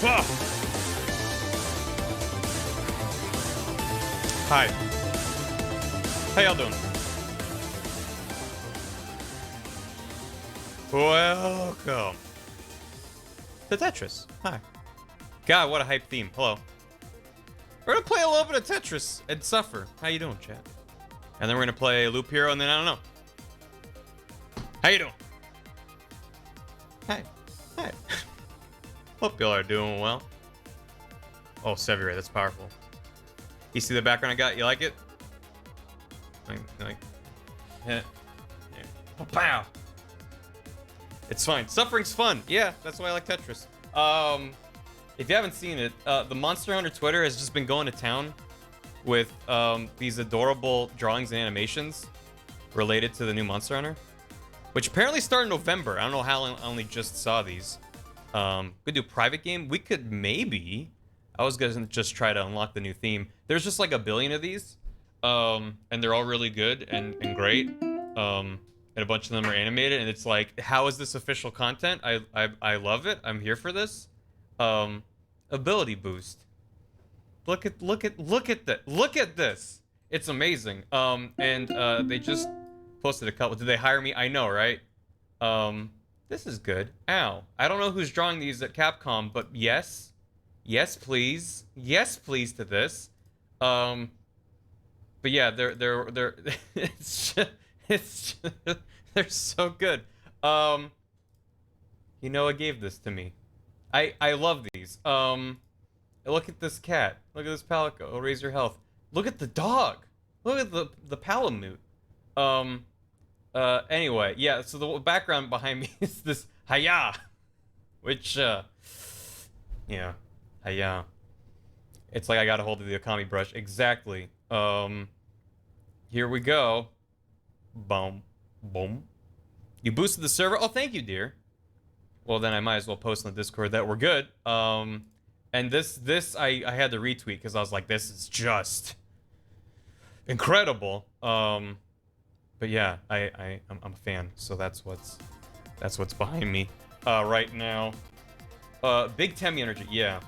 Ah. Hi. How y'all doing? Welcome to Tetris. Hi. God, what a hype theme. Hello. We're gonna play a little bit of Tetris and suffer. How you doing, chat? And then we're gonna play Loop Hero, and then I don't know. How you doing? Hi. Hi. Hope y'all are doing well. Oh, Sevier, that's powerful. You see the background I got? You like it? Yeah. Oh, pow. It's fine. Suffering's fun. Yeah, that's why I like Tetris. If you haven't seen it, the Monster Hunter Twitter has just been going to town with these adorable drawings and animations related to the new Monster Hunter, which apparently started in November. I don't know how I only just saw these. Could do private game. We could maybe. I was gonna just try to unlock the new theme. There's just like a billion of these, and they're all really good and great. And a bunch of them are animated, and it's like, how is this official content? I love it. I'm here for this. Ability boost. Look at that. Look at this. It's amazing. They just posted a couple. Did they hire me? I know, right? This is good. Ow. I don't know who's drawing these at Capcom, but yes. Yes, please. Yes, please to this. But yeah, they're they're so good. You know, it gave this to me. I love these. Look at this cat. Look at this palico. Raise your health. Look at the dog. Look at the Palamute. Anyway, yeah, so the background behind me is this Haya, which, yeah, Haya. It's like I got a hold of the Okami brush. Exactly. Here we go. Boom. Boom. You boosted the server? Oh, thank you, dear. Well, then I might as well post on the Discord that we're good. And this I had to retweet because I was like, this is just incredible. But yeah, I'm a fan, so that's what's behind me right now. Big Temmie energy, yeah.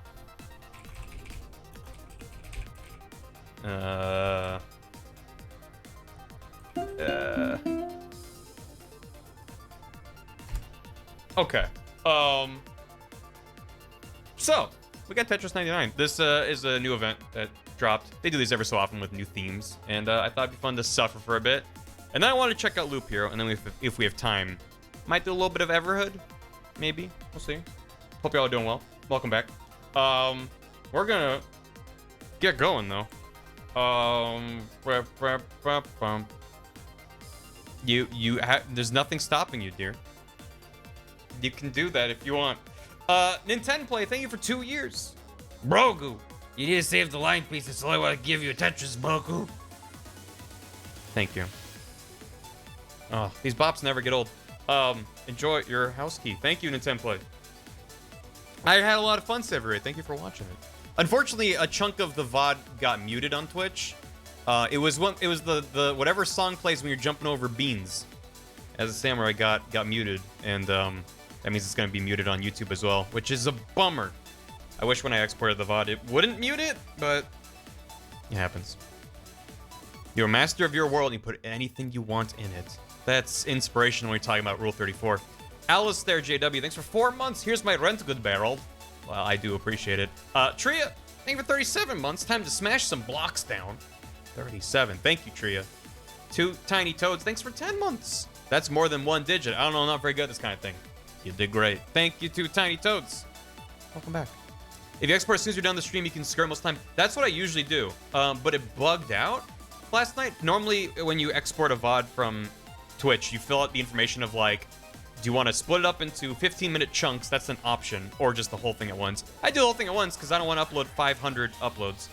Okay. So we got Tetris 99. This is a new event that dropped. They do these every so often with new themes, and I thought it'd be fun to suffer for a bit. And then I want to check out Loop Hero, and then if we have time, might do a little bit of Everhood, maybe. We'll see. Hope y'all are doing well. Welcome back. We're gonna get going though. There's nothing stopping you, dear. You can do that if you want. Nintendo Play, thank you for 2 years. Brogu, you need to save the line pieces, so I want to give you a Tetris, Boku. Thank you. Oh, these bops never get old. Enjoy your house key. Thank you, Nintendo Play. I had a lot of fun, Severie. Thank you for watching it. Unfortunately, a chunk of the VOD got muted on Twitch. It was the whatever song plays when you're jumping over beans. As a samurai got muted, and that means it's gonna be muted on YouTube as well, which is a bummer. I wish when I exported the VOD it wouldn't mute it, but it happens. You're a master of your world and you put anything you want in it. That's inspiration when we're talking about Rule 34. Alistair JW, thanks for 4 months. Here's my rent, good barrel. Well, I do appreciate it. Tria, thank you for 37 months. Time to smash some blocks down. 37. Thank you, Tria. 2 Tiny Toads, thanks for 10 months. That's more than 1 digit. I don't know, I'm not very good at this kind of thing. You did great. Thank you, 2 Tiny Toads. Welcome back. If you export as soon as you're done the stream, you can skirt most time. That's what I usually do. But it bugged out last night. Normally, when you export a VOD from Twitch, you fill out the information of like, do you want to split it up into 15-minute chunks? That's an option. Or just the whole thing at once. I do the whole thing at once because I don't want to upload 500 uploads.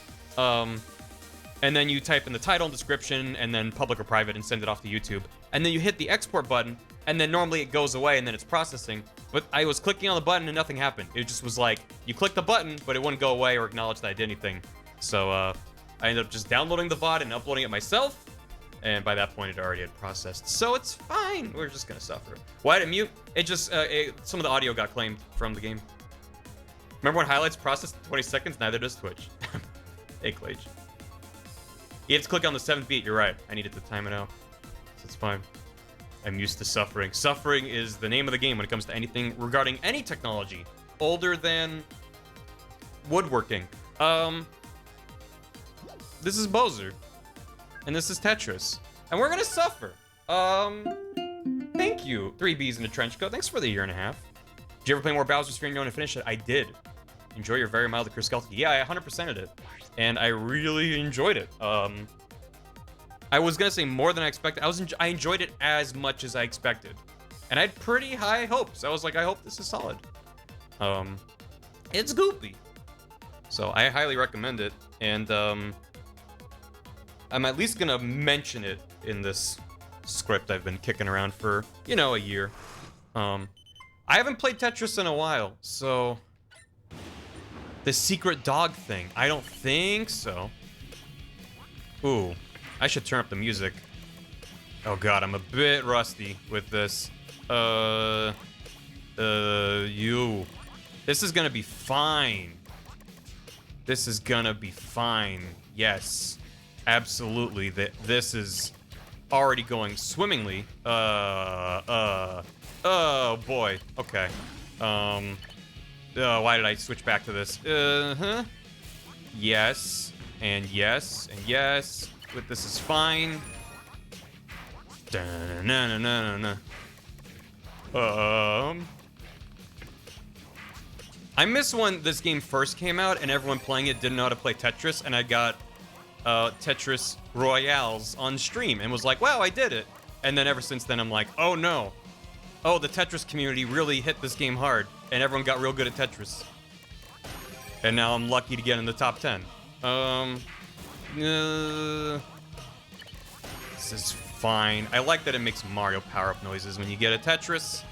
And then you type in the title and description and then public or private and send it off to YouTube. And then you hit the export button and then normally it goes away and then it's processing. But I was clicking on the button and nothing happened. It just was like, you click the button, but it wouldn't go away or acknowledge that I did anything. So I ended up just downloading the VOD and uploading it myself. And by that point, it already had processed. So it's fine. We're just going to suffer. Why did it mute? It just, some of the audio got claimed from the game. Remember when highlights process in 20 seconds? Neither does Twitch. Hey, Clage. You have to click on the 7th beat. You're right. I needed to time it out. So it's fine. I'm used to suffering. Suffering is the name of the game when it comes to anything regarding any technology older than woodworking. This is Bowser. And this is Tetris. And we're gonna suffer. Thank you. 3Bs in a trench coat. Thanks for the 1.5 years. Did you ever play more Bowser's Fury and finish it? I did. Enjoy your very mild Chris Skelton. Yeah, I 100%ed it. And I really enjoyed it. I was gonna say more than I expected. I enjoyed it as much as I expected. And I had pretty high hopes. I was like, I hope this is solid. It's goofy. So I highly recommend it. And I'm at least gonna mention it in this script I've been kicking around for, you know, a year. I haven't played Tetris in a while, so the secret dog thing, I don't think so. Ooh, I should turn up the music. Oh god, I'm a bit rusty with this. This is gonna be fine. This is gonna be fine. Yes, absolutely. This is already going swimmingly. Oh boy. Okay. Why did I switch back to this? Yes, and yes, and yes. But this is fine. I miss when this game first came out and everyone playing it didn't know how to play Tetris, and I got Tetris Royales on stream and was like, wow, I did it. And then ever since then, I'm like, oh no. Oh, the Tetris community really hit this game hard, and everyone got real good at Tetris. And now I'm lucky to get in the top 10. This is fine. I like that it makes Mario power-up noises when you get a Tetris.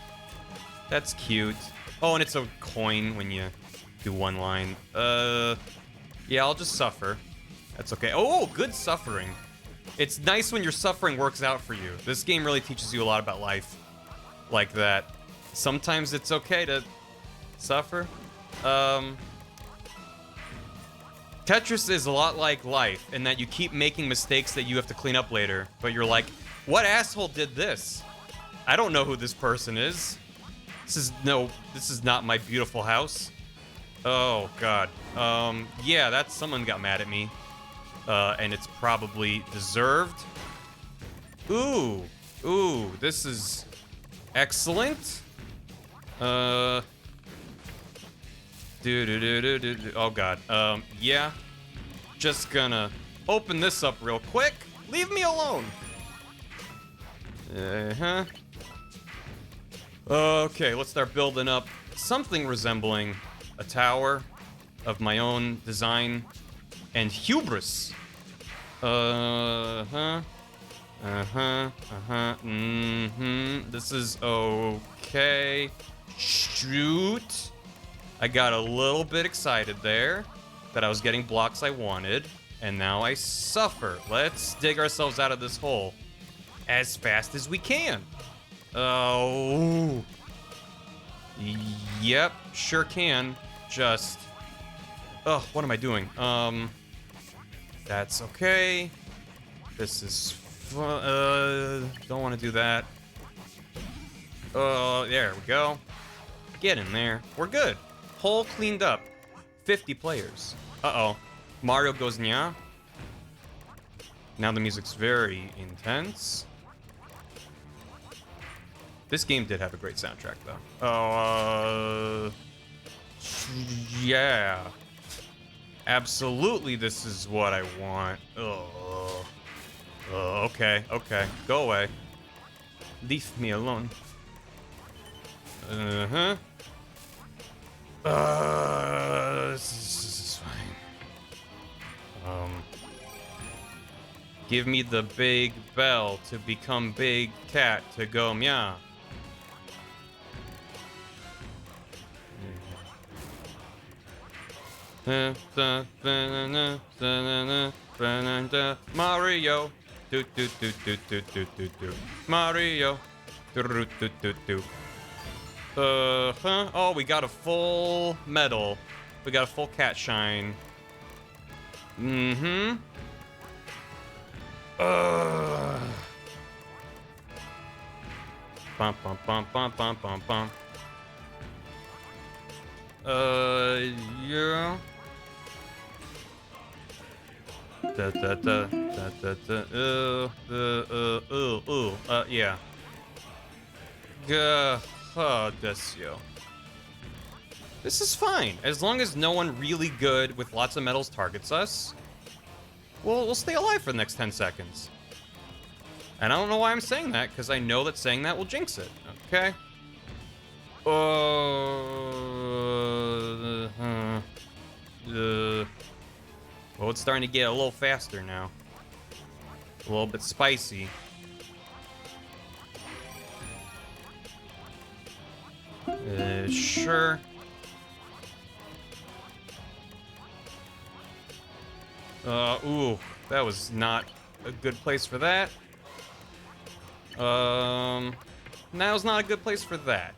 That's cute. Oh, and it's a coin when you do one line. Yeah, I'll just suffer. That's okay. Oh, good suffering. It's nice when your suffering works out for you. This game really teaches you a lot about life. Like that. Sometimes it's okay to suffer. Tetris is a lot like life in that you keep making mistakes that you have to clean up later. But you're like, what asshole did this? I don't know who this person is. This is not my beautiful house. Oh, God. Yeah, someone got mad at me. And it's probably deserved. Ooh, this is excellent. Oh, God. Yeah. Just gonna open this up real quick. Leave me alone. Okay, let's start building up something resembling a tower of my own design and hubris. This is okay. Shoot. I got a little bit excited there that I was getting blocks I wanted, and now I suffer. Let's dig ourselves out of this hole as fast as we can. Oh. Yep, sure can. Just... oh, what am I doing? That's okay. This is fun. Don't want to do that. There we go. Get in there. We're good. Hole cleaned up. 50 players. Uh-oh. Mario goes nya. Now the music's very intense. This game did have a great soundtrack, though. Yeah. Absolutely, this is what I want. Okay. Go away. Leave me alone. This is fine. Give me the big bell to become big cat to go meow. Mario. Do. Mario. Do. Oh, we got a full medal. We got a full cat shine. Mm-hmm. Bum, bum, bum, bum, bum, bum, bum. Yeah. Da, da, da, da, da, da, yeah. Desio. This is fine. As long as no one really good with lots of medals targets us, we'll stay alive for the next 10 seconds. And I don't know why I'm saying that, because I know that saying that will jinx it. Okay? Well, it's starting to get a little faster now. A little bit spicy. Sure. Ooh, that was not a good place for that. Now's not a good place for that.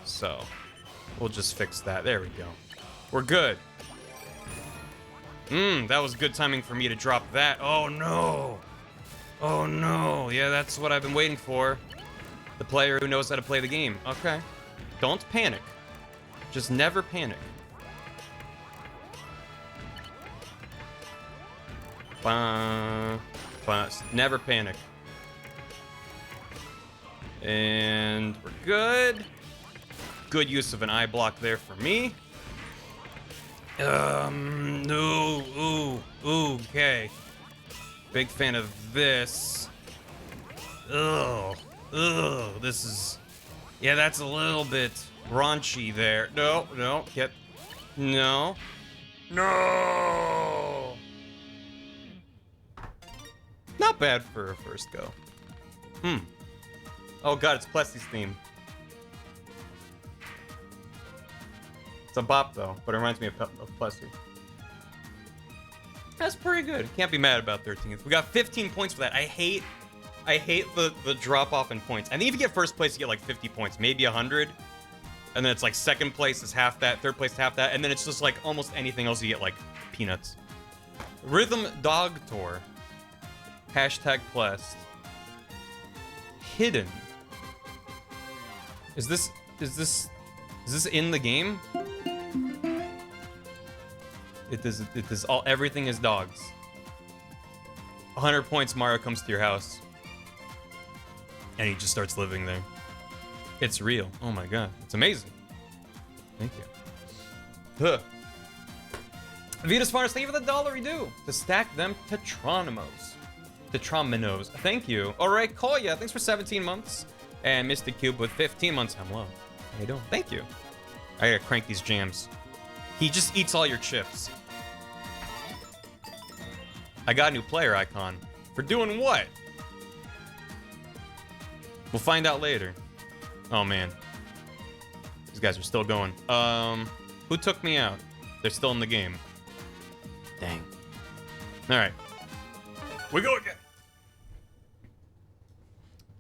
So, we'll just fix that. There we go. We're good. That was good timing for me to drop that. Oh, no. Oh, no. Yeah, that's what I've been waiting for. The player who knows how to play the game. Okay. Don't panic. Just never panic. Never panic. And we're good. Good use of an eye block there for me. Okay. Big fan of this. This is... Yeah, that's a little bit raunchy there. No. Not bad for a first go. Oh god, it's Plessy's theme. It's a bop though, but it reminds me of Plessy. That's pretty good. Can't be mad about 13th. We got 15 points for that. I hate the drop off in points. I think if you get first place, you get like 50 points, maybe 100. And then it's like second place is half that, third place is half that, and then it's just like almost anything else you get like peanuts. Rhythm Dog Tour. Hashtag Plest. Hidden. Is this in the game? It is all, everything is dogs. 100 points, Mario comes to your house. And he just starts living there. It's real. Oh my god. It's amazing. Thank you. Huh. Vita's Farners, thank you for the $1 due. To stack them Tetronimos. Tetrominos. Thank you. Alright, Koya, thanks for 17 months. And Mr. Cube with 15 months. Hello. How you doing? Thank you. I gotta crank these jams. He just eats all your chips. I got a new player icon. For doing what? We'll find out later. Oh, man. These guys are still going. Who took me out? They're still in the game. Dang. Alright. We go again.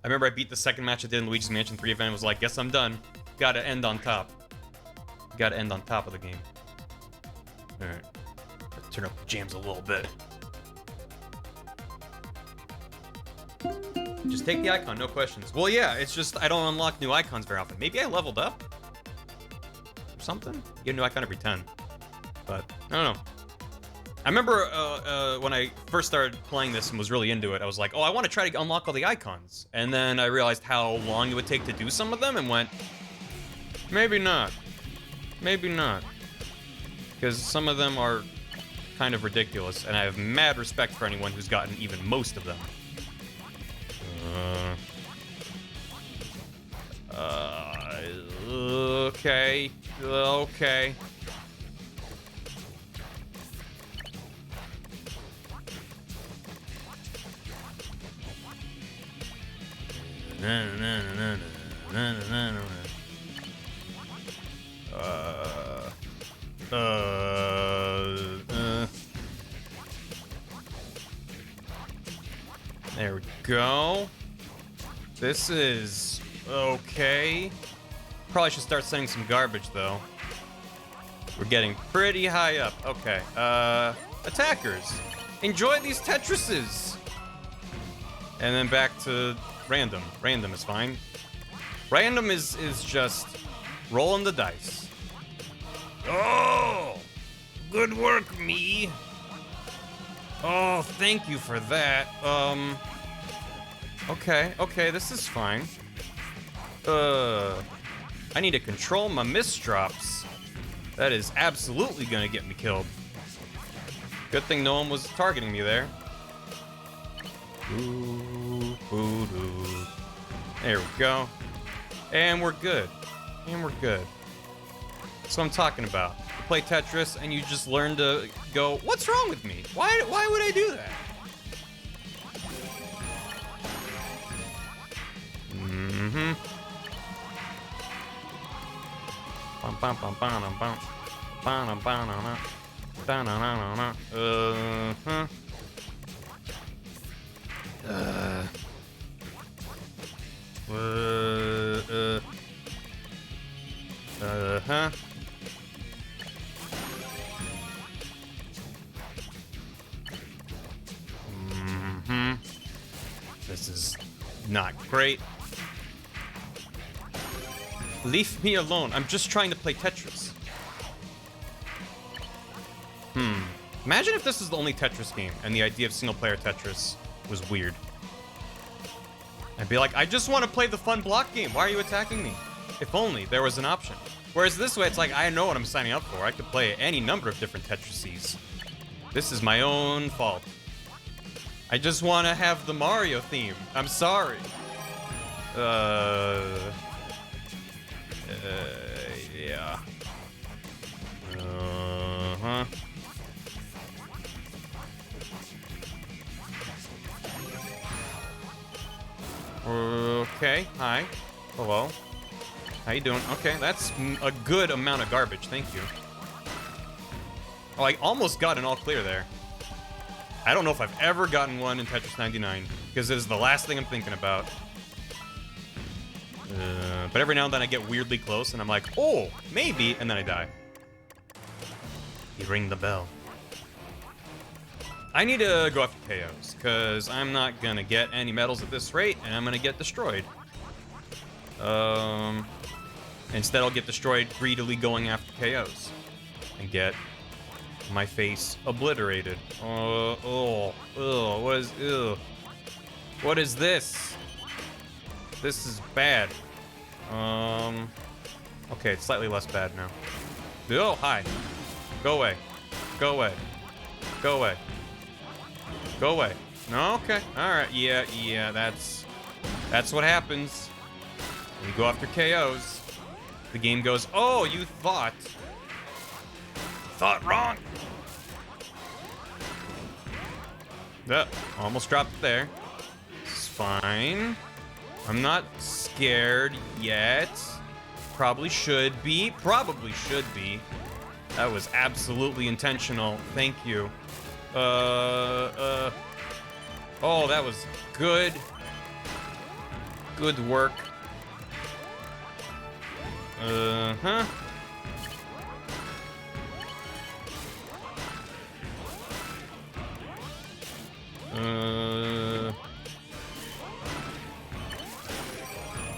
I remember I beat the second match I did in Luigi's Mansion 3 event and was like, guess I'm done. Gotta end on top. Gotta end on top of the game. Alright. Let's turn up the jams a little bit. Just take the icon, no questions. Well, yeah, it's just I don't unlock new icons very often. Maybe I leveled up? Or something? You get a new icon every 10. But, I don't know. I remember when I first started playing this and was really into it, I was like, oh, I want to try to unlock all the icons. And then I realized how long it would take to do some of them and went, maybe not. Maybe not. Because some of them are kind of ridiculous, and I have mad respect for anyone who's gotten even most of them. Okay. Okay. There we go. This is okay. Probably should start sending some garbage, though. We're getting pretty high up. Okay. Attackers. Enjoy these Tetrises. And then back to random. Random is fine. Random is just rolling the dice. Oh! Good work, me. Oh, thank you for that. Okay, this is fine. I need to control my misdrops. That is absolutely gonna get me killed. Good thing no one was targeting me there. Ooh, ooh, ooh. There we go. And we're good. And we're good. That's what I'm talking about. You play Tetris and you just learn to go, what's wrong with me? Why would I do that? Mm-hmm. Bum bum bum bum bum bum bum bum This is not great. Leave me alone. I'm just trying to play Tetris. Imagine if this is the only Tetris game and the idea of single-player Tetris was weird. I'd be like, I just want to play the fun block game. Why are you attacking me? If only there was an option. Whereas this way, it's like, I know what I'm signing up for. I could play any number of different Tetrises. This is my own fault. I just want to have the Mario theme. I'm sorry. Yeah. Uh-huh. Okay, hi. Hello. How you doing? Okay, that's a good amount of garbage, thank you. Oh, I almost got an all clear there. I don't know if I've ever gotten one in Tetris 99, because it is the last thing I'm thinking about. But every now and then I get weirdly close, and I'm like, oh, maybe, and then I die. You ring the bell. I need to go after KOs, because I'm not gonna get any medals at this rate, and I'm gonna get destroyed. Instead I'll get destroyed greedily going after KOs. And get my face obliterated. What is this? This is bad. Okay, it's slightly less bad now. Oh, hi. Go away. Go away. Go away. Go away. No, okay. Alright, yeah, that's what happens. When you go after KOs, the game goes, oh, you thought wrong. Almost dropped it there. It's fine. I'm not scared yet. Probably should be. Probably should be. That was absolutely intentional. Thank you. Oh, that was good. Good work. Uh-huh.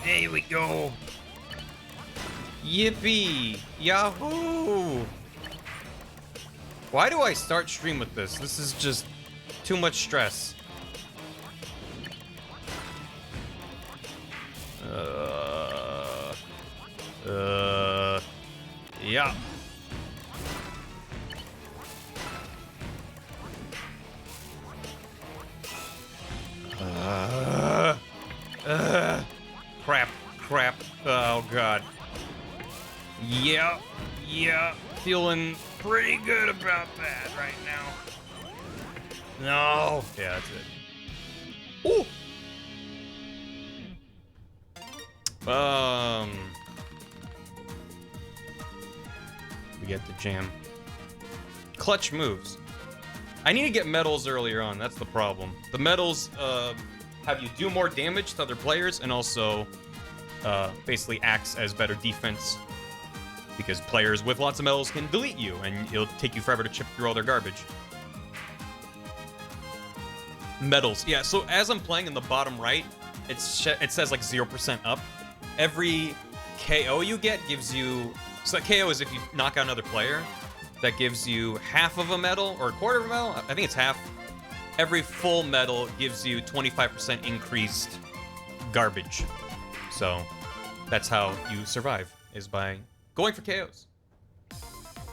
There we go. Yippee! Yahoo! Why do I start stream with this? This is just too much stress. Yeah. Crap. Oh, God. Yeah. Feeling pretty good about that right now. No. Yeah, that's it. Ooh. We get the jam. Clutch moves. I need to get medals earlier on. That's the problem. The medals have you do more damage to other players and also basically acts as better defense because players with lots of medals can delete you, and it'll take you forever to chip through all their garbage. Medals. Yeah, so as I'm playing in the bottom right, it says like 0% up. Every KO you get gives you... So that KO is if you knock out another player. That gives you half of a medal, or a quarter of a medal. I think it's half. Every full medal gives you 25% increased garbage. So that's how you survive, is by going for KOs.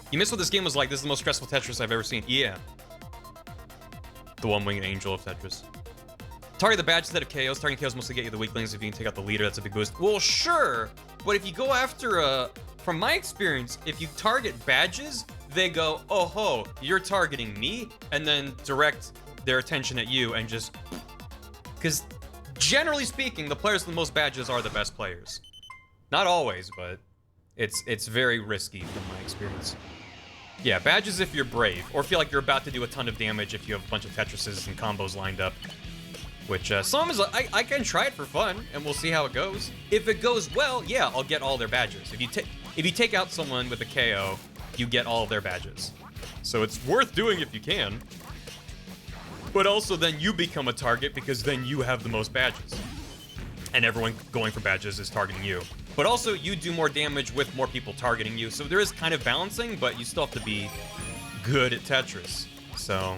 You missed what this game was like. This is the most stressful Tetris I've ever seen. Yeah. The one-winged angel of Tetris. Target the badge instead of KOs. Targeting KOs mostly get you the weaklings. If you can take out the leader, that's a big boost. Well, sure. But if you go after from my experience, if you target badges, they go, oh ho, you're targeting me, and then direct their attention at you and just... Because generally speaking, the players with the most badges are the best players. Not always, but it's very risky from my experience. Yeah, badges if you're brave, or feel like you're about to do a ton of damage if you have a bunch of Tetrises and combos lined up. Which, some is, I can try it for fun, and we'll see how it goes. If it goes well, yeah, I'll get all their badges. If you take out someone with a KO, you get all of their badges. So it's worth doing if you can. But also then you become a target because then you have the most badges. And everyone going for badges is targeting you. But also you do more damage with more people targeting you. So there is kind of balancing, but you still have to be good at Tetris. So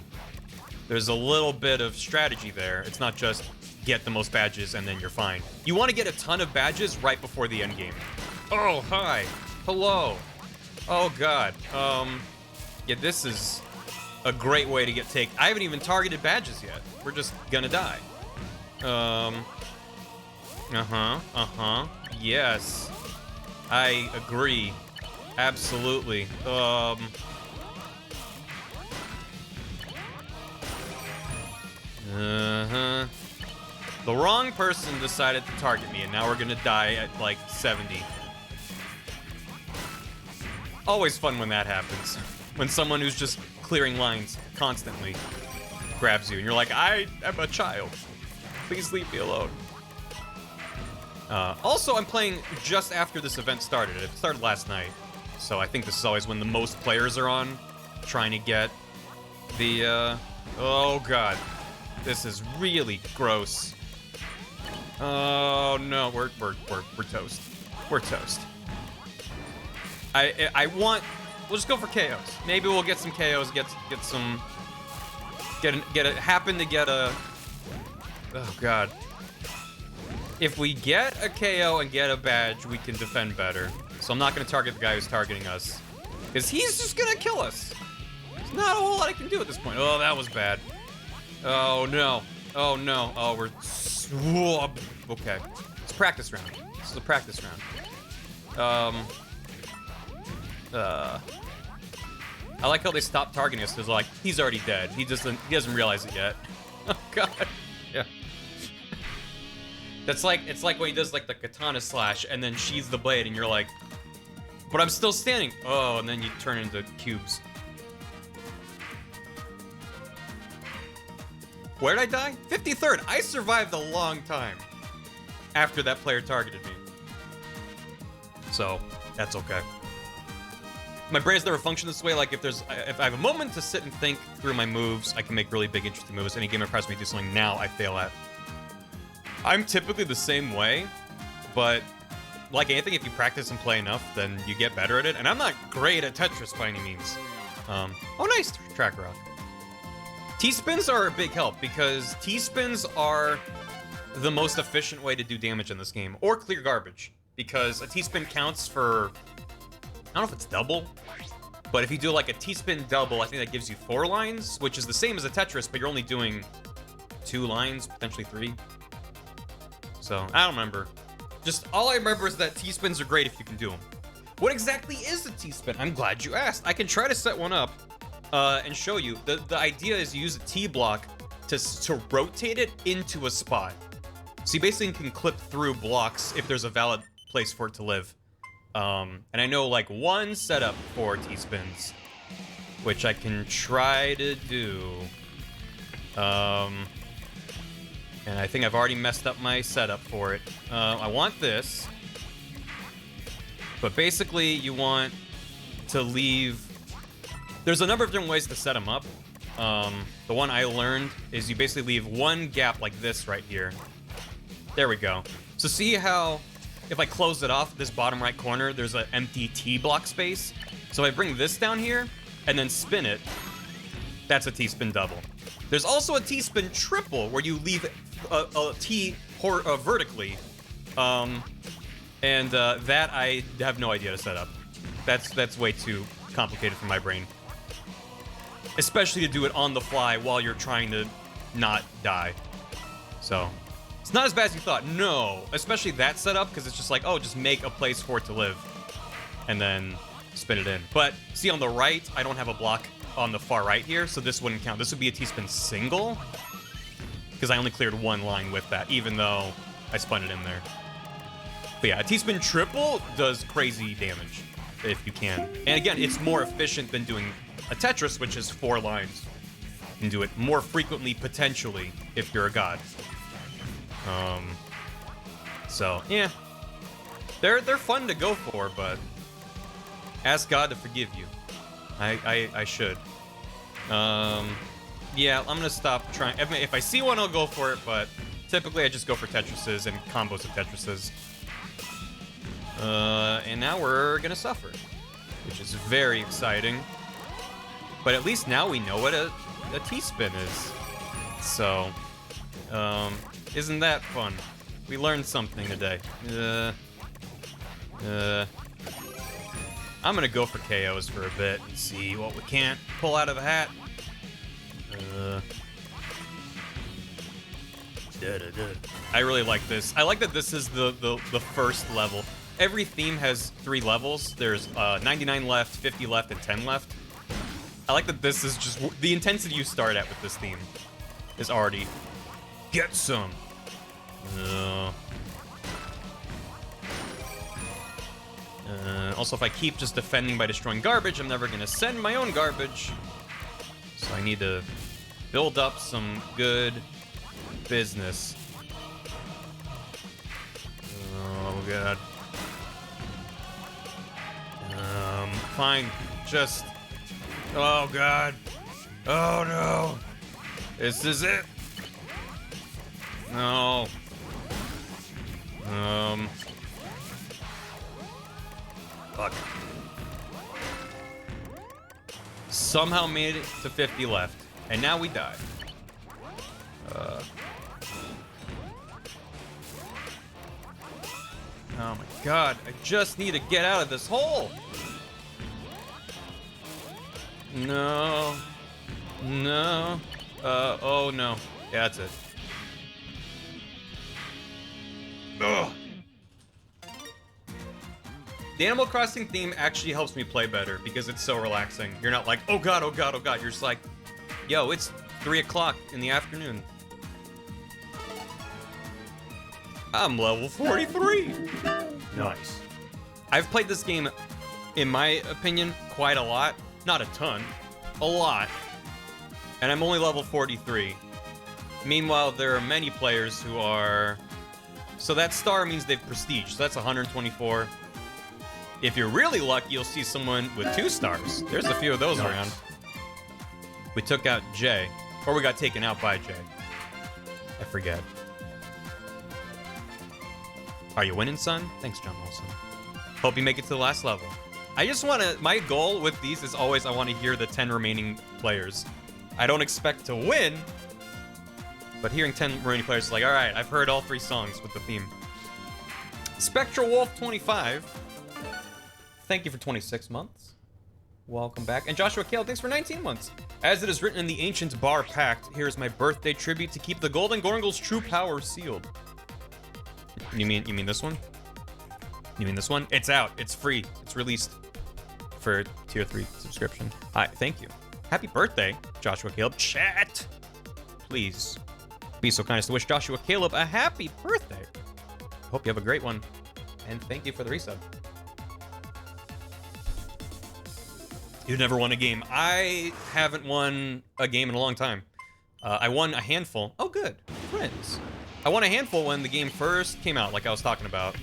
there's a little bit of strategy there. It's not just get the most badges and then you're fine. You want to get a ton of badges right before the end game. Oh, hi. Hello. Oh, God. Yeah, this is a great way to get taken. I haven't even targeted badges yet. We're just gonna die. Yes. I agree. Absolutely. The wrong person decided to target me, and now we're gonna die at, like, 70. Always fun when that happens. When someone who's just clearing lines constantly grabs you, and you're like, I am a child. Please leave me alone. Also, I'm playing just after this event started. It started last night. So I think this is always when the most players are on, trying to get the, oh god. This is really gross. Oh no, we're toast. We're toast. I want, we'll just go for KOs. Maybe we'll get some KOs, happen to get a, oh god. If we get a KO and get a badge, we can defend better. So I'm not gonna target the guy who's targeting us, because he's just gonna kill us. There's not a whole lot I can do at this point. Oh, that was bad. Oh no. Oh no. Oh, we're, okay. It's a practice round. This is a practice round. I like how they stopped targeting us. Because like, he's already dead. He doesn't realize it yet. Oh god. Yeah. That's like, it's like when he does like the katana slash and then sheathes the blade and you're like, but I'm still standing. Oh, and then you turn into cubes. Where did I die? 53rd. I survived a long time after that player targeted me. So, that's okay. My brain's never functioned this way. Like, if I have a moment to sit and think through my moves, I can make really big, interesting moves. Any game that requires me to do something now, I fail at. I'm typically the same way, but like anything, if you practice and play enough, then you get better at it. And I'm not great at Tetris by any means. Oh, nice track rock. T-spins are a big help because T-spins are the most efficient way to do damage in this game, or clear garbage, because a T-spin counts for, I don't know if it's double, but if you do like a T-spin double, I think that gives you 4 lines, which is the same as a Tetris, but you're only doing 2 lines, potentially 3. So, I don't remember. Just all I remember is that T-spins are great if you can do them. What exactly is a T-spin? I'm glad you asked. I can try to set one up and show you. The idea is you use a T-block to rotate it into a spot. So you basically can clip through blocks if there's a valid place for it to live. And I know like one setup for T-spins, which I can try to do. And I think I've already messed up my setup for it. I want this. But basically, you want to leave... There's a number of different ways to set them up. The one I learned is you basically leave one gap like this right here. There we go. So see how if I close it off, this bottom right corner, there's an empty T block space. So if I bring this down here and then spin it, that's a T-spin double. There's also a T-spin triple where you leave a T vertically. That I have no idea to set up. That's way too complicated for my brain. Especially to do it on the fly while you're trying to not die. So, it's not as bad as you thought. No, especially that setup, because it's just like, oh, just make a place for it to live. And then spin it in. But, see on the right, I don't have a block on the far right here, so this wouldn't count. This would be a T-spin single, because I only cleared one line with that, even though I spun it in there. But yeah, a T-spin triple does crazy damage, if you can. And again, it's more efficient than doing a Tetris, which is 4 lines. You can do it more frequently, potentially, if you're a god. So, yeah. They're fun to go for, but ask God to forgive you. I should. Yeah, I'm gonna stop trying. If I see one, I'll go for it, but typically I just go for Tetrises and combos of Tetrises. And now we're gonna suffer, which is very exciting. But at least now we know what a T-spin is. So, isn't that fun? We learned something today. I'm gonna go for KOs for a bit and see what we can't pull out of the hat. I really like this. I like that this is the first level. Every theme has 3 levels. There's 99 left, 50 left, and 10 left. I like that this is just... The intensity you start at with this theme is already... Get some! Also, if I keep just defending by destroying garbage, I'm never going to send my own garbage. So I need to build up some good business. Oh, God. Fine. Just... Oh, God. Oh, no. This is it. No. Fuck. Somehow made it to 50 left. And now we die. Oh, my God. I just need to get out of this hole. No. No. Oh no. Yeah, that's it. Ugh. The Animal Crossing theme actually helps me play better because it's so relaxing. You're not like, oh God, oh God, oh God. You're just like, yo, it's 3 o'clock in the afternoon. I'm level 43. Nice. I've played this game, in my opinion, quite a lot. Not a ton, a lot. And I'm only level 43. Meanwhile, there are many players who are... So that star means they've prestige, so that's 124. If you're really lucky, you'll see someone with 2 stars. There's a few of those around. We took out Jay. Or we got taken out by Jay. I forget. Are you winning, son? Thanks, John Wilson. Hope you make it to the last level. I just want to... My goal with these is always I want to hear the 10 remaining players. I don't expect to win, but hearing 10 remaining players is like, all right, I've heard all 3 songs with the theme. Spectral Wolf 25. Thank you for 26 months. Welcome back. And Joshua Kale, thanks for 19 months. As it is written in the ancient Bar Pact, here is my birthday tribute to keep the Golden Gorngle's true power sealed. You mean this one? You mean this one? It's out. It's free. It's released for tier 3 subscription. Hi, thank you. Happy birthday, Joshua Caleb. Chat, please be so kind as to wish Joshua Caleb a happy birthday. Hope you have a great one, and thank you for the resub. You've never won a game. I haven't won a game in a long time. I won a handful. Oh, good. Friends. I won a handful when the game first came out, like I was talking about.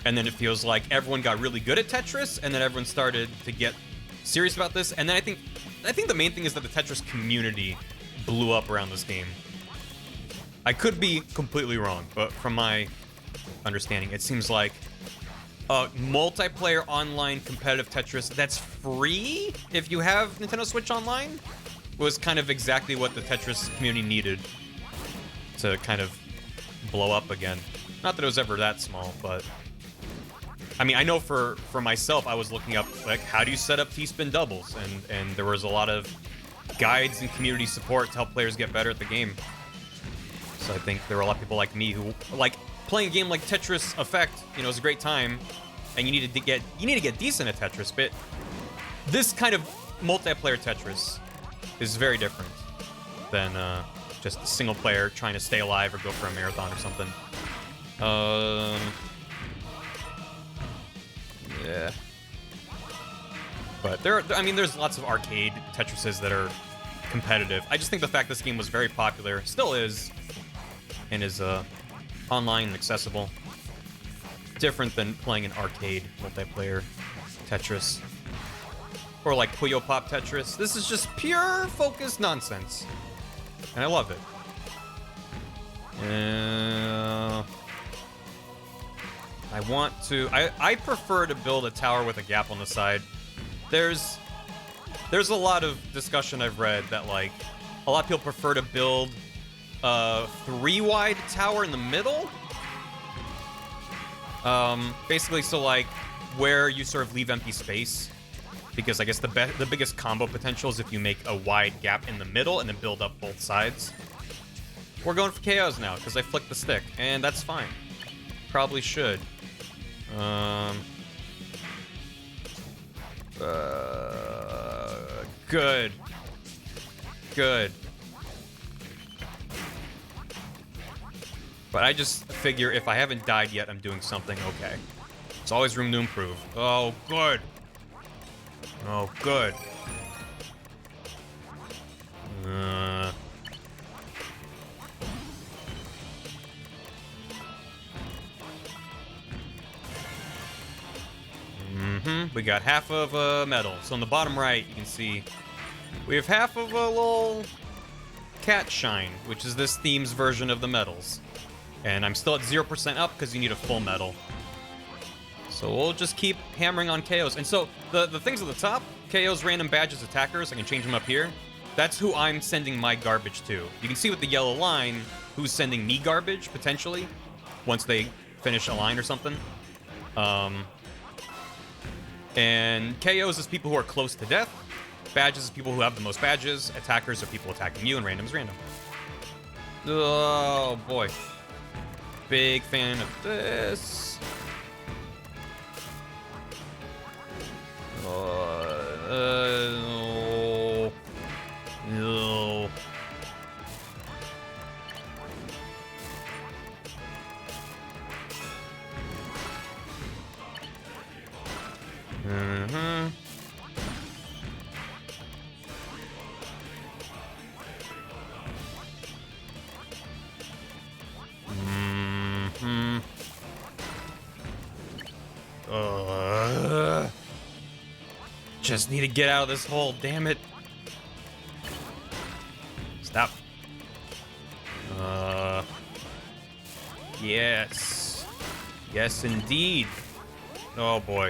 And then it feels like everyone got really good at Tetris, and then everyone started to get serious about this. And then I think the main thing is that the Tetris community blew up around this game. I could be completely wrong, but from my understanding, it seems like a multiplayer online competitive Tetris that's free if you have Nintendo Switch Online was kind of exactly what the Tetris community needed to kind of blow up again. Not that it was ever that small, but I mean, I know for myself, I was looking up like how do you set up T-spin doubles, and there was a lot of guides and community support to help players get better at the game. So I think there were a lot of people like me who like playing a game like Tetris Effect. You know, it was a great time, and you need to get decent at Tetris. But this kind of multiplayer Tetris is very different than just a single player trying to stay alive or go for a marathon or something. Yeah. But there's lots of arcade Tetrises that are competitive. I just think the fact this game was very popular, still is, and is online and accessible. Different than playing an arcade multiplayer Tetris. Or like Puyo Pop Tetris. This is just pure focused nonsense. And I love it. I prefer to build a tower with a gap on the side. There's a lot of discussion I've read that like a lot of people prefer to build a 3-wide tower in the middle. Basically, so like where you sort of leave empty space, because I guess the biggest combo potential is if you make a wide gap in the middle and then build up both sides. We're going for KOs now because I flicked the stick, and that's fine. Probably should. Good. Good. But I just figure if I haven't died yet, I'm doing something okay. There's always room to improve. Oh, good. Oh, good. We got half of a medal. So on the bottom right, you can see we have half of a little cat shine, which is this theme's version of the medals. And I'm still at 0% up because you need a full medal. So we'll just keep hammering on KOs. And so the things at the top, KOs, random badges, attackers, I can change them up here. That's who I'm sending my garbage to. You can see with the yellow line who's sending me garbage, potentially, once they finish a line or something. And KOs is people who are close to death. Badges is people who have the most badges. Attackers are people attacking you, and random is random. Oh, boy. Big fan of this. No. No. Just need to get out of this hole, damn it. Stop. Yes. Yes, indeed. Oh, boy.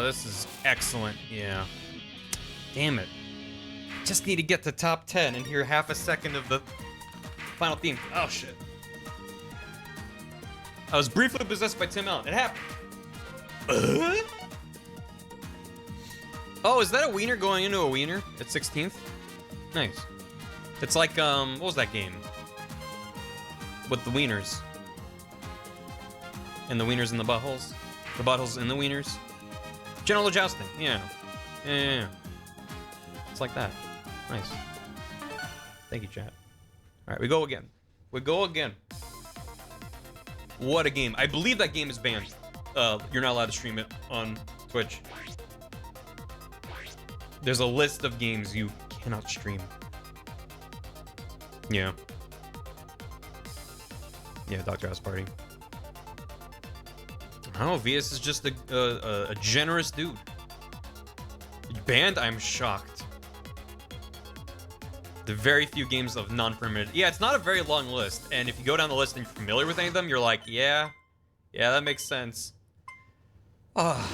This is excellent, yeah. Damn it. Just need to get to top 10 and hear half a second of the final theme. Oh, shit. I was briefly possessed by Tim Allen. It happened. Oh, is that a wiener going into a wiener at 16th? Nice. It's like, what was that game? With the wieners. And the wieners in the buttholes. The buttholes in the wieners. General jousting. Yeah. Yeah. It's like that. Nice. Thank you, chat. Alright, we go again. We go again. What a game. I believe that game is banned. You're not allowed to stream it on Twitch. There's a list of games you cannot stream. Yeah. Yeah, Dr. House Party. Oh, VS is just a generous dude. Banned? I'm shocked. The very few games of non-permitted. Yeah, it's not a very long list. And if you go down the list and you're familiar with any of them, you're like, yeah, that makes sense. Ah,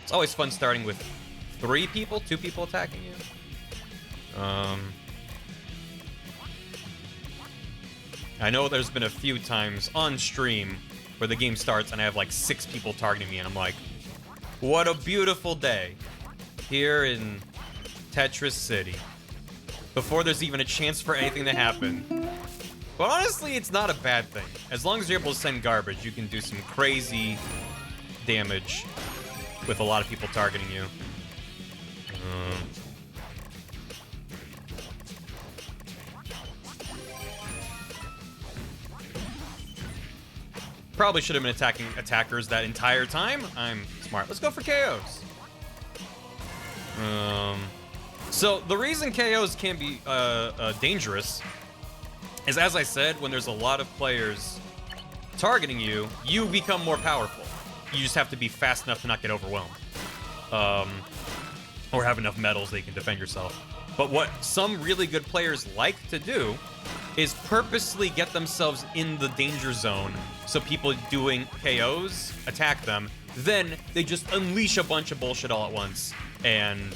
it's always fun starting with 2 people attacking you. I know there's been a few times on stream where the game starts and I have like 6 people targeting me, and I'm like, what a beautiful day here in Tetris City. Before there's even a chance for anything to happen. But honestly, it's not a bad thing. As long as you're able to send garbage, you can do some crazy damage with a lot of people targeting you. Probably should have been attacking attackers that entire time. I'm smart. Let's go for KOs. So the reason KOs can be dangerous is, as I said, when there's a lot of players targeting you, you become more powerful. You just have to be fast enough to not get overwhelmed. Or have enough medals that you can defend yourself. But what some really good players like to do is purposely get themselves in the danger zone so people doing KOs attack them. Then they just unleash a bunch of bullshit all at once and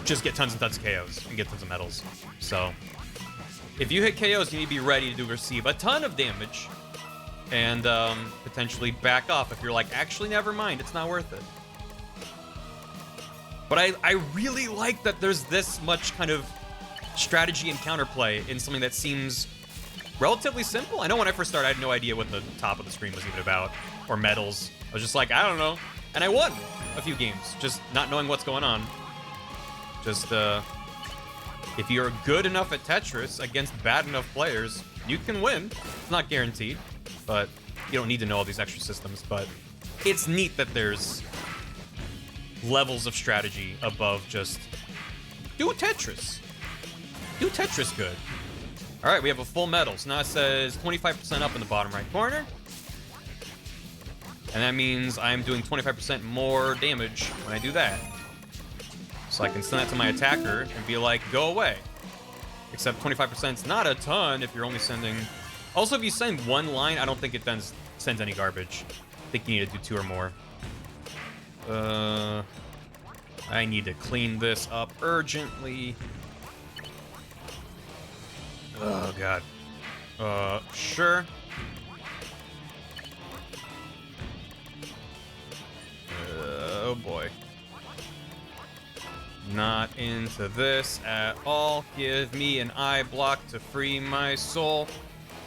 just get tons and tons of KOs and get tons of medals. So if you hit KOs, you need to be ready to receive a ton of damage and potentially back off if you're like, actually, never mind, it's not worth it. But I really like that there's this much kind of strategy and counterplay in something that seems relatively simple. I know when I first started, I had no idea what the top of the screen was even about, or medals. I was just like, I don't know. And I won a few games, just not knowing what's going on. Just, if you're good enough at Tetris against bad enough players, you can win. It's not guaranteed, but you don't need to know all these extra systems. But it's neat that there's levels of strategy above just do Tetris. Do Tetris good. All right, we have a full medal. So now it says 25% up in the bottom right corner. And that means I'm doing 25% more damage when I do that. So I can send that to my attacker and be like, go away. Except 25% is not a ton if you're only sending... Also, if you send 1 line, I don't think it then sends any garbage. I think you need to do 2 or more. I need to clean this up urgently. Oh, God. Sure. Oh, boy. Not into this at all. Give me an eye block to free my soul.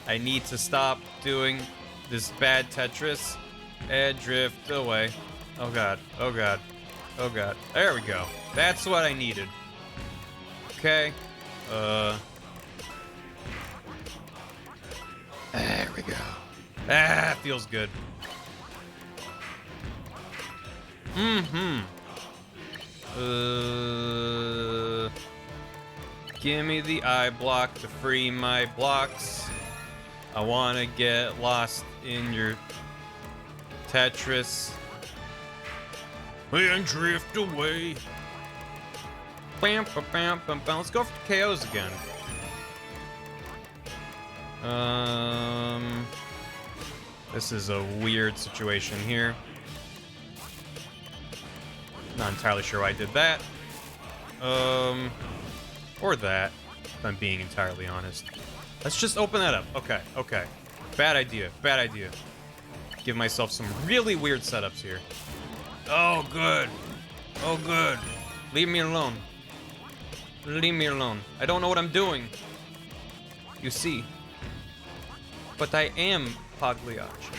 I need to stop doing this bad Tetris and drift away. Oh, God. Oh, God. Oh, God. There we go. That's what I needed. Okay. There we go. Ah, feels good. Give me the eye block to free my blocks. I want to get lost in your Tetris and drift away. Bam, bam, bam, bam, bam. Let's go for KOs again. This is a weird situation here. Not entirely sure why I did that. Or that, if I'm being entirely honest. Let's just open that up. Okay, okay. Bad idea, bad idea. Give myself some really weird setups here. Oh, good. Oh, good. Leave me alone. Leave me alone. I don't know what I'm doing. You see. But I am Pagliacci.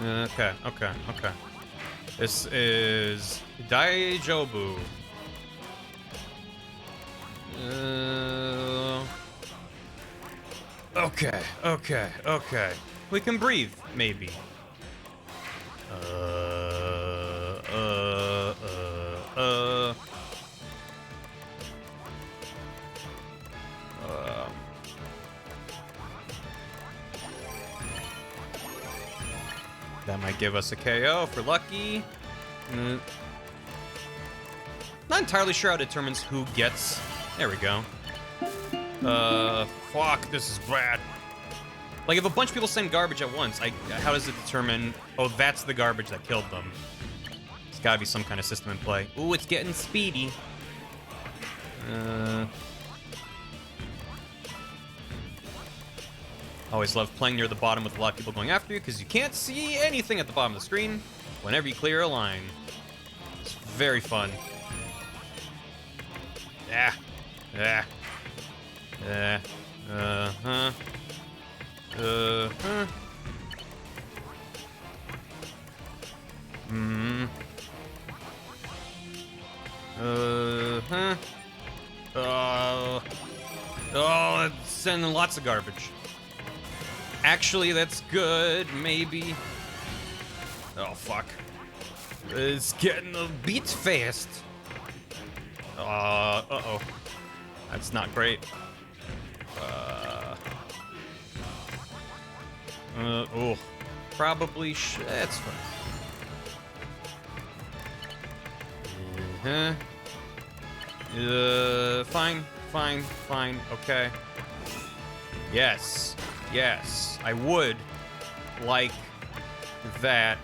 Okay, okay, okay. This is Daijobu. Okay, okay, okay. We can breathe, maybe. That might give us a KO for lucky. Not entirely sure how it determines who gets. There we go. Fuck, this is bad. Like, if a bunch of people send garbage at once, how does it determine, oh, that's the garbage that killed them? There's gotta be some kind of system in play. Ooh, it's getting speedy. Always love playing near the bottom with a lot of people going after you, because you can't see anything at the bottom of the screen whenever you clear a line. It's very fun. Yeah. Yeah. Yeah. Uh-huh. Uh-huh. Uh-huh. Oh, it's sending lots of garbage. Actually, that's good, maybe. Oh, fuck. It's getting a bit fast. Uh-oh. That's not great. Oh. Probably that's fine. Fine. Okay. Yes. I would like that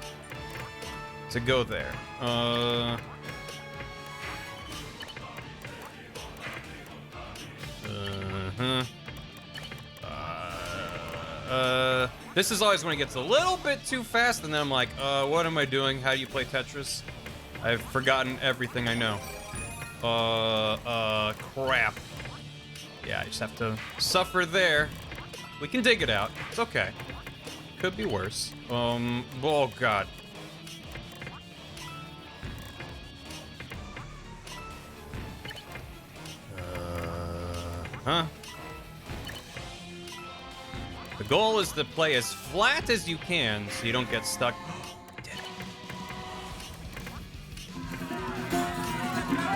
to go there. This is always when it gets a little bit too fast, and then I'm like, what am I doing? How do you play Tetris? I've forgotten everything I know. Crap. Yeah, I just have to suffer there. We can dig it out. It's okay. Could be worse. Oh god. Huh? The goal is to play as flat as you can so you don't get stuck. Did it.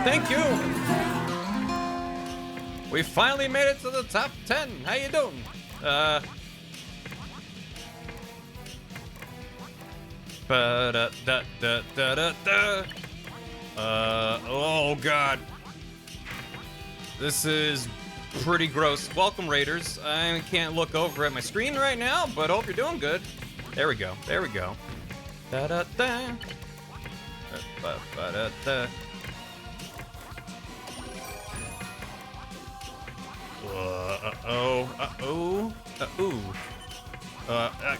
Thank you! We finally made it to the top 10. How you doing? Oh god. This is pretty gross. Welcome, Raiders. I can't look over at my screen right now, but hope you're doing good. There we go. Da-da-da. Ba-ba-da-da.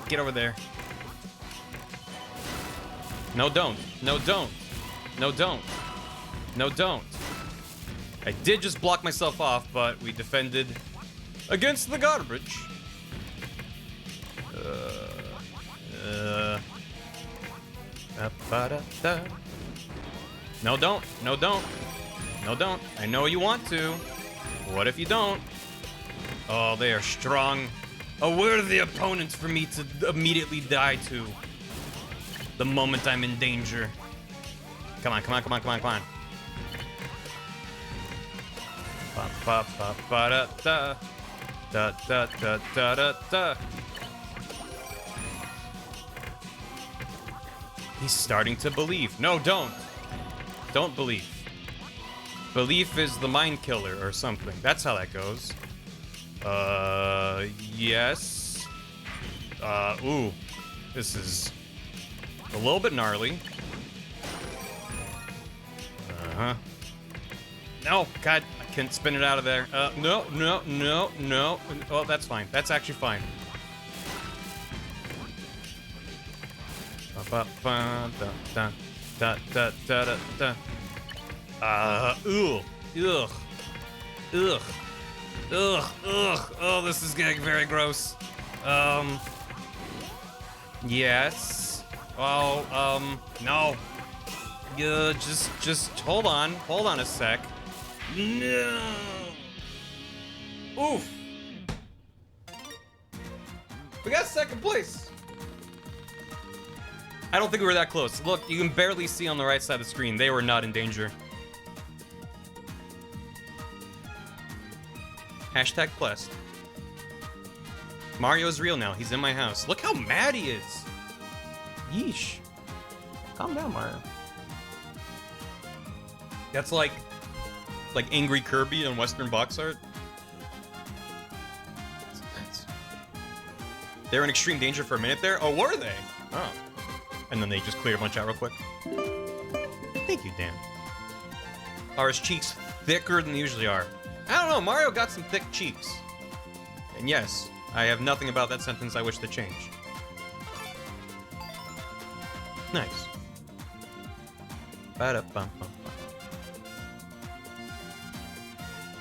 Get over there. No, don't. I did just block myself off, but we defended against the garbage. No, don't. I know you want to. What if you don't? Oh, they are strong. A worthy opponent for me to immediately die to. The moment I'm in danger. Come on. Da. He's starting to believe. No, don't. Don't believe. Belief is the mind killer or something. That's how that goes. Yes. Ooh. This is a little bit gnarly. Uh-huh. No, God, I can't spin it out of there. No. Oh, that's fine. That's actually fine. Oh, this is getting very gross. Yes. Oh, no. Just hold on a sec. No. Oof. We got second place. I don't think we were that close. Look, you can barely see on the right side of the screen. They were not in danger. Hashtag blessed. Mario's real now. He's in my house. Look how mad he is. Yeesh. Calm down, Mario. That's like Angry Kirby on Western box art. They were in extreme danger for a minute there. Oh, were they? Oh. And then they just cleared a bunch out real quick. Thank you, Dan. Are his cheeks thicker than they usually are? I don't know. Mario got some thick cheeks. And yes, I have nothing about that sentence I wish to change. Nice. Ba-da-bum-bum-bum.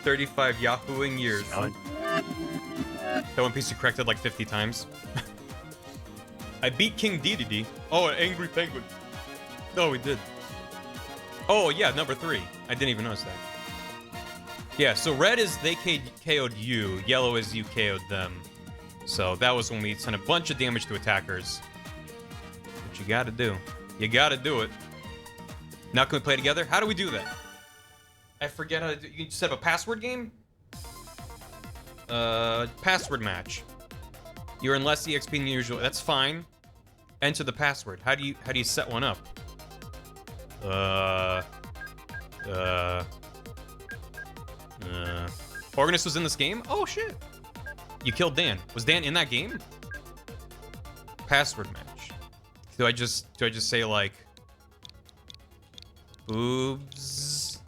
35 Yahooing years. That One Piece you corrected like 50 times. I beat King Dedede. Oh, an angry penguin. Oh, we did. Oh, yeah, number 3. I didn't even notice that. Yeah, so red is they KO'd you. Yellow is you KO'd them. So that was when we sent a bunch of damage to attackers. What you gotta do. You gotta do it. Now can we play together? How do we do that? I forget how to do. You just have a password game? Password match. You're in less EXP than usual. That's fine. Enter the password. How do you set one up? Organist was in this game? Oh shit. You killed Dan. Was Dan in that game? Password match. Do I just say like boobs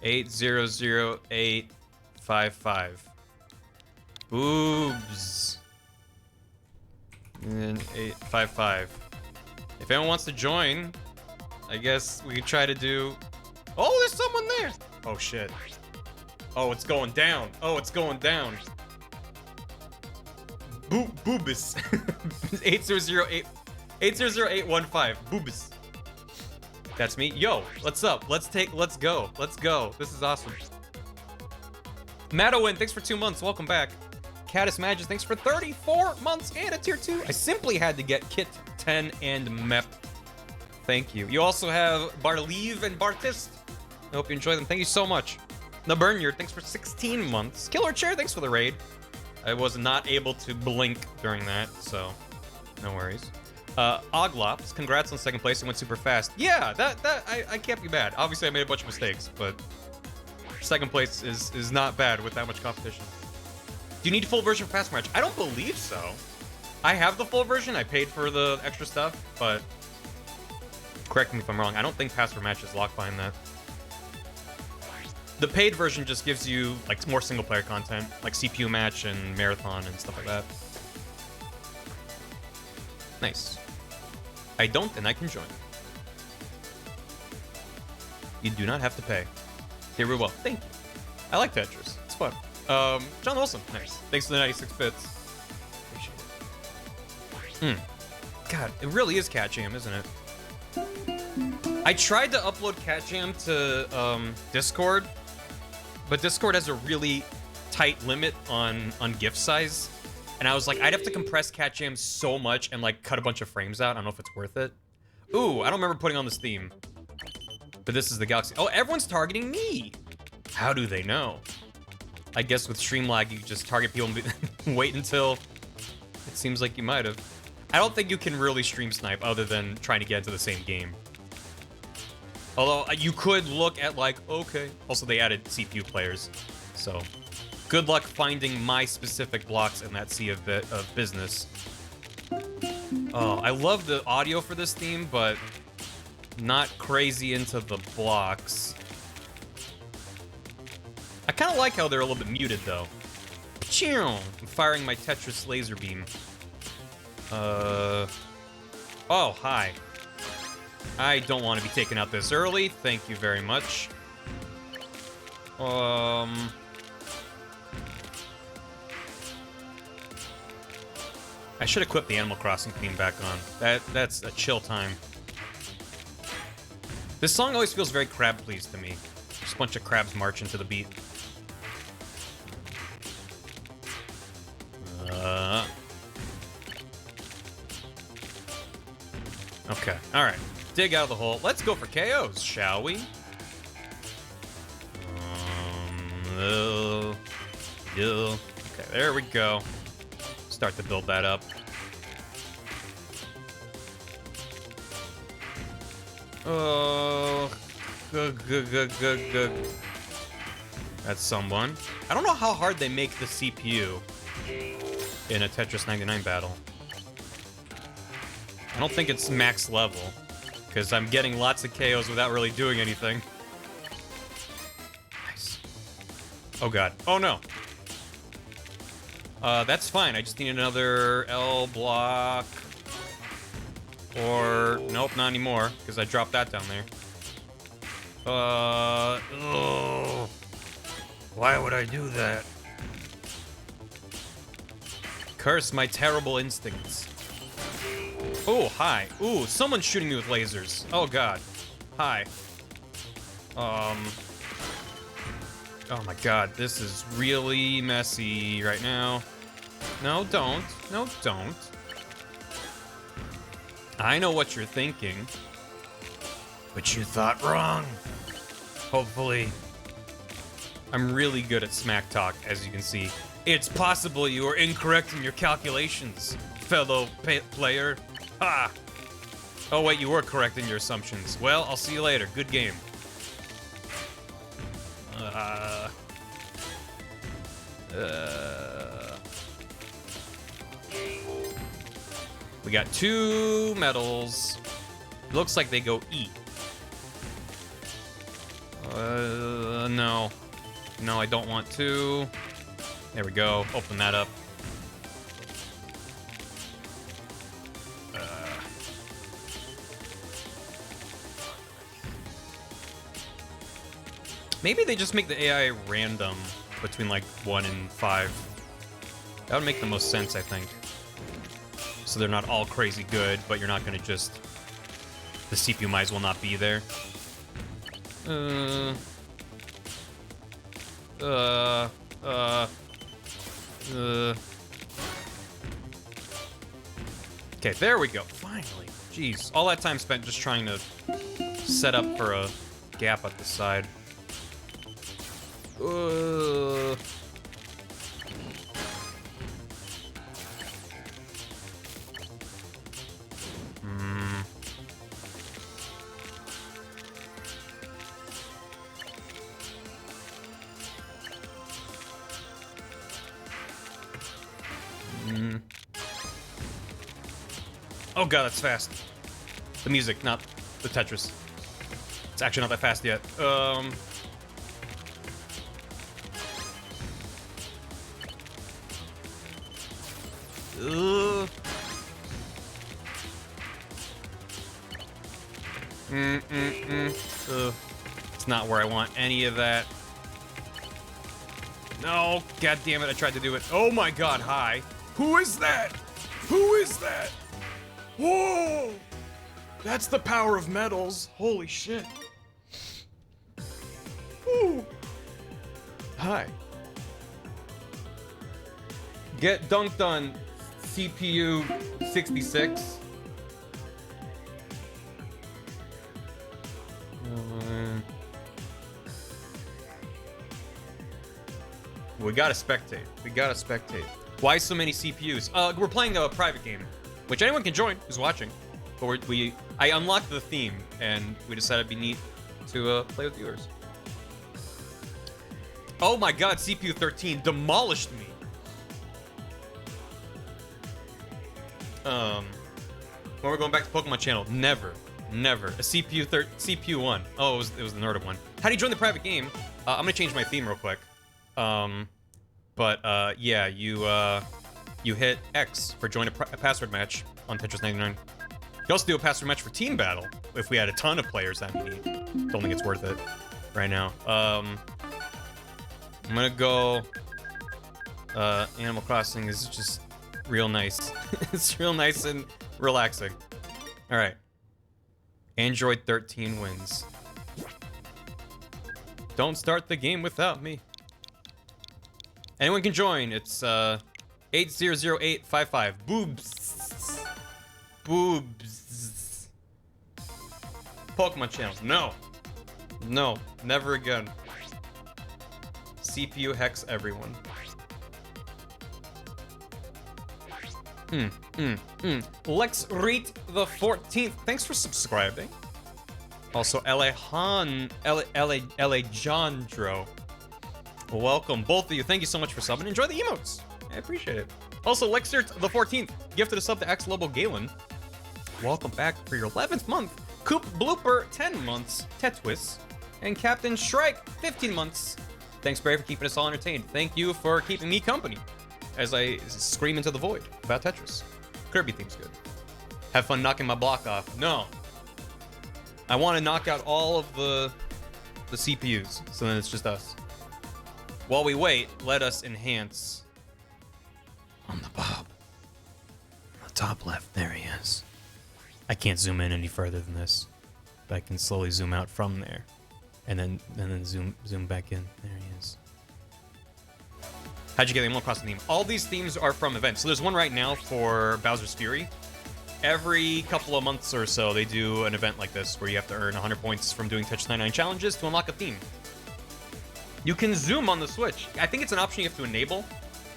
800855 boobs and 855. If anyone wants to join, I guess we could try to do. Oh, there's someone there. Oh shit. Oh, it's going down. Oh, it's going down. Boobus. 800815. Boobus. That's me. Yo, what's up? Let's go. Let's go. This is awesome. Madowin, thanks for 2 months. Welcome back. Caddis Magis, thanks for 34 months and a tier 2. I simply had to get Kit 10 and Mep. Thank you. You also have Barleave and Bartist. I hope you enjoy them. Thank you so much. The Burnyard, thanks for 16 months. Killer Chair, thanks for the raid. I was not able to blink during that, so no worries. Oglops, congrats on second place. It went super fast. Yeah, I can't be bad. Obviously, I made a bunch of mistakes, but second place is not bad with that much competition. Do you need full version for Fast Match? I don't believe so. I have the full version. I paid for the extra stuff, but correct me if I'm wrong. I don't think Password Match is locked behind that. The paid version just gives you like more single player content, like CPU match and marathon and stuff like that. Nice. I don't, and I can join. You do not have to pay. Here we well. Thank you. I like Tetris. It's fun. John Wilson. Nice. Thanks for the 96 bits. Appreciate it. God, it really is Cat Jam, isn't it? I tried to upload Cat Jam to Discord, but Discord has a really tight limit on GIF size. And I was like, I'd have to compress Cat Jam so much and like cut a bunch of frames out. I don't know if it's worth it. Ooh, I don't remember putting on this theme. But this is the Galaxy. Oh, everyone's targeting me. How do they know? I guess with stream lag, you just target people and wait until it seems like you might have. I don't think you can really stream snipe other than trying to get into the same game. Although you could look at like, okay. Also, they added CPU players. So good luck finding my specific blocks in that sea of business. Oh, I love the audio for this theme, but not crazy into the blocks. I kind of like how they're a little bit muted, though. I'm firing my Tetris laser beam. Oh, hi. I don't want to be taken out this early. Thank you very much. I should equip the Animal Crossing theme back on. That's a chill time. This song always feels very Crab Please to me. Just a bunch of crabs marching to the beat. Okay, alright. Dig out of the hole. Let's go for KOs, shall we? Okay, there we go. start to build that up. Oh, good. That's someone. I don't know how hard they make the CPU in a Tetris 99 battle. I don't think it's max level, because I'm getting lots of KOs without really doing anything. Nice. Oh god. Oh no. That's fine. I just need another L block. Or, nope, not anymore, because I dropped that down there. Oh. Why would I do that? Curse my terrible instincts. Oh, hi. Ooh, someone's shooting me with lasers. Oh, God. Hi. Oh, my God. This is really messy right now. No, don't. No, don't. I know what you're thinking. But you thought wrong. Hopefully. I'm really good at smack talk, as you can see. It's possible you are incorrect in your calculations, fellow player. Ha! Oh, wait, you were correct in your assumptions. Well, I'll see you later. Good game. We got 2 medals. Looks like they go E. No. No, I don't want to. There we go. Open that up. Maybe they just make the AI random between like 1 and 5. That would make the most sense, I think. So they're not all crazy good, but you're not gonna just... The CPU might as well not be there. Okay, there we go. Finally. Jeez. All that time spent just trying to set up for a gap at the side. Oh god, that's fast. The music, not the Tetris. It's actually not that fast yet. It's not where I want any of that. No, god damn it, I tried to do it. Oh my god, hi. Who is that? Who is that? Whoa! That's the power of metals. Holy shit. Ooh. Hi. Get dunked on CPU 66. We gotta spectate. We gotta spectate. Why so many CPUs? We're playing a private game, which anyone can join who's watching. But I unlocked the theme, and we decided it'd be neat to play with viewers. Oh my god, CPU 13 demolished me. When we're going back to Pokemon channel, never. A CPU 1. Oh, it was the Nerd one. How do you join the private game? I'm gonna change my theme real quick. Yeah, you hit X for join a password match on Tetris 99. You can also do a password match for team battle if we had a ton of players. That'd be neat. Don't think it's worth it right now. I'm gonna go. Animal Crossing is just real nice. It's real nice and relaxing. All right. Android 13 wins. Don't start the game without me. Anyone can join. It's 800855. Boobs. Boobs. Pokemon channels. No. No. Never again. CPU hex everyone. Lex Reet the 14th. Thanks for subscribing. Also, Alejandro. Welcome, both of you. Thank you so much for subbing. Enjoy the emotes. I appreciate it. Also, Lexert the 14th gifted a sub to X Lobo Galen. Welcome back for your 11th month. Coop Blooper, 10 months. Tetris. And Captain Shrike, 15 months. Thanks, Barry, for keeping us all entertained. Thank you for keeping me company as I scream into the void about Tetris. Kirby theme's good. Have fun knocking my block off. No. I want to knock out all of the CPUs, so then it's just us. While we wait, let us enhance on the Bob. On the top left, there he is. I can't zoom in any further than this, but I can slowly zoom out from there, and then zoom back in. There he is. How'd you get the Animal Crossing theme? All these themes are from events. So there's one right now for Bowser's Fury. Every couple of months or so, they do an event like this where you have to earn 100 points from doing Tetris 99 challenges to unlock a theme. You can zoom on the Switch. I think it's an option you have to enable,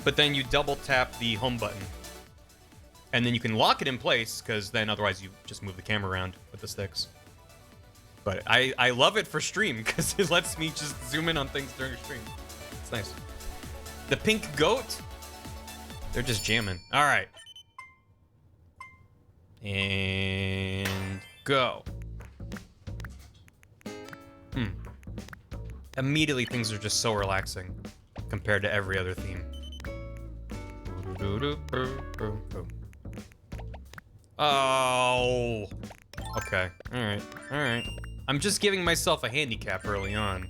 but then you double tap the home button. And then you can lock it in place, because then otherwise you just move the camera around with the sticks. But I love it for stream, because it lets me just zoom in on things during stream. It's nice. The pink goat, they're just jamming. All right. And go. Immediately, things are just so relaxing compared to every other theme. Oh. Okay. All right. I'm just giving myself a handicap early on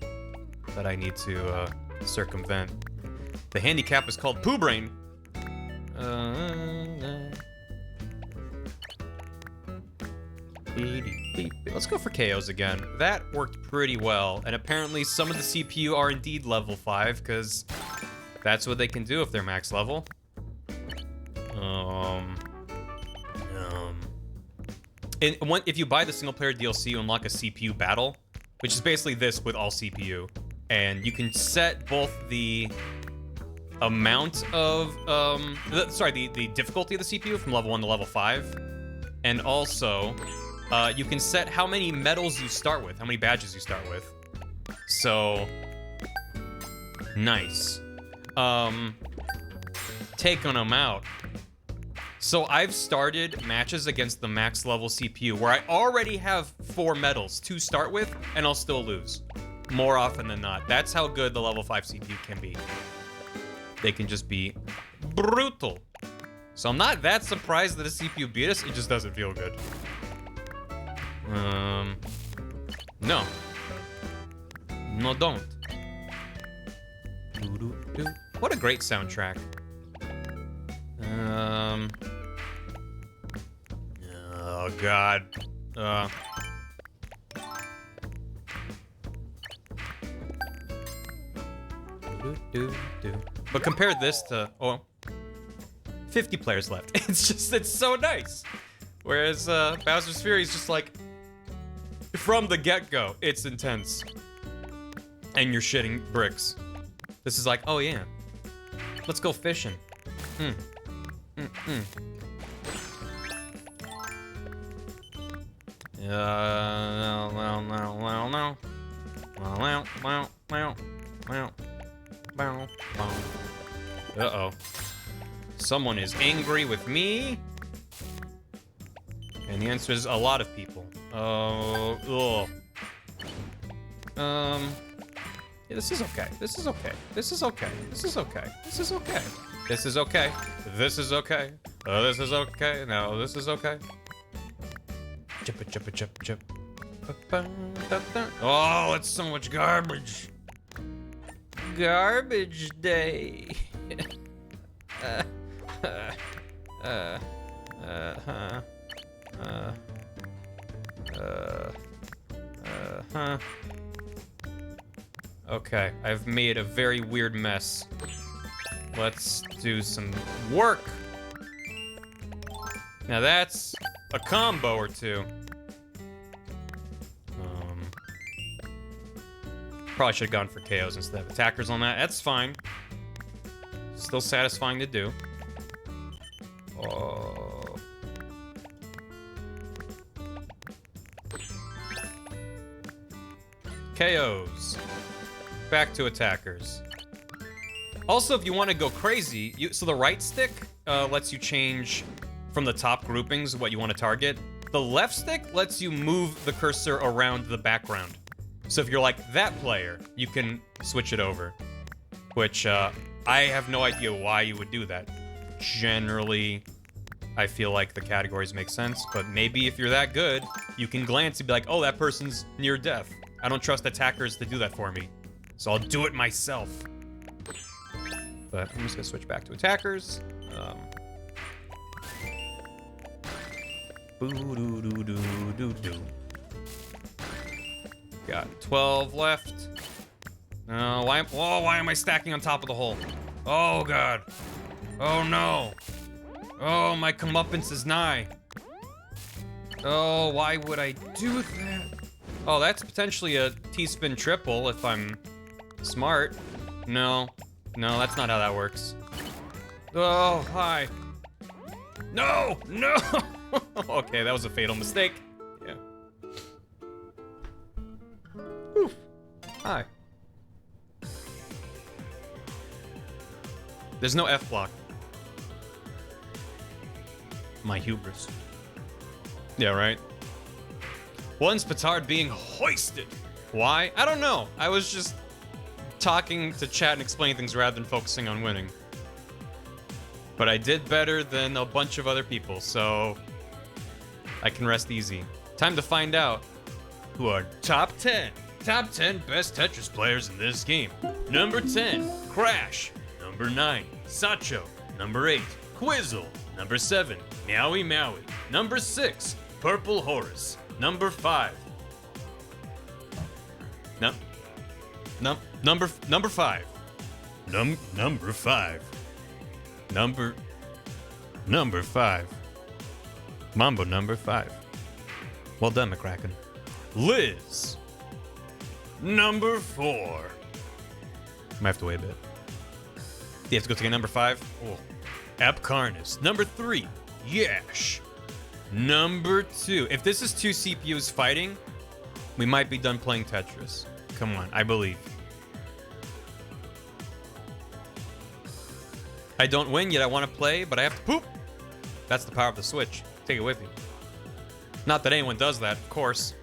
that I need to circumvent. The handicap is called Poo Brain. Let's go for KOs again. That worked pretty well. And apparently some of the CPU are indeed level 5, because that's what they can do if they're max level. If you buy the single player DLC, you unlock a CPU battle, which is basically this with all CPU. And you can set both the amount of, the difficulty of the CPU from level 1 to level 5. And also, you can set how many medals you start with, how many badges you start with. So, nice. Taking them out. So I've started matches against the max level CPU where I already have 4 medals to start with, and I'll still lose. More often than not. That's how good the level 5 CPU can be. They can just be brutal. So I'm not that surprised that a CPU beat us, it just doesn't feel good. No. No, don't. What a great soundtrack. Oh God. But compare this to 50 players left. It's so nice. Whereas Bowser's Fury is just like, from the get-go, it's intense. And you're shitting bricks. This is like, oh yeah, let's go fishing. Uh-oh. Someone is angry with me. And the answer is a lot of people. Yeah, this is okay. This is okay. This is okay. This is okay. This is okay. This is okay. This is okay. This is okay. No, this is okay. Chip. Oh, it's so much garbage. Garbage day. Okay, I've made a very weird mess. Let's do some work. Now that's a combo or two. Probably should have gone for KOs instead of attackers on that. That's fine. Still satisfying to do. Oh. KOs. Back to attackers. Also, if you want to go crazy, so the right stick lets you change from the top groupings what you want to target. The left stick lets you move the cursor around the background. So if you're like that player, you can switch it over. Which, I have no idea why you would do that. Generally, I feel like the categories make sense, but maybe if you're that good, you can glance and be like, oh, that person's near death. I don't trust attackers to do that for me, so I'll do it myself. But I'm just gonna switch back to attackers. Got 12 left. Why am I stacking on top of the hole? Oh, God. Oh, no. Oh, my comeuppance is nigh. Oh, why would I do that? Oh, that's potentially a T-spin triple if I'm smart. No, that's not how that works. Oh, hi. No! Okay, that was a fatal mistake. Yeah. Oof. Hi. There's no F block. My hubris. Yeah, right? One's petard being hoisted. Why? I don't know. I was just talking to chat and explaining things rather than focusing on winning. But I did better than a bunch of other people, so I can rest easy. Time to find out who are top 10 best Tetris players in this game. Number 10, Crash. Number 9, Sacho. Number 8, Quizzle. Number 7, Meowie Meowie. Number 6, Purple Horse. Number 5. Number 5. Number 5. Number 5. Mambo number 5. Well done, McCracken. Liz. Number 4. Might have to wait a bit. You have to go to get number 5? Oh. Epcarnis. Number 3. Yash. Number 2. If this is 2 CPUs fighting, we might be done playing Tetris. Come on, I believe. I don't win, yet I want to play, but I have to poop. That's the power of the Switch. Take it with you. Not that anyone does that, of course.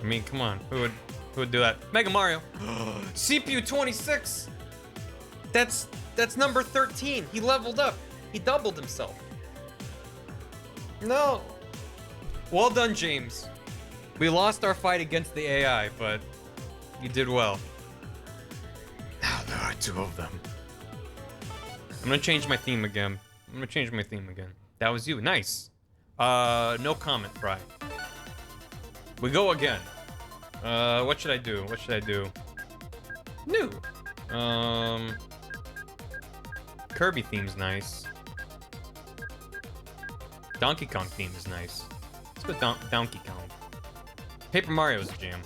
I mean, come on. Who would do that? Mega Mario. CPU 26. That's number 13. He leveled up. He doubled himself. No. Well done, James. We lost our fight against the AI, but you did well. Now there are 2 of them. I'm gonna change my theme again. That was you. Nice. No comment, Fry. We go again. What should I do? New. Kirby theme's nice. Donkey Kong theme is nice. Let's go Donkey Kong. Paper Mario's a jam.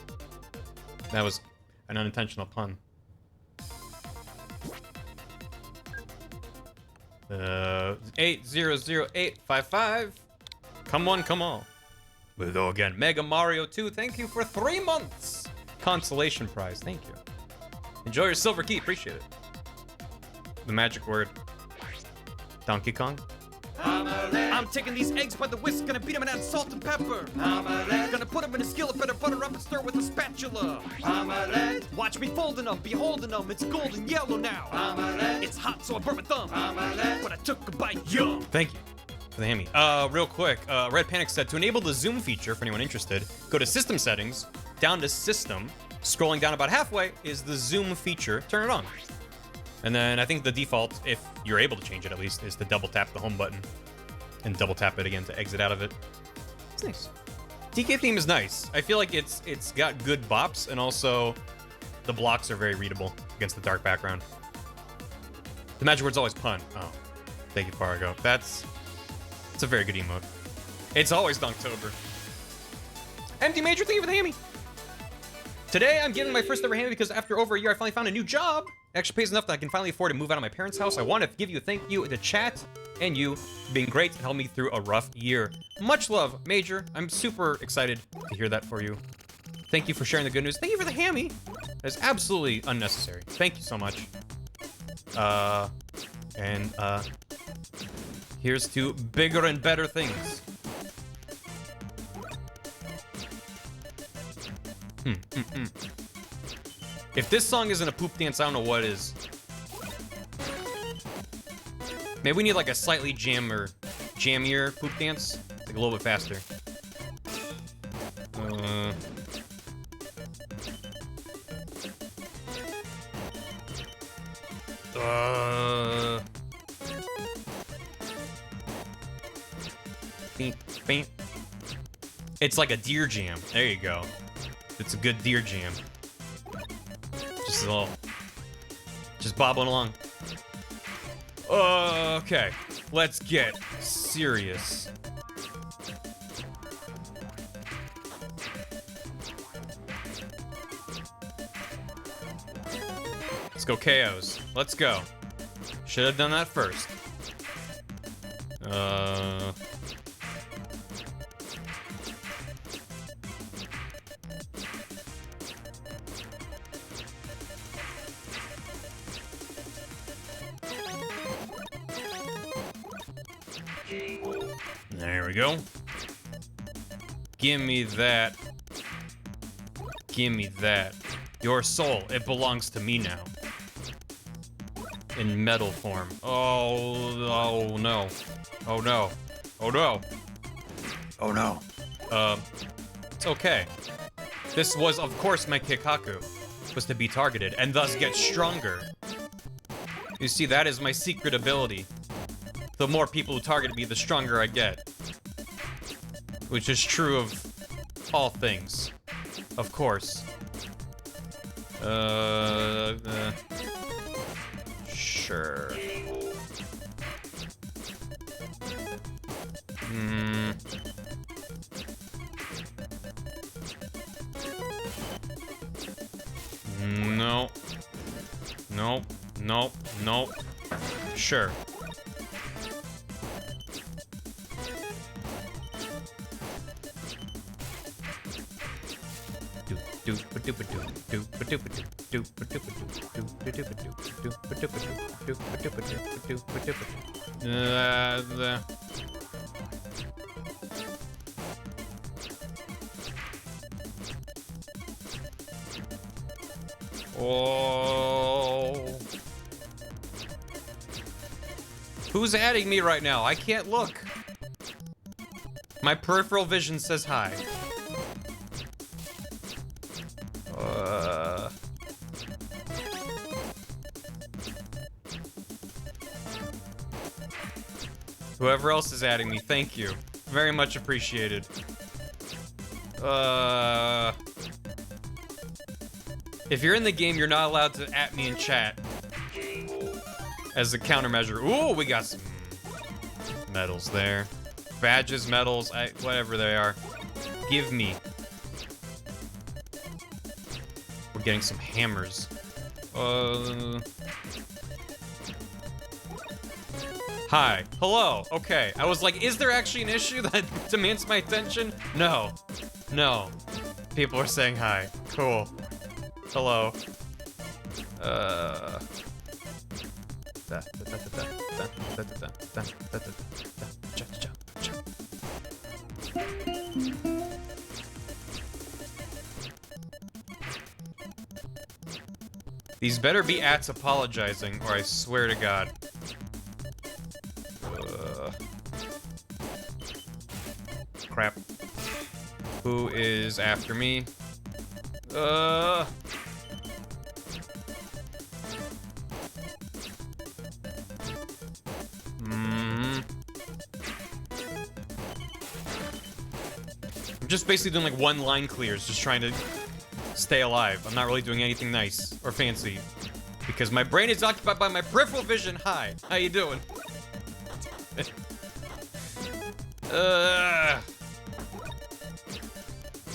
That was an unintentional pun. 800855. Come on. We'll go again. Mega Mario 2, thank you for 3 months. Consolation prize, thank you. Enjoy your silver key, appreciate it. The magic word. Donkey Kong. I'm taking these eggs by the whisk, gonna beat them and add salt and pepper. Gonna put them in a skillet, better butter up and stir with a spatula. Watch me folding them, beholding them, it's golden yellow now. It's hot, so I burn my thumb, but I took a bite, yum. Thank you for the hammy. Real quick, Red Panic said, to enable the zoom feature, for anyone interested, go to System Settings, down to System, scrolling down about halfway is the zoom feature, turn it on. And then I think the default, if you're able to change it at least, is to double tap the home button and double tap it again to exit out of it. It's nice. DK theme is nice. I feel like it's got good bops, and also the blocks are very readable against the dark background. The magic word's always pun. Oh, thank you, Fargo. It's a very good emote. It's always Dunktober. MD Major, thank you for the hammy. Today, I'm giving my first ever hammy because after over a year, I finally found a new job. It actually pays enough that I can finally afford to move out of my parents' house. I want to give you a thank you to chat and you for being great to help me through a rough year. Much love, Major. I'm super excited to hear that for you. Thank you for sharing the good news. Thank you for the hammy. That's absolutely unnecessary. Thank you so much. Here's to bigger and better things. If this song isn't a poop dance, I don't know what is. Maybe we need like a slightly jammier poop dance. Like a little bit faster. It's like a deer jam. There you go. It's a good deer jam. Just a little. Just bobbling along. Okay. Let's get serious. Let's go KOs. Let's go. Should have done that first. There we go. Give me that. Give me that. Your soul, it belongs to me now. In metal form. Oh no. Oh no. Oh no. Oh no. It's okay. This was, of course, my Kikaku. Was to be targeted, and thus get stronger. You see, that is my secret ability. The more people who target me, the stronger I get. Which is true of all things. Of course. Sure. No. Nope. Nope. Nope. Sure. Oh. Who's adding me right now? I can't look. My peripheral vision says hi. Whoever else is adding me, thank you. Very much appreciated. If you're in the game, you're not allowed to at me in chat. As a countermeasure. Ooh, we got some medals there. Badges, medals, whatever they are. Give me. We're getting some hammers. Hi. Hello. Okay. I was like, is there actually an issue that demands my attention? No. No. People are saying hi. Cool. Hello. These better be ats apologizing, or I swear to God. Crap. Who is after me? I'm just basically doing like one line clears, just trying to stay alive. I'm not really doing anything nice or fancy because my brain is occupied by my peripheral vision. Hi, how you doing?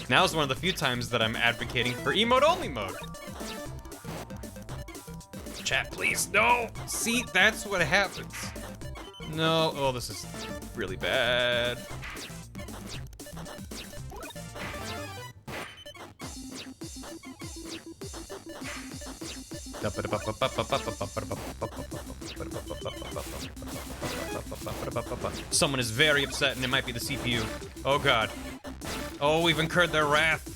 Now's one of the few times that I'm advocating for emote-only mode. Chat, please. No! See, that's what happens. No. Oh, this is really bad. Someone is very upset, and it might be the CPU. Oh god. Oh, we've incurred their wrath.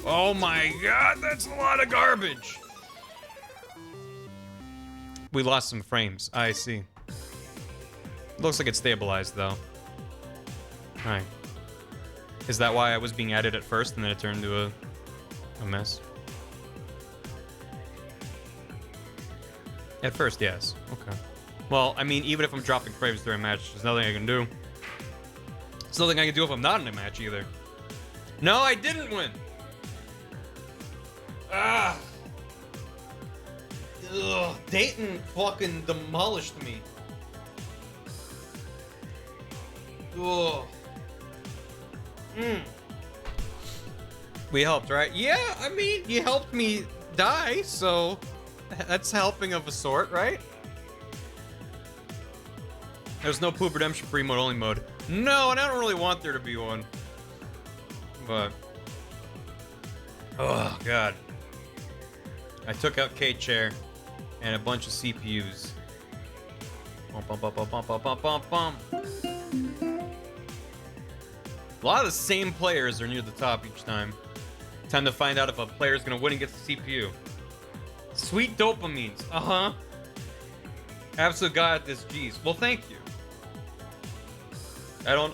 Oh my god, that's a lot of garbage. We lost some frames. I see. Looks like it's stabilized, though. Alright. Is that why I was being added at first, and then it turned into a mess? At first, yes. Okay. Well, I mean, even if I'm dropping frames during a match, there's nothing I can do. There's nothing I can do if I'm not in a match, either. No, I didn't win! Ah! Ugh, Dayton fucking demolished me. Ugh. We helped, right? Yeah, I mean, you helped me die, so that's helping of a sort, right? There's no poop redemption for emote only mode. No, and I don't really want there to be one. But oh god. I took out K-Chair and a bunch of CPUs. Bum, bum, bum, bum, bum, bum, bum, bum. A lot of the same players are near the top each time. Time to find out if a player's gonna win and get the CPU. Sweet dopamines. Uh-huh. Absolute god at this, G's. Well, thank you. I don't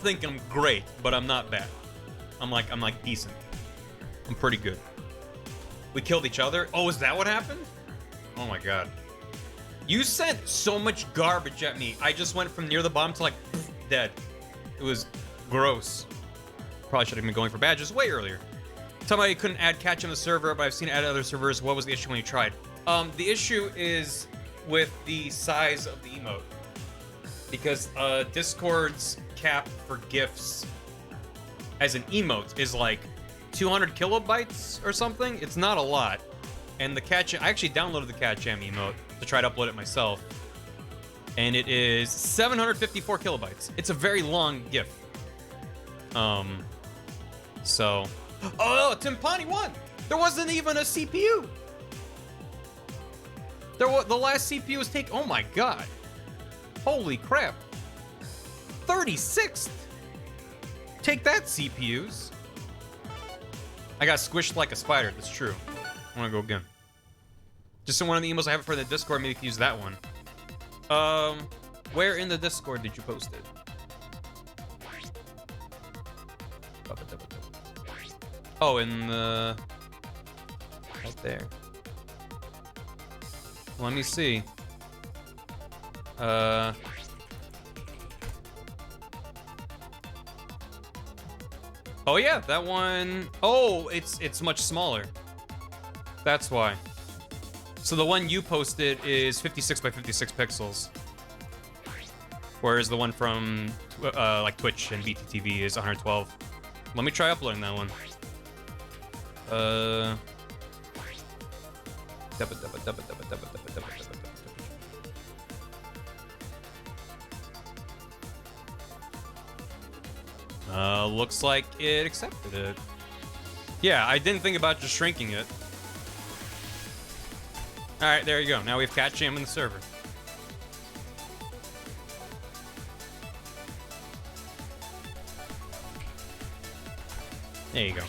think I'm great, but I'm not bad. I'm like decent. I'm pretty good. We killed each other? Oh, is that what happened? Oh my god. You sent so much garbage at me. I just went from near the bottom to like, poof, dead. It was gross. Probably should have been going for badges way earlier. Tell me you couldn't add catch on the server, but I've seen it at other servers. What was the issue when you tried? The issue is with the size of the emote. Because Discord's cap for GIFs as an emote is like 200 kilobytes or something. It's not a lot. And the catch, I actually downloaded the catch-am emote to try to upload it myself. And it is 754 kilobytes. It's a very long GIF. So... Oh, Timpani won! There wasn't even a CPU! The last CPU was taken... Oh my god. Holy crap. 36th! Take that, CPUs. I got squished like a spider, that's true. I wanna go again. Just in one of the emails I have for the Discord, maybe you can use that one. Where in the Discord did you post it? Oh, in the... Right there. Let me see. Oh yeah, that one... Oh, it's much smaller. That's why. So the one you posted is 56 by 56 pixels. Whereas the one from like Twitch and BTTV is 112. Let me try uploading that one. Looks like it accepted it. Yeah, I didn't think about just shrinking it. Alright, there you go. Now we have Cat Jam in the server. There you go.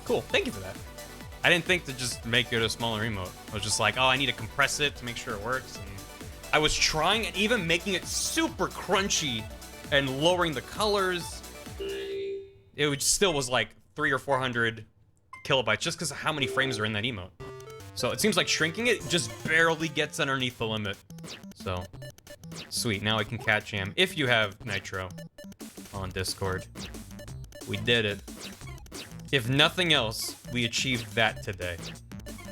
Cool, thank you for that. I didn't think to just make it a smaller emote. I was just like, oh, I need to compress it to make sure it works. And I was trying and even making it super crunchy and lowering the colors. It still was like 300 or 400 kilobytes just because of how many frames are in that emote. So it seems like shrinking it just barely gets underneath the limit. So, sweet, now I can Cat Jam if you have Nitro on Discord. We did it. If nothing else, we achieved that today.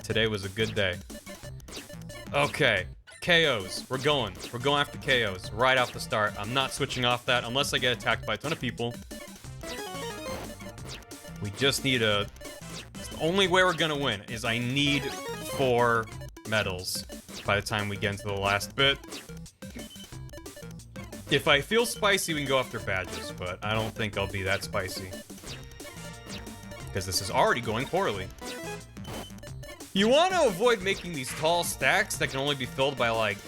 Today was a good day. Okay, KOs. We're going after KOs right off the start. I'm not switching off that unless I get attacked by a ton of people. We just need a... It's the only way we're gonna win is I need 4 medals by the time we get into the last bit. If I feel spicy, we can go after badges, but I don't think I'll be that spicy. Because this is already going poorly. You want to avoid making these tall stacks that can only be filled by, like,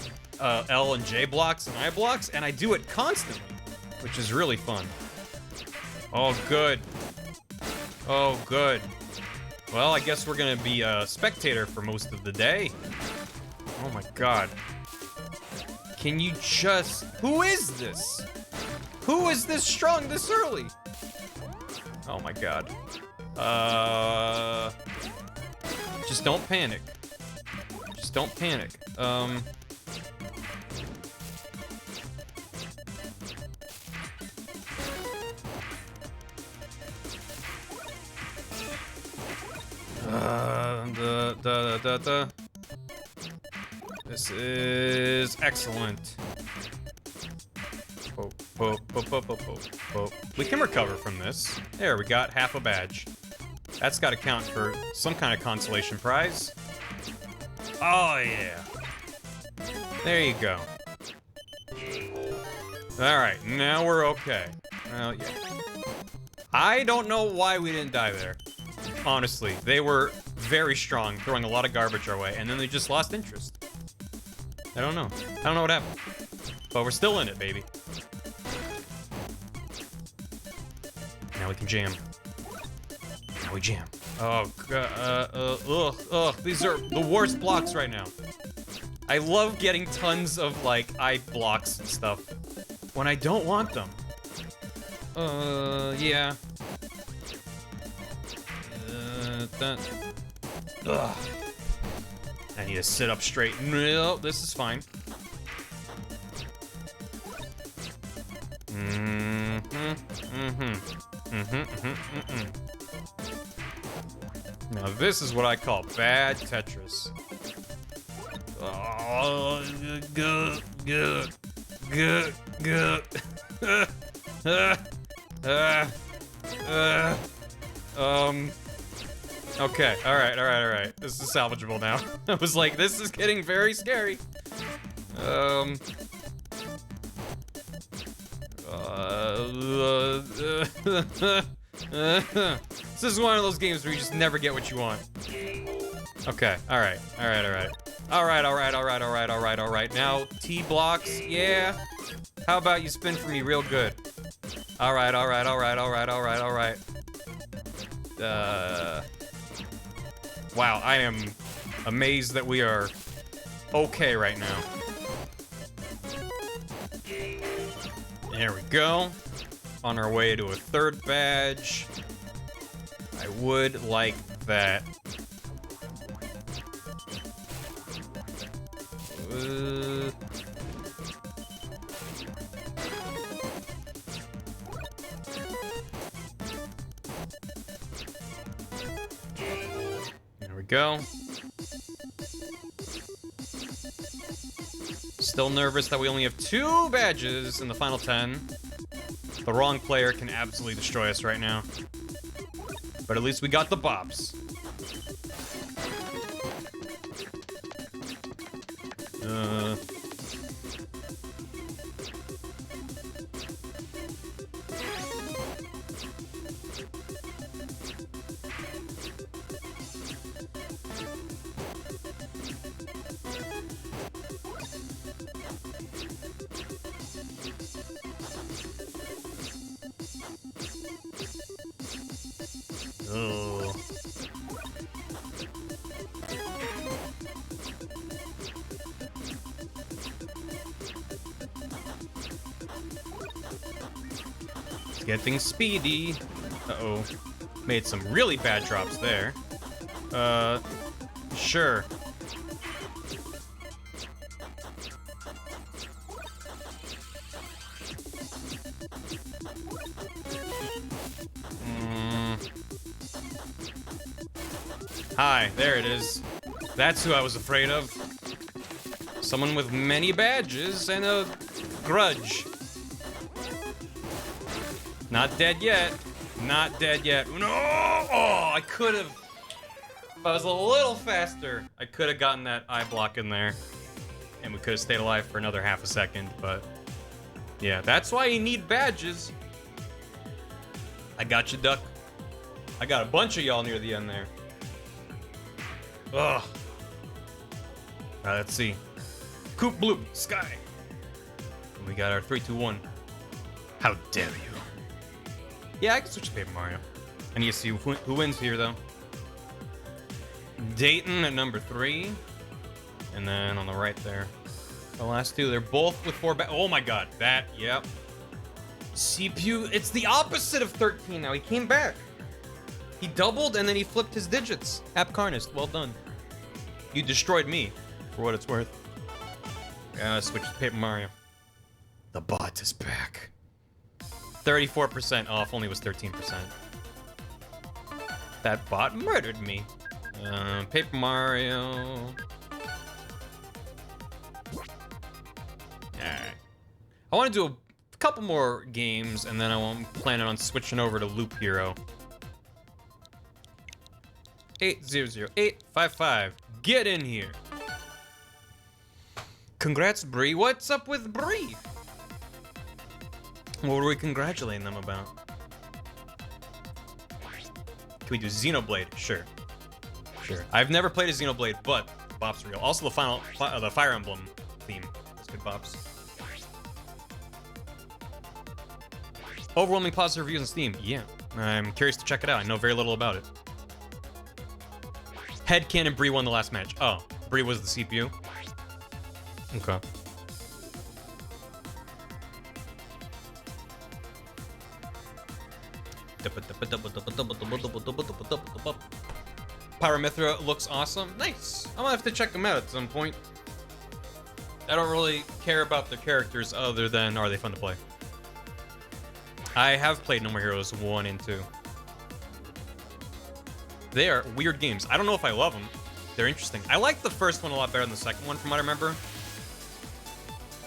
L and J blocks and I blocks, and I do it constantly, which is really fun. Oh, good. Oh, good. Well, I guess we're gonna be a spectator for most of the day. Oh my god. Can you just... Who is this? Who is this strong this early? Oh my god. Just don't panic. Just don't panic. This is excellent. We can recover from this. There, we got half a badge. That's got to count for some kind of consolation prize. Oh, yeah. There you go. Alright, now we're okay. Well, yeah. I don't know why we didn't die there. Honestly, they were very strong, throwing a lot of garbage our way, and then they just lost interest. I don't know. I don't know what happened. But we're still in it, baby. Now we can jam. Now we jam. Oh, God. Ugh. These are the worst blocks right now. I love getting tons of, like, eye blocks and stuff when I don't want them. Yeah. Ugh. I need to sit up straight. No, this is fine. Now this is what I call bad Tetris. Oh, good. Okay, alright. This is salvageable now. I was like, this is getting very scary. This is one of those games where you just never get what you want. Okay, alright. Alright. Now, T blocks, yeah. How about you spin for me real good? Alright. Wow, I am amazed that we are okay right now. There we go. On our way to a third badge. I would like that. There we go. Still nervous that we only have 2 badges in the final 10. The wrong player can absolutely destroy us right now. But at least we got the bops. Oh. It's getting speedy. Uh-oh. Made some really bad drops there. Sure. Hi, there it is. That's who I was afraid of. Someone with many badges and a grudge. Not dead yet. Not dead yet. No! Oh, I could have. If I was a little faster, I could have gotten that eye block in there. And we could have stayed alive for another half a second, but Yeah, that's why you need badges. I got you, Duck. I got a bunch of y'all near the end there. Ugh. All right, let's see. Coop Blue, Sky. We got our 3, 2, 1. How dare you? Yeah, I can switch to Paper Mario. I need to see who wins here, though. Dayton at number 3. And then on the right there, the last two, they're both with 4 oh my god, that, yep. CPU, it's the opposite of 13 now. He came back. He doubled and then he flipped his digits. Appcarnist, well done. You destroyed me, for what it's worth. Gotta switch to Paper Mario. The bot is back. 34% off, only was 13%. That bot murdered me. Paper Mario. Alright. I want to do a couple more games, and then I'm planning on switching over to Loop Hero. 800855. Get in here. Congrats, Bree. What's up with Bree? What were we congratulating them about? Can we do Xenoblade? Sure. Sure. I've never played a Xenoblade, but Bop's real. Also, the Fire Emblem theme. That's good, Bops. Overwhelming positive reviews on Steam. Yeah. I'm curious to check it out. I know very little about it. Headcanon Bree won the last match. Oh, Bree was the CPU? Okay. Pyramithra looks awesome. Nice. I'm gonna have to check them out at some point. I don't really care about their characters other than are they fun to play. I have played No More Heroes 1 and 2. They are weird games. I don't know if I love them. They're interesting. I like the first one a lot better than the second one, from what I remember.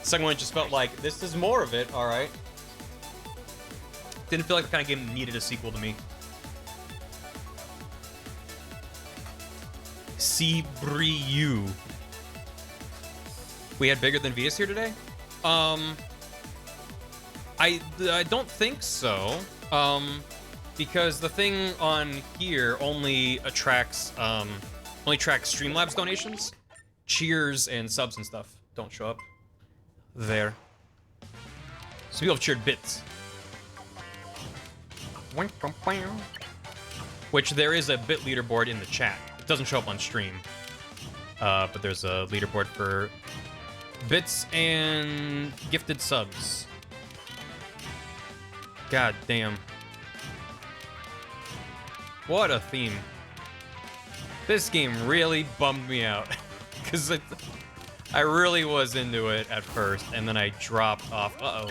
The second one just felt like, this is more of it, alright. Didn't feel like the kind of game that needed a sequel to me. Bree. We had bigger than Vias here today? I don't think so. Because the thing on here only tracks Streamlabs donations. Cheers and subs and stuff don't show up there. So people have cheered bits. Which there is a bit leaderboard in the chat. It doesn't show up on stream. But there's a leaderboard for bits and gifted subs. God damn. What a theme. This game really bummed me out. Because I really was into it at first, and then I dropped off. Uh-oh.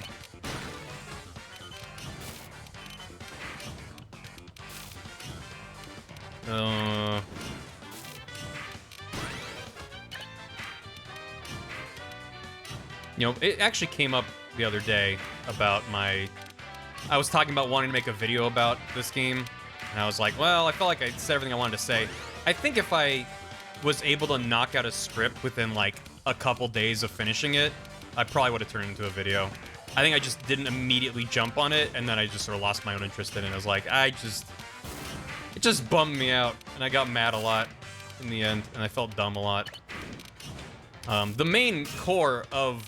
You know, it actually came up the other day about I was talking about wanting to make a video about this game, and I was like, well, I felt like I said everything I wanted to say. I think if I was able to knock out a script within, like, a couple days of finishing it, I probably would have turned it into a video. I think I just didn't immediately jump on it, and then I just sort of lost my own interest in it. I was like, it just bummed me out, and I got mad a lot in the end, and I felt dumb a lot. The main core of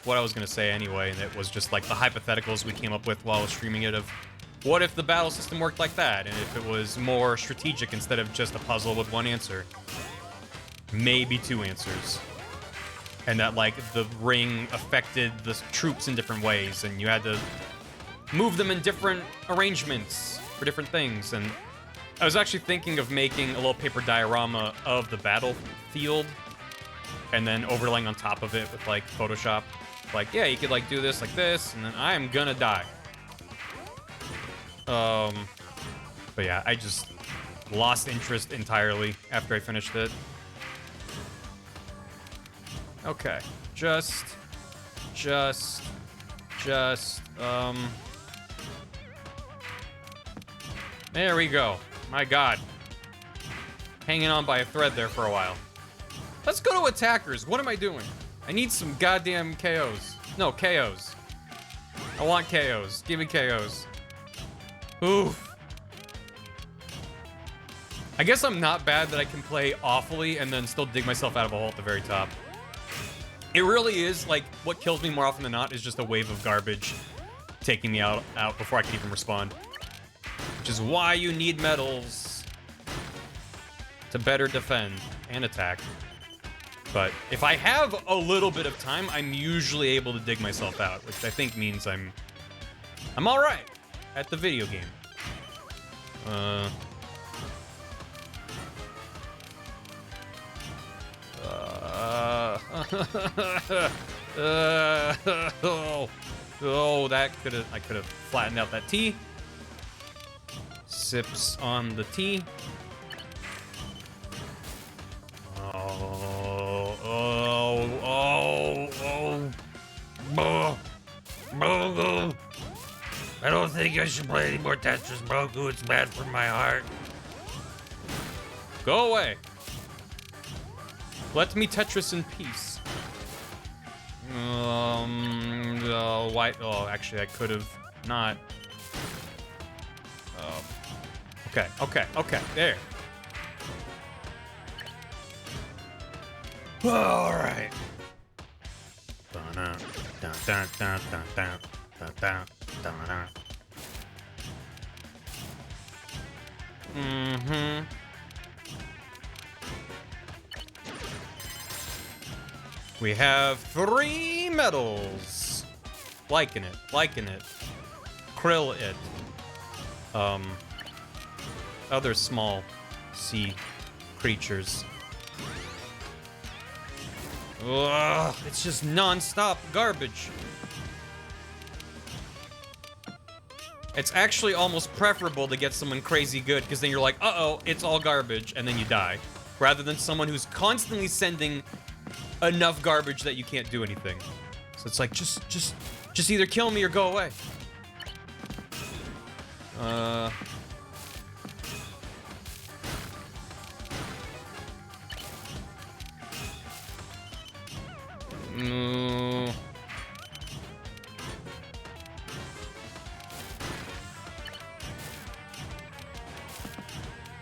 what I was going to say anyway, and it was just like the hypotheticals we came up with while I was streaming it of what if the battle system worked like that, and if it was more strategic instead of just a puzzle with one answer. Maybe 2 answers. And that, like, the ring affected the troops in different ways, and you had to move them in different arrangements for different things. And I was actually thinking of making a little paper diorama of the battlefield, and then overlaying on top of it with, like, Photoshop. Like, yeah, you could, like, do this like this, and then I am gonna die. But yeah, I just lost interest entirely after I finished it. Okay, there we go. My god. Hanging on by a thread there for a while. Let's go to attackers. What am I doing? I need some goddamn KOs. No, KOs. I want KOs. Give me KOs. Oof. I guess I'm not bad that I can play awfully and then still dig myself out of a hole at the very top. It really is, like, what kills me more often than not is just a wave of garbage taking me out before I can even respond. Which is why you need medals. To better defend and attack. But if I have a little bit of time, I'm usually able to dig myself out, which I think means I'm all right at the video game. That I could have flattened out that T. Sips on the T. I don't think I should play any more Tetris, Broku. It's bad for my heart. Go away. Let me Tetris in peace. Why? Oh, actually, I could have not. Okay. There. All right. Mm-hmm. We have 3 medals. Liking it. Krill it. Other small sea creatures. Ugh, it's just non-stop garbage. It's actually almost preferable to get someone crazy good, because then you're like, uh-oh, it's all garbage, and then you die. Rather than someone who's constantly sending enough garbage that you can't do anything. So it's like, just either kill me or go away.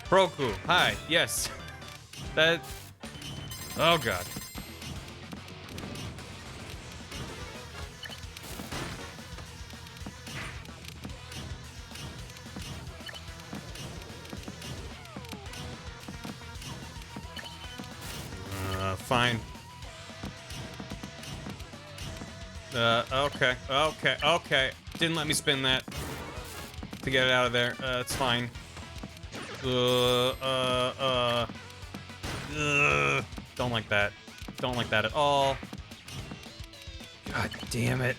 Roku, hi, yes. That... Oh, God. Fine. Okay. Didn't let me spin that to get it out of there. It's fine. Don't like that. Don't like that at all. God damn it.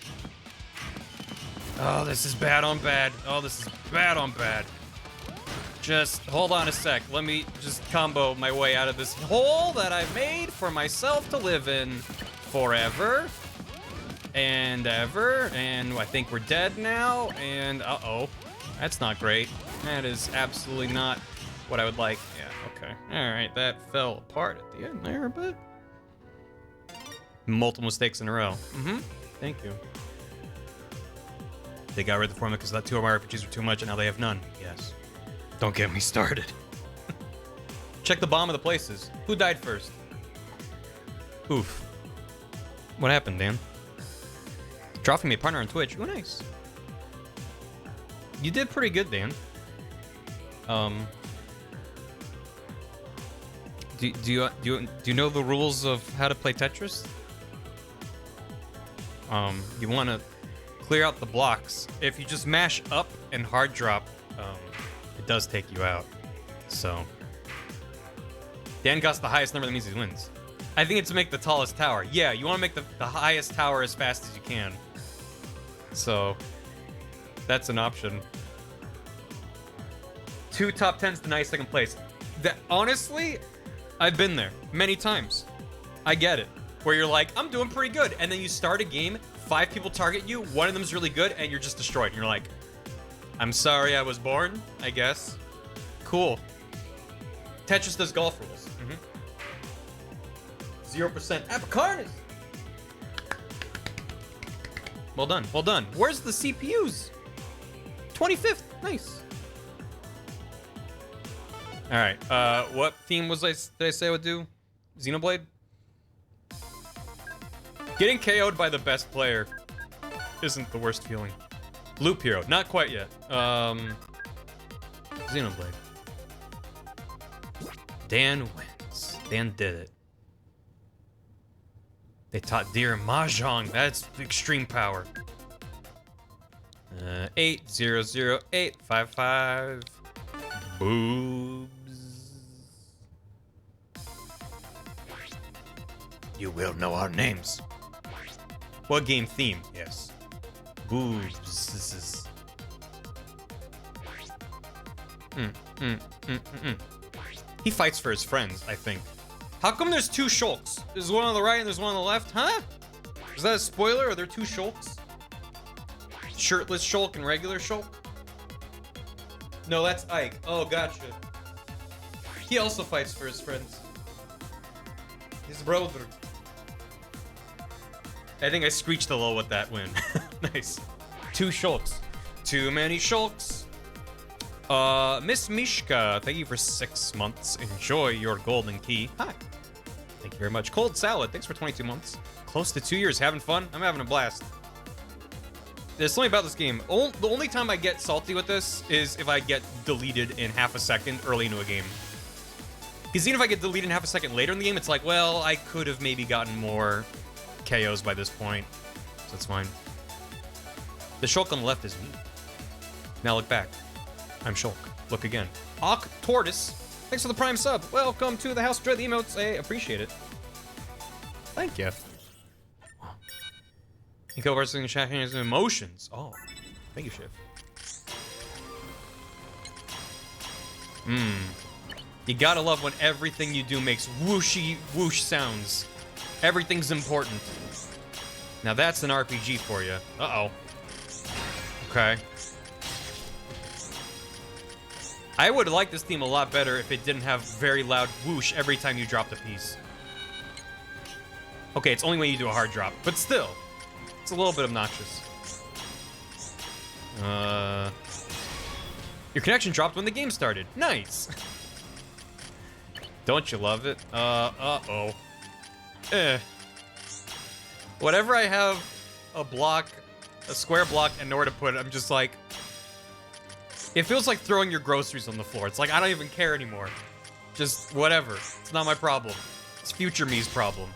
Oh, this is bad on bad. Just hold on a sec. Let me just combo my way out of this hole that I've made for myself to live in forever and ever. And I think we're dead now. And uh-oh, that's not great. That is absolutely not what I would like. Yeah, okay. All right, that fell apart at the end there, but multiple mistakes in a row. Thank you. They got rid of the formula because that 2 of my RPGs were too much, and now they have none. Yes. Don't get me started. Check the bomb of the places. Who died first? Oof. What happened, Dan? Dropping me a partner on Twitch. Ooh, nice. You did pretty good, Dan. Do you know the rules of how to play Tetris? You want to clear out the blocks. If you just mash up and hard drop, it does take you out. So Dan got the highest number, that means he wins. I think it's to make the tallest tower. Yeah, you want to make the highest tower as fast as you can. So that's an option. 2 top 10s to 92nd place. That honestly, I've been there many times. I get it. Where you're like, I'm doing pretty good, and then you start a game, 5 people target you, 1 of them's really good, and you're just destroyed. And you're like, I'm sorry I was born, I guess. Cool. Tetris does golf rules. 0% Apicarnus. Well done. Well done. Where's the CPUs? 25th. Nice. All right. What theme did I say I would do? Xenoblade? Getting KO'd by the best player isn't the worst feeling. Loop Hero. Not quite yet. Xenoblade. Dan wins. Dan did it. They taught Deer Mahjong. That's extreme power. 800855. Boobs. You will know our names. What game theme? Yes. Boobs. He fights for his friends, I think. How come there's two Shulks? There's one on the right and there's one on the left, huh? Is that a spoiler? Are there two Shulks? Shirtless Shulk and regular Shulk? No, that's Ike. Oh, gotcha. He also fights for his friends. His brother. I think I screeched a little with that win. Nice. Two Shulks. Too many Shulks. Miss Mishka, thank you for 6 months. Enjoy your golden key. Hi. Thank you very much. Cold Salad, thanks for 22 months. Close to 2 years, having fun? I'm having a blast. There's something about this game. The only time I get salty with this is if I get deleted in half a second early into a game. Because even if I get deleted in half a second later in the game, it's like, well, I could have maybe gotten more KOs by this point. So that's fine. The Shulk on the left is me. Now look back. I'm Shulk. Look again. Awk Tortoise. Thanks for the Prime sub. Welcome to the house. Enjoy the emotes. I appreciate it. Thank you. You go versus in chat his emotions. Oh. Thank you, Shiv. You gotta love when everything you do makes whooshy whoosh sounds. Everything's important. Now that's an RPG for you. Uh-oh. Okay. I would like this theme a lot better if it didn't have very loud whoosh every time you dropped a piece. Okay, it's only when you do a hard drop, but still. It's a little bit obnoxious. Your connection dropped when the game started. Nice. Don't you love it? Uh-oh. Whatever I have a square block, and nowhere to put it, I'm just like... It feels like throwing your groceries on the floor. It's like, I don't even care anymore. Just whatever. It's not my problem. It's future me's problem.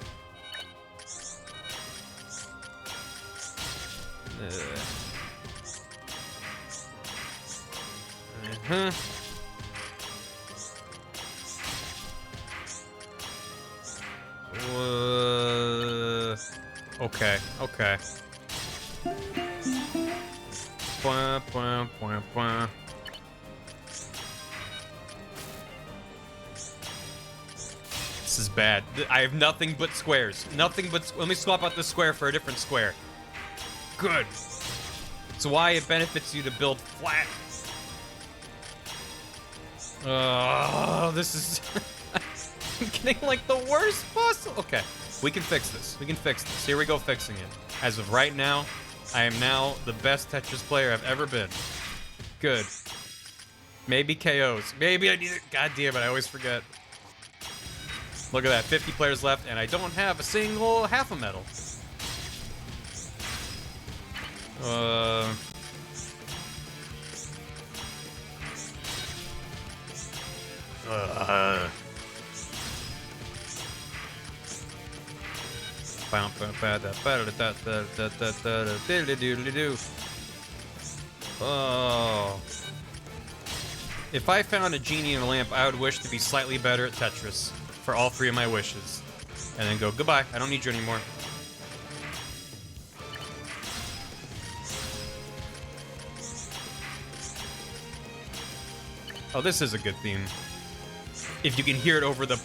Okay, okay. This is bad. I have nothing but squares. Nothing but... Let me swap out this square for a different square. Good. It's why it benefits you to build flat. This is... I'm getting like the worst possible... Okay, we can fix this. We can fix this. Here we go fixing it. As of right now, I am now the best Tetris player I've ever been. Good. Maybe KOs. Maybe I need it. God damn it, I always forget. Look at that, 50 players left, and I don't have a single half a medal. Oh. If I found a genie in a lamp, I would wish to be slightly better at Tetris for all 3 of my wishes. And then go, goodbye, I don't need you anymore. Oh, this is a good theme. If you can hear it over the...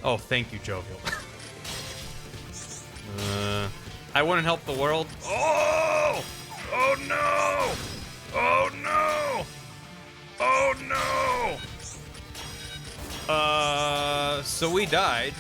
Oh, thank you, Jovial. I wouldn't help the world. Oh! Oh no! Oh no! Oh no! So we died.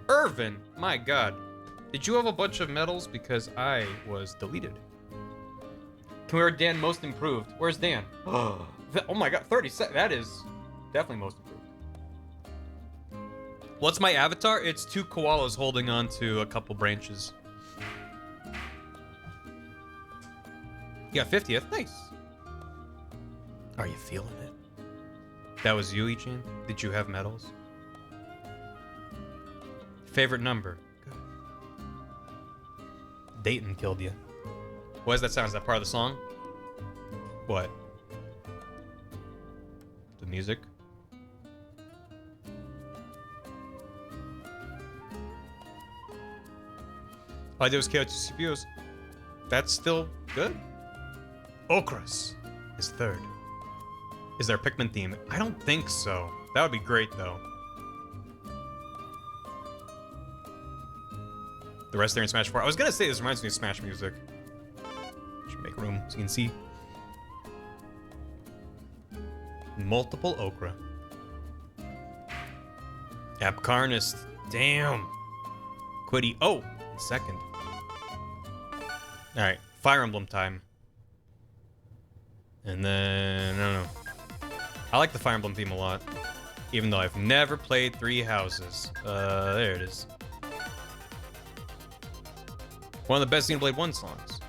Irvin, my god. Did you have a bunch of medals? Because I was deleted. Can we wear Dan most improved? Where's Dan? Oh my god, 37. That is definitely most improved. What's my avatar? It's two koalas holding on to a couple branches. You got 50th. Nice. Are you feeling it? That was you, Ichin? Did you have medals? Favorite number? Good. Dayton killed you. What does that sound? Is that part of the song? What? The music? All I did was KO 2 CPUs. That's still good. Okras is third. Is there a Pikmin theme? I don't think so. That would be great, though. The rest there in Smash 4. I was gonna say this reminds me of Smash music. Should make room so you can see. Multiple okra. Apcarnist. Damn. Quiddy. Oh, second. Alright, Fire Emblem time. And then, I don't know. I like the Fire Emblem theme a lot. Even though I've never played Three Houses. There it is. One of the best Xenoblade 1 songs.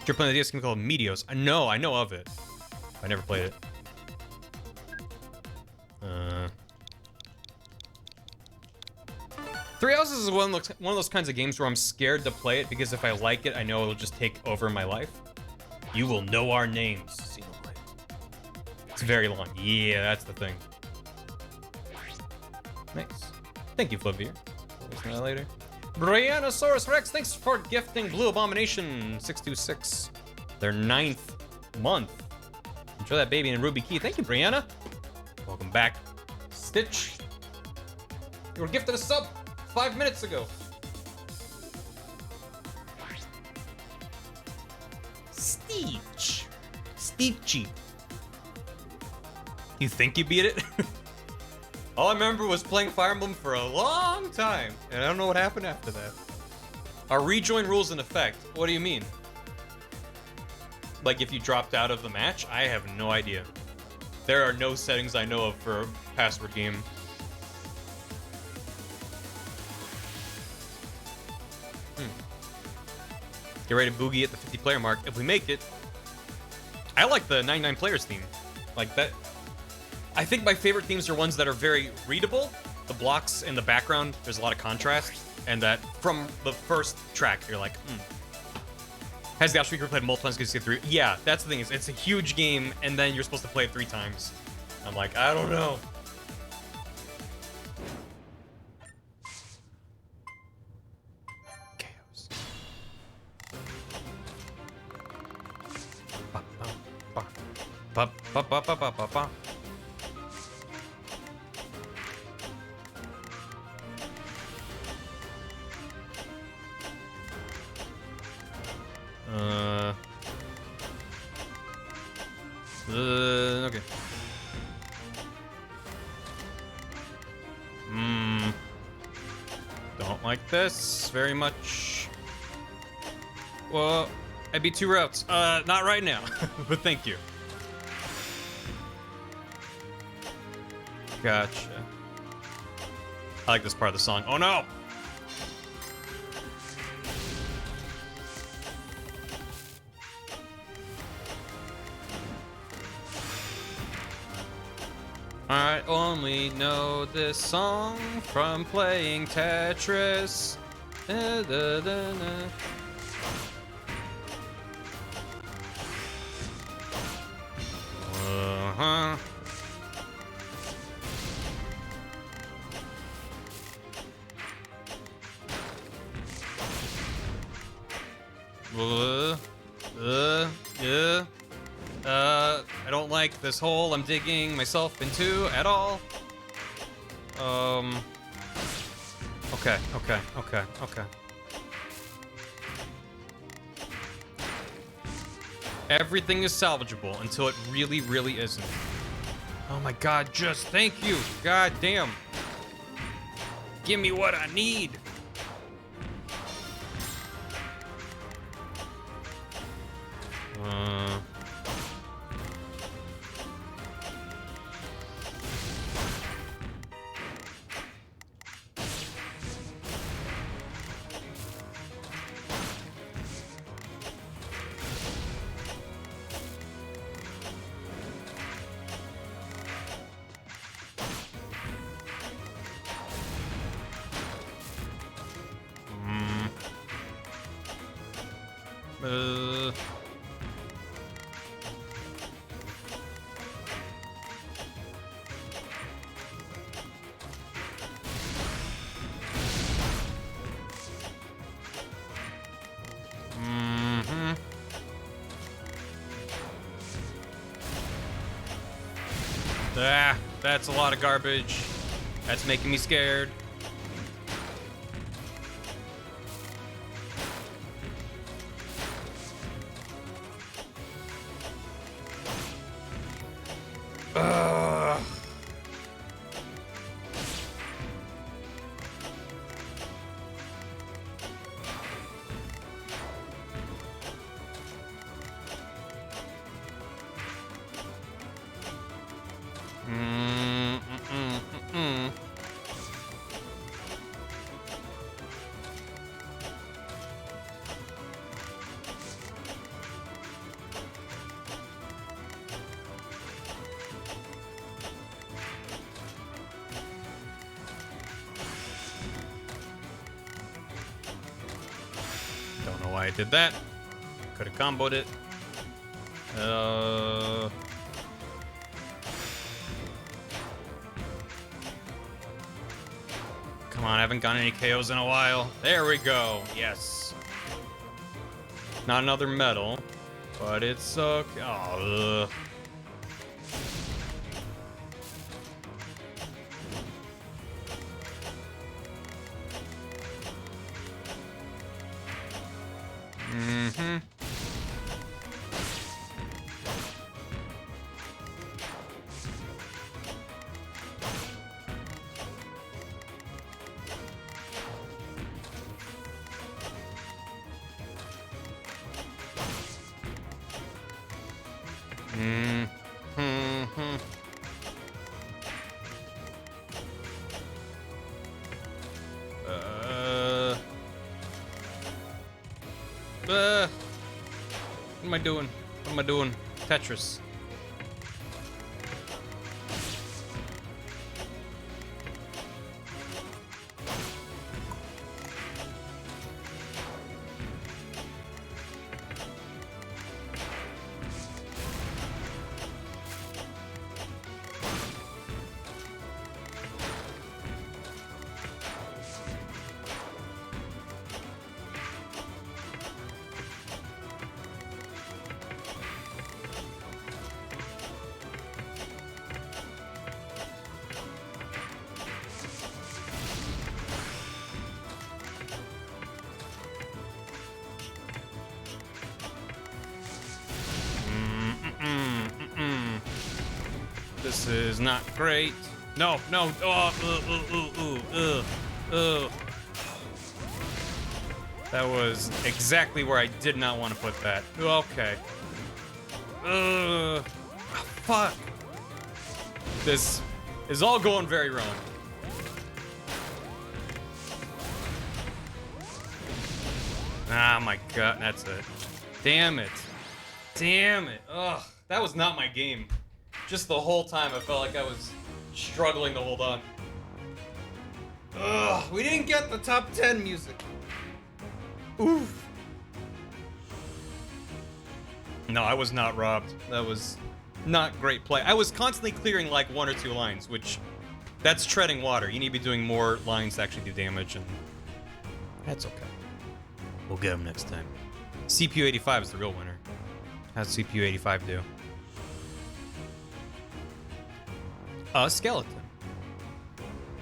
You're playing the DS game called Meteos. I know of it. I never played it. Three Houses is one of those kinds of games where I'm scared to play it because if I like it, I know it'll just take over my life. You will know our names. Xenoblade. It's very long. Yeah, that's the thing. Nice. Thank you, Flavier. We'll listen to that later. Briannosaurus Rex, thanks for gifting Blue Abomination 626. Their 9th month. Enjoy that baby and Ruby Key. Thank you, Brianna. Welcome back. Stitch. You were gifted a sub 5 minutes ago. Stitch. Stitchy. You think you beat it? All I remember was playing Fire Emblem for a long time, and I don't know what happened after that. Are rejoin rules in effect? What do you mean? Like if you dropped out of the match? I have no idea. There are no settings I know of for a password game. Get ready to boogie at the 50 player mark. If we make it, I like the 99 players theme. Like that. I think my favorite themes are ones that are very readable. The blocks in the background, there's a lot of contrast. And that from the first track, you're like, Has the option to be played multiple times because you get through? Yeah, that's the thing. It's a huge game, and then you're supposed to play it 3 times. I'm like, I don't know. Chaos. Ba, ba, ba, ba, ba, ba, ba. Okay. Don't like this very much. Well, I beat 2 routes. Not right now, but thank you. Gotcha. I like this part of the song. Oh no! I only know this song from playing Tetris. Da, da, da, da. I don't like this hole I'm digging myself into at all. Okay. Everything is salvageable until it really, really isn't. Oh my god, just thank you. God damn. Give me what I need. That's a lot of garbage. That's making me scared. Don't know why I did that. Could have comboed it. Come on, I haven't gotten any KOs in a while. There we go. Yes. Not another medal, but it's okay. Oh, ugh. What am I doing? What am I doing? Tetris. This is not great. No, no. Oh, that was exactly where I did not want to put that. Okay. Fuck. This is all going very wrong. Ah, my god, that's it. Damn it. Damn it. Ugh, that was not my game. Just the whole time I felt like I was struggling to hold on. Ugh, we didn't get the top 10 music. Oof. No, I was not robbed. That was not great play. I was constantly clearing like 1 or 2 lines, which that's treading water. You need to be doing more lines to actually do damage, and that's okay. We'll get them next time. CPU 85 is the real winner. How's CPU 85 do? A skeleton.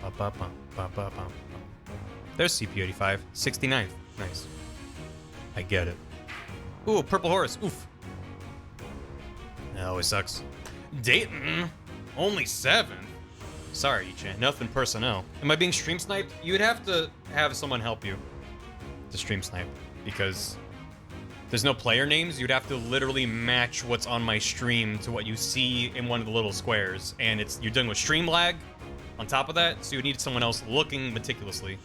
Ba-ba-bum, ba-ba-bum. There's CPU85. 69th. Nice. I get it. Ooh, purple horse. Oof. That always sucks. Dayton. Only 7. Sorry, Ichan. Nothing personnel. Am I being stream sniped? You'd have to have someone help you to stream snipe because there's no player names. You'd have to literally match what's on my stream to what you see in one of the little squares, and you're dealing with stream lag on top of that, so you need someone else looking meticulously.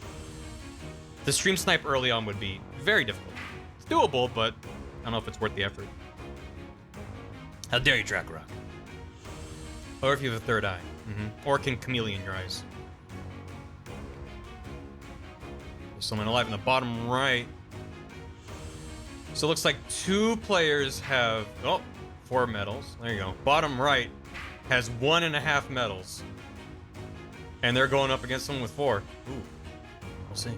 The stream snipe early on would be very difficult. It's doable, but I don't know if it's worth the effort. How dare you, Track Rock? Or if you have a third eye. Or can chameleon your eyes. There's someone alive in the bottom right. So it looks like 2 players have... Oh, 4 medals. There you go. Bottom right has 1.5 medals. And they're going up against someone with 4. Ooh. We'll see.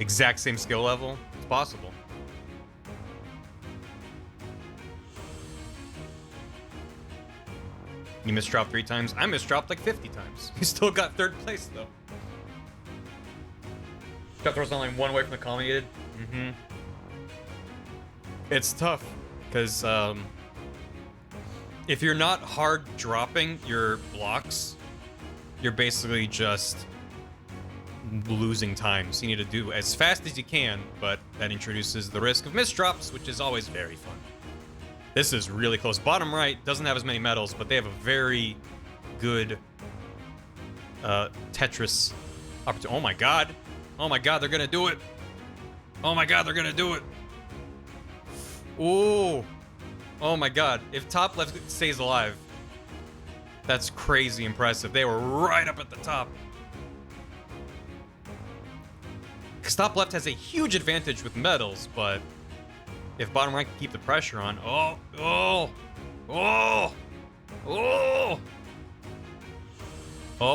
Exact same skill level? It's possible. You misdropped 3 times? I misdropped like 50 times. You still got 3rd place, though. Got throws only 1 away from the culminated. It's tough, because if you're not hard dropping your blocks, you're basically just losing time. So you need to do as fast as you can, but that introduces the risk of misdrops, which is always very fun. This is really close. Bottom right doesn't have as many medals, but they have a very good Tetris opportunity. Oh my god. Oh my god, they're gonna do it. Oh my god, they're gonna do it. Ooh. Oh my god. If top left stays alive, that's crazy impressive. They were right up at the top. Because top left has a huge advantage with medals, but if bottom right can keep the pressure on... Oh,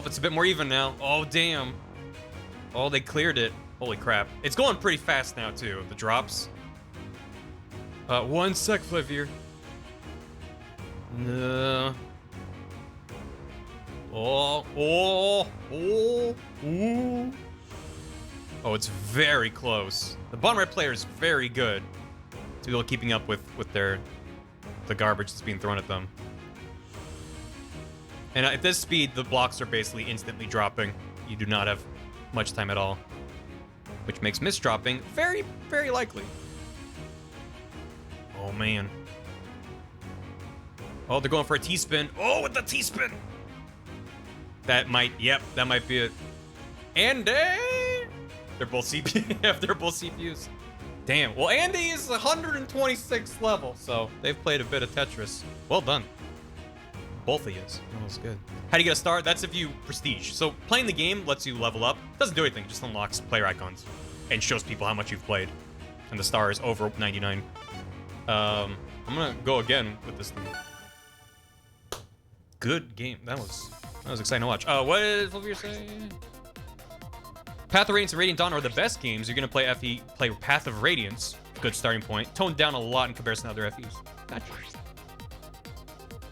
it's a bit more even now. Oh, damn. Oh, they cleared it. Holy crap. It's going pretty fast now, too, the drops. 1 sec, Flavier. No. Oh, it's very close. The bottom right player is very good to be keeping up with the garbage that's being thrown at them. And at this speed, the blocks are basically instantly dropping. You do not have much time at all, which makes misdropping very, very likely. Oh, man. Oh, they're going for a T-spin. Oh, with the T-spin! That might be it. Andy! They're both CPU. They're both CPUs. Damn. Well, Andy is 126th level, so they've played a bit of Tetris. Well done. Both of you. That was good. How do you get a star? That's if you prestige. So playing the game lets you level up. Doesn't do anything. Just unlocks player icons and shows people how much you've played. And the star is over 99. I'm gonna go again with this thing. Good game. That was exciting to watch. What did Flavier say? Path of Radiance and Radiant Dawn are the best games. You're gonna play FE, play Path of Radiance. Good starting point. Toned down a lot in comparison to other FEs. Gotcha.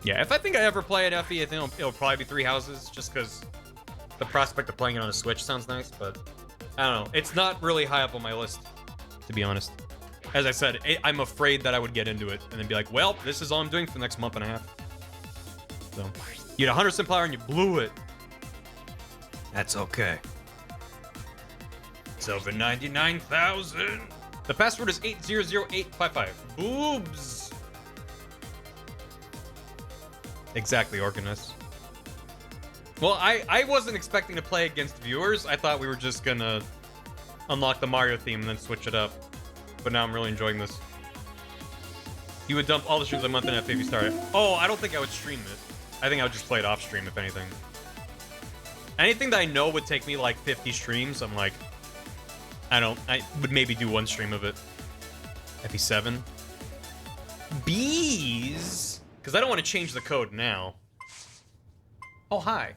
Yeah, if I think I ever play at FE, I think it'll probably be 3 Houses, just because the prospect of playing it on a Switch sounds nice, but I don't know. It's not really high up on my list, to be honest. As I said, I'm afraid that I would get into it and then be like, well, this is all I'm doing for the next month and a half. So, you had 100% power and you blew it. That's okay. It's over 99,000. The password is 800855. Boobs. Exactly, Organist. Well, I wasn't expecting to play against viewers. I thought we were just gonna unlock the Mario theme and then switch it up. But now I'm really enjoying this. You would dump all the streams a month in FA if you started. Oh, I don't think I would stream it. I think I would just play it off stream, if anything. Anything that I know would take me like 50 streams, I'm like, I would maybe do 1 stream of it. FE7. Bees! Because I don't want to change the code now. Oh, hi.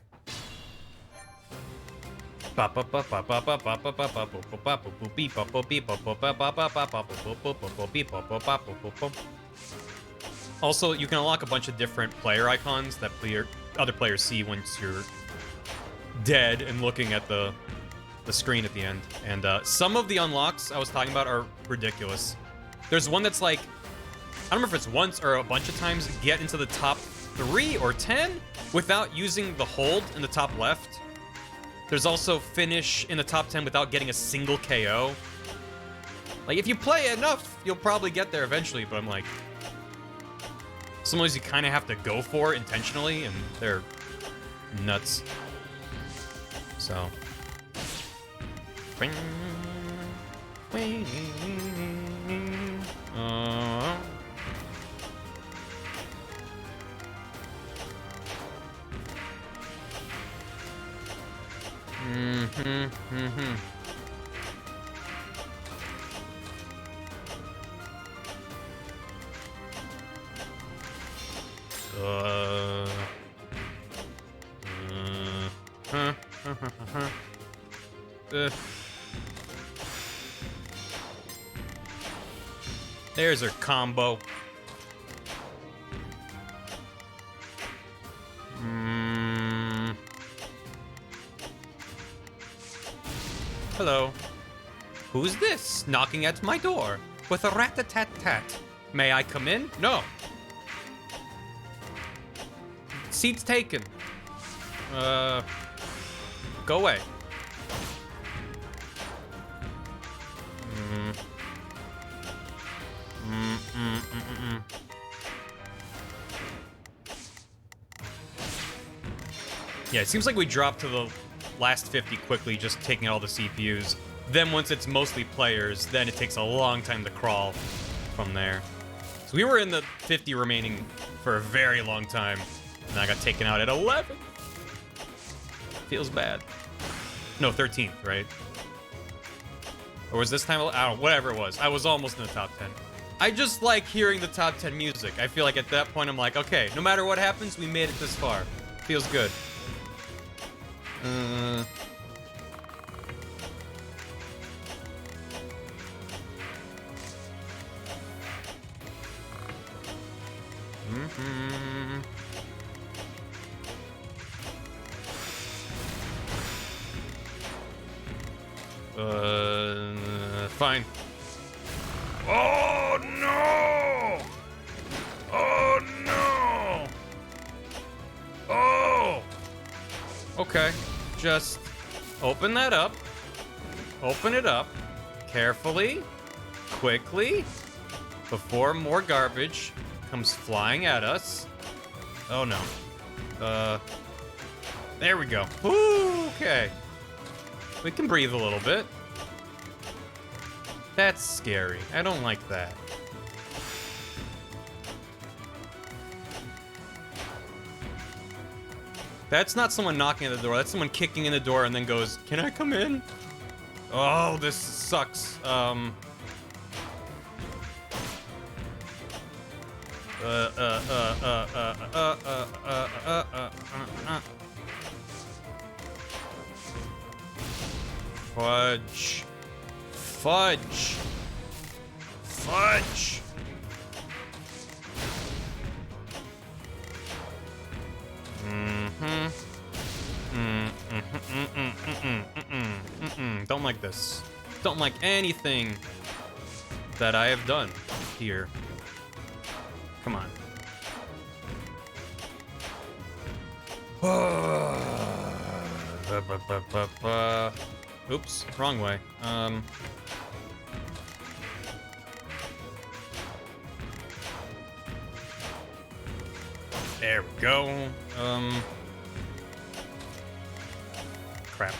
Also, you can unlock a bunch of different player icons that other players see once you're dead and looking at the screen at the end. And some of the unlocks I was talking about are ridiculous. There's one that's like, I don't remember if it's once or a bunch of times, get into the top 3 or 10 without using the hold in the top left. There's also finish in the top 10 without getting a single KO. Like, if you play enough, you'll probably get there eventually, but I'm like, some of those you kind of have to go for intentionally, and they're nuts. So. There's her combo. Hello. Who's this knocking at my door with a rat-a-tat-tat? May I come in? No. Seat's taken. Go away. Yeah, it seems like we dropped to the last 50 quickly, just taking all the CPUs. Then once it's mostly players, then it takes a long time to crawl from there. So we were in the 50 remaining for a very long time, and I got taken out at 11. Feels bad. No, 13th, right? Or was this time? I don't know, whatever it was. I was almost in the top 10. I just like hearing the top 10 music. I feel like at that point I'm like, okay, no matter what happens, we made it this far. Feels good. Fine. Oh no! Oh no! Oh! Okay, just open that up. Open it up. Carefully. Quickly. Before more garbage comes flying at us. Oh no. There we go. Ooh, okay. We can breathe a little bit. That's scary. I don't like that. That's not someone knocking at the door. That's someone kicking in the door and then goes, "Can I come in?" Oh, this sucks. Fudge. Fudge. Fudge. Don't like this. Don't like anything that I have done here. Come on. Oops, wrong way. There we go. Crap.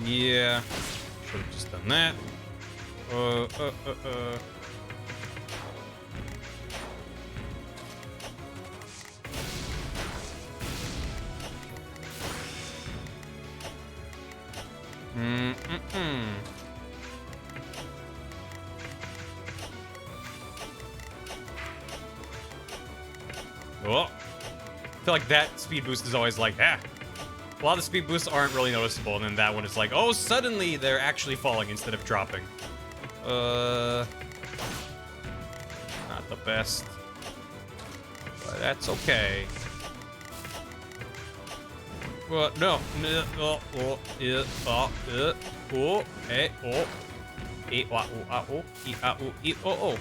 Yeah. Should have just done that. Oh. I feel like that speed boost is always like, ah. A lot of the speed boosts aren't really noticeable, and then that one is like, oh, suddenly they're actually falling instead of dropping. Not the best. But that's okay. No. Oh, oh, eh, oh. Oh.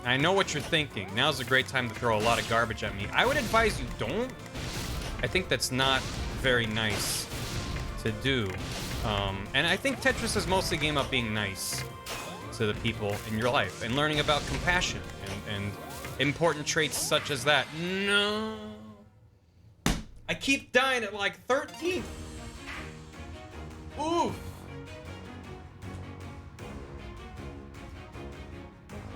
I know what you're thinking. Now's a great time to throw a lot of garbage at me. I would advise you don't. I think that's not very nice to do. And I think Tetris is mostly a game about being nice to the people in your life and learning about compassion and important traits such as that. No. I keep dying at like 13. Ooh.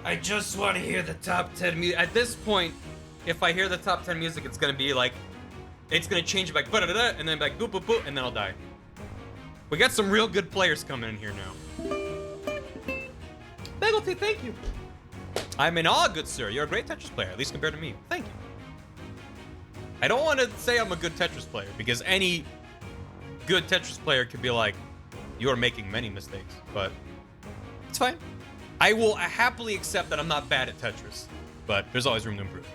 I just want to hear the top 10 music. At this point, if I hear the top 10 music, it's gonna be like, it's gonna change like ba-da-da-da, and then like boop boop boop, and then I'll die. We got some real good players coming in here now. Bagel, thank you. I'm in awe, good sir. You're a great Tetris player, at least compared to me. Thank you. I don't want to say I'm a good Tetris player, because any good Tetris player could be like, you are making many mistakes, but it's fine. I will happily accept that I'm not bad at Tetris, but there's always room to improve.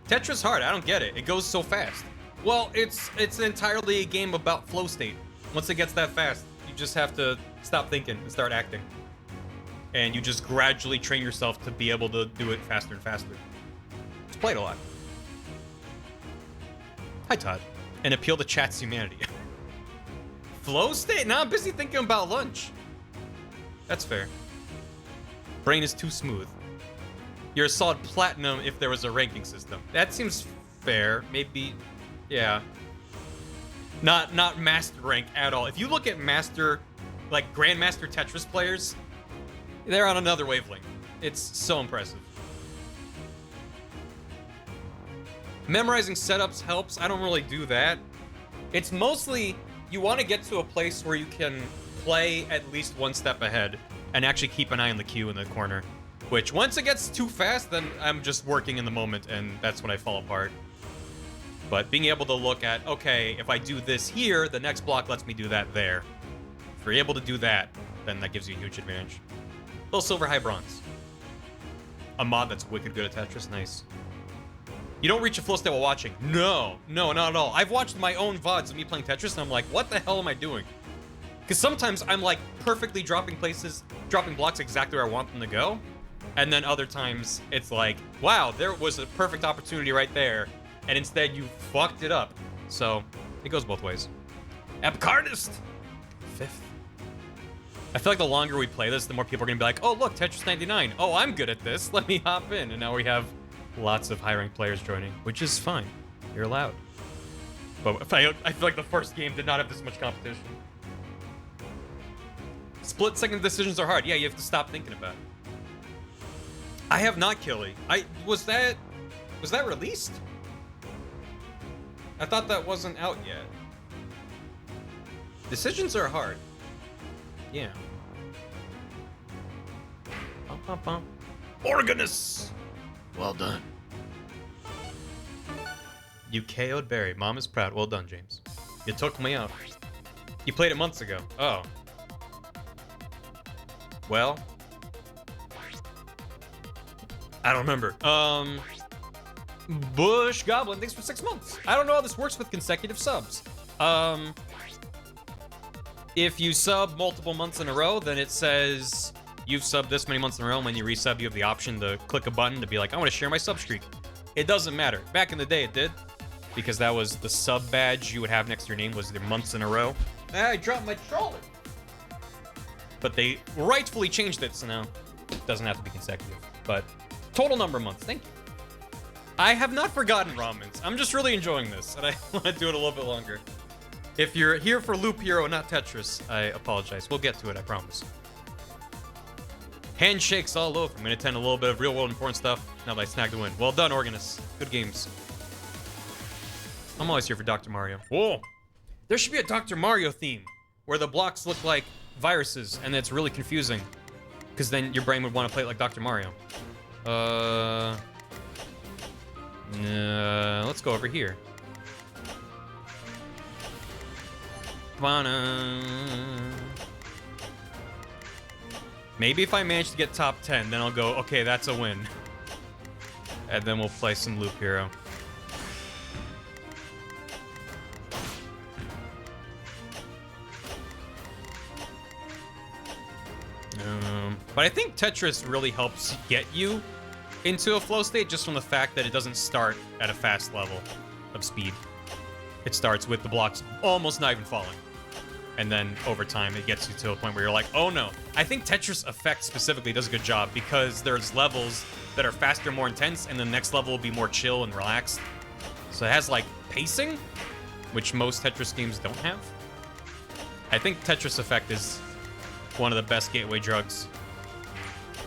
Tetris hard, I don't get it. It goes so fast. Well, it's entirely a game about flow state. Once it gets that fast, you just have to stop thinking and start acting. And you just gradually train yourself to be able to do it faster and faster. Just play it a lot. Hi, Todd. And appeal to chat's humanity. Flow state? Nah, I'm busy thinking about lunch. That's fair. Brain is too smooth. You're a solid platinum if there was a ranking system. That seems fair. Maybe, yeah. Not master rank at all. If you look at master, like grandmaster Tetris players, they're on another wavelength. It's so impressive. Memorizing setups helps. I don't really do that. It's mostly, you want to get to a place where you can play at least one step ahead and actually keep an eye on the queue in the corner. Which, once it gets too fast, then I'm just working in the moment, and that's when I fall apart. But being able to look at, okay, if I do this here, the next block lets me do that there. If you're able to do that, then that gives you a huge advantage. Little silver, high bronze. A mod that's wicked good at Tetris, nice. You don't reach a flow state while watching. No, not at all. I've watched my own VODs of me playing Tetris, and I'm like, what the hell am I doing? Because sometimes I'm like perfectly dropping blocks exactly where I want them to go. And then other times it's like, wow, there was a perfect opportunity right there. And instead you fucked it up. So it goes both ways. Epicardist! 5th. I feel like the longer we play this, the more people are gonna be like, oh look, Tetris 99. Oh, I'm good at this. Let me hop in. And now we have lots of high-ranked players joining, which is fine. You're allowed. But I feel like the first game did not have this much competition. Split-second decisions are hard. Yeah, you have to stop thinking about it. I have not, Killy. Was that released? I thought that wasn't out yet. Decisions are hard. Yeah. Bum, bum, bum. Organist! Well done. You KO'd Barry. Mom is proud. Well done, James. You took me out. You played it months ago. Oh. Well. I don't remember. Bush Goblin, thanks for 6 months. I don't know how this works with consecutive subs. If you sub multiple months in a row, then it says you've subbed this many months in a row, and when you resub, you have the option to click a button to be like, I want to share my sub streak. It doesn't matter. Back in the day, it did, because that was the sub badge you would have next to your name was the months in a row. I dropped my trolley. But they rightfully changed it, so now it doesn't have to be consecutive. But total number of months, thank you. I have not forgotten ramens. I'm just really enjoying this, and I want to do it a little bit longer. If you're here for Loop Hero, not Tetris, I apologize. We'll get to it, I promise. Handshakes all over. I'm going to attend a little bit of real-world important stuff now that I snagged the win. Well done, Organist. Good games. I'm always here for Dr. Mario. Whoa! There should be a Dr. Mario theme, where the blocks look like viruses, and it's really confusing. Because then your brain would want to play it like Dr. Mario. Let's go over here. Maybe if I manage to get top 10, then I'll go, okay, that's a win. And then we'll play some Loop Hero. But I think Tetris really helps get you into a flow state just from the fact that it doesn't start at a fast level of speed. It starts with the blocks almost not even falling. And then over time, it gets you to a point where you're like, oh no. I think Tetris Effect specifically does a good job because there's levels that are faster, more intense, and the next level will be more chill and relaxed. So it has like pacing, which most Tetris games don't have. I think Tetris Effect is one of the best gateway drugs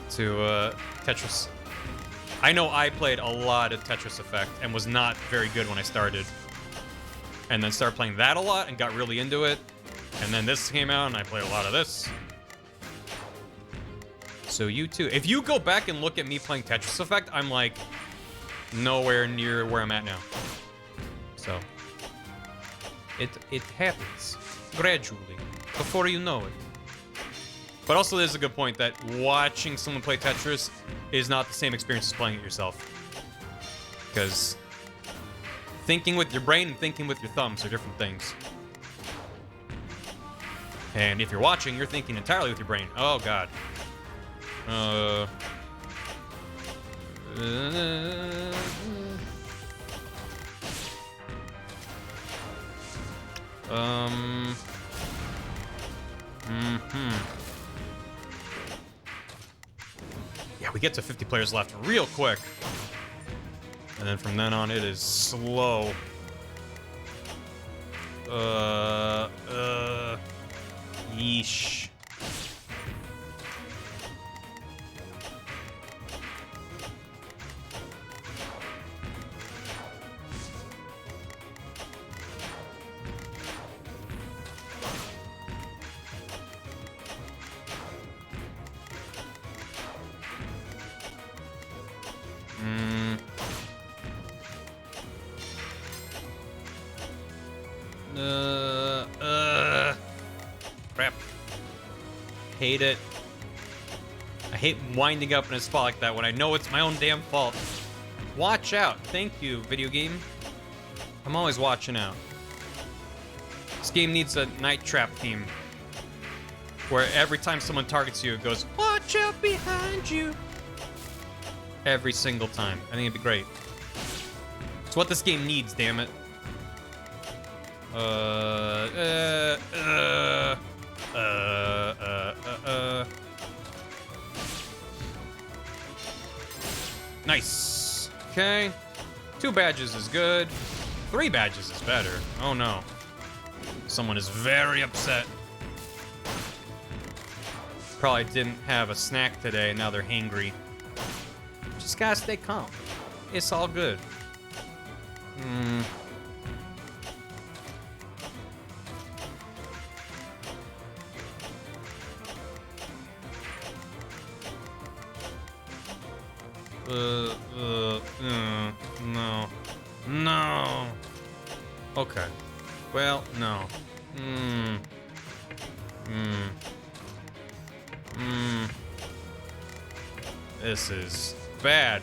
to Tetris. I know I played a lot of Tetris Effect and was not very good when I started. And then started playing that a lot and got really into it. And then this came out and I played a lot of this. So you too. If you go back and look at me playing Tetris Effect, I'm like nowhere near where I'm at now. So it happens gradually before you know it. But also there's a good point that watching someone play Tetris is not the same experience as playing it yourself. Because thinking with your brain and thinking with your thumbs are different things. And if you're watching, you're thinking entirely with your brain. Oh, God. Yeah, we get to 50 players left real quick. And then from then on, it is slow. Yeesh. Crap. Hate it. I hate winding up in a spot like that when I know it's my own damn fault. Watch out. Thank you, video game. I'm always watching out. This game needs a night trap theme. Where every time someone targets you, it goes, watch out behind you. Every single time. I think it'd be great. It's what this game needs, damn it. Nice. Okay. 2 badges is good. 3 badges is better. Oh no. Someone is very upset. Probably didn't have a snack today, and now they're hangry. Just gotta stay calm. It's all good. No. No. Okay. Well, no. This is bad.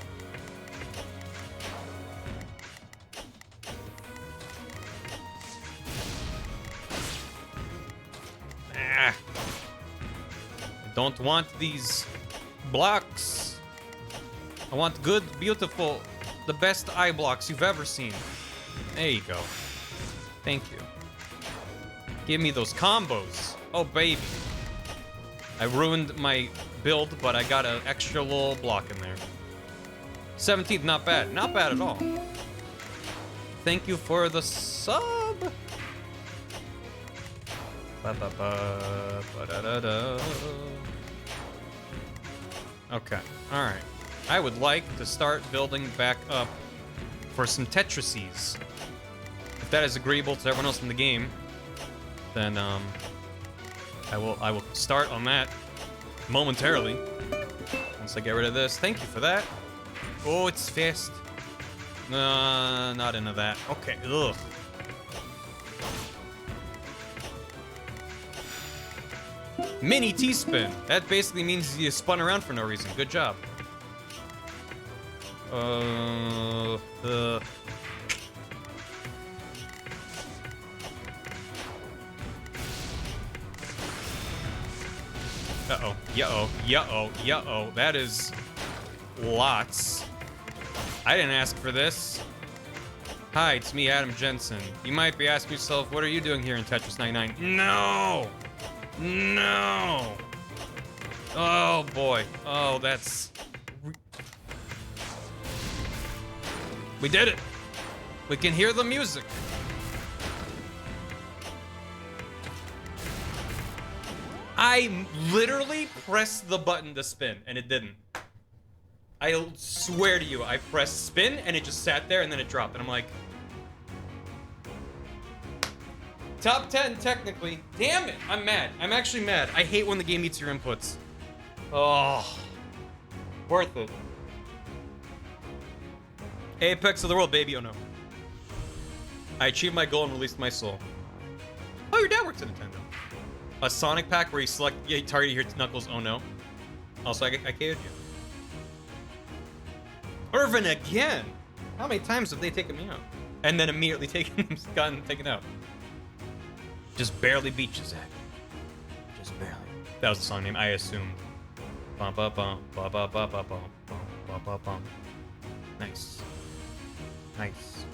I don't want these blocks. I want good, beautiful, the best eye blocks you've ever seen. There you go. Thank you. Give me those combos. Oh, baby. I ruined my build, but I got an extra little block in there. 17th, not bad. Not bad at all. Thank you for the sub. Okay, alright. I would like to start building back up for some Tetrises. If that is agreeable to everyone else in the game, then I will start on that momentarily. Once I get rid of this. Thank you for that. Oh, it's fast. Not into that. Okay, ugh. Mini T-spin. That basically means you spun around for no reason. Good job. Uh-oh. Yeah-oh. Yeah-oh. Yeah-oh. That is lots. I didn't ask for this. Hi, it's me, Adam Jensen. You might be asking yourself, what are you doing here in Tetris 99? No! No! Oh, boy. Oh, that's... We did it! We can hear the music. I literally pressed the button to spin, and it didn't. I swear to you, I pressed spin, and it just sat there, and then it dropped, and I'm like... Top 10, technically. Damn it! I'm mad. I'm actually mad. I hate when the game eats your inputs. Oh. Worth it. Apex of the world, baby. Oh, no. I achieved my goal and released my soul. Oh, your dad works at Nintendo. A Sonic pack where you select target, you hear Knuckles. Oh, no. Also, I KO'd you. Irvin again! How many times have they taken me out? And then immediately gotten taken out. Just barely beat you, Zach. Just barely. That was the song name, I assumed. Bum bum bum bum bum bum bum bum bum bum bum. Nice. Nice.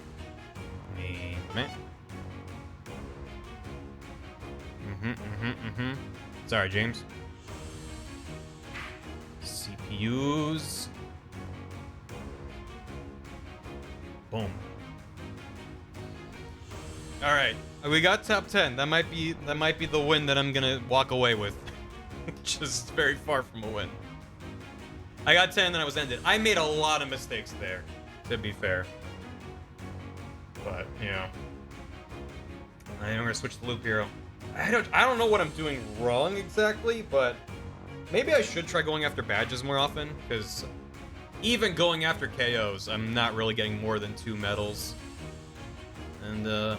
Man. Sorry, James. CPUs. Boom. All right, we got top 10. That might be the win that I'm gonna walk away with, which is very far from a win. I got 10, then I was ended. I made a lot of mistakes there, to be fair. But you know, I'm gonna switch to Loop Hero. I don't know what I'm doing wrong exactly, but maybe I should try going after badges more often, because even going after KOs, I'm not really getting more than 2 medals. And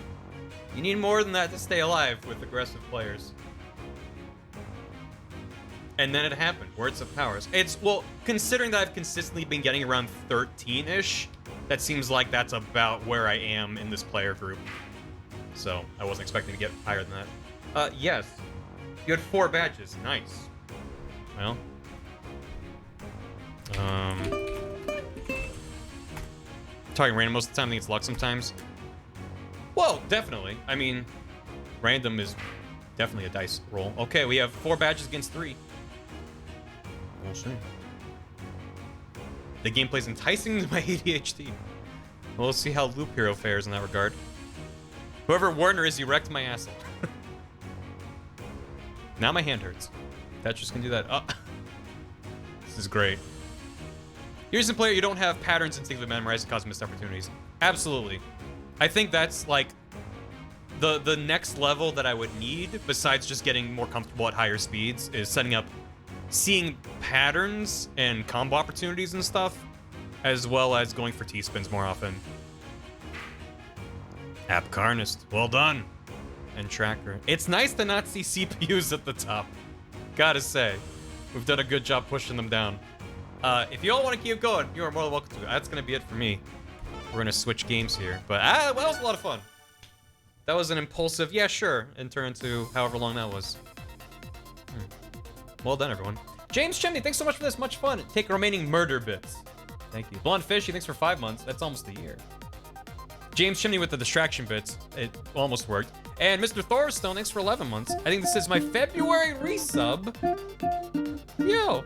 you need more than that to stay alive with aggressive players. And then it happened. Words of Powers. Well, considering that I've consistently been getting around 13-ish, that seems like that's about where I am in this player group. So, I wasn't expecting to get higher than that. Yes. You had 4 badges. Nice. Well. Talking random most of the time, I think it's luck sometimes. Well, definitely. I mean, random is definitely a dice roll. Okay, we have 4 badges against 3. We'll see. The gameplay's enticing to my ADHD. We'll see how Loop Hero fares in that regard. Whoever Warner is, he wrecked my asshole. Now my hand hurts. Tetris can do that. Oh. This is great. Here's a player you don't have patterns instinctively memorized to cause missed opportunities. Absolutely. I think that's like the next level that I would need, besides just getting more comfortable at higher speeds, is setting up, seeing patterns and combo opportunities and stuff, as well as going for T-spins more often. App Carnist, well done. And Tracker. It's nice to not see CPUs at the top. Gotta say, we've done a good job pushing them down. If you all want to keep going, you are more than welcome to. That's gonna be it for me. We're gonna switch games here, but well, that was a lot of fun. That was an impulsive, yeah, sure, and turn into however long that was. Well done, everyone. James Chimney, thanks so much for this. Much fun. Take remaining murder bits. Thank you. Blonde Fishy, thanks for 5 months. That's almost a year. James Chimney with the distraction bits. It almost worked. And Mr. Thorstone, thanks for 11 months. I think this is my February resub. Yo,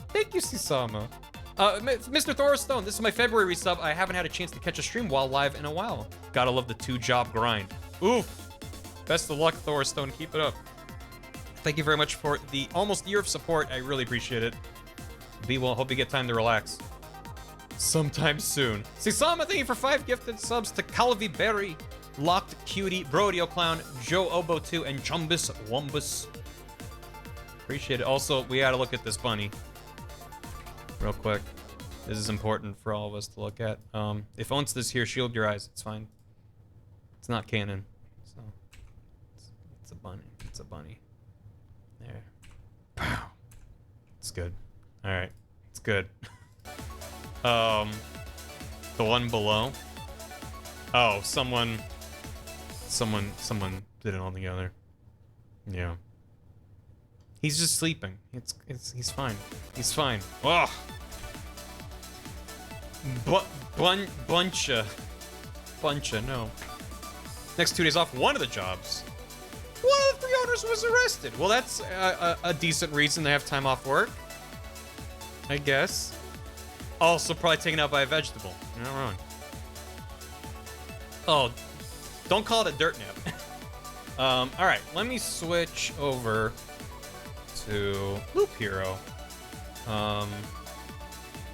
thank you, Sisama. Mr. Thorstone, this is my February resub. I haven't had a chance to catch a stream while live in a while. Gotta love the 2-job grind. Oof. Best of luck, Thorstone. Keep it up. Thank you very much for the almost year of support. I really appreciate it. Be well. Hope you get time to relax. Sometime soon. Sisama, thank you for 5 gifted subs to Calvi Berry, Locked Cutie, Brodeo Clown, Joe Obo 2, and Chumbus Wumbus. Appreciate it. Also, we gotta look at this bunny. Real quick. This is important for all of us to look at. If owns this here, shield your eyes. It's fine. It's not canon. So, it's a bunny. It's a bunny. There. Pow. It's good. Alright. It's good. The one below. Oh, someone did it all together. Yeah. He's just sleeping. He's fine. He's fine. Ugh. Buncha, no. Next 2 days off, one of the jobs. One of the 3 owners was arrested. Well, that's a decent reason to have time off work, I guess. Also, probably taken out by a vegetable. You're not wrong. Oh, don't call it a dirt nap. All right, let me switch over to Loop Hero.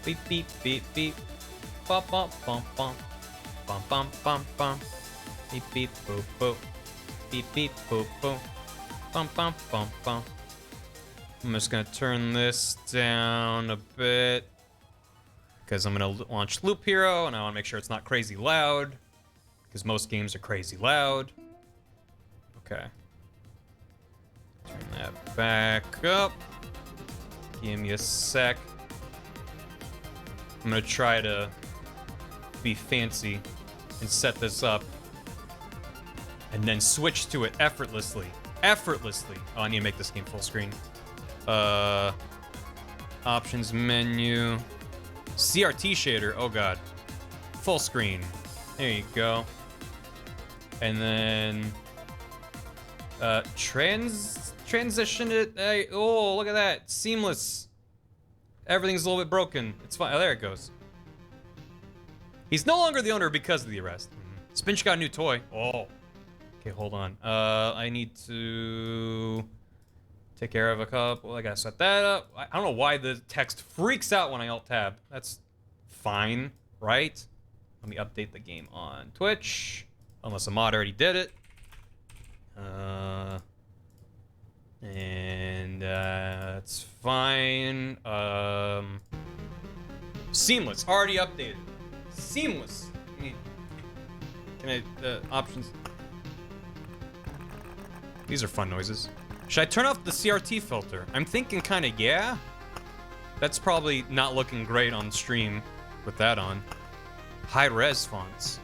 Beep, beep, beep, beep. Bum, bum, bum, bum. Bum, bum, bum, bum. Beep, beep, boop, boop. Beep, beep, boop, boop. Bum, bum, bum, bum. I'm just gonna turn this down a bit because I'm gonna launch Loop Hero and I wanna make sure it's not crazy loud because most games are crazy loud. Okay. Turn that back up. Give me a sec. I'm gonna try to be fancy and set this up and then switch to it effortlessly. Effortlessly. Oh, I need to make this game full screen. Options menu. CRT shader. Oh god. Full screen. There you go. And then transition it. Hey, oh, look at that. Seamless. Everything's a little bit broken. It's fine. Oh, there it goes. He's no longer the owner because of the arrest. Spinch got a new toy. Oh. Okay, hold on. I need to take care of a couple. I gotta set that up. I don't know why the text freaks out when I Alt-Tab. That's fine, right? Let me update the game on Twitch. Unless a mod already did it. That's fine. Seamless, already updated. Seamless. Can I, options? These are fun noises. Should I turn off the CRT filter? I'm thinking kind of, yeah. That's probably not looking great on stream with that on. High-res fonts.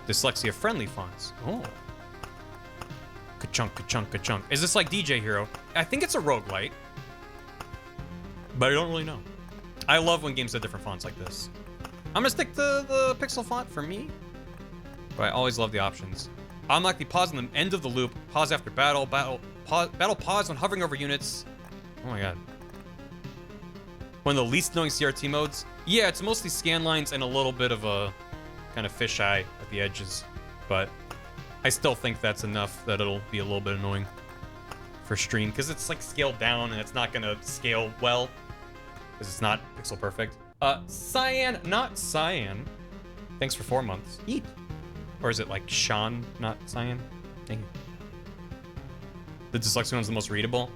Dyslexia-friendly fonts. Oh. Ka-chunk, ka-chunk, ka-chunk. Is this like DJ Hero? I think it's a rogue-lite. But I don't really know. I love when games have different fonts like this. I'm gonna stick to the pixel font for me. But I always love the options. Unlock the pause in the end of the loop. Pause after battle. Battle pause when hovering over units. Oh my god. One of the least annoying CRT modes. Yeah, it's mostly scan lines and a little bit of a kind of fisheye at the edges. But I still think that's enough that it'll be a little bit annoying for stream. Because it's like scaled down and it's not going to scale well. Because it's not pixel perfect. Cyan, not Cyan. Thanks for 4 months. Eat. Or is it like Sean, not Cyan? Thank you. The dyslexia one's the most readable.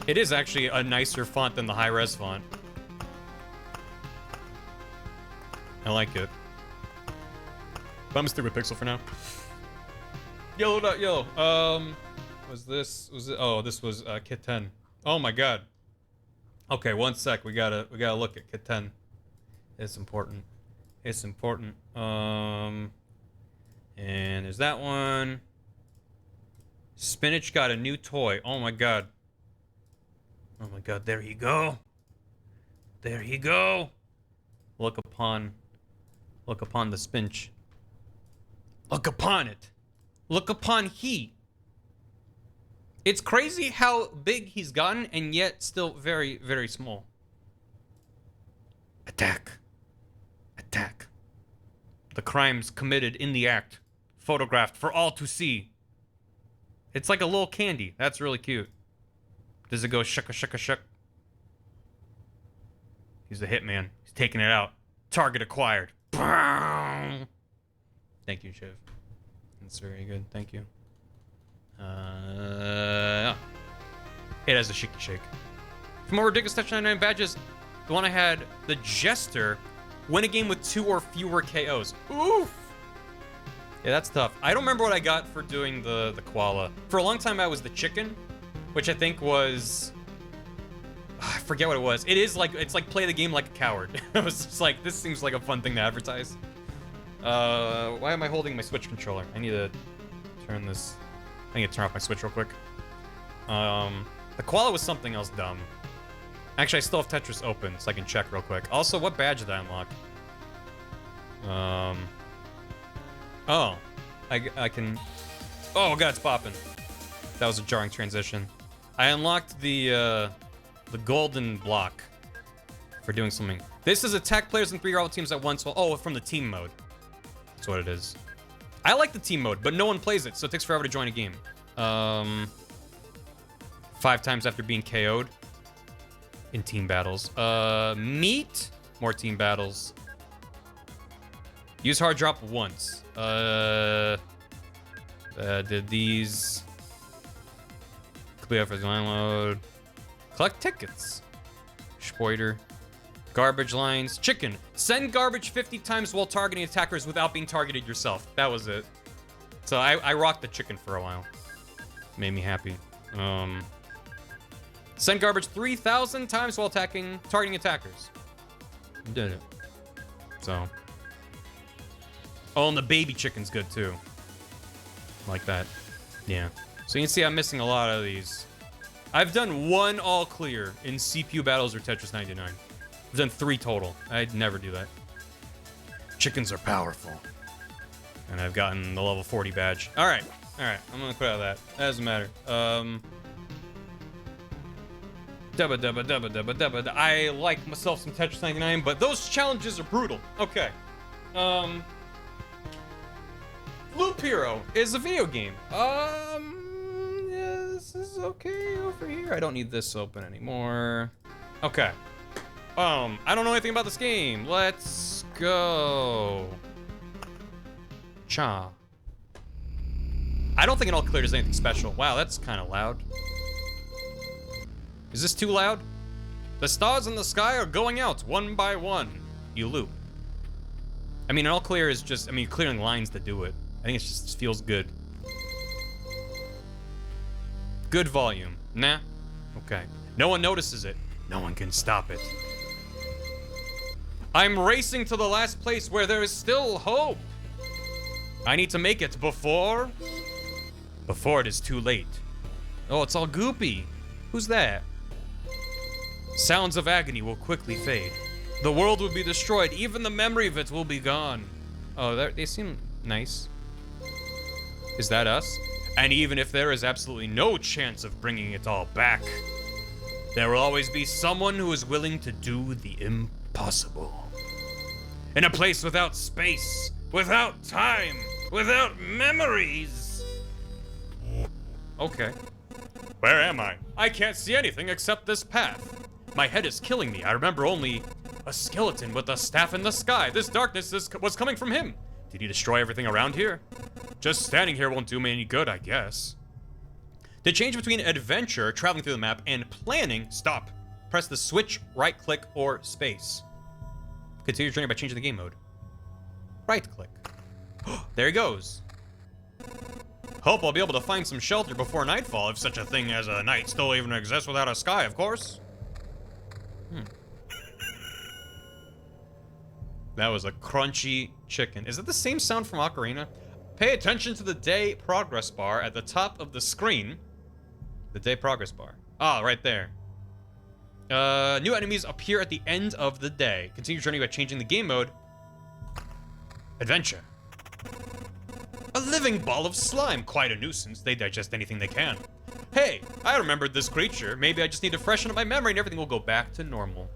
It is actually a nicer font than the high-res font. I like it. But I'm stick with pixel for now. Yellow.yellow. Was this? Was it? Oh, this was Kit 10. Oh my god. Okay, one sec. We gotta look at Kit 10. It's important. It's important. And there's that one. Spinach got a new toy. Oh my god. Oh my god, there you go. There you go. Look upon the spinach. Look upon it. Look upon he. It's crazy how big he's gotten and yet still very, very small. Attack. Attack. The crimes committed in the act. Photographed for all to see. It's like a little candy. That's really cute. Does it go shucka shucka shuck? He's a hitman. He's taking it out. Target acquired. Thank you, Shiv. That's very good. Thank you. It has a shaky shake. For more ridiculous Touch 99 badges, the one I had, the Jester, win a game with 2 or fewer KOs. Oof! Yeah, that's tough. I don't remember what I got for doing the koala. For a long time, I was the chicken, which I think was... I forget what it was. It's like play the game like a coward. I was just like, this seems like a fun thing to advertise. Why am I holding my Switch controller? I need to turn this I need to turn off my Switch real quick. The koala was something else dumb. Actually, I still have Tetris open, so I can check real quick. Also, what badge did I unlock? Oh. I can... Oh, God, it's popping. That was a jarring transition. I unlocked the golden block for doing something. This is attack players and 3 rival teams at once. Well, oh, from the team mode. That's what it is. I like the team mode, but no one plays it, so it takes forever to join a game. 5 times after being KO'd in team battles. Meet more team battles. Use hard drop once. Did these clear for the line load? Collect tickets. Spoiter. Garbage lines. Chicken. Send garbage 50 times while targeting attackers without being targeted yourself. That was it. So I rocked the chicken for a while. Made me happy. Send garbage 3,000 times while targeting attackers. Did it. So. Oh, and the baby chicken's good too. Like that. Yeah. So you can see I'm missing a lot of these. I've done 1 all clear in CPU battles or Tetris 99. I've done 3 total. I'd never do that. Chickens are powerful. And I've gotten the level 40 badge. Alright. Alright. I'm gonna quit out of that. That doesn't matter. I like myself some Tetris 99, but those challenges are brutal. Okay. Loop Hero is a video game. Yeah, this is okay over here. I don't need this open anymore. Okay. I don't know anything about this game. Let's go. Cha. I don't think an all clear does anything special. Wow, that's kind of loud. Is this too loud? The stars in the sky are going out one by one. You loop. I mean, an all clear is just, clearing lines to do it. I think it just feels good. Good volume. Nah. Okay. No one notices it. No one can stop it. I'm racing to the last place where there is still hope. I need to make it before it is too late. Oh, it's all goopy. Who's that? Sounds of agony will quickly fade. The world will be destroyed. Even the memory of it will be gone. Oh, they seem nice. Is that us? And even if there is absolutely no chance of bringing it all back, there will always be someone who is willing to do the impossible. In a place without space, without time, without memories. Okay. Where am I? I can't see anything except this path. My head is killing me. I remember only a skeleton with a staff in the sky. This darkness was coming from him. Did he destroy everything around here? Just standing here won't do me any good, I guess. To change between adventure, traveling through the map, and planning, stop. Press the switch, right click, or space. Continue your journey by changing the game mode. Right click. There he goes. Hope I'll be able to find some shelter before nightfall, if such a thing as a night still even exists without a sky, of course. That was a crunchy chicken. Is it the same sound from Ocarina? Pay attention to the day progress bar at the top of the screen. The day progress bar. Ah, right there. New enemies appear at the end of the day. Continue your journey by changing the game mode. Adventure. A living ball of slime. Quite a nuisance. They digest anything they can. Hey, I remembered this creature. Maybe I just need to freshen up my memory and everything will go back to normal.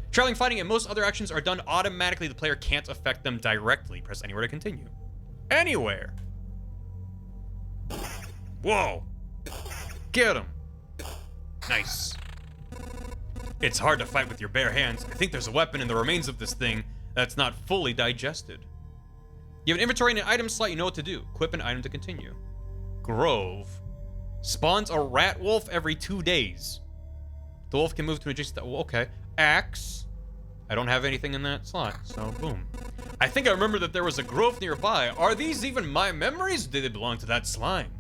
Traveling, fighting, and most other actions are done automatically. The player can't affect them directly. Press anywhere to continue. Anywhere. Whoa. Get him. Nice. It's hard to fight with your bare hands. I think there's a weapon in the remains of this thing that's not fully digested. You have an inventory and an item slot. You know what to do. Equip an item to continue. Grove. Spawns a rat wolf every 2 days. The wolf can move to an adjacent... Okay. Axe. I don't have anything in that slot, so boom. I think I remember that there was a grove nearby. Are these even my memories? Do they belong to that slime?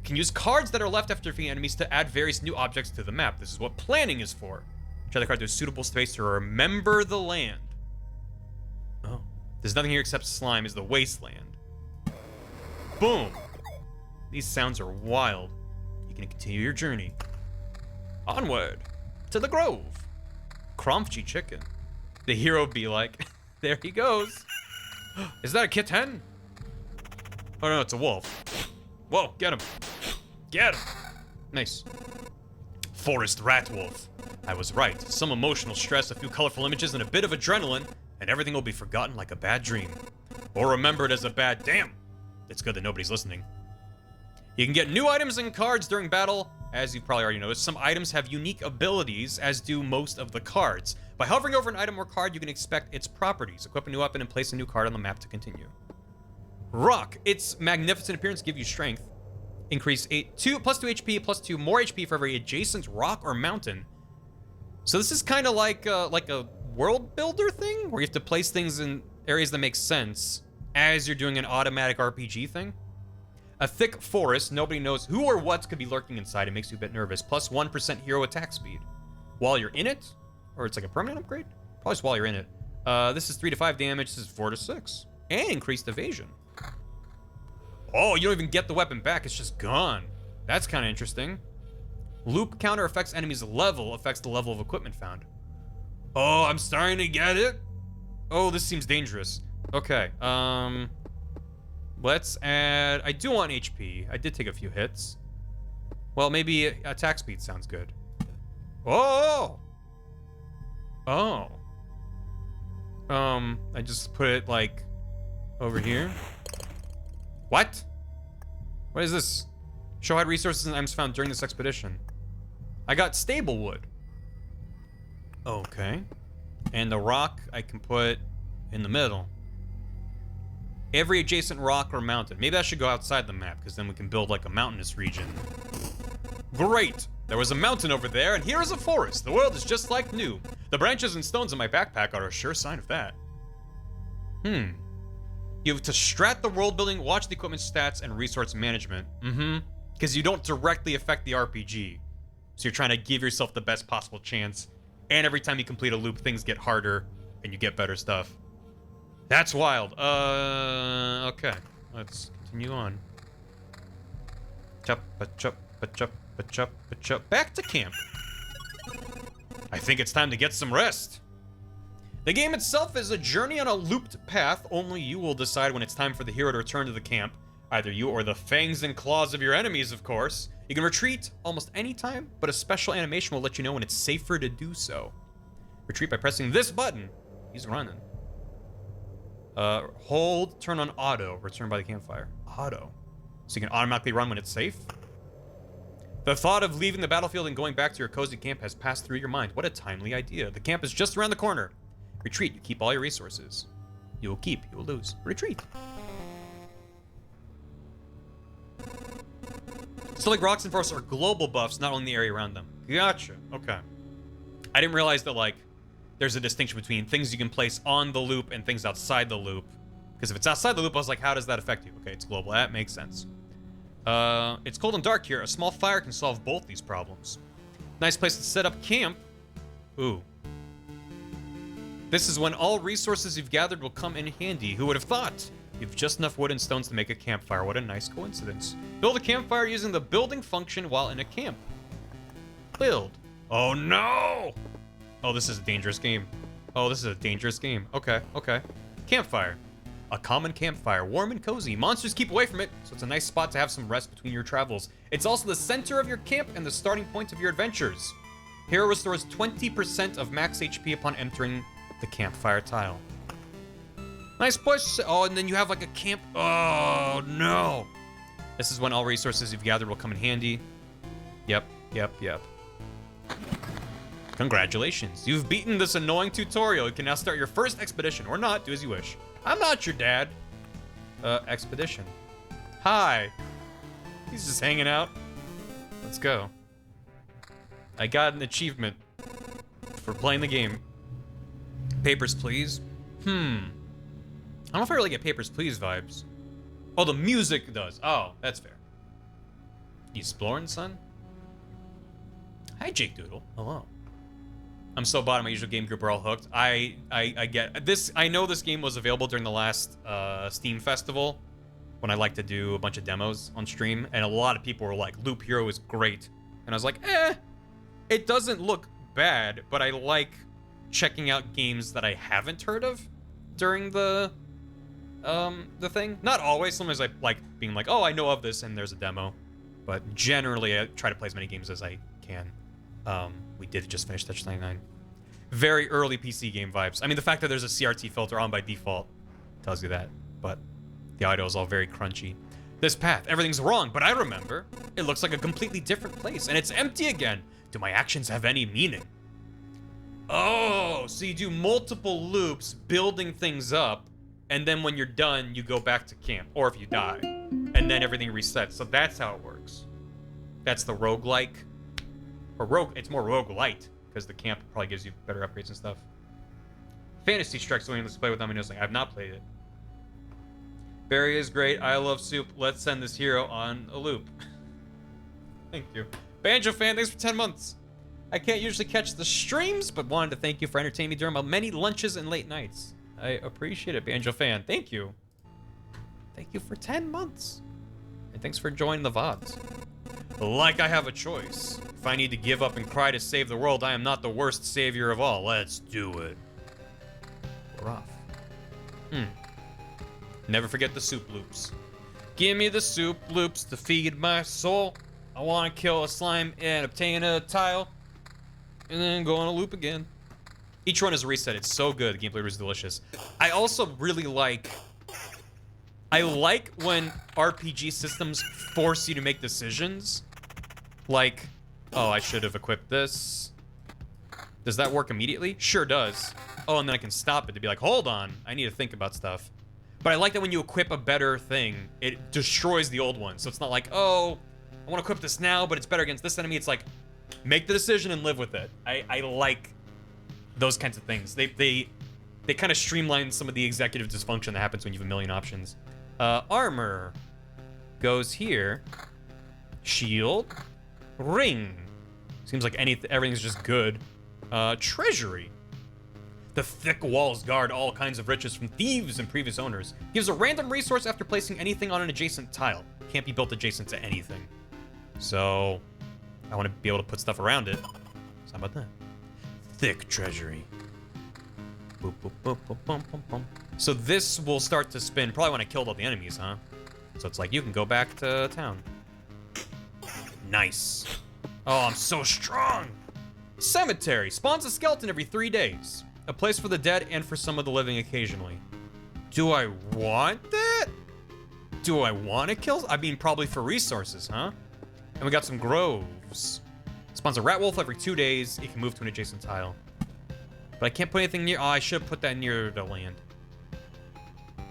Can use cards that are left after defeating enemies to add various new objects to the map. This is what planning is for. Try the card to a suitable space to remember the land. Oh. There's nothing here except slime. Is the wasteland. Boom. These sounds are wild. You can continue your journey. Onward to the grove. Cromfchi chicken. The hero be like, there he goes. Is that a kitten? Oh no, it's a wolf. Whoa, get him. Get him. Nice. Forest rat wolf. I was right. Some emotional stress, a few colorful images, and a bit of adrenaline, and everything will be forgotten like a bad dream. Or remembered as a bad damn. It's good that nobody's listening. You can get new items and cards during battle. As you've probably already noticed, some items have unique abilities, as do most of the cards. By hovering over an item or card, you can expect its properties. Equip a new weapon and place a new card on the map to continue. Rock. Its magnificent appearance gives you strength. Increase plus 2 HP, plus 2 more HP for every adjacent rock or mountain. So this is kind of like a world builder thing, where you have to place things in areas that make sense as you're doing an automatic RPG thing. A thick forest, nobody knows who or what could be lurking inside. It makes you a bit nervous. Plus 1% hero attack speed. While you're in it? Or it's like a permanent upgrade? Probably just while you're in it. This is 3 to 5 damage. This is 4 to 6. And increased evasion. Oh, you don't even get the weapon back. It's just gone. That's kind of interesting. Loop counter affects enemies' level. Affects the level of equipment found. Oh, I'm starting to get it. Oh, this seems dangerous. Okay, let's add... I do want HP. I did take a few hits. Well, maybe attack speed sounds good. Oh! Oh. I just put it, like, over here. What? What is this? Show hide resources and items found during this expedition. I got stable wood. Okay. And the rock I can put in the middle. Every adjacent rock or mountain. Maybe I should go outside the map, because then we can build like a mountainous region. Great! There was a mountain over there, and here is a forest. The world is just like new. The branches and stones in my backpack are a sure sign of that. You have to strat the world building, watch the equipment stats, and resource management. Because you don't directly affect the RPG. So you're trying to give yourself the best possible chance. And every time you complete a loop, things get harder, and you get better stuff. That's wild. Okay. Let's continue on. Back to camp. I think it's time to get some rest. The game itself is a journey on a looped path. Only you will decide when it's time for the hero to return to the camp. Either you or the fangs and claws of your enemies, of course. You can retreat almost any time, but a special animation will let you know when it's safer to do so. Retreat by pressing this button. He's running. Hold, turn on auto, return by the campfire. Auto. So you can automatically run when it's safe? The thought of leaving the battlefield and going back to your cozy camp has passed through your mind. What a timely idea. The camp is just around the corner. Retreat, you keep all your resources. You will keep, you will lose. Retreat. So like rocks and forests are global buffs, not only the area around them. Gotcha, okay. I didn't realize that like, there's a distinction between things you can place on the loop and things outside the loop. Because if it's outside the loop, I was like, how does that affect you? Okay, it's global, that makes sense. It's cold and dark here. A small fire can solve both these problems. Nice place to set up camp. Ooh. This is when all resources you've gathered will come in handy. Who would have thought? You've just enough wood and stones to make a campfire. What a nice coincidence. Build a campfire using the building function while in a camp. Build. Oh no! Oh, this is a dangerous game. Oh, this is a dangerous game. Okay, okay. Campfire. A common campfire, warm and cozy. Monsters keep away from it, so it's a nice spot to have some rest between your travels. It's also the center of your camp and the starting point of your adventures. Hero restores 20% of max HP upon entering the campfire tile. Nice push. Oh, and then you have like a camp. Oh, no. This is when all resources you've gathered will come in handy. Yep, yep, yep. Congratulations. You've beaten this annoying tutorial. You can now start your first expedition, or not, do as you wish. I'm not your dad. Expedition. Hi. He's just hanging out. Let's go. I got an achievement for playing the game. Papers, please. I don't know if I really get Papers, Please vibes. Oh, the music does. Oh, that's fair. You exploring, son? Hi, Jake Doodle. Hello. I'm so bad. My usual game group are all hooked. I get this. I know this game was available during the last Steam festival, when I like to do a bunch of demos on stream, and a lot of people were like, Loop Hero is great. And I was like, it doesn't look bad, but I like checking out games that I haven't heard of during the thing. Not always. Sometimes I like being like, oh, I know of this, and there's a demo. But generally, I try to play as many games as I can. We did just finish Tetris 99. Very early PC game vibes. I mean, the fact that there's a CRT filter on by default tells you that. But the audio is all very crunchy. This path, everything's wrong, but I remember. It looks like a completely different place, and it's empty again. Do my actions have any meaning? Oh, so you do multiple loops building things up, and then when you're done, you go back to camp, or if you die, and then everything resets. So that's how it works. That's the roguelike. Or it's more rogue-lite, because the camp probably gives you better upgrades and stuff. Fantasy Strikes Williams to play with Domino's. I've not played it. Barry is great. I love soup. Let's send this hero on a loop. Thank you. Banjo fan, thanks for 10 months. I can't usually catch the streams, but wanted to thank you for entertaining me during my many lunches and late nights. I appreciate it, Banjo fan. Thank you. Thank you for 10 months. And thanks for joining the VODs. Like I have a choice. If I need to give up and cry to save the world, I am not the worst savior of all. Let's do it. We're off. Never forget the soup loops. Give me the soup loops to feed my soul. I want to kill a slime and obtain a tile. And then go on a loop again. Each run is a reset. It's so good. The gameplay is delicious. I also really like... I like when RPG systems force you to make decisions. Like, oh, I should have equipped this. Does that work immediately? Sure does. Oh, and then I can stop it to be like, hold on. I need to think about stuff. But I like that when you equip a better thing, it destroys the old one. So it's not like, oh, I want to equip this now, but it's better against this enemy. It's like, make the decision and live with it. I like those kinds of things. They kind of streamline some of the executive dysfunction that happens when you have a million options. Armor goes here. Shield. Ring. Seems like everything's just good. Treasury. The thick walls guard all kinds of riches from thieves and previous owners. Gives a random resource after placing anything on an adjacent tile. Can't be built adjacent to anything. So, I want to be able to put stuff around it. So how about that? Thick treasury. Boop, boop, boop, boop, boop, boop, boop. So this will start to spin probably when I killed all the enemies, huh? So it's like, you can go back to town. Nice. Oh, I'm so strong. Cemetery. Spawns a skeleton every 3 days. A place for the dead and for some of the living occasionally. Do I want that? Do I want to kill? I mean, probably for resources, huh? And we got some groves. Spawns a rat wolf every 2 days. It can move to an adjacent tile. But I can't put anything near... Oh, I should have put that near the land.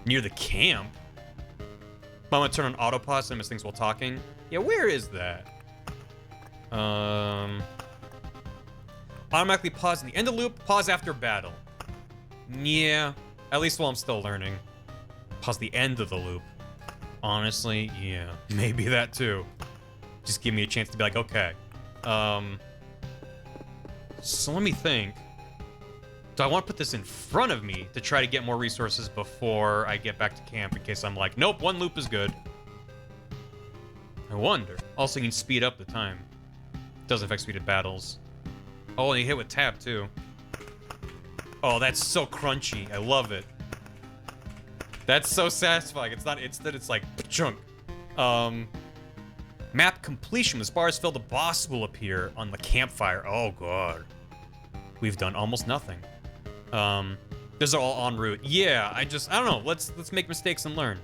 Near the camp? I'm gonna turn on autopause so I miss things while talking. Yeah, where is that? Automatically pause in the end of loop, pause after battle. Yeah, at least while I'm still learning. Pause the end of the loop. Honestly, yeah, maybe that too. Just give me a chance to be like, okay. So let me think. Do I want to put this in front of me to try to get more resources before I get back to camp in case I'm like, nope, one loop is good? I wonder. Also, you can speed up the time. Doesn't affect speed of battles. Oh, and you hit with tab, too. Oh, that's so crunchy. I love it. That's so satisfying. It's not instant, it's like, chunk. Map completion. As bars filled, the boss will appear on the campfire. Oh, God. We've done almost nothing. These are all en route. Yeah, I don't know. Let's make mistakes and learn.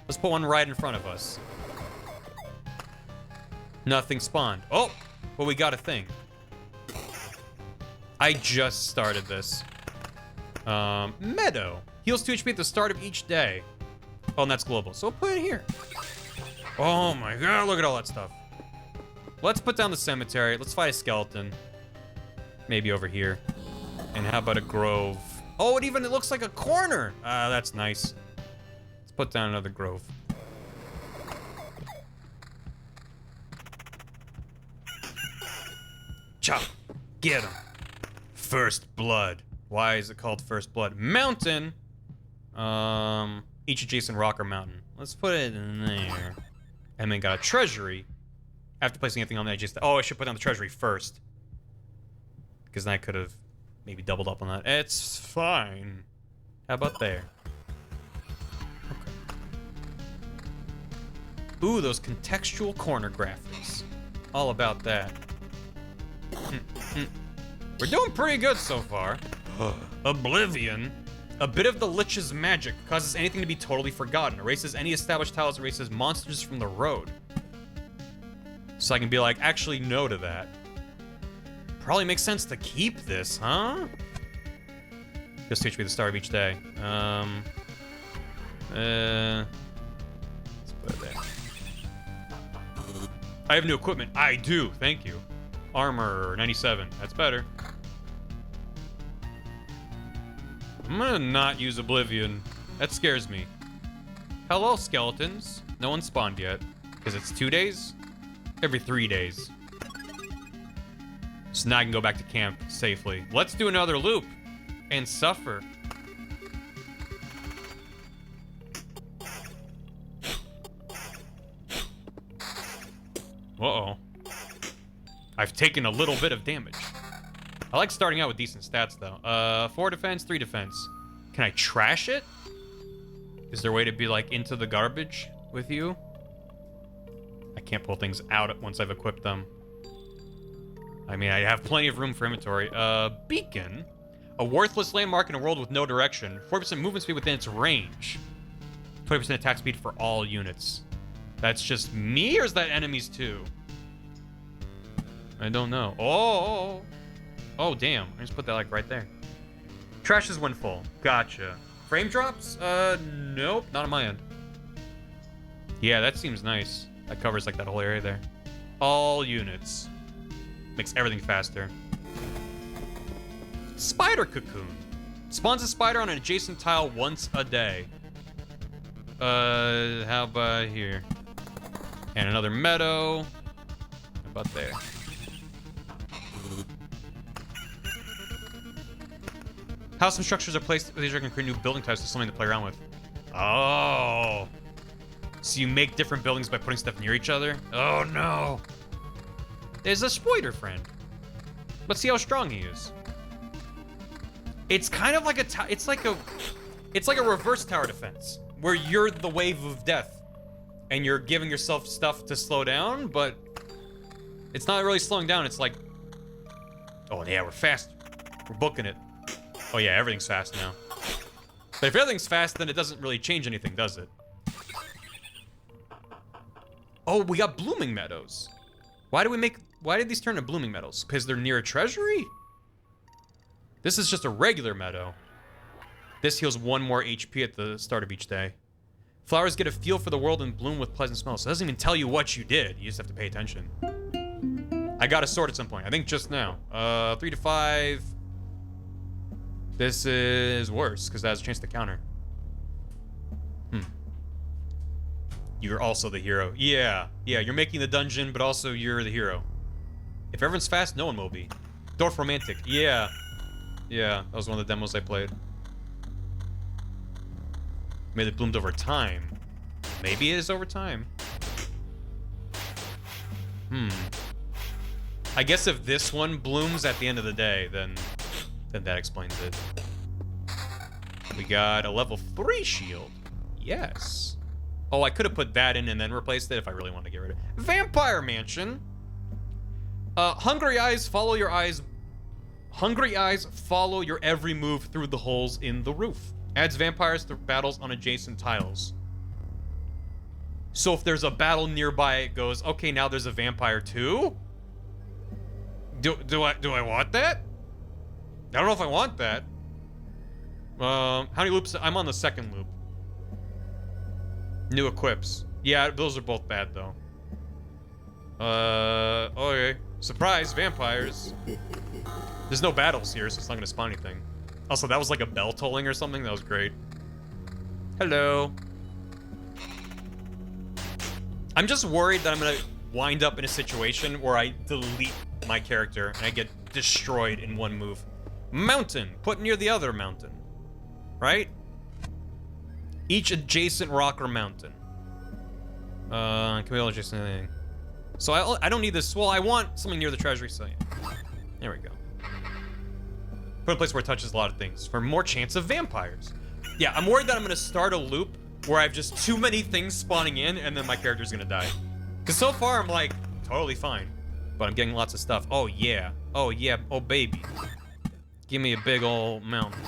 Let's put one right in front of us. Nothing spawned. Oh, well, we got a thing. I just started this. Meadow. Heals 2 HP at the start of each day. Oh, and that's global. So we'll put it here. Oh my God, look at all that stuff. Let's put down the cemetery. Let's fight a skeleton. Maybe over here. And how about a grove? Oh, it looks like a corner. That's nice. Let's put down another grove. Chop. Get him. First blood. Why is it called first blood? Mountain. each adjacent rock or mountain. Let's put it in there. And then got a treasury. After placing anything on the adjacent... Oh, I should put down the treasury first. Because then I could have maybe doubled up on that. It's fine. How about there? Okay. Ooh, those contextual corner graphics. All about that. We're doing pretty good so far. Oblivion. A bit of the Lich's magic causes anything to be totally forgotten. Erases any established tiles, erases monsters from the road. So I can be like, actually no to that. Probably makes sense to keep this, huh? Just teach me the start of each day. Let's put it there. I have new equipment. I do, thank you. Armor, 97. That's better. I'm gonna not use Oblivion. That scares me. Hello, skeletons. No one spawned yet. Because it's 2 days? Every 3 days. So now I can go back to camp safely. Let's do another loop. And suffer. Uh-oh. I've taken a little bit of damage. I like starting out with decent stats, though. 4 defense, 3 defense. Can I trash it? Is there a way to be, like, into the garbage with you? I can't pull things out once I've equipped them. I mean, I have plenty of room for inventory. Beacon. A worthless landmark in a world with no direction. 40% movement speed within its range. 20% attack speed for all units. That's just me, or is that enemies, too? I don't know. Oh! Oh, damn. I just put that, like, right there. Trashes when full. Gotcha. Frame drops? Nope. Not on my end. Yeah, that seems nice. That covers, like, that whole area there. All units. Makes everything faster. Spider cocoon. Spawns a spider on an adjacent tile once a day. How about here? And another meadow. How about there? How some structures are placed, these are going to create new building types to something to play around with. Oh. So you make different buildings by putting stuff near each other? Oh no. There's a spider friend. Let's see how strong he is. It's kind of like it's like a reverse tower defense where you're the wave of death and you're giving yourself stuff to slow down, but it's not really slowing down. It's like, oh yeah, we're fast. We're booking it. Oh yeah, everything's fast now. But if everything's fast, then it doesn't really change anything, does it? Oh, we got blooming meadows. Why did these turn into blooming meadows? Because they're near a treasury? This is just a regular meadow. This heals 1 more HP at the start of each day. Flowers get a feel for the world and bloom with pleasant smells. So it doesn't even tell you what you did. You just have to pay attention. I got a sword at some point. I think just now. 3 to 5. This is worse, because that has a chance to counter. You're also the hero. Yeah, you're making the dungeon, but also you're the hero. If everyone's fast, no one will be. Dwarf Romantic. Yeah, that was one of the demos I played. Maybe it bloomed over time. Maybe it is over time. I guess if this one blooms at the end of the day, then that explains it. We got a level 3 shield. Yes. Oh, I could have put that in and then replaced it if I really wanted to get rid of it. Vampire Mansion. Hungry eyes follow your eyes. Hungry eyes follow your every move through the holes in the roof. Adds vampires to battles on adjacent tiles. So if there's a battle nearby, it goes, okay, now there's a vampire too? Do I want that? I don't know if I want that. How many loops? I'm on the 2nd loop. New equips. Yeah, those are both bad though. Okay. Surprise, vampires. There's no battles here, so it's not gonna spawn anything. Also, that was like a bell tolling or something. That was great. Hello. I'm just worried that I'm gonna wind up in a situation where I delete my character and I get destroyed in one move. Mountain. Put near the other mountain. Right? Each adjacent rock or mountain. Can we all adjacent anything? So I don't need this. Well, I want something near the treasury, so yeah. There we go. Put a place where it touches a lot of things. For more chance of vampires. Yeah, I'm worried that I'm gonna start a loop where I have just too many things spawning in and then my character's gonna die. Because so far I'm like, totally fine. But I'm getting lots of stuff. Oh yeah. Oh yeah. Oh baby. Give me a big old mountain.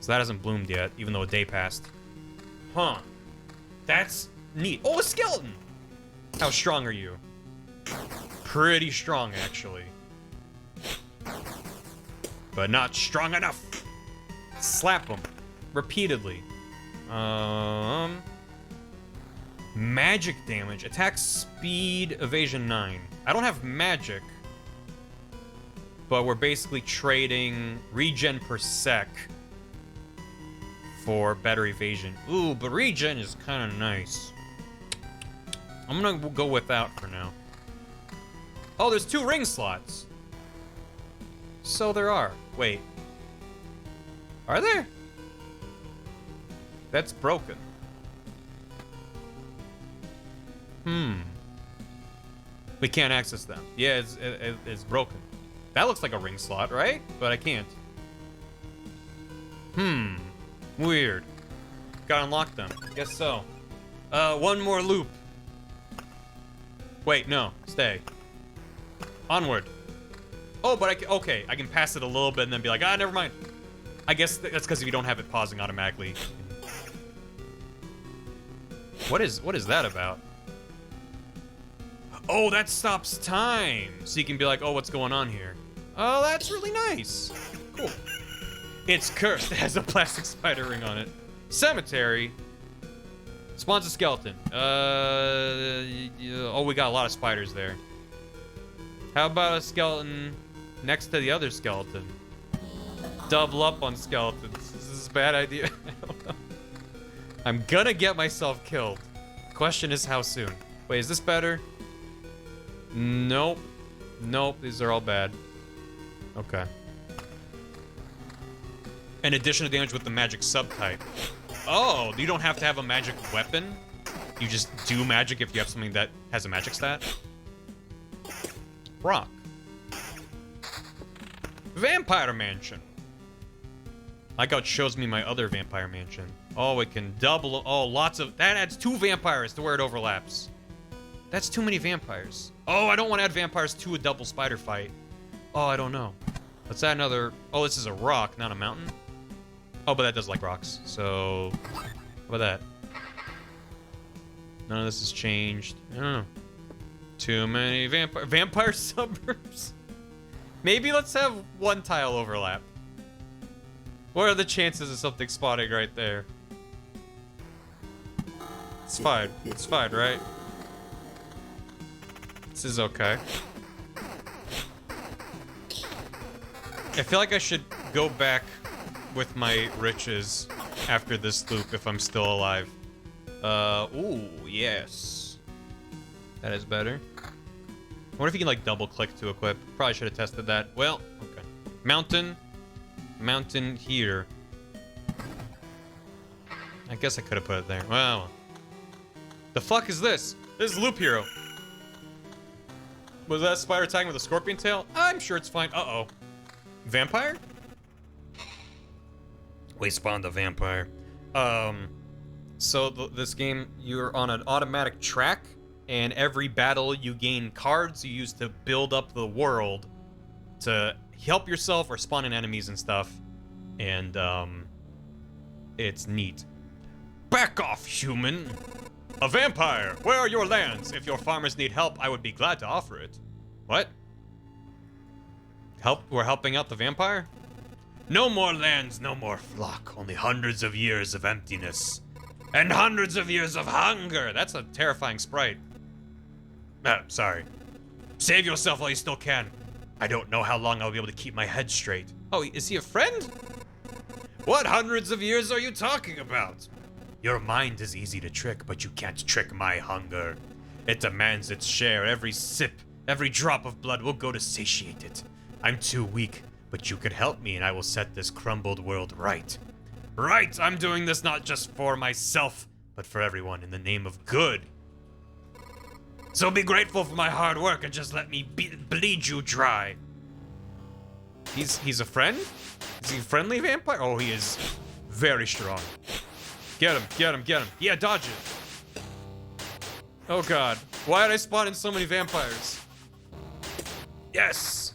So that hasn't bloomed yet, even though a day passed. Huh. That's neat. Oh, a skeleton! How strong are you? Pretty strong, actually. But not strong enough. Slap him. Repeatedly. Magic damage. Attack speed, evasion 9. I don't have magic. But we're basically trading regen per sec for better evasion. Ooh, but regen is kind of nice. I'm gonna go without for now. Oh, there's 2 ring slots. So there are. Wait. Are there? That's broken. We can't access them. Yeah, it's broken. That looks like a ring slot, right? But I can't. Weird. Gotta unlock them. Guess so. One more loop. Wait, no. Stay. Onward. Oh, but okay. I can pass it a little bit and then be like, ah, never mind. I guess that's because if you don't have it pausing automatically. What is that about? Oh, that stops time. So you can be like, oh, what's going on here? Oh, that's really nice. Cool. It's cursed. It has a plastic spider ring on it. Cemetery. Spawns a skeleton. Oh, we got a lot of spiders there. How about a skeleton next to the other skeleton? Double up on skeletons. This is a bad idea. I don't know. I'm gonna get myself killed. Question is how soon. Wait, is this better? Nope. Nope, these are all bad. Okay. An additional damage with the magic subtype. Oh, you don't have to have a magic weapon? You just do magic if you have something that has a magic stat? Rock. Vampire Mansion. Like how it shows me my other vampire mansion. Oh, it can double. Oh, lots of. That adds 2 vampires to where it overlaps. That's too many vampires. Oh, I don't want to add vampires to a double spider fight. Oh, I don't know. Let's add another. Oh, this is a rock, not a mountain. Oh, but that does like rocks. So, how about that? None of this has changed. I don't know. Too many vampire suburbs. Maybe let's have 1 tile overlap. What are the chances of something spawning right there? It's fine. It's fine, right? This is okay. I feel like I should go back with my riches after this loop if I'm still alive. Ooh, yes. That is better. I wonder if you can like double click to equip. Probably should have tested that. Well, okay. Mountain here. I guess I could have put it there. Well, the fuck is this? This is Loop Hero. Was that spider attacking with a scorpion tail? I'm sure it's fine. Uh-oh. Vampire? We spawned a vampire. So this game, you're on an automatic track, and every battle you gain cards you use to build up the world to help yourself or spawn in enemies and stuff. And, it's neat. Back off, human! A vampire! Where are your lands? If your farmers need help, I would be glad to offer it. What? Help? We're helping out the vampire? No more lands, no more flock. Only hundreds of years of emptiness. And hundreds of years of hunger! That's a terrifying sprite. Sorry. Save yourself while you still can. I don't know how long I'll be able to keep my head straight. Oh, is he a friend? What hundreds of years are you talking about? Your mind is easy to trick, but you can't trick my hunger. It demands its share. Every sip, every drop of blood will go to satiate it. I'm too weak, but you could help me and I will set this crumbled world right. Right, I'm doing this not just for myself, but for everyone in the name of good. So be grateful for my hard work and just let me bleed you dry. He's a friend? Is he a friendly vampire? Oh, he is very strong. Get him, get him, get him. Yeah, dodge it. Oh god. Why did I spawn in so many vampires? Yes!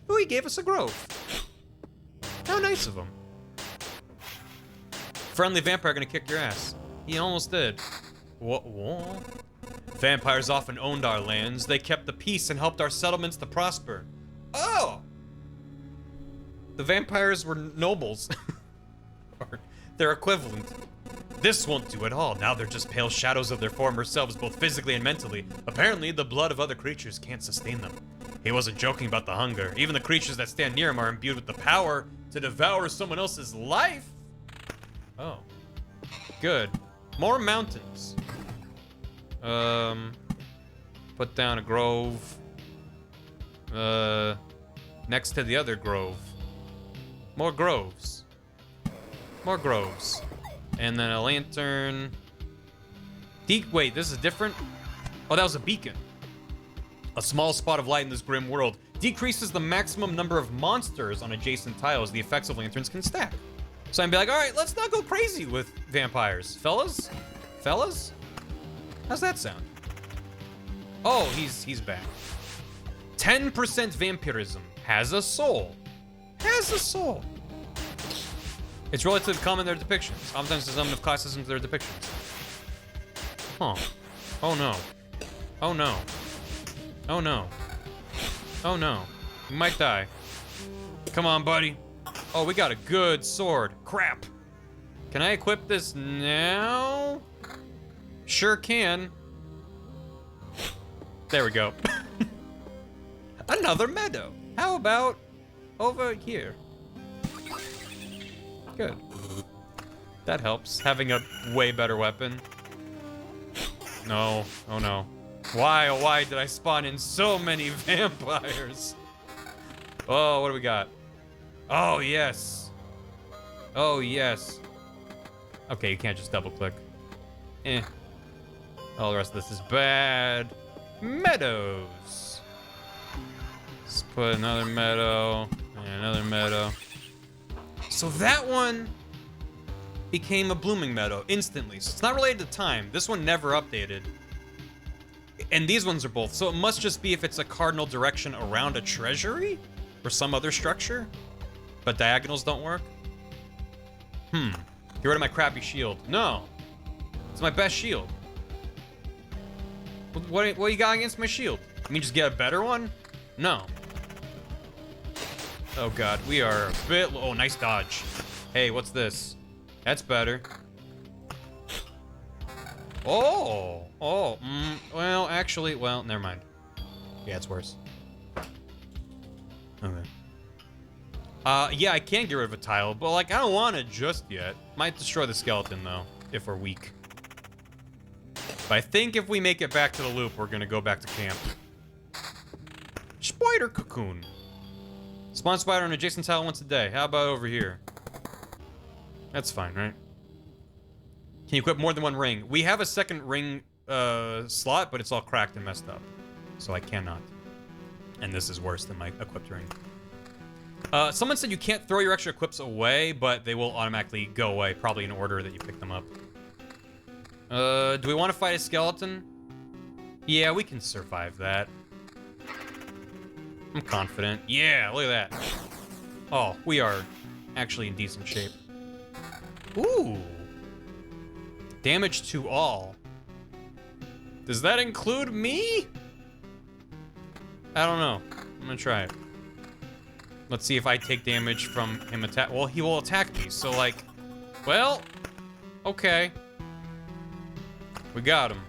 Oh, he gave us a grove. How nice of him. Friendly vampire gonna kick your ass. He almost did. What? Vampires often owned our lands. They kept the peace and helped our settlements to prosper. Oh! The vampires were nobles. Or their equivalent. This won't do at all. Now they're just pale shadows of their former selves, both physically and mentally. Apparently, the blood of other creatures can't sustain them. He wasn't joking about the hunger. Even the creatures that stand near him are imbued with the power to devour someone else's life. Oh. Good. More mountains. Put down a grove. Next to the other grove. More groves. More groves. And then a lantern. Wait, this is different? Oh, that was a beacon. A small spot of light in this grim world decreases the maximum number of monsters on adjacent tiles the effects of lanterns can stack. So I'd be like, all right, let's not go crazy with vampires. Fellas? Fellas? How's that sound? Oh, he's back. 10% vampirism. Has a soul. Has a soul. It's relatively common in their depictions. Oftentimes there's element of classism to their depictions. Huh. Oh no. Oh no. Oh no. Oh no. We might die. Come on, buddy. Oh, we got a good sword. Crap. Can I equip this now? Sure can. There we go. Another meadow. How about over here? Good. That helps. Having a way better weapon. No. Oh no. Why, oh why did I spawn in so many vampires? Oh, what do we got? Oh, yes. Oh, yes. Okay, you can't just double click. Eh. All the rest of this is bad. Meadows. Let's put another meadow and another meadow. So that one became a blooming meadow instantly. So it's not related to time. This one never updated. And these ones are both. So it must just be if it's a cardinal direction around a treasury or some other structure. But diagonals don't work. Get rid of my crappy shield. No. It's my best shield. What you got against my shield? You mean just get a better one? No. Oh god, we are a bit... Oh, nice dodge. Hey, what's this? That's better. Oh. Well, actually, well, never mind. Yeah, it's worse. Okay. Yeah, I can get rid of a tile, but like, I don't want it just yet. Might destroy the skeleton though, if we're weak. But I think if we make it back to the loop, we're gonna go back to camp. Spider cocoon. Spawn spider on adjacent tile once a day. How about over here? That's fine, right? Can you equip more than one ring? We have a second ring slot, but it's all cracked and messed up. So I cannot. And this is worse than my equipped ring. Someone said you can't throw your extra equips away, but they will automatically go away, probably in order that you pick them up. Do we want to fight a skeleton? Yeah, we can survive that. I'm confident. Yeah, look at that. Oh, we are actually in decent shape. Ooh. Damage to all. Does that include me? I don't know. I'm gonna try it. Let's see if I take damage from him attack. Well, he will attack me, so like, well, okay. We got him.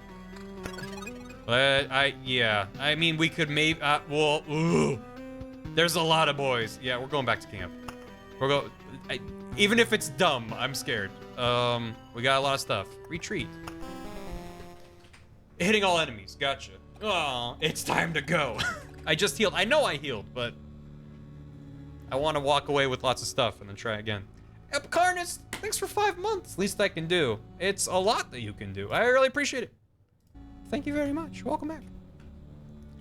Yeah. I mean, we could maybe, well, ooh. There's a lot of boys. Yeah, we're going back to camp. Even if it's dumb, I'm scared. We got a lot of stuff. Retreat. Hitting all enemies. Gotcha. Oh, it's time to go. I just healed. I know I healed, but I want to walk away with lots of stuff and then try again. Epicarnus, Thanks for 5 months. Least I can do. It's a lot that you can do. I really appreciate it. Thank you very much. Welcome back.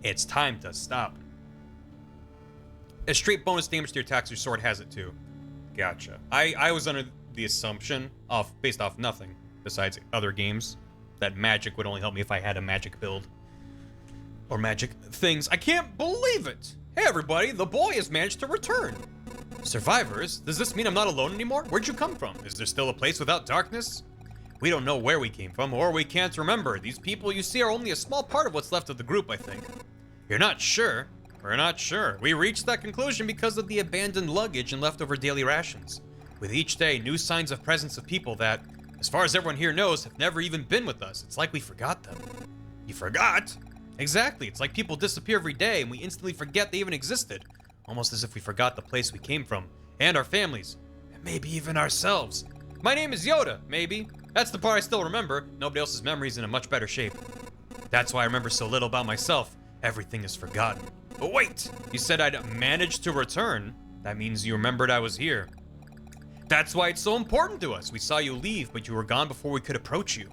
It's time to stop. A straight bonus damage to your attacks, your sword has it too. Gotcha. I was under the assumption, based off nothing besides other games, that magic would only help me if I had a magic build. Or magic things. I can't believe it! Hey everybody, the boy has managed to return. Survivors? Does this mean I'm not alone anymore? Where'd you come from? Is there still a place without darkness? We don't know where we came from, or we can't remember. These people you see are only a small part of what's left of the group, I think. You're not sure? We're not sure. We reached that conclusion because of the abandoned luggage and leftover daily rations. With each day, new signs of presence of people that, as far as everyone here knows, have never even been with us. It's like we forgot them. You forgot? Exactly. It's like people disappear every day and we instantly forget they even existed. Almost as if we forgot the place we came from, and our families, and maybe even ourselves. My name is Yoda, maybe. That's the part I still remember. Nobody else's memory's in a much better shape. That's why I remember so little about myself. Everything is forgotten. But wait, you said I'd managed to return. That means you remembered I was here. That's why it's so important to us. We saw you leave, but you were gone before we could approach you.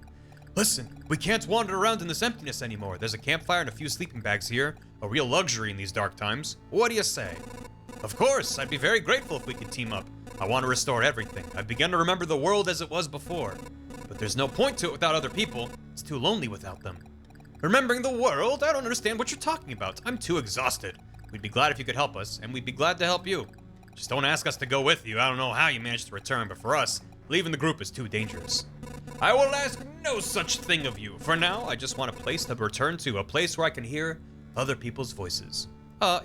Listen, we can't wander around in this emptiness anymore. There's a campfire and a few sleeping bags here. A real luxury in these dark times. What do you say? Of course, I'd be very grateful if we could team up. I want to restore everything. I've begun to remember the world as it was before. But there's no point to it without other people. It's too lonely without them. Remembering the world? I don't understand what you're talking about. I'm too exhausted. We'd be glad if you could help us, and we'd be glad to help you. Just don't ask us to go with you. I don't know how you managed to return, but for us, leaving the group is too dangerous. I will ask no such thing of you. For now, I just want a place to return to, a place where I can hear other people's voices.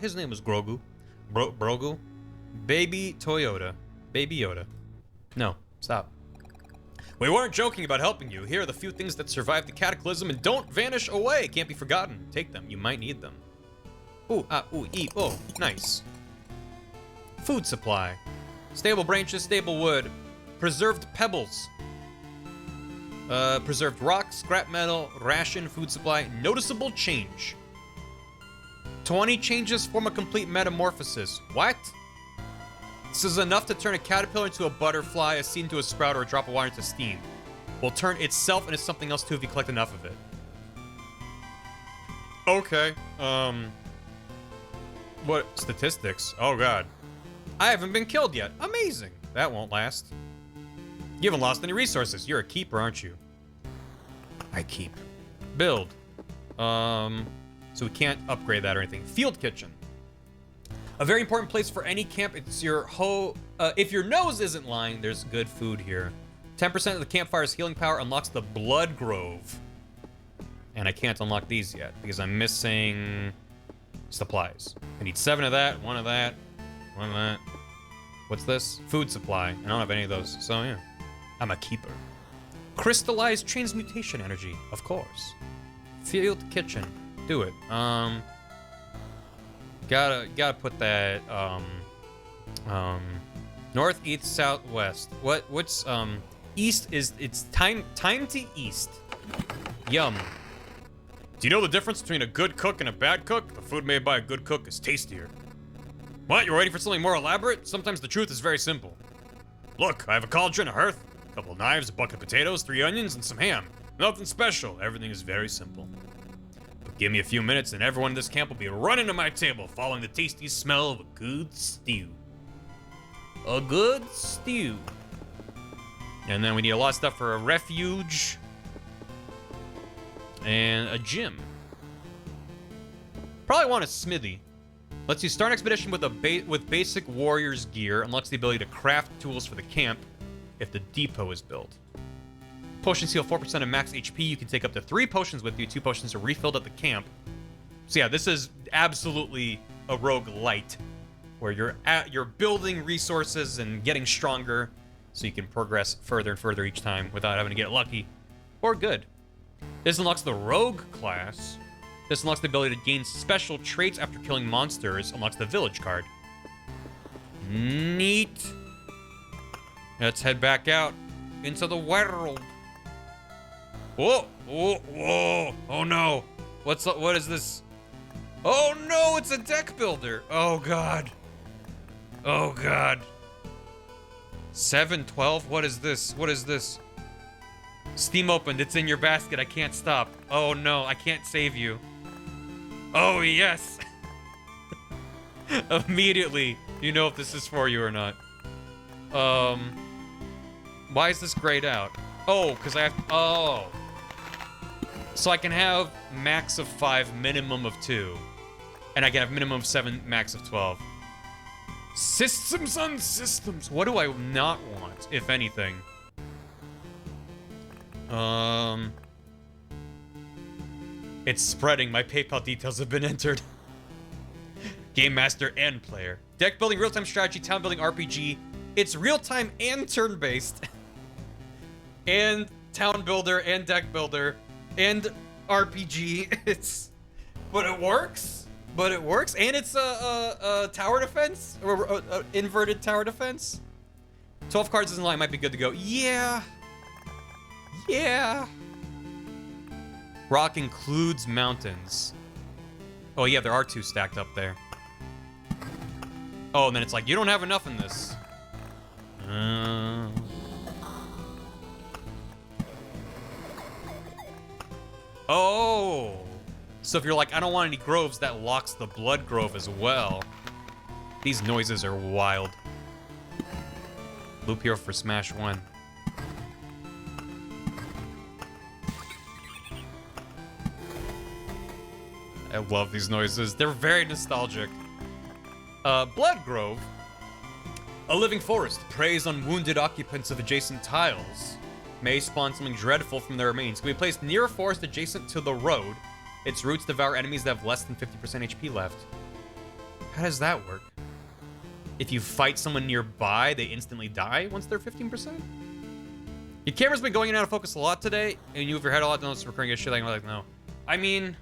His name was Grogu. Brogu? Baby Toyota. Baby Yoda. No, stop. We weren't joking about helping you. Here are the few things that survived the cataclysm and don't vanish away. Can't be forgotten. Take them. You might need them. Ooh, eat. Oh, nice. Food supply. Stable branches, stable wood. Preserved pebbles. Preserved rock, scrap metal, ration, food supply. Noticeable change. 20 changes form a complete metamorphosis. What? This is enough to turn a caterpillar into a butterfly, a seed into a sprout, or a drop of water into steam. Will turn itself into something else too if you collect enough of it. Okay. What statistics? Oh god. I haven't been killed yet. Amazing. That won't last. You haven't lost any resources. You're a keeper, aren't you? I keep. Build. So we can't upgrade that or anything. Field kitchen. A very important place for any camp. It's your if your nose isn't lying, there's good food here. 10% of the campfire's healing power unlocks the Blood Grove. And I can't unlock these yet because I'm missing supplies. I need 7 of that, 1 of that, 1 of that. What's this? Food supply. I don't have any of those, so yeah. I'm a keeper. Crystallized transmutation energy, of course. Field kitchen. Do it. Gotta put that, north, east, south, west. What's, east is, it's time to east. Yum. Do you know the difference between a good cook and a bad cook? The food made by a good cook is tastier. What, you're waiting for something more elaborate? Sometimes the truth is very simple. Look, I have a cauldron, a hearth, a couple of knives, a bucket of potatoes, 3 onions, and some ham. Nothing special, everything is very simple. But give me a few minutes and everyone in this camp will be running to my table, following the tasty smell of a good stew. A good stew. And then we need a lot of stuff for a refuge. And a gym. Probably want a smithy. Lets you start an expedition with basic warrior's gear. Unlocks the ability to craft tools for the camp if the depot is built. Potions heal 4% of max HP. You can take up to 3 potions with you. 2 potions are refilled at the camp. So yeah, this is absolutely a rogue-lite, where you're building resources and getting stronger so you can progress further and further each time without having to get lucky or good. This unlocks the rogue class. This unlocks the ability to gain special traits after killing monsters. Unlocks the village card. Neat. Let's head back out into the world. Whoa, whoa, whoa. Oh no. What is this? Oh no, it's a deck builder. Oh god. Oh god. 712? What is this? What is this? Steam opened. It's in your basket. I can't stop. Oh no, I can't save you. Oh yes. Immediately, you know if this is for you or not. Why is this grayed out? Oh, because I have, oh. So I can have max of 5, minimum of 2. And I can have minimum of 7, max of 12. Systems on systems. What do I not want, if anything? It's spreading. My PayPal details have been entered. Game master and player. Deck building, real-time strategy, town building RPG. It's real-time and turn-based. And town builder and deck builder and RPG. But it works. But it works. And it's a tower defense, or a inverted tower defense. 12 cards in line might be good to go. Yeah. Yeah. Rock includes mountains. Oh yeah, there are 2 stacked up there. Oh, and then it's like, you don't have enough in this. Oh. So if you're like, I don't want any groves, that locks the blood grove as well. These noises are wild. Loop here for Smash 1. I love these noises. They're very nostalgic. Blood Grove. A living forest preys on wounded occupants of adjacent tiles. May spawn something dreadful from their remains. Can be placed near a forest adjacent to the road. Its roots devour enemies that have less than 50% HP left. How does that work? If you fight someone nearby, they instantly die once they're 15%? Your camera's been going in and out of focus a lot today, and you move your head a lot, notice recurring issue. Like, no. I mean,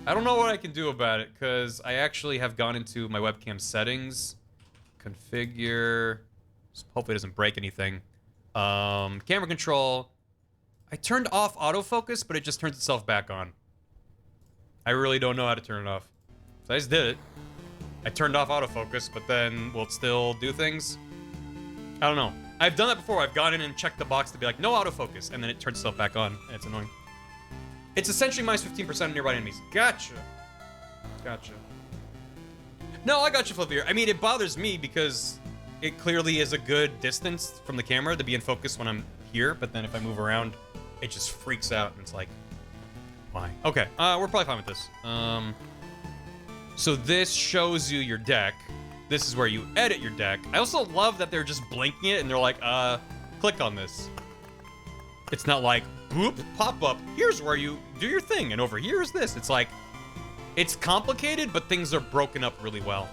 I don't know what I can do about it, because I actually have gone into my webcam settings. Configure. Hopefully it doesn't break anything. Camera control. I turned off autofocus, but it just turns itself back on. I really don't know how to turn it off. So I just did it. I turned off autofocus, but then will it still do things? I don't know. I've done that before. I've gone in and checked the box to be like, no autofocus, and then it turns itself back on, and it's annoying. It's essentially minus 15% of nearby enemies. Gotcha. Gotcha. No, I got you, Flavier. I mean, it bothers me because it clearly is a good distance from the camera to be in focus when I'm here, but then if I move around, it just freaks out, and it's like, why? Okay, we're probably fine with this. So this shows you your deck. This is where you edit your deck. I also love that they're just blinking it, and they're like, click on this. It's not like, boop, pop up, here's where you do your thing, and over here is this. It's like, it's complicated, but things are broken up really well.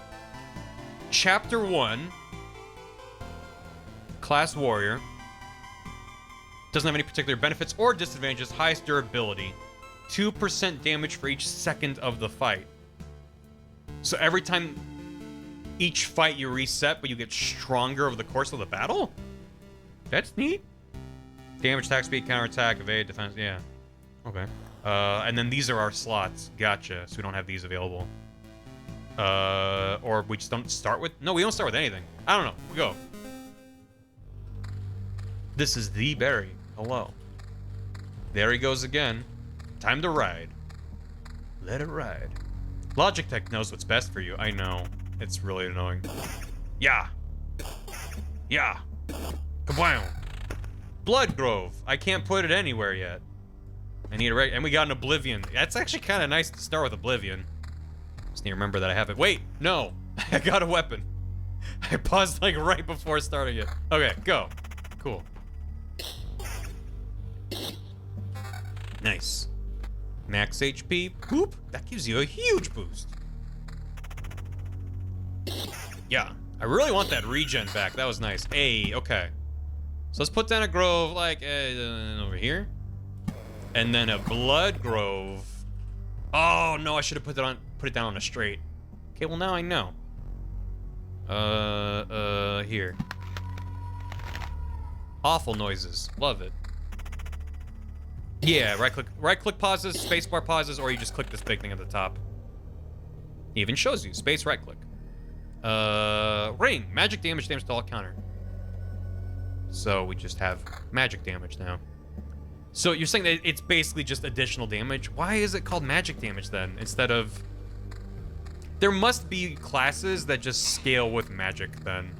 Chapter 1, Class Warrior. Doesn't have any particular benefits or disadvantages. Highest durability. 2% damage for each second of the fight. So every time each fight you reset, but you get stronger over the course of the battle? That's neat. Damage, attack speed, counterattack, evade, defense, yeah. Okay. And then these are our slots. Gotcha. So we don't have these available. Or we just don't start with... No, we don't start with anything. I don't know. We go. This is the Barry. Hello. There he goes again. Time to ride. Let it ride. Logitech knows what's best for you. I know. It's really annoying. Yeah. Yeah. Kablam. Blood Grove. I can't put it anywhere yet. I need a and we got an Oblivion. That's actually kind of nice to start with Oblivion. Just need to remember that I have it. Wait, no. I got a weapon. I paused like right before starting it. Okay, go. Cool. Nice. Max HP. Boop. That gives you a huge boost. Yeah. I really want that regen back. That was nice. Hey, okay. So let's put down a grove like over here. And then a blood grove. Oh no, I should have put it down on a straight. Okay, well now I know. Here. Awful noises. Love it. Yeah, right click pauses, spacebar pauses, or you just click this big thing at the top. It even shows you. Space right click. Ring. Magic damage to all counter. So we just have magic damage now. So you're saying that it's basically just additional damage? Why is it called magic damage then, instead of... There must be classes that just scale with magic then.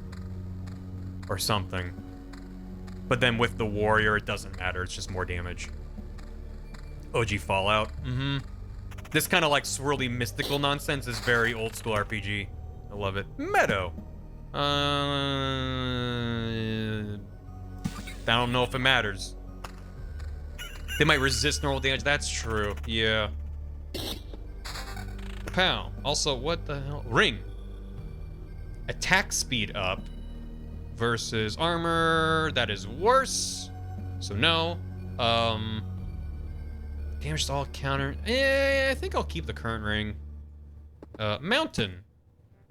Or something. But then with the warrior, it doesn't matter. It's just more damage. OG Fallout. This kind of like swirly mystical nonsense is very old school RPG. I love it. Meadow. I don't know if it matters. They might resist normal damage. That's true. Yeah. Pow. Also, what the hell? Ring. Attack speed up versus armor. That is worse. So no. Damage to all counter. I think I'll keep the current ring. Mountain.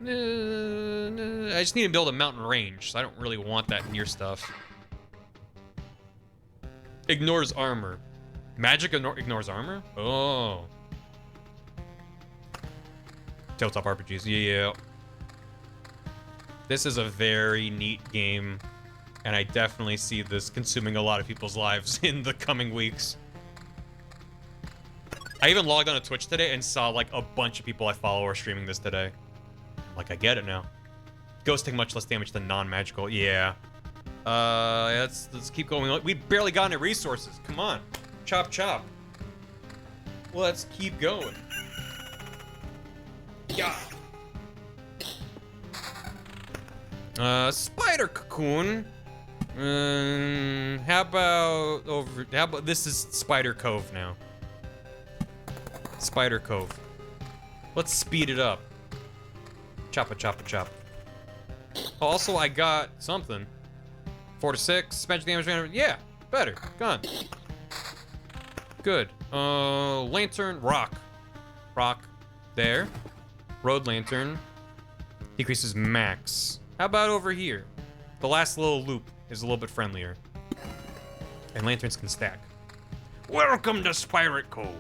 I just need to build a mountain range, so I don't really want that near stuff. Ignores armor. Magic ignores armor? Oh. Tabletop RPGs, yeah. This is a very neat game, and I definitely see this consuming a lot of people's lives in the coming weeks. I even logged on to Twitch today and saw like a bunch of people I follow are streaming this today. Like, I get it now. Ghosts take much less damage than non-magical. Yeah. Let's keep going. We barely got any resources. Come on. Chop, chop. Let's keep going. Yeah. Spider cocoon. How about this is Spider Cove now. Spider Cove. Let's speed it up. Choppa, choppa, chop. Also, I got something. 4 to 6, magic damage. Yeah, better. Gone. Good. Lantern, rock. Rock. There. Road lantern. Decreases max. How about over here? The last little loop is a little bit friendlier. And lanterns can stack. Welcome to Spirit Cove.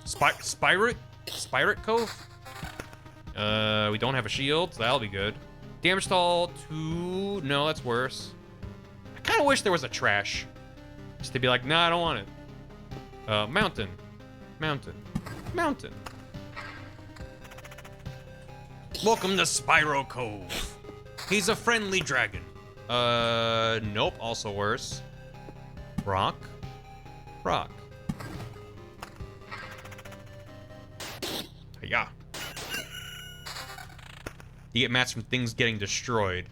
Spirit? Spirit Cove? We don't have a shield, so that'll be good. Damage to all 2. No, that's worse. I kind of wish there was a trash. Just to be like, nah, I don't want it. Mountain. Mountain. Mountain. Welcome to Spyro Cove. He's a friendly dragon. Nope, also worse. Rock. Rock. Yeah. You get mats from things getting destroyed.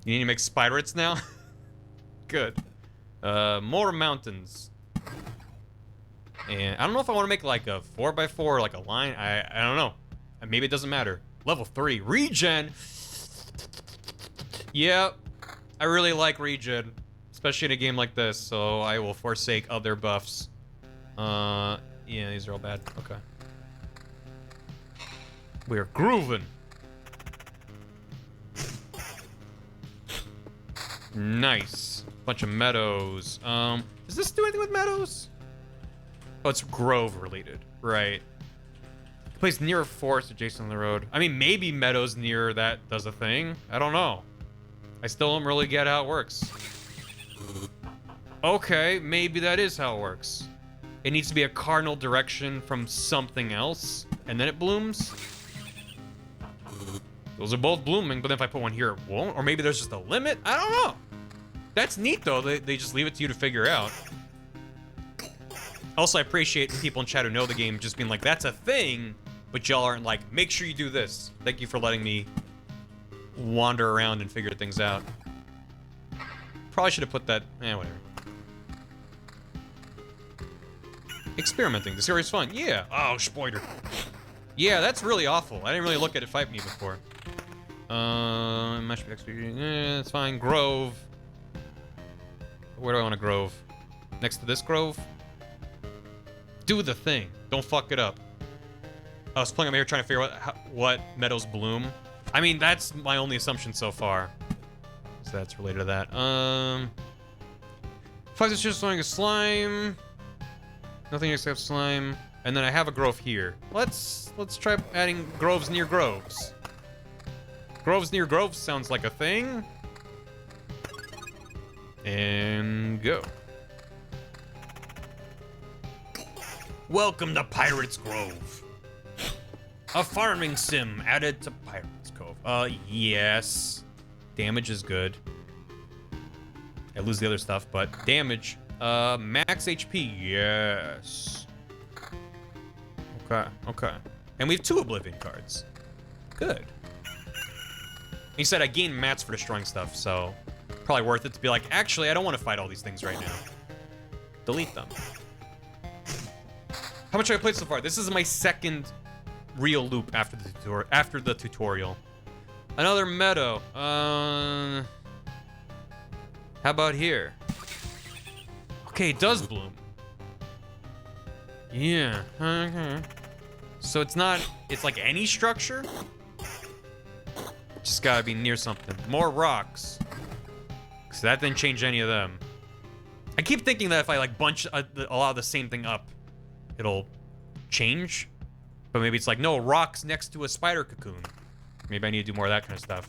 You need to make spirits now? Good. More mountains. And I don't know if I want to make like a 4x4 or like a line. I don't know. Maybe it doesn't matter. Level 3. Regen! Yeah. I really like regen. Especially in a game like this, so I will forsake other buffs. Yeah, these are all bad. Okay. We're grooving. Nice. Bunch of meadows. Does this do anything with meadows? Oh, it's grove related. Right. Place near a forest adjacent to the road. I mean, maybe meadows near that does a thing. I don't know. I still don't really get how it works. Okay, maybe that is how it works. It needs to be a cardinal direction from something else, and then it blooms. Those are both blooming, but then if I put one here, it won't. Or maybe there's just a limit. I don't know. That's neat, though. They just leave it to you to figure out. Also, I appreciate people in chat who know the game just being like, that's a thing, but y'all aren't like, make sure you do this. Thank you for letting me wander around and figure things out. Probably should have put that... whatever. Experimenting. This area is fun. Yeah. Oh, spoiler. Yeah, that's really awful. I didn't really look at it fight me before. Match XP. It's fine. Grove. Where do I want to grove? Next to this grove? Do the thing. Don't fuck it up. I was playing up here trying to figure out what meadows bloom. I mean, that's my only assumption so far. So that's related to that. Flies is just throwing a slime. Nothing except slime. And then I have a grove here. Let's try adding groves near groves. Groves near groves sounds like a thing. And go. Welcome to Pirates Grove. A farming sim added to Pirates Cove. Yes. Damage is good. I lose the other stuff, but damage. Max HP, yes. Okay. And we have 2 Oblivion cards. Good. He said I gain mats for destroying stuff, so probably worth it to be like, actually, I don't want to fight all these things right now. Delete them. How much have I played so far? This is my 2nd real loop after the tutorial. Another meadow. How about here? Okay, it does bloom. Yeah. Okay. So it's not. It's like any structure. Just gotta be near something. More rocks. Cause that didn't change any of them. I keep thinking that if I like bunch a lot of the same thing up, it'll change. But maybe it's like, no, rocks next to a spider cocoon. Maybe I need to do more of that kind of stuff.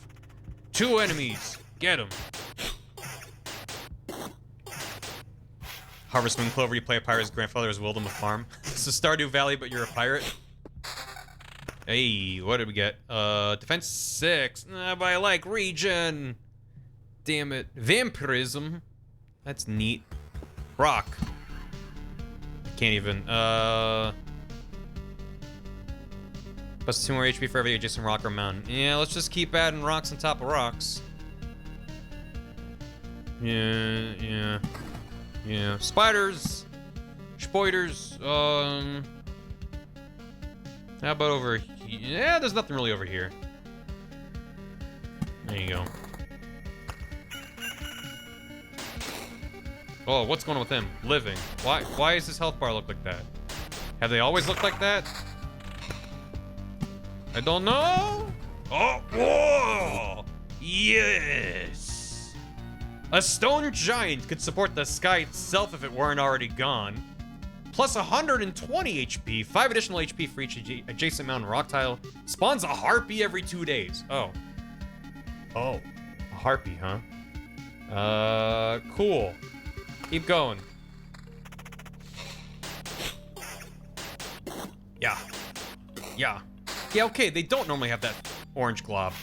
2 enemies. Get them. Harvest Moon Clover, you play a pirate's grandfather has willed him a farm. It's a Stardew Valley, but you're a pirate. Hey, what did we get? Defense 6. But I like region. Damn it. Vampirism. That's neat. Rock. Can't even. Plus 2 more HP for every adjacent rock or mountain. Yeah, let's just keep adding rocks on top of rocks. Yeah. Spiders. Spoiders. How about over here? Yeah, there's nothing really over here. There you go. Oh, what's going on with him? Living. Why does his health bar look like that? Have they always looked like that? I don't know. Oh, whoa! Yes! A stone giant could support the sky itself if it weren't already gone. Plus 120 HP, 5 additional HP for each adjacent mountain rock tile. Spawns a harpy every 2 days. Oh, a harpy, huh? Cool. Keep going. Yeah, okay, they don't normally have that orange glob.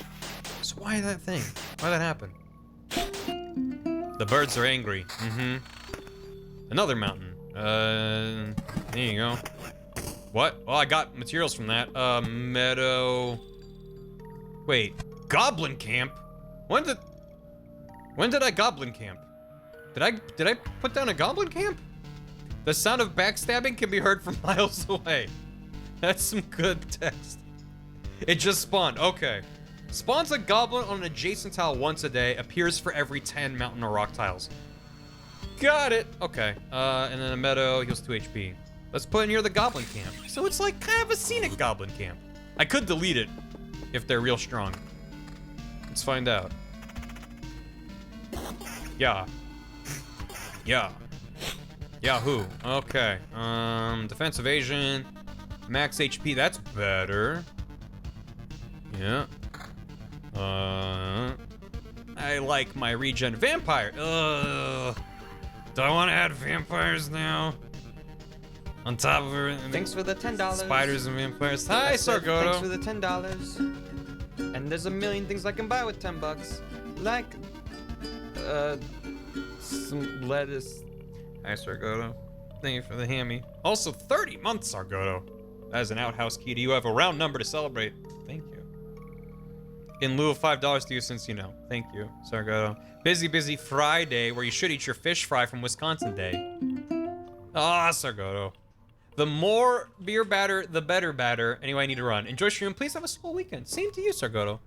So why that thing? Why'd that happen? The birds are angry. Another mountain. There you go. What? Well, I got materials from that. Meadow. Wait, goblin camp? When did I goblin camp? Did I put down a goblin camp? The sound of backstabbing can be heard from miles away. That's some good text. It just spawned. Okay. Spawns a goblin on an adjacent tile once a day. Appears for every 10 mountain or rock tiles. Got it. Okay. And then a meadow heals 2 HP. Let's put it near the goblin camp. So it's like kind of a scenic goblin camp. I could delete it if they're real strong. Let's find out. Yeah. Yahoo. Okay. Defense evasion. Max HP. That's better. Yeah. I like my regen. Vampire. Do I want to add vampires now? On top of everything. Thanks for the $10. Spiders and vampires. Hi, Sargoto. Thanks for the $10. And there's a million things I can buy with $10. Like, some lettuce. Hi, Sargoto. Thank you for the hammy. Also, 30 months, Sargoto. As an outhouse key, do you have a round number to celebrate? Thank you. In lieu of $5 to you since you know. Thank you, Sargoto. Busy Friday, where you should eat your fish fry from Wisconsin Day. Ah, Sargoto. The more beer batter, the better batter. Anyway, I need to run. Enjoy stream. Please have a swell weekend. Same to you, Sargoto.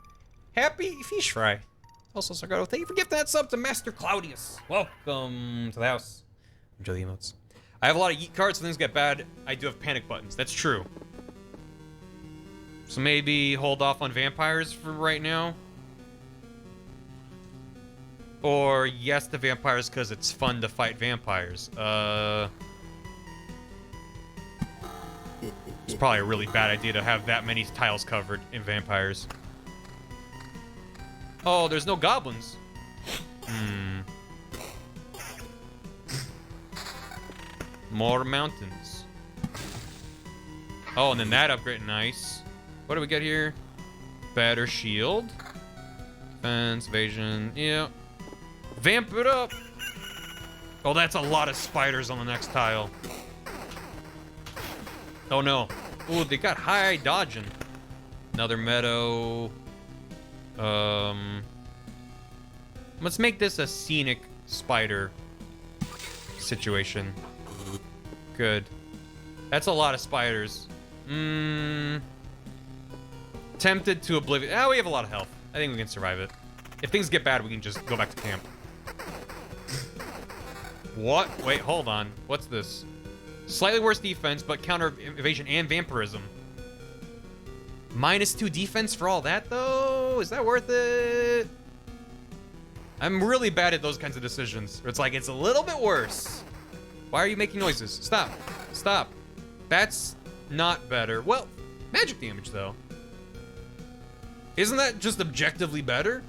Happy fish fry. Also, Sargoto, thank you for gifting that sub to Master Claudius. Welcome to the house. Enjoy the emotes. I have a lot of yeet cards, so things get bad. I do have panic buttons. That's true. So maybe hold off on vampires for right now. Or yes to vampires because it's fun to fight vampires. It's probably a really bad idea to have that many tiles covered in vampires. Oh, there's no goblins. More mountains. Oh, and then that upgrade. Nice. What do we get here? Better shield. Defense, evasion. Yeah. Vamp it up. Oh, that's a lot of spiders on the next tile. Oh, no. Ooh, they got high dodging. Another meadow. Let's make this a scenic spider situation. Good. That's a lot of spiders. Tempted to oblivion. Ah, we have a lot of health. I think we can survive it. If things get bad, we can just go back to camp. What? Wait, hold on. What's this? Slightly worse defense, but counter evasion and vampirism. -2 defense for all that, though? Is that worth it? I'm really bad at those kinds of decisions. Where it's like, it's a little bit worse. Why are you making noises? Stop. Stop. That's not better. Well, magic damage, though. Isn't that just objectively better?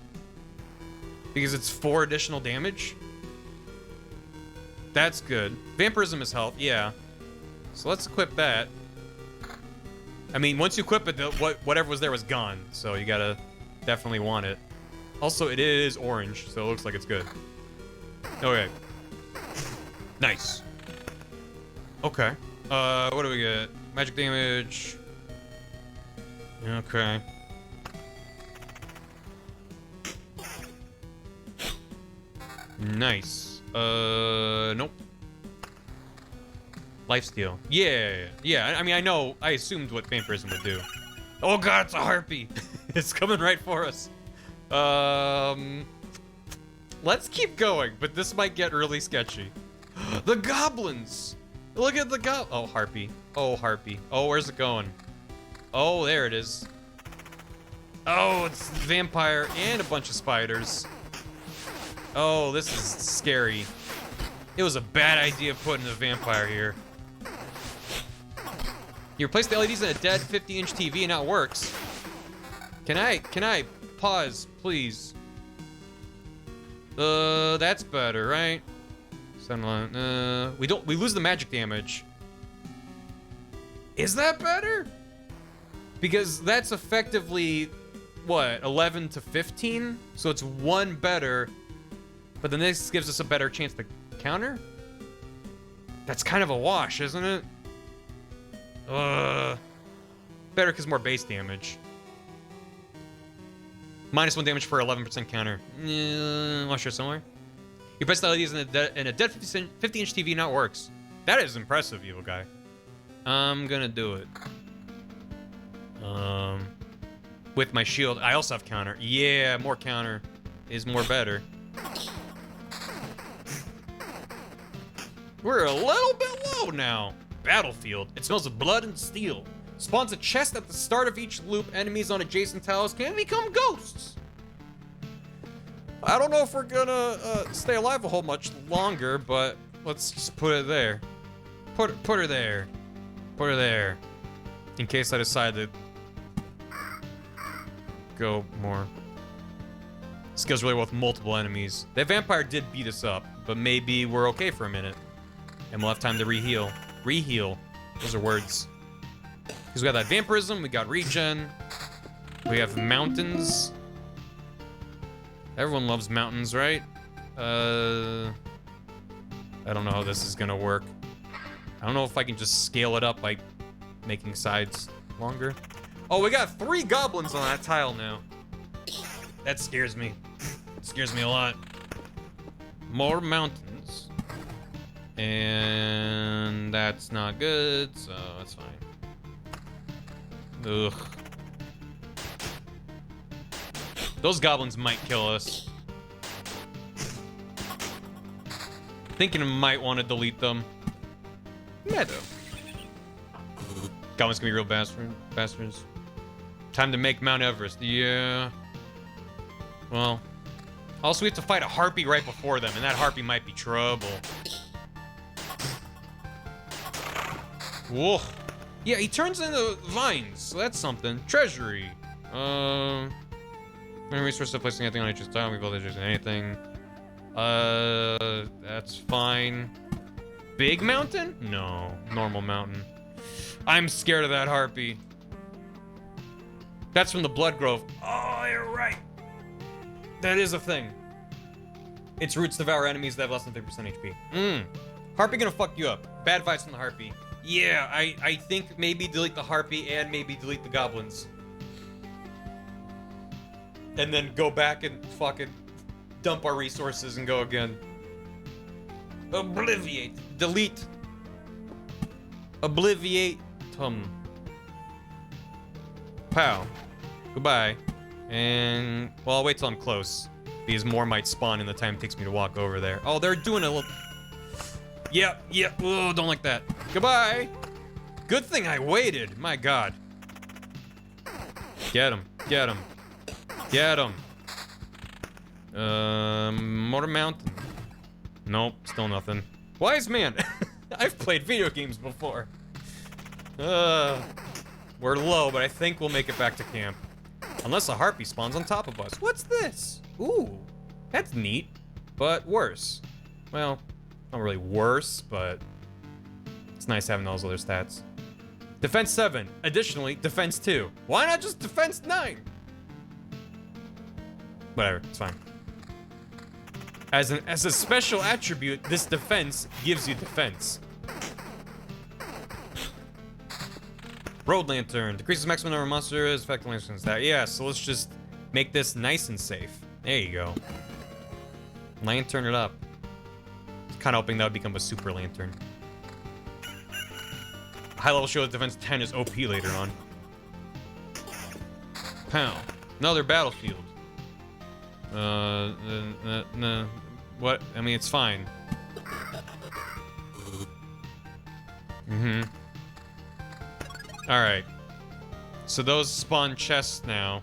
Because it's 4 additional damage? That's good. Vampirism is health, yeah. So let's equip that. I mean, once you equip it, whatever was there was gone. So you gotta definitely want it. Also, it is orange, so it looks like it's good. Okay. Nice. Okay. What do we get? Magic damage. Okay. Nice. Nope. Lifesteal. Yeah. I mean, I assumed what vampirism would do. Oh god, it's a harpy. It's coming right for us. Let's keep going, but this might get really sketchy. The goblins. Look at the oh, harpy. Oh, harpy. Oh, where's it going? Oh, there it is. Oh, it's vampire and a bunch of spiders. Oh, this is scary. It was a bad idea putting a vampire here. You replace the LEDs in a dead 50-inch TV and now it works. Can I pause, please? That's better, right? We lose the magic damage. Is that better? Because that's effectively, what, 11 to 15? So it's 1 better, but then this gives us a better chance to counter? That's kind of a wash, isn't it? Better because more base damage. -1 damage for 11% counter. Want to share somewhere? You press the LEDs in a dead 50-inch TV, now it works. That is impressive, evil guy. I'm gonna do it. With my shield, I also have counter. Yeah, more counter is more better. We're a little bit low now. Battlefield. It smells of blood and steel. Spawns a chest at the start of each loop. Enemies on adjacent tiles can become ghosts. I don't know if we're gonna stay alive a whole much longer, but let's just put it there. Put her there. Put her there. In case I decide to go more. Skills really well with multiple enemies. That vampire did beat us up, but maybe we're okay for a minute. And we'll have time to reheal. Reheal. Those are words. Because we got that vampirism, we got regen. We have mountains. Everyone loves mountains, right? I don't know how this is gonna work. I don't know if I can just scale it up by making sides longer. Oh, we got 3 goblins on that tile now. That scares me. It scares me a lot. More mountains. And that's not good, so that's fine. Ugh. Those goblins might kill us. Thinking I might want to delete them. Meadow. Goblins can be real bastards. Time to make Mount Everest. Yeah. Well. Also, we have to fight a harpy right before them, and that harpy might be trouble. Whoa. Yeah, he turns into vines, so that's something. Treasury. Resource of placing anything on each tile. We build anything. That's fine. Big mountain? No, normal mountain. I'm scared of that harpy. That's from the Blood Grove. Oh, you're right. That is a thing. Its roots devour enemies that have less than 50% HP. Harpy gonna fuck you up. Bad vibes from the harpy. Yeah, I think maybe delete the harpy and maybe delete the goblins. And then go back and fucking dump our resources and go again. Obliviate. Delete. Obliviate. Pow. Goodbye. And, well, I'll wait till I'm close. Because more might spawn in the time it takes me to walk over there. Oh, they're doing a little... Yep. Oh, don't like that. Goodbye. Good thing I waited. My God. Get him. Get him. Get him. Motor Mountain. Nope, still nothing. Wise man. I've played video games before. We're low, but I think we'll make it back to camp. Unless a harpy spawns on top of us. What's this? Ooh, that's neat, but worse. Well, not really worse, but it's nice having those other stats. Defense 7. Additionally, defense 2. Why not just defense 9? Whatever, it's fine. As a special attribute, this defense gives you defense. Road Lantern. Decreases maximum number of monsters, effect lanterns that. Yeah, so let's just make this nice and safe. There you go. Lantern it up. Kind of hoping that would become a super lantern. High level shield defense 10 is OP later on. Pow. Another battle shield. What? I mean, it's fine. Alright. So those spawn chests now.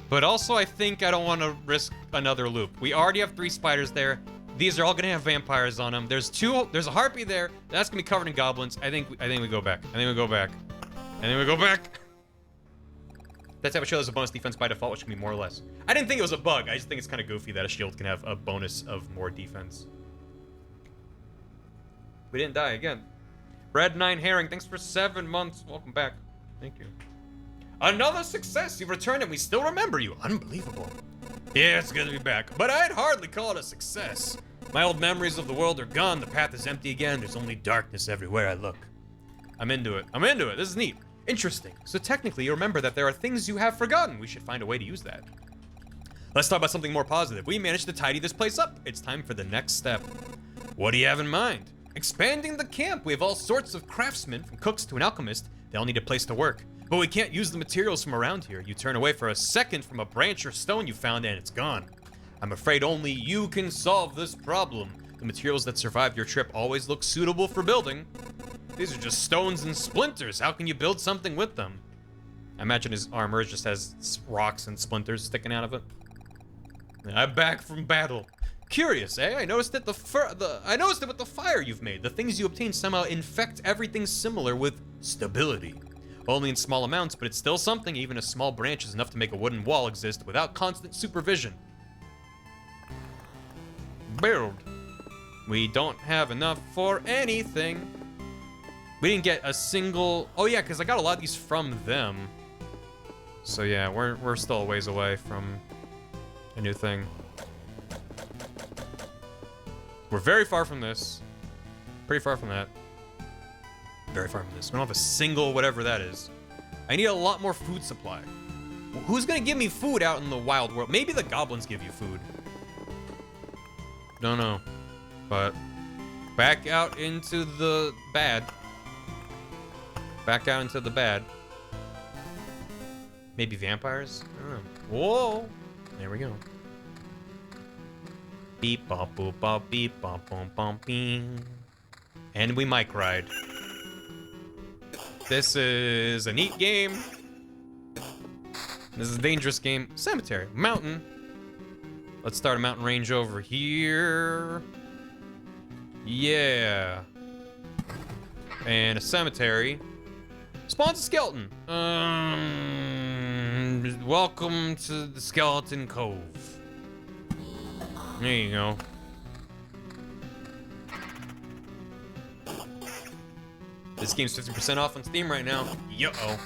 But also, I think I don't want to risk another loop. We already have 3 spiders there. These are all gonna have vampires on them. There's a harpy there. That's gonna be covered in goblins. I think we go back. I think we go back. That type of shield has a bonus defense by default, which can be more or less. I didn't think it was a bug. I just think it's kind of goofy that a shield can have a bonus of more defense. We didn't die again. Red 9 Herring, thanks for 7 months. Welcome back. Thank you. Another success. You've returned and we still remember you. Unbelievable. Yeah, it's good to be back, but I'd hardly call it a success. My old memories of the world are gone. The path is empty again. There's only darkness everywhere I look. I'm into it. This is neat. Interesting. So technically, you remember that there are things you have forgotten. We should find a way to use that. Let's talk about something more positive. We managed to tidy this place up. It's time for the next step. What do you have in mind? Expanding the camp. We have all sorts of craftsmen, from cooks to an alchemist. They all need a place to work. But we can't use the materials from around here. You turn away for a second from a branch or stone you found and it's gone. I'm afraid only you can solve this problem. The materials that survived your trip always look suitable for building. These are just stones and splinters. How can you build something with them? I imagine his armor just has rocks and splinters sticking out of it. I'm back from battle. Curious, eh? I noticed that I noticed it with the fire you've made. The things you obtain somehow infect everything similar with stability. Only in small amounts, but it's still something. Even a small branch is enough to make a wooden wall exist without constant supervision. Build. We don't have enough for anything. We didn't get a single... Oh yeah, because I got a lot of these from them. So yeah, we're still a ways away from a new thing. We're very far from this. Pretty far from that. Very far from this. We don't have a single whatever that is. I need a lot more food supply. Who's gonna give me food out in the wild world? Maybe the goblins give you food. Don't know. But back out into the bad. Back out into the bad. Maybe vampires? I don't know. Whoa! There we go. Beep bop boop bop beep bop bom bom bing. And we mic ride. This is a neat game. This is a dangerous game. Cemetery. Mountain. Let's start a mountain range over here. Yeah. And a cemetery. Spawns a skeleton. Welcome to the Skeleton Cove. There you go. This game's 50% off on Steam right now. Yo-oh.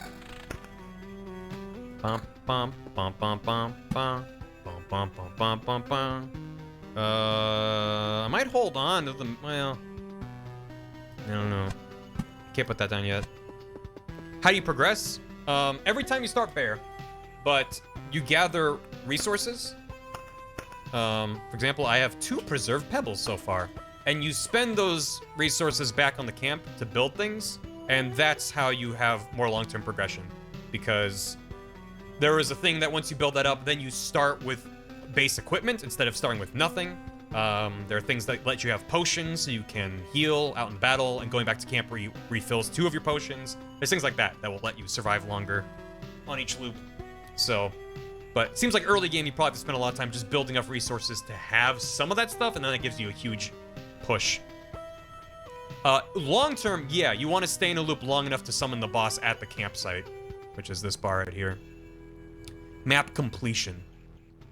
Bum, bum, bum, bum, bum, bum. Bum, bum, bum, bum, bum, bum. I might hold on to the, well, I don't know. Can't put that down yet. How do you progress? Every time you start Bear, but you gather resources. For example, I have 2 preserved pebbles so far. And you spend those resources back on the camp to build things, and that's how you have more long-term progression. Because there is a thing that once you build that up, then you start with base equipment instead of starting with nothing. There are things that let you have potions so you can heal out in battle, and going back to camp where you refills 2 of your potions. There's things like that that will let you survive longer on each loop. So, but it seems like early game you probably have to spend a lot of time just building up resources to have some of that stuff, and then it gives you a huge push. Long term, yeah, you want to stay in a loop long enough to summon the boss at the campsite, which is this bar right here. Map completion.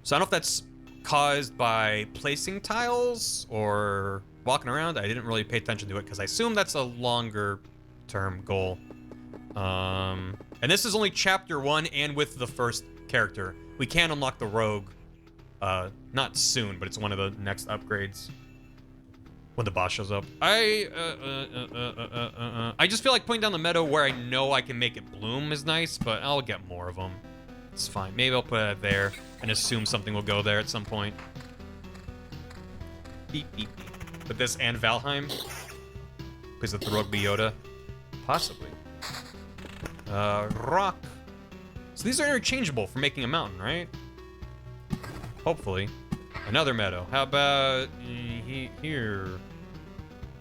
So I don't know if that's caused by placing tiles or walking around. I didn't really pay attention to it because I assume that's a longer term goal. And this is only chapter 1 and with the first character. We can unlock the rogue, not soon, but it's one of the next upgrades. When the boss shows up. I just feel like putting down the meadow where I know I can make it bloom is nice, but I'll get more of them. It's fine. Maybe I'll put it there and assume something will go there at some point. Beep, beep, beep. But this and Valheim? Because of the Rogue Yoda? Possibly. Rock. So these are interchangeable for making a mountain, right? Hopefully. Another meadow. How about here?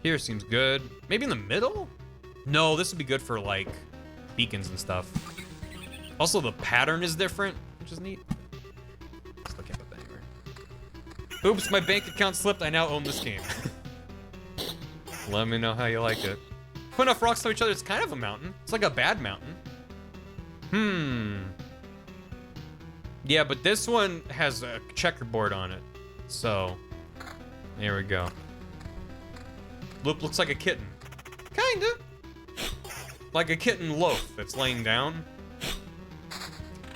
Here seems good. Maybe in the middle? No, this would be good for, like, beacons and stuff. Also, the pattern is different, which is neat. Still can't put that anywhere. Oops, my bank account slipped. I now own this game. Let me know how you like it. Put enough rocks to each other, it's kind of a mountain. It's like a bad mountain. Yeah, but this one has a checkerboard on it. So, there we go. Loop looks like a kitten. Kinda. Like a kitten loaf that's laying down.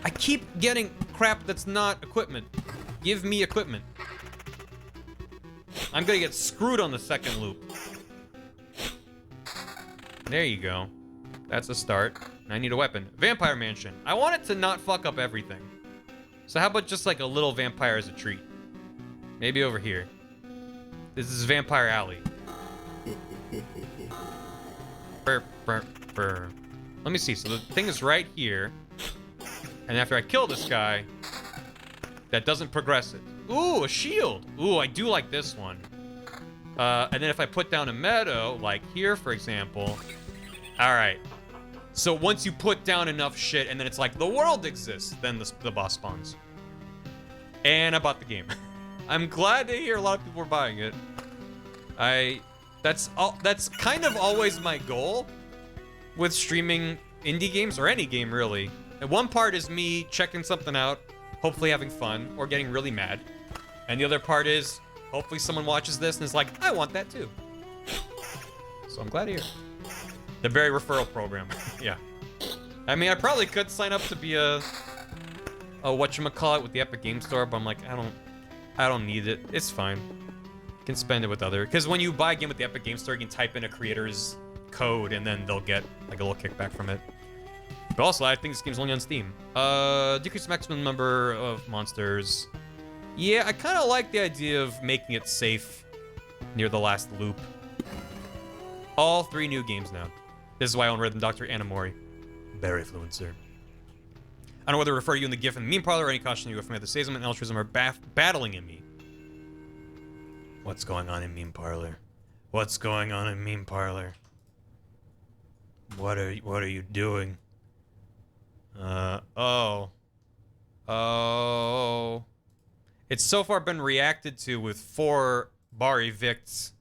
I keep getting crap that's not equipment. Give me equipment. I'm gonna get screwed on the second loop. There you go. That's a start. I need a weapon. Vampire Mansion. I want it to not fuck up everything. So how about just like a little vampire as a treat? Maybe over here. This is Vampire Alley. Burr, burr, burr. Let me see. So the thing is right here. And after I kill this guy, that doesn't progress it. Ooh, a shield. Ooh, I do like this one. And then if I put down a meadow, like here, for example. All right. So once you put down enough shit, and then it's like, the world exists, then the boss spawns. And I bought the game. I'm glad to hear a lot of people are buying it. That's kind of always my goal with streaming indie games, or any game, really. And one part is me checking something out, hopefully having fun, or getting really mad. And the other part is, hopefully someone watches this and is like, I want that too. So I'm glad to hear. The Barry referral program. Yeah. I mean, I probably could sign up to be a whatchamacallit with the Epic Game Store, but I'm like, I don't need it. It's fine. You can spend it with other, because when you buy a game with the Epic Game Store, you can type in a creator's code and then they'll get like a little kickback from it. But also, I think this game's only on Steam. Decrease maximum number of monsters. Yeah, I kind of like the idea of making it safe near the last loop. All 3 new games now. This is why I own Rhythm Doctor and Amori. Barryfluencer. I don't know whether to refer to you in the GIF and meme parlor or any caution you if the Sadism and altruism are battling in me. What's going on in meme parlor? What's going on in meme parlor? What are you doing? Oh. It's so far been reacted to with 4 bar evicts.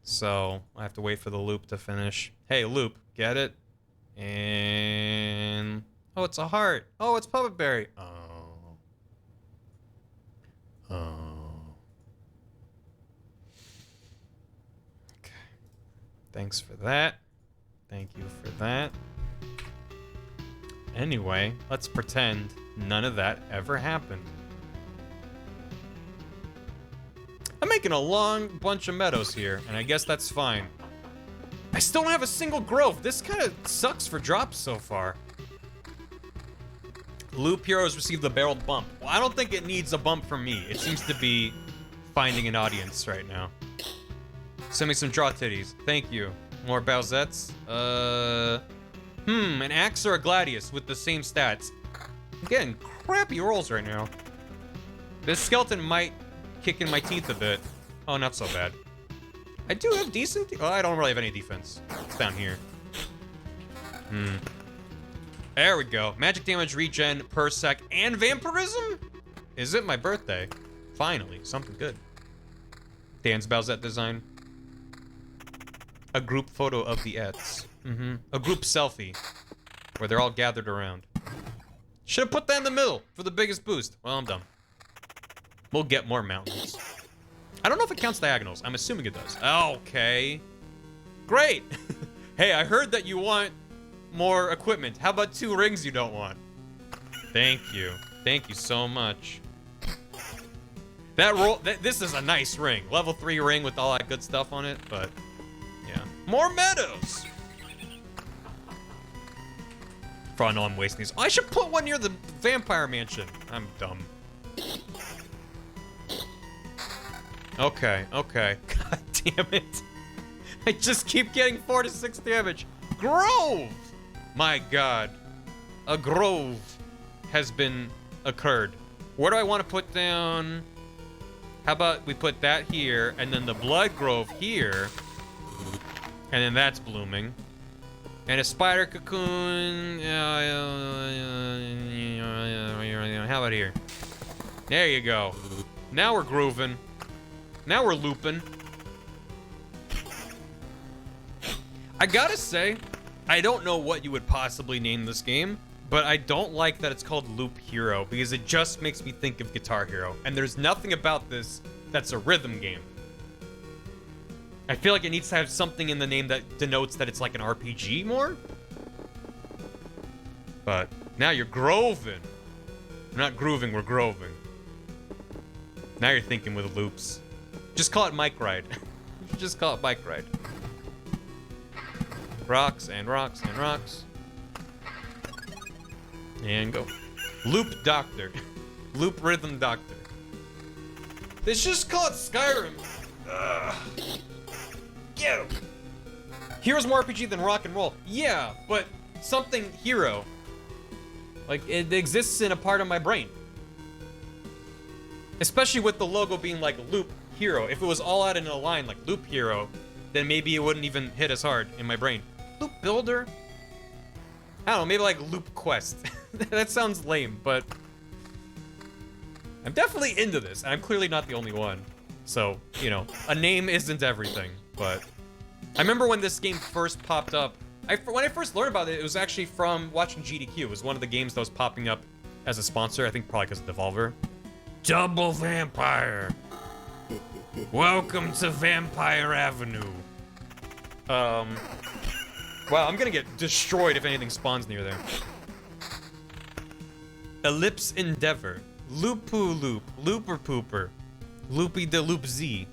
So, I have to wait for the loop to finish. Hey, loop, get it? And... oh, it's a heart. Oh, it's Puppet Berry. Oh. Okay. Thanks for that. Thank you for that. Anyway, let's pretend none of that ever happened. I'm making a long bunch of meadows here, and I guess that's fine. I still don't have a single grove. This kind of sucks for drops so far. Loop Heroes received the barreled bump. Well, I don't think it needs a bump from me. It seems to be finding an audience right now. Send me some draw titties. Thank you. More Bowsettes. An Axe or a Gladius with the same stats. I'm getting crappy rolls right now. This skeleton might kick in my teeth a bit. Oh, not so bad. I do have decent... Oh, I don't really have any defense. It's down here. There we go. Magic damage, regen, per sec, and vampirism? Is it my birthday? Finally, something good. Dan's Bowsette design. A group photo of the Ets. A group selfie. Where they're all gathered around. Should have put that in the middle for the biggest boost. Well, I'm dumb. We'll get more mountains. I don't know if it counts diagonals. I'm assuming it does. Okay. Great. Hey, I heard that you want more equipment. How about 2 rings you don't want? Thank you. Thank you so much. This is a nice ring. Level 3 ring with all that good stuff on it, but yeah. More meadows. For I know I'm wasting these. Oh, I should put one near the vampire mansion. I'm dumb. Okay. God damn it. I just keep getting 4 to 6 damage. Grove! My God. A grove has been occurred. Where do I want to put down? How about we put that here, and then the blood grove here. And then that's blooming. And a spider cocoon. How about here? There you go. Now we're grooving. Now we're looping. I gotta say, I don't know what you would possibly name this game, but I don't like that it's called Loop Hero because it just makes me think of Guitar Hero. And there's nothing about this that's a rhythm game. I feel like it needs to have something in the name that denotes that it's like an RPG more. But now you're groving. We're not grooving, we're groving. Now you're thinking with loops. Just call it Mike Ride. Just call it Bike Ride. Rocks and rocks and rocks. And go. Loop Doctor. Loop Rhythm Doctor. They should just call it Skyrim. Ugh. Get him. Hero's more RPG than rock and roll. Yeah, but something hero. Like, it exists in a part of my brain. Especially with the logo being like Loop Hero. If it was all out in a line like Loop Hero, then maybe it wouldn't even hit as hard in my brain. Loop Builder? I don't know, maybe like Loop Quest. That sounds lame, but I'm definitely into this, and I'm clearly not the only one. So, you know, a name isn't everything, but I remember when this game first popped up. When I first learned about it, it was actually from watching GDQ. It was one of the games that was popping up as a sponsor, I think probably because of Devolver. Double vampire. Welcome to Vampire Avenue. Wow, I'm gonna get destroyed if anything spawns near there. Ellipse Endeavor. Loopoo Loop. Looper Pooper. Loopy de Loop Z.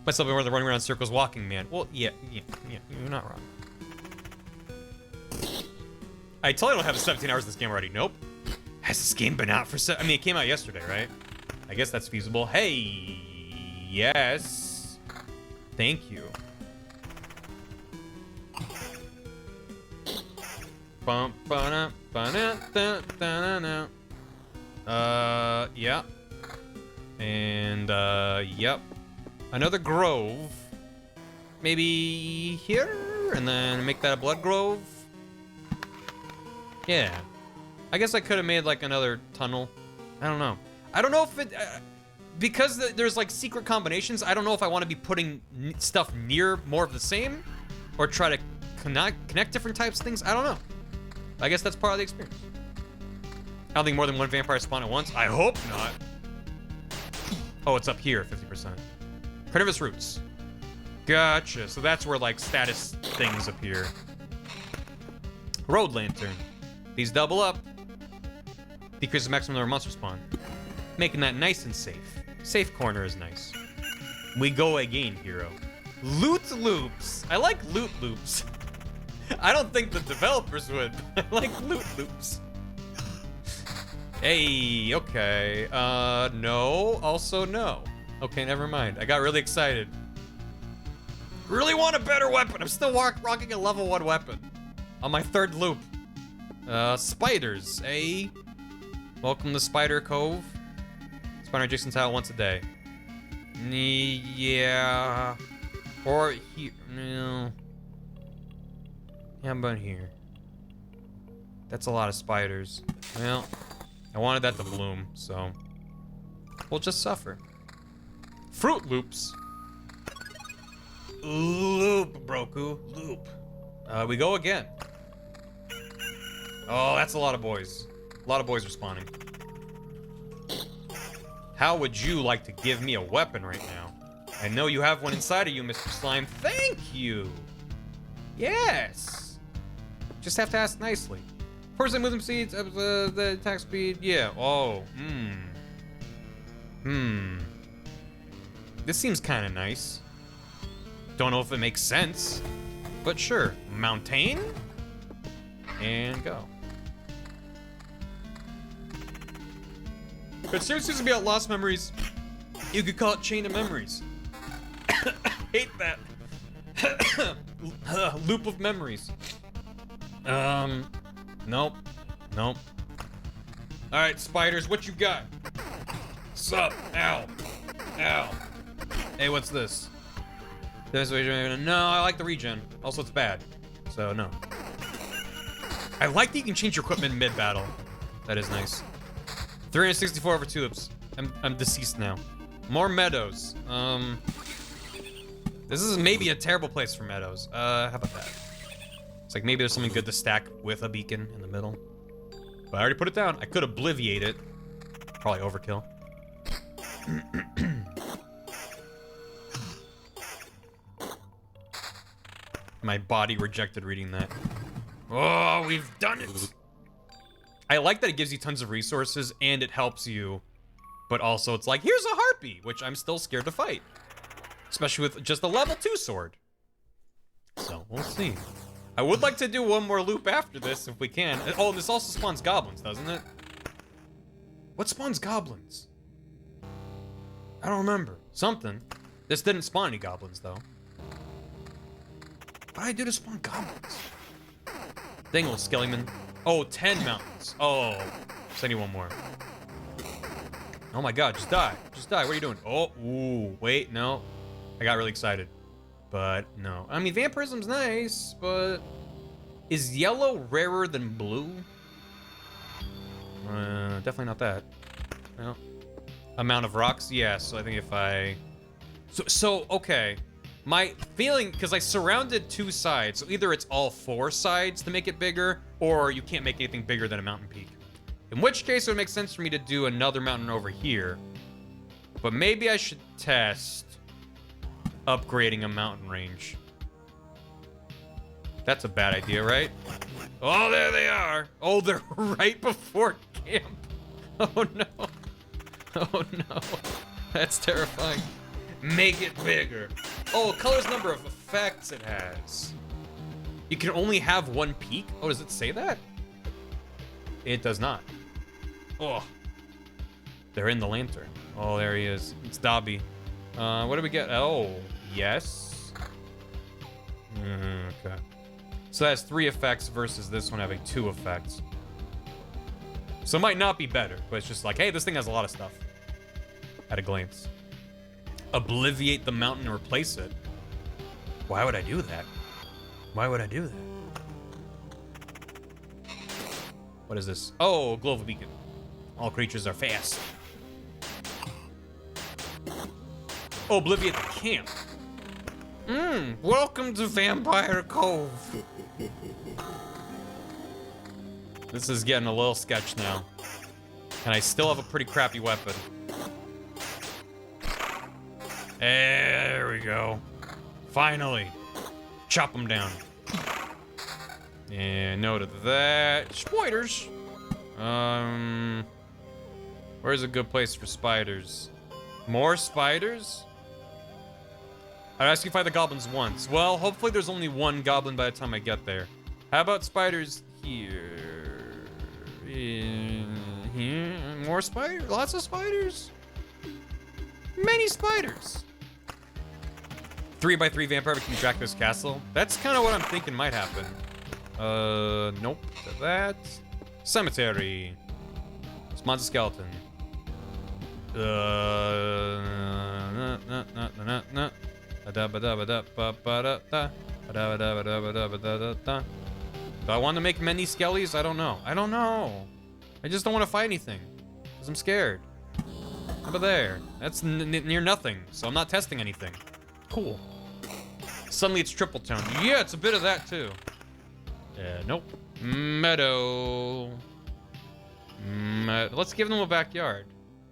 Myself and running around circles walking, man. Well, yeah, you're not wrong. I totally don't have 17 hours in this game already. Nope. Has this game been out for I mean, it came out yesterday, right? I guess that's feasible. Hey, yes. Thank you. Yeah. And, yep. Another grove. Maybe here? And then make that a blood grove? Yeah. I guess I could have made, like, another tunnel. I don't know. I don't know if it... because there's, like, secret combinations, I don't know if I want to be putting stuff near more of the same. Or try to connect different types of things. I don't know. I guess that's part of the experience. I don't think more than one vampire spawn at once. I hope not. Oh, it's up here, 50%. Carnivorous roots. Gotcha. So that's where, like, status things appear. Road lantern. These double up. Decreases maximum number of monster spawn. Making that nice and safe. Safe corner is nice. We go again, hero. Loot loops. I like loot loops. I don't think the developers would. I like loot loops. Hey, okay. No. Also no. Okay, never mind. I got really excited. Really want a better weapon. I'm still rocking a level 1 weapon. On my 3rd loop. Spiders. Hey. Welcome to Spider Cove. Spider Jason's out once a day. Yeah. Or here. No. How about here? That's a lot of spiders. Well, I wanted that to bloom, so we'll just suffer. Fruit loops. Loop, Broku. Loop. We go again. Oh, that's a lot of boys. A lot of boys are spawning. How would you like to give me a weapon right now? I know you have one inside of you, Mr. Slime. Thank you. Yes. Just have to ask nicely. Poison movement seeds, the attack speed. Yeah. Oh. This seems kind of nice. Don't know if it makes sense, but sure. Mountain and go. But seriously, to be about lost memories, you could call it chain of memories. Hate that. Loop of memories. Nope. Nope. Alright, spiders, what you got? Sup? Ow. Ow. Hey, what's this? No, I like the regen. Also, it's bad. So, no. I like that you can change your equipment mid-battle. That is nice. 364 over tulips. I'm deceased now. More meadows. This is maybe a terrible place for meadows. How about that? It's like maybe there's something good to stack with a beacon in the middle. But I already put it down. I could obliviate it. Probably overkill. My body rejected reading that. Oh, we've done it. I like that it gives you tons of resources and it helps you. But also it's like, here's a harpy, which I'm still scared to fight. Especially with just a level 2 sword. So, we'll see. I would like to do one more loop after this, if we can. Oh, this also spawns goblins, doesn't it? What spawns goblins? I don't remember. Something. This didn't spawn any goblins, though. What did I do to spawn goblins? Dingle, Skellyman. Oh, 10 mountains. Oh, just I need one more. Oh my god, just die. Just die. What are you doing? Oh, ooh, wait, no. I got really excited. But no. I mean, vampirism's nice, but is yellow rarer than blue? Definitely not that. Well, amount of rocks? Yeah, so I think if I... So okay. My feeling, because I surrounded 2 sides, so either it's all 4 sides to make it bigger, or you can't make anything bigger than a mountain peak. In which case, it would make sense for me to do another mountain over here. But maybe I should test upgrading a mountain range. That's a bad idea, right? Oh, there they are. Oh, they're right before camp. Oh, no. Oh, no. That's terrifying. Make it bigger. Oh, color's number of effects it has. You can only have 1 peak? Oh, does it say that? It does not. Oh. They're in the lantern. Oh, there he is. It's Dobby. What do we get? Oh, yes. Okay. So that has 3 effects versus this one having 2 effects. So it might not be better, but it's just like, hey, this thing has a lot of stuff. At a glance. Obliviate the mountain and replace it. Why would I do that? Why would I do that? What is this? Oh, glow of a beacon. All creatures are fast. Oh, obliviate the camp. Welcome to Vampire Cove. This is getting a little sketch now. And I still have a pretty crappy weapon. There we go. Finally. Chop them down. And no to that. Spiders. Where's a good place for spiders? More spiders? I'd ask you to fight the goblins once. Well, hopefully there's only one goblin by the time I get there. How about spiders here? Here? More spiders? Lots of spiders? Many spiders. 3x3 vampire can be Dracula's castle. That's kind of what I'm thinking might happen. Nope. To that. Cemetery. Spawn's a skeleton. Do I want to make many skellies? I don't know. I don't know. I just don't want to fight anything. Because I'm scared. How about there? That's near nothing, so I'm not testing anything. Cool. Suddenly it's triple tone. Yeah, it's a bit of that too. Nope. Meadow. Let's give them a backyard.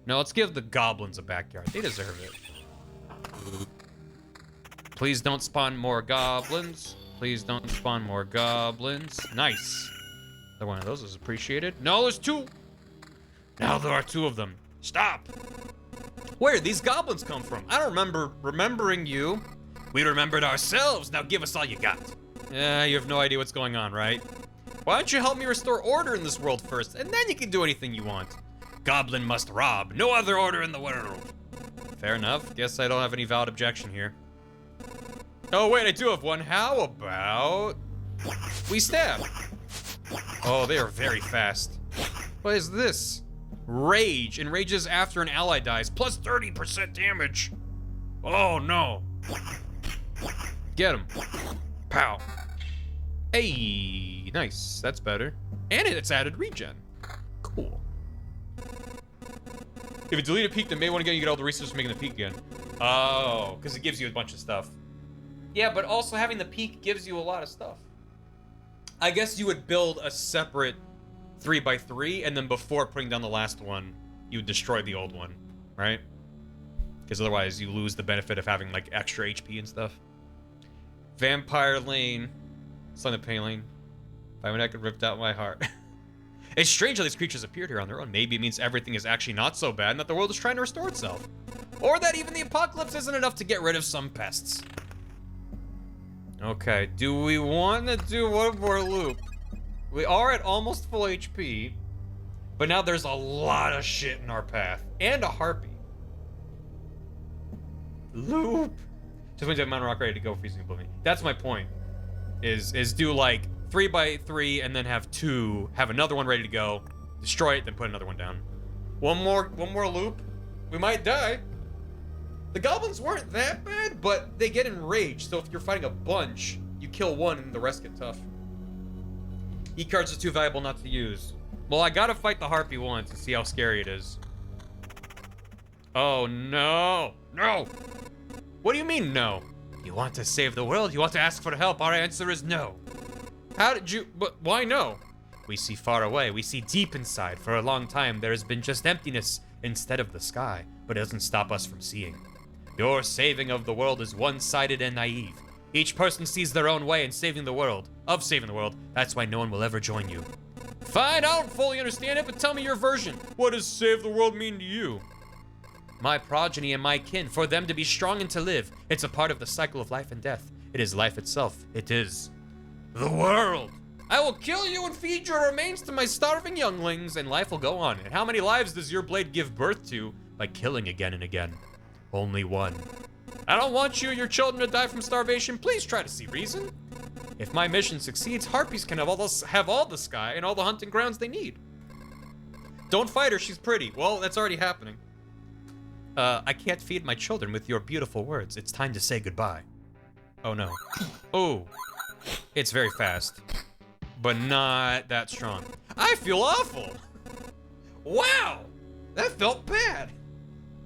No, let's give the goblins a backyard. They deserve it. Please don't spawn more goblins. Please don't spawn more goblins. Nice. Another one of those is appreciated. No, there's two. Now there are two of them. Stop. Where did these goblins come from? I don't remember remembering you. We remembered ourselves. Now give us all you got. Yeah, you have no idea what's going on, right? Why don't you help me restore order in this world first, and then you can do anything you want. Goblin must rob. No other order in the world. Fair enough. Guess I don't have any valid objection here. Oh, wait, I do have one. How about we stab? Oh, they are very fast. What is this? Rage. Enrages after an ally dies. Plus 30% damage. Oh, no. Get him. Pow. Hey, nice. That's better. And it's added regen. Cool. If you delete a peak, then may want to get all the resources for making the peak again. Oh, because it gives you a bunch of stuff. Yeah, but also having the peak gives you a lot of stuff. I guess you would build a separate 3x3, and then before putting down the last one, you would destroy the old one, right? Because otherwise you lose the benefit of having like extra HP and stuff. Vampire Lane. Son Pain Lane. If I could ripped out my heart. It's strange how these creatures appeared here on their own. Maybe it means everything is actually not so bad and that the world is trying to restore itself. Or that even the apocalypse isn't enough to get rid of some pests. Okay, do we want to do one more loop? We are at almost full HP, but now there's a lot of shit in our path. And a harpy. Loop. Just went to Mount Rock ready to go freezing oblivion. That's my point. Is do like 3x3 and then have two, have another one ready to go, destroy it, then put another one down. One more loop. We might die. The goblins weren't that bad, but they get enraged, so if you're fighting a bunch, you kill one and the rest get tough. E-cards are too valuable not to use. Well, I gotta fight the harpy once to see how scary it is. Oh, no. No! What do you mean, no? You want to save the world? You want to ask for help? Our answer is no. How did you... But why no? We see far away. We see deep inside. For a long time, there has been just emptiness instead of the sky, but it doesn't stop us from seeing. Your saving of the world is one-sided and naive. Each person sees their own way in saving the world. That's why no one will ever join you. Fine, I don't fully understand it, but tell me your version. What does save the world mean to you? My progeny and my kin, for them to be strong and to live. It's a part of the cycle of life and death. It is life itself. It is the world. I will kill you and feed your remains to my starving younglings, and life will go on. And how many lives does your blade give birth to? By killing again and again. Only one. I don't want you or your children to die from starvation. Please try to see reason. If my mission succeeds, harpies can have all the sky and all the hunting grounds they need. Don't fight her, she's pretty. Well, that's already happening. I can't feed my children with your beautiful words. It's time to say goodbye. Oh no. Oh. It's very fast. But not that strong. I feel awful. Wow. That felt bad.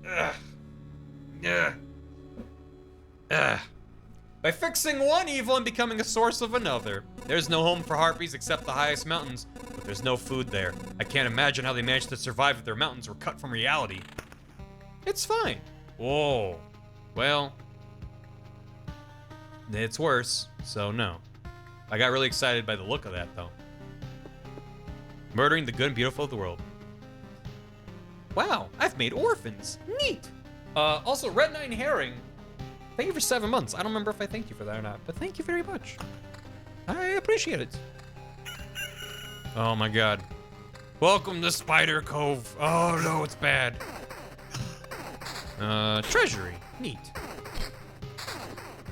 Ugh. Ugh. Ugh. By fixing one evil and becoming a source of another. There's no home for harpies except the highest mountains, but there's no food there. I can't imagine how they managed to survive if their mountains were cut from reality. It's fine. Whoa. Well, it's worse, so no. I got really excited by the look of that, though. Murdering the good and beautiful of the world. Wow, I've made orphans. Neat. Also, Red Nine Herring, thank you for 7 months. I don't remember if I thanked you for that or not, but thank you very much. I appreciate it. Oh my god. Welcome to Spider Cove. Oh no, it's bad. Treasury. Neat.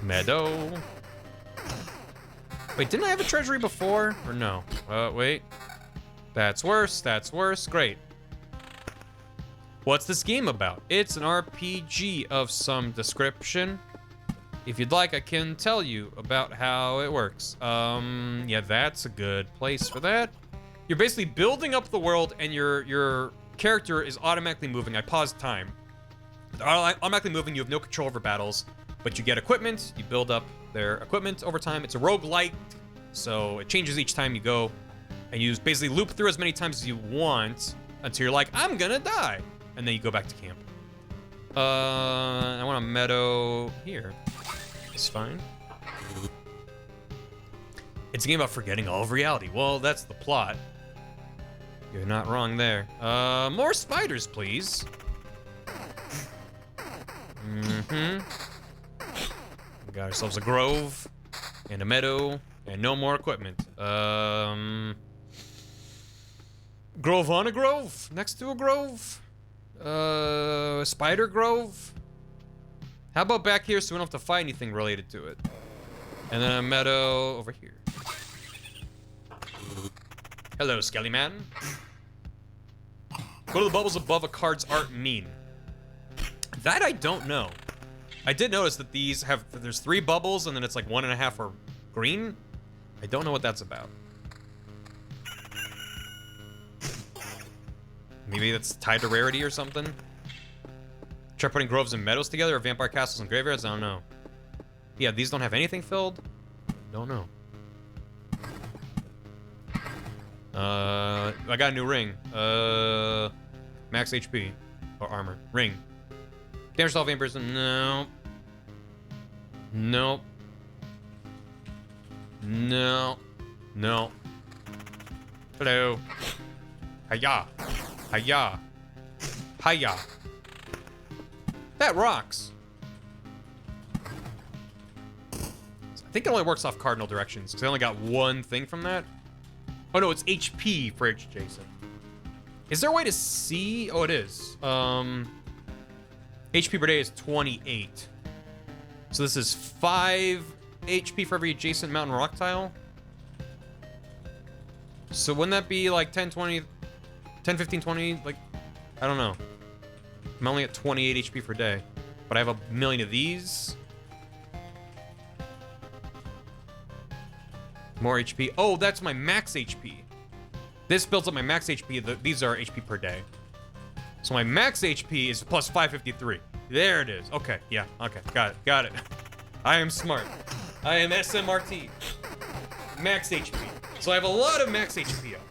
Meadow. Wait, didn't I have a treasury before? Or no? Wait. That's worse. That's worse. Great. What's this game about? It's an RPG of some description. If you'd like, I can tell you about how it works. Yeah, that's a good place for that. You're basically building up the world, and your character is automatically moving. I paused time. Automatically moving, you have no control over battles, but you get equipment. You build up their equipment over time. It's a rogue-lite, so it changes each time you go, and you basically loop through as many times as you want until you're like, I'm gonna die, and then you go back to camp. I want a meadow here. It's fine. It's a game about forgetting all of reality. Well, that's the plot. You're not wrong there. More spiders, please. Mm-hmm. We got ourselves a grove and a meadow and no more equipment. Grove on a grove, next to a grove. Spider grove. How about back here so we don't have to fight anything related to it? And then a meadow over here. Hello, Skelly Man. What do the bubbles above a card's art mean? That I don't know. I did notice that these have, there's 3 bubbles and then it's like 1.5 are green. I don't know what that's about. Maybe that's tied to rarity or something. Try putting groves and meadows together or vampire castles and graveyards? I don't know. Yeah, these don't have anything filled? Don't know. I got a new ring. Max HP. Or armor. Ring. Damage all vampires. No. Nope. No. No. Hello. Hiya. Hiya. Hiya. That rocks. I think it only works off cardinal directions, because I only got 1 thing from that. Oh no, it's HP for each Jason. Is there a way to see? Oh, it is. HP per day is 28. So this is 5 HP for every adjacent mountain rock tile. So wouldn't that be like 10, 20, 10, 15, 20? Like, I don't know. I'm only at 28 HP per day, but I have a million of these. More HP. Oh, that's my max HP. This builds up my max HP. These are HP per day. So my max HP is plus 553. There it is. Okay, yeah, okay, got it, got it. I am smart. I am SMRT. Max HP. So I have a lot of max HP up.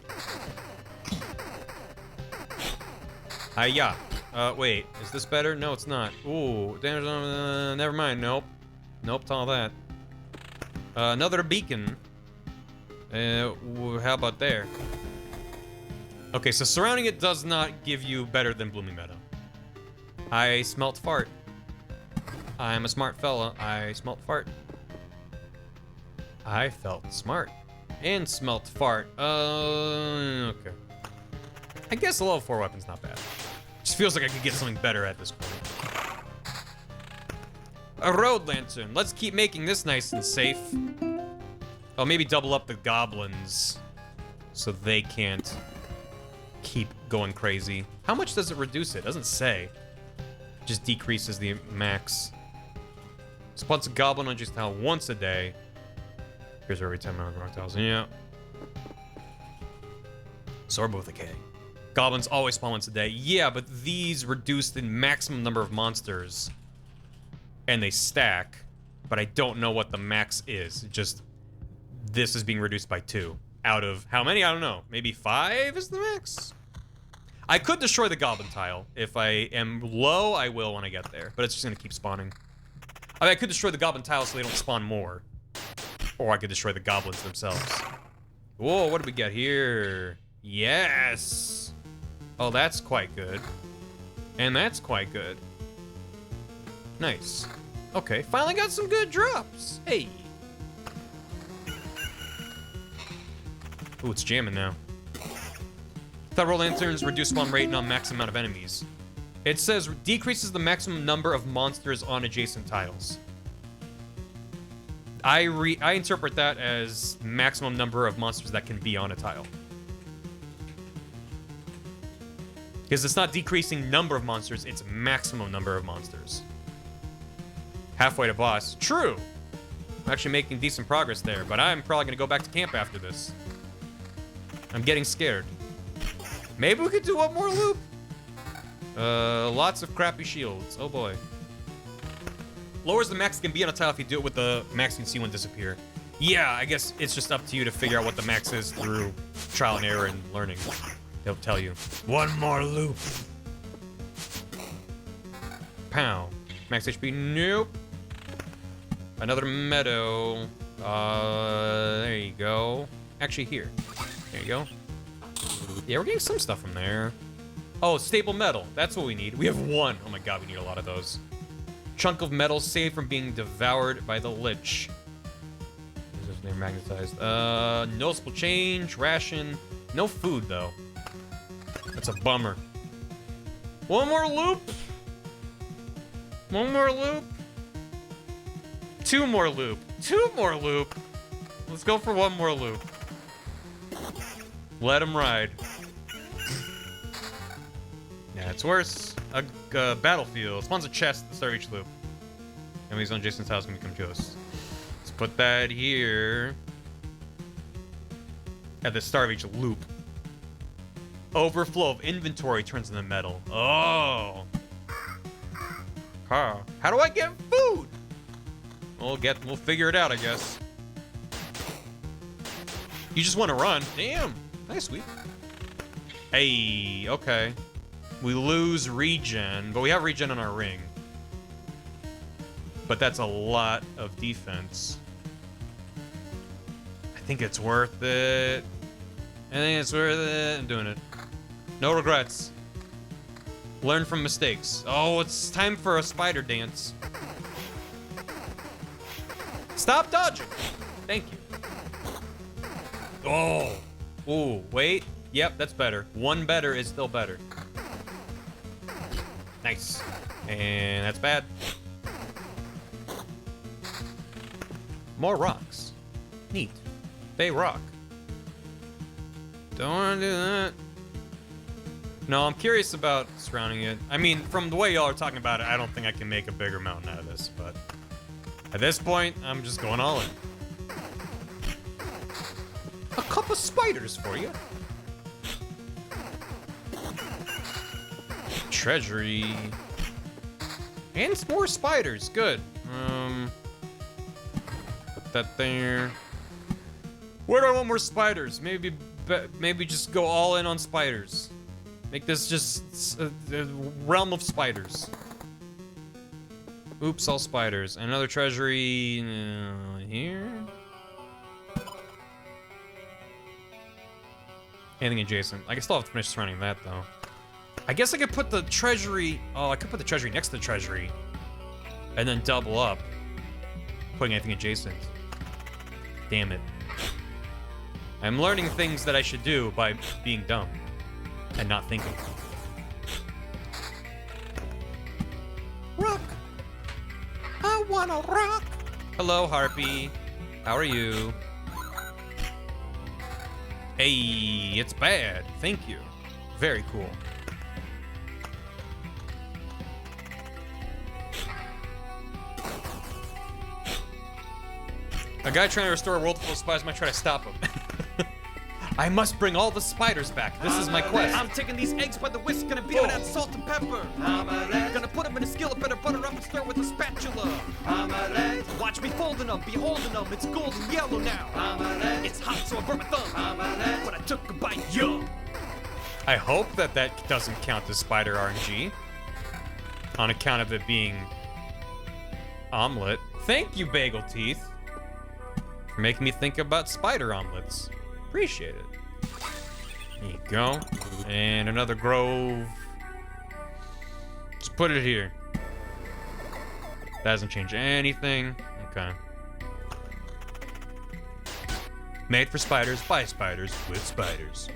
Hiya. Wait, is this better? No, it's not. Ooh, damage, never mind, nope. Nope to all that. Another beacon. How about there? Okay, so surrounding it does not give you better than Blooming Meadow. I smelt fart. I'm a smart fella. I smelt fart. I felt smart. And smelt fart. Okay. I guess a level 4 weapon's not bad. Just feels like I could get something better at this point. A road lantern. Let's keep making this nice and safe. Oh, maybe double up the goblins so they can't keep going crazy. How much does it reduce it? Doesn't say. Just decreases the max. Spawns a goblin on just tile once a day. Here's every 10 mountain rock tiles. Yeah. Sorbo with a K. Goblins always spawn once a day. Yeah, but these reduce the maximum number of monsters. And they stack. But I don't know what the max is. Just this is being reduced by 2. Out of how many? I don't know. Maybe 5 is the max? I could destroy the goblin tile. If I am low, I will when I get there. But it's just gonna keep spawning. I mean, I could destroy the goblin tile so they don't spawn more. Or I could destroy the goblins themselves. Whoa, what do we get here? Yes! Oh, that's quite good. And that's quite good. Nice. Okay, finally got some good drops. Hey. Ooh, it's jamming now. Several lanterns reduce spawn rate on max amount of enemies. It says decreases the maximum number of monsters on adjacent tiles. I interpret that as maximum number of monsters that can be on a tile. Because it's not decreasing number of monsters, it's maximum number of monsters. Halfway to boss. True! I'm actually making decent progress there, but I'm probably gonna go back to camp after this. I'm getting scared. Maybe we could do one more loop? Lots of crappy shields. Oh boy. Lowers the max can be on a tile if you do it with the max you can see one disappear. Yeah, I guess it's just up to you to figure out what the max is through trial and error and learning. They'll tell you. One more loop. Pow. Max HP, nope. Another meadow. There you go. Actually, here. There you go. Yeah, we're getting some stuff from there. Oh, stable metal. That's what we need. We have one. Oh my god, we need a lot of those. Chunk of metal saved from being devoured by the lich. Is his name magnetized? Noticeable change, ration. No food, though. That's a bummer. One more loop. One more loop. Two more loop. Two more loop. Let's go for one more loop. Let him ride. Yeah, it's worse. A battlefield. Spawns a chest at the start of each loop. Enemies on Jason's house can become ghosts. Let's put that here. At the start of each loop. Overflow of inventory turns into metal. Oh. Huh. How do I get food? We'll figure it out, I guess. You just want to run. Damn. Nice, sweet. Hey, okay. We lose regen, but we have regen on our ring. But that's a lot of defense. I think it's worth it. I think it's worth it. I'm doing it. No regrets. Learn from mistakes. Oh, it's time for a spider dance. Stop dodging. Thank you. Oh. Ooh, wait. Yep, that's better. One better is still better. Nice. And that's bad. More rocks. Neat. They rock. Don't want to do that. No, I'm curious about surrounding it. I mean, from the way y'all are talking about it, I don't think I can make a bigger mountain out of this, but at this point, I'm just going all in. A couple spiders for you. Treasury. And more spiders. Good. Put that there. Where do I want more spiders? Maybe just go all in on spiders. Make this just a realm of spiders. Oops, all spiders. Another treasury here. Anything adjacent. I still have to finish surrounding that, though. I guess I could put the treasury... Oh, I could put the treasury next to the treasury. And then double up. Putting anything adjacent. Damn it. I'm learning things that I should do by being dumb. And not thinking. Rock! I wanna rock! Hello, Harpy. How are you? Hey, it's bad. Thank you. Very cool. A guy trying to restore a world full of spiders might try to stop him. I must bring all the spiders back. This is my quest. I'm taking these eggs by the whisk, gonna beat them in salt and pepper. Gonna put them in a skillet, better butter up and stir with a spatula. Watch me folding them, beholding them, it's golden yellow now. It's hot, so I burnt my thumb. But I took a bite, yum. I hope that doesn't count as spider RNG. On account of it being omelet. Thank you, Bagel Teeth. Make me think about spider omelets. Appreciate it. There you go. And another grove. Just put it here. That doesn't change anything. Okay. Made for spiders, by spiders, with spiders.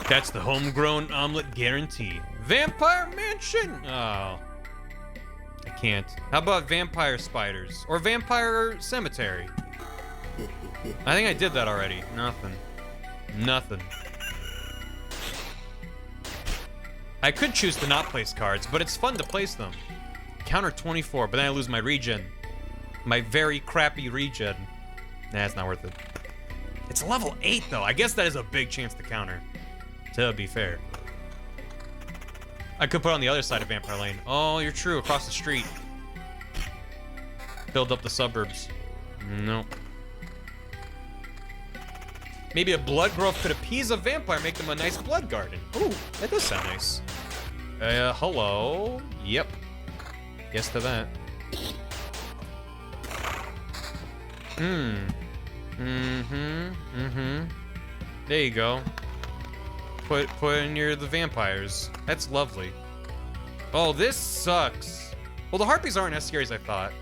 That's the homegrown omelet guarantee. Vampire Mansion! Oh. I can't. How about vampire spiders? Or vampire cemetery? I think I did that already. Nothing. Nothing. I could choose to not place cards, but it's fun to place them. Counter 24, but then I lose my regen. My very crappy regen. Nah, it's not worth it. It's level 8, though. I guess that is a big chance to counter. To be fair. I could put on the other side of Vampire Lane. Oh, you're true. Across the street. Build up the suburbs. Nope. Maybe a blood grove could appease a vampire, make them a nice blood garden. Ooh, that does sound nice. Hello? Yep. Yes to that. There you go. Put in near the vampires. That's lovely. Oh, this sucks. Well, the harpies aren't as scary as I thought.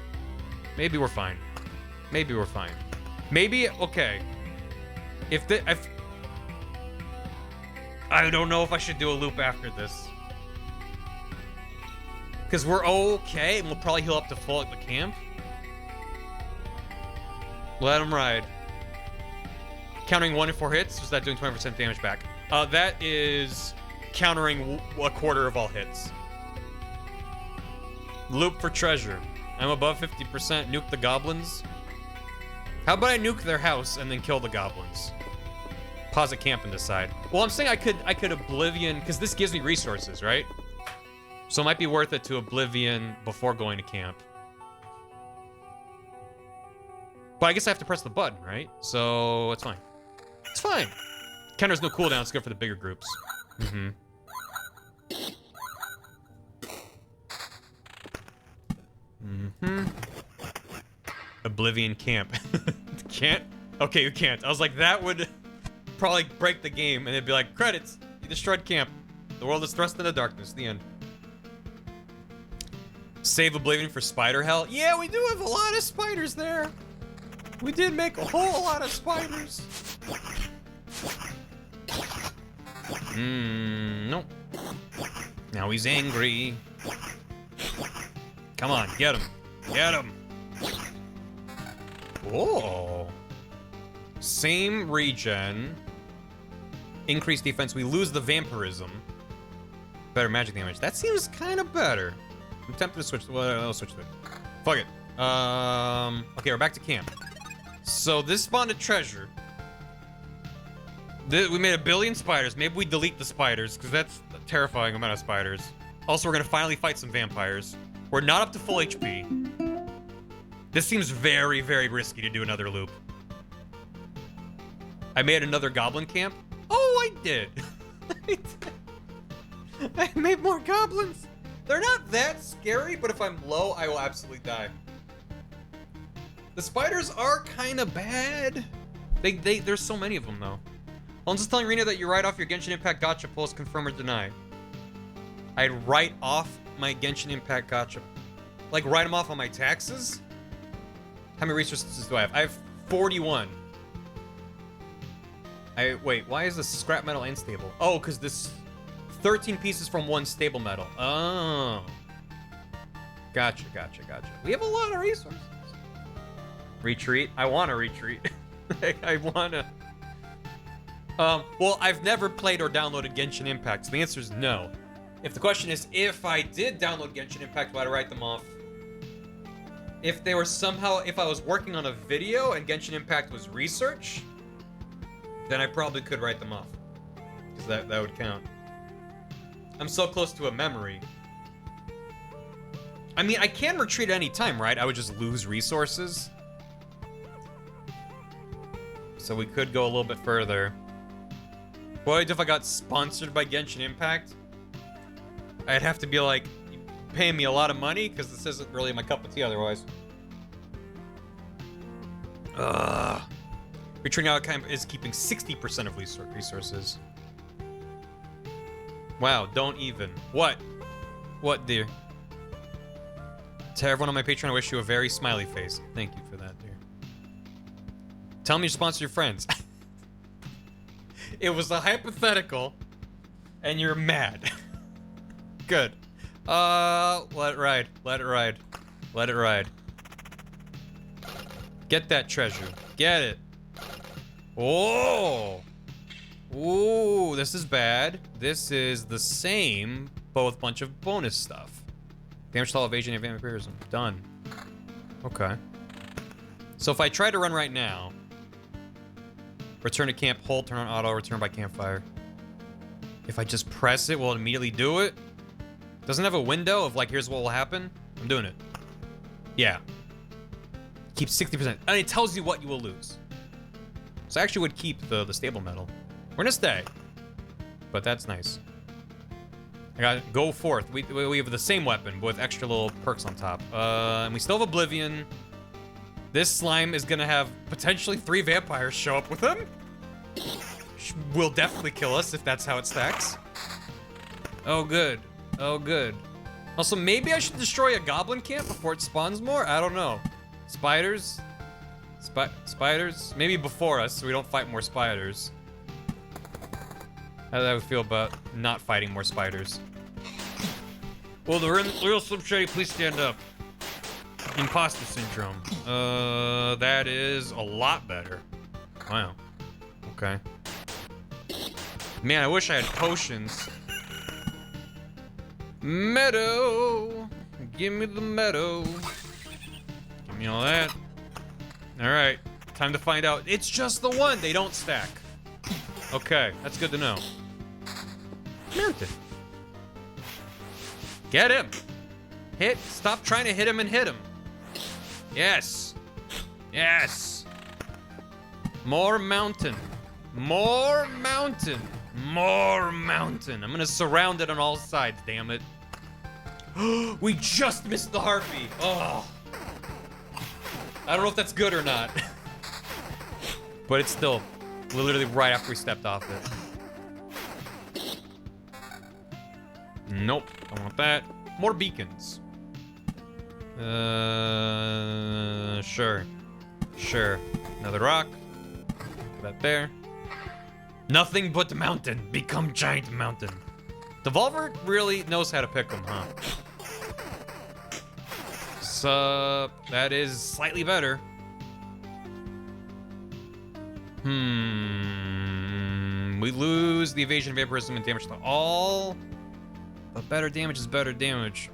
Maybe we're fine. Maybe we're fine. Maybe, okay. If I don't know if I should do a loop after this. Because we're okay, and we'll probably heal up to full at the camp. Let him ride. Countering 1 in 4 hits, was that doing 20% damage back? That is countering a quarter of all hits. Loop for treasure. I'm above 50%. Nuke the goblins. How about I nuke their house and then kill the goblins? Pause at camp and decide. Well, I'm saying I could Oblivion, because this gives me resources, right? So it might be worth it to Oblivion before going to camp. But I guess I have to press the button, right? So it's fine. It's fine. Counter's no cooldown. It's good for the bigger groups. Oblivion camp. Can't? Okay, you can't. I was like, that would probably break the game, and it'd be like, credits. You destroyed camp. The world is thrust into darkness. The end. Save Oblivion for spider hell. Yeah, we do have a lot of spiders there. We did make a whole lot of spiders. Nope. Now he's angry. Come on, get him. Get him. Whoa. Same regen. Increased defense. We lose the vampirism. Better magic damage. That seems kind of better. I'm tempted to switch. Well, I'll switch to it. Fuck it. Okay, we're back to camp. So this spawned a treasure. We made 1 billion spiders. Maybe we delete the spiders, because that's a terrifying amount of spiders. Also, we're gonna finally fight some vampires. We're not up to full HP. This seems very, very risky to do another loop. I made another goblin camp. Oh, I did. I made more goblins. They're not that scary, but if I'm low, I will absolutely die. The spiders are kind of bad. There's so many of them, though. I'm just telling Rena that you write off your Genshin Impact gacha pulls, confirm or deny. I'd write off my Genshin Impact gacha. Like, write them off on my taxes? How many resources do I have? I have 41. Wait, why is this scrap metal unstable? Oh, because this 13 pieces from 1 stable metal. Oh. Gotcha. We have a lot of resources. Retreat? I want to retreat. I want to... well, I've never played or downloaded Genshin Impact, so the answer is no. If the question is, if I did download Genshin Impact, would I write them off? If they were somehow, if I was working on a video and Genshin Impact was research, then I probably could write them off. Because that would count. I'm so close to a memory. I mean, I can retreat at any time, right? I would just lose resources. So we could go a little bit further. What if I got sponsored by Genshin Impact? I'd have to be like, paying me a lot of money, because this isn't really my cup of tea otherwise. Returning out kind is keeping 60% of resources. Wow, don't even. What? What, dear? To everyone on my Patreon, I wish you a very smiley face. Thank you for that, dear. Tell me you sponsor your friends. It was a hypothetical, and you're mad. Good. Let it ride. Let it ride. Let it ride. Get that treasure. Get it. Oh! Ooh, this is bad. This is the same, but with a bunch of bonus stuff. Damage to all evasion and vampirism. Done. Okay. So if I try to run right now, return to camp, hold, turn on auto, return by campfire. If I just press it, will it immediately do it? Doesn't have a window of like, here's what will happen. I'm doing it. Yeah. Keep 60%. And it tells you what you will lose. So I actually would keep the stable metal. We're gonna stay. But that's nice. I got go forth. We have the same weapon, but with extra little perks on top. And we still have Oblivion. This slime is gonna have potentially 3 vampires show up with him. Will definitely kill us if that's how it stacks. Oh, good. Oh, good. Also, maybe I should destroy a goblin camp before it spawns more? I don't know. Spiders? Spiders? Maybe before us, so we don't fight more spiders. How do I feel about not fighting more spiders? Will the real Slim Shady please stand up? Imposter syndrome. That is a lot better. Wow. Okay. Man, I wish I had potions. Meadow! Give me the meadow. Give me all that. Alright. Time to find out. It's just the one! They don't stack. Okay, that's good to know. Mountain. Get him! Hit. Stop trying to hit him and hit him. Yes. Yes. More mountain. More mountain. More mountain. I'm gonna surround it on all sides, damn it. We just missed the heartbeat. Oh. I don't know if that's good or not. But it's still literally right after we stepped off it. Nope. Don't want that. More beacons. Sure. Sure. Another rock. Put that there. Nothing but the mountain. Become giant mountain. Devolver really knows how to pick them, huh? So that is slightly better. We lose the evasion, vampirism, and damage to all. But better damage is better damage.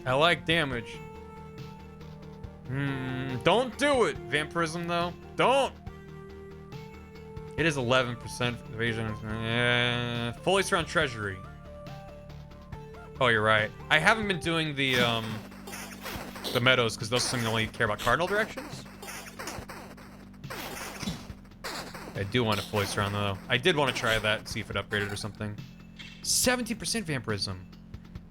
I like damage. Don't do it, vampirism though. Don't. It is 11% evasion. Fully surround treasury. Oh, you're right. I haven't been doing the meadows because those things only care about cardinal directions. I do want to fully surround though. I did want to try that and see if it upgraded or something. 70% vampirism.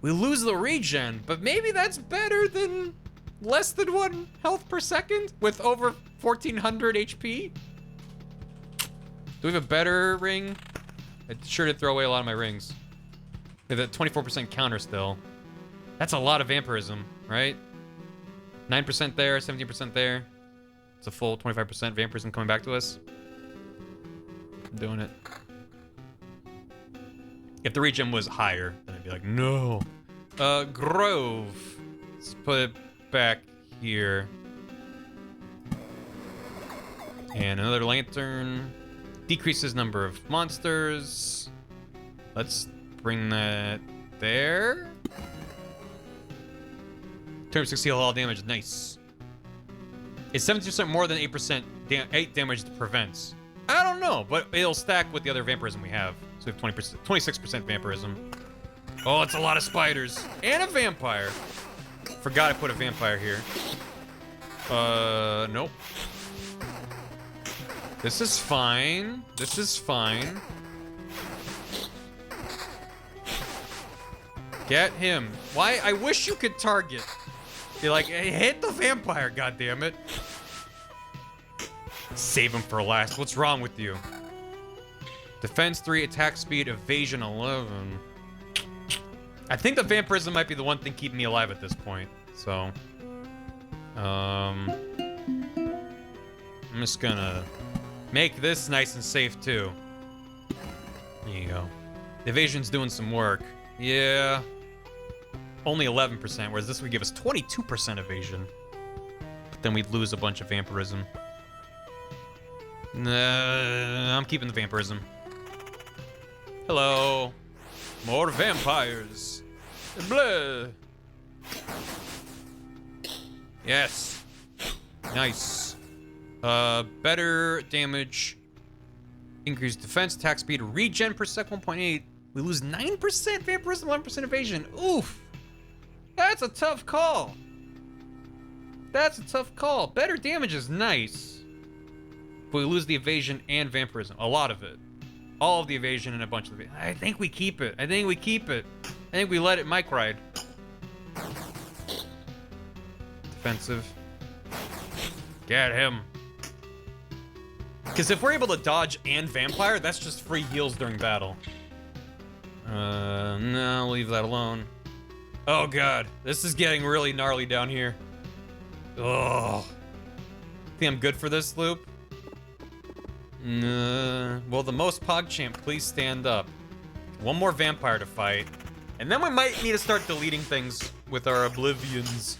We lose the regen, but maybe that's better than less than 1 health per second with over 1400 HP. Do we have a better ring? I sure did throw away a lot of my rings. We have a 24% counter still. That's a lot of vampirism, right? 9% there, 17% there. It's a full 25% vampirism coming back to us. I'm doing it. If the regen was higher, then I'd be like, no. Grove. Let's put it back here. And another lantern. Decreases number of monsters. Let's bring that there. 260 all damage, nice. It's 70% more than 8% 8 damage to prevents. I don't know, but it'll stack with the other vampirism we have. So we have 20%, 26% vampirism. Oh, it's a lot of spiders. And a vampire. Forgot I put a vampire here. Nope. This is fine. This is fine. Get him. Why? I wish you could target. Be like, hey, hit the vampire, goddammit. Save him for last. What's wrong with you? Defense 3, attack speed, evasion 11. I think the vampirism might be the one thing keeping me alive at this point. So, I'm just gonna make this nice and safe too. There you go. The evasion's doing some work. Yeah. Only 11%, whereas this would give us 22% evasion. But then we'd lose a bunch of vampirism. I'm keeping the vampirism. Hello. More vampires. Blah. Yes. Nice. Better damage. Increased defense, attack speed, regen per sec 1.8. We lose 9% vampirism, 11% evasion. Oof. That's a tough call. That's a tough call. Better damage is nice. But we lose the evasion and vampirism. A lot of it. All of the evasion and a bunch of it. I think we keep it. I think we keep it. I think we let it mic ride. Defensive. Get him. Because if we're able to dodge and vampire, that's just free heals during battle. No, leave that alone. Oh god, this is getting really gnarly down here. Oh. Think I'm good for this loop? Well, the most PogChamp, please stand up. One more vampire to fight. And then we might need to start deleting things with our oblivions.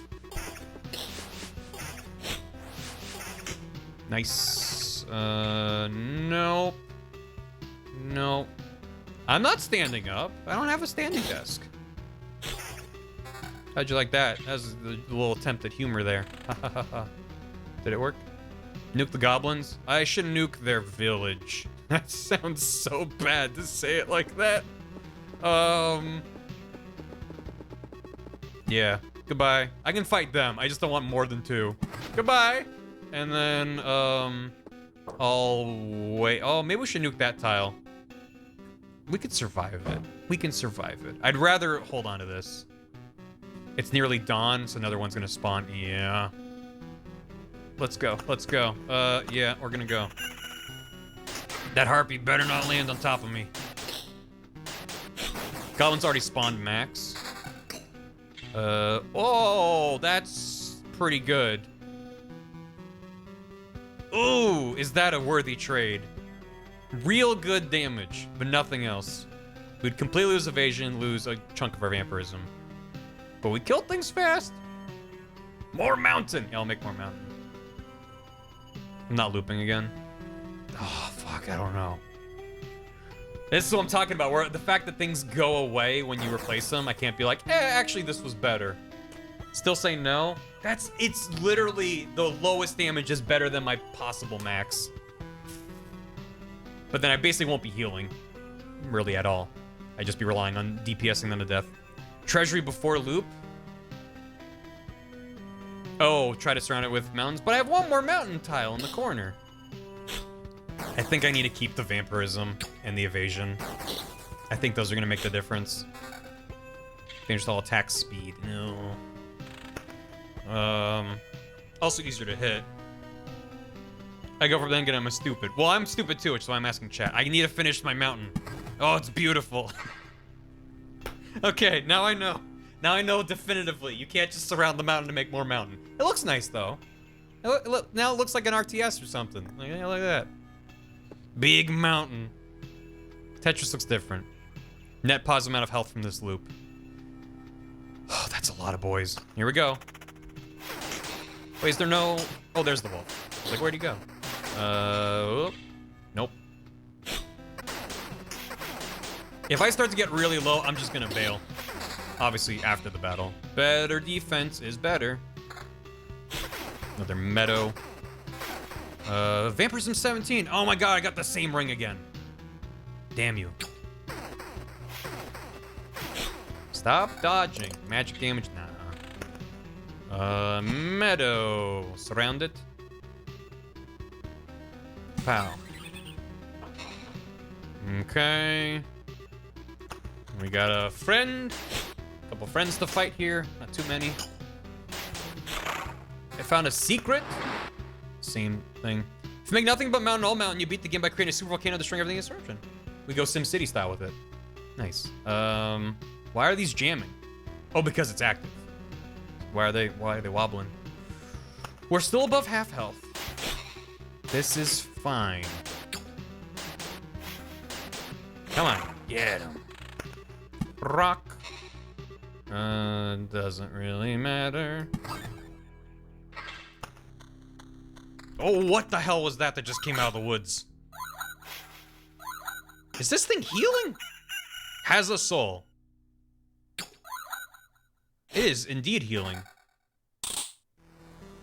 Nice. Nope. Nope. I'm not standing up. I don't have a standing desk. How'd you like that? That was the little attempt at humor there. Did it work? Nuke the goblins? I should nuke their village. That sounds so bad to say it like that. Yeah. Goodbye. I can fight them. I just don't want more than 2. Goodbye. And then, I'll wait. Oh, maybe we should nuke that tile. We could survive it. We can survive it. I'd rather hold on to this. It's nearly dawn, so another one's gonna spawn. Yeah. Let's go. Let's go. Yeah, we're gonna go. That harpy better not land on top of me. Goblin's already spawned max. Oh, that's pretty good. Ooh, is that a worthy trade? Real good damage, but nothing else. We'd completely lose evasion, lose a chunk of our vampirism. But we killed things fast. More mountain. Yeah, I'll make more mountain. I'm not looping again. Oh, fuck, I don't know. This is what I'm talking about, where the fact that things go away when you replace them, I can't be like, actually this was better. Still say no? It's literally the lowest damage is better than my possible max. But then I basically won't be healing, really at all. I'd just be relying on DPSing them to death. Treasury before loop? Oh, try to surround it with mountains, but I have one more mountain tile in the corner. I think I need to keep the vampirism and the evasion. I think those are gonna make the difference. Change all attack speed, no. Also easier to hit. I go for thinking I'm stupid. Well, I'm stupid too, which is why I'm asking chat. I need to finish my mountain. Oh, it's beautiful. Okay, now I know. Now I know definitively. You can't just surround the mountain to make more mountain. It looks nice though. Now it looks like an RTS or something. Like that. Big mountain. Tetris looks different. Net positive amount of health from this loop. Oh, that's a lot of boys. Here we go. Wait, is there no... Oh, there's the wolf. Like, where'd he go? Nope. If I start to get really low, I'm just gonna bail. Obviously, after the battle. Better defense is better. Another meadow. Vampirism 17. Oh my god, I got the same ring again. Damn you. Stop dodging. Magic damage? Nah. Meadow. Surround it. Pow. Okay. We got a friend. A couple friends to fight here. Not too many. I found a secret. Same thing. If you make nothing but mountain all mountain, you beat the game by creating a super volcano destroying everything in its direction. We go SimCity style with it. Nice. Why are these jamming? Oh, because it's active. Why are they wobbling? We're still above half health. This is fine. Come on, get him. Rock. Doesn't really matter. Oh, what the hell was that just came out of the woods? Is this thing healing? Has a soul. It is indeed healing.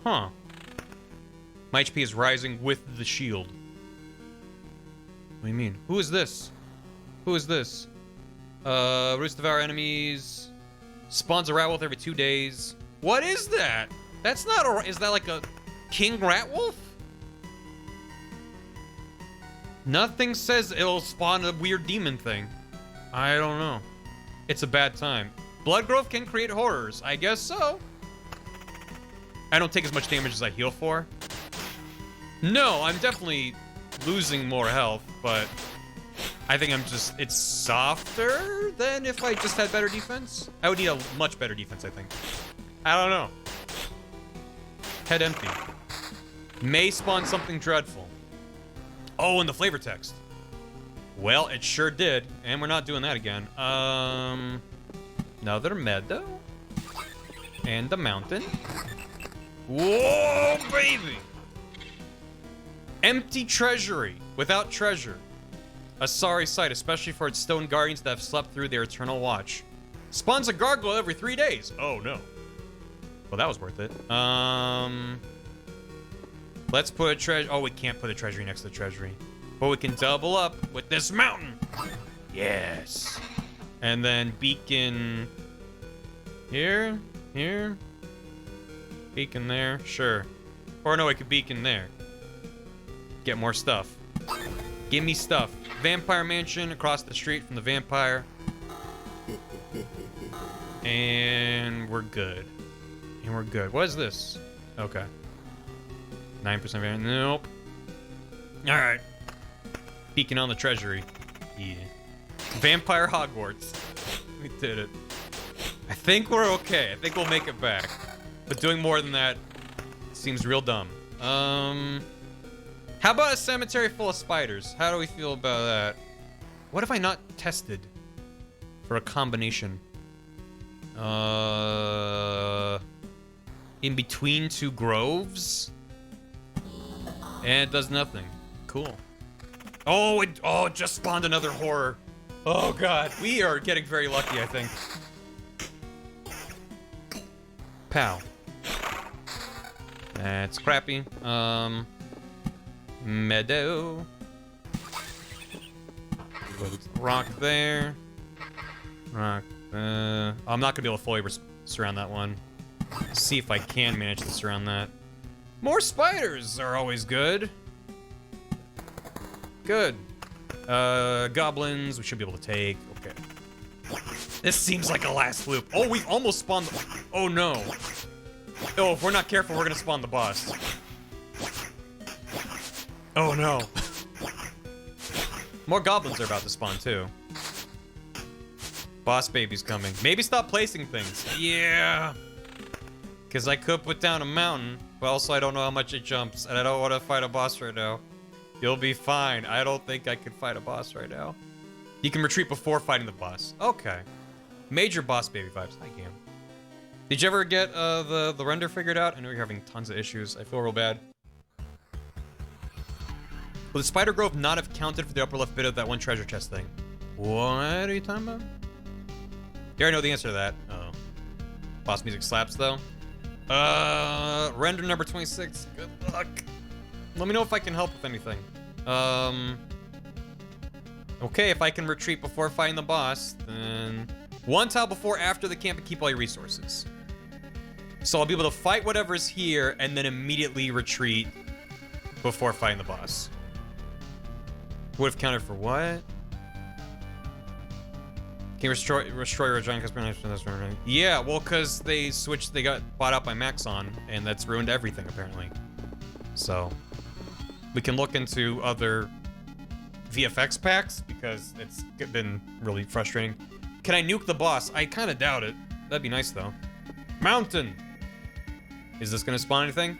Huh. My HP is rising with the shield. What do you mean? Who is this? Who is this? Roots devour enemies. Spawns a rat wolf every 2 days. What is that? That's not a... Is that like a king rat wolf? Nothing says it'll spawn a weird demon thing. I don't know. It's a bad time. Blood growth can create horrors. I guess so. I don't take as much damage as I heal for. No, I'm definitely losing more health, but I think it's softer than if I just had better defense. I would need a much better defense, I think. I don't know. Head empty. May spawn something dreadful. Oh, and the flavor text. Well, it sure did, and we're not doing that again. Another meadow. And the mountain. Whoa, baby! Empty treasury, without treasure. A sorry sight, especially for its stone guardians that have slept through their eternal watch. Spawns a gargoyle every 3 days. Oh, no. Well, that was worth it. Let's put a treasure... Oh, we can't put a treasury next to the treasury. But we can double up with this mountain. Yes. And then beacon... Here? Here? Beacon there? Sure. Or no, we could beacon there. Get more stuff. Give me stuff. Vampire mansion across the street from the vampire. And we're good. And we're good. What is this? Okay. 9% vampire. Nope. Alright. Beacon on the treasury. Yeah. Vampire Hogwarts. We did it. I think we're okay. I think we'll make it back. But doing more than that seems real dumb. How about a cemetery full of spiders? How do we feel about that? What have I not tested for a combination? In between two groves? And it does nothing. Cool. Oh, it just spawned another horror. Oh god, we are getting very lucky, I think. Pow. That's crappy. Meadow. Rock there. Rock. I'm not gonna be able to fully surround that one. See if I can manage to surround that. More spiders are always good. Good. Goblins we should be able to take. Okay. This seems like a last loop. Oh, we've almost spawned the... Oh no. Oh, if we're not careful, we're gonna spawn the boss. Oh no. More goblins are about to spawn too. Boss baby's coming. Maybe stop placing things. Yeah. Because I could put down a mountain, but also I don't know how much it jumps, and I don't want to fight a boss right now. You'll be fine. I don't think I can fight a boss right now. You can retreat before fighting the boss. Okay. Major boss baby vibes. I can. Did you ever get the render figured out? I know you're having tons of issues. I feel real bad. Will the spider grove not have counted for the upper left bit of that one treasure chest thing? What are you talking about? You already know the answer to that. Oh. Boss music slaps, though. Render number 26. Good luck. Let me know if I can help with anything. Okay, if I can retreat before fighting the boss, then... One tile before, after the camp, and keep all your resources. So I'll be able to fight whatever's here, and then immediately retreat before fighting the boss. Would have counted for what? Can you destroy your giant customer? Yeah, well, because they got bought out by Maxon, and that's ruined everything, apparently. So, We can look into other VFX packs because it's been really frustrating. Can I nuke the boss? I kind of doubt it. That'd be nice though. Mountain. Is this gonna spawn anything?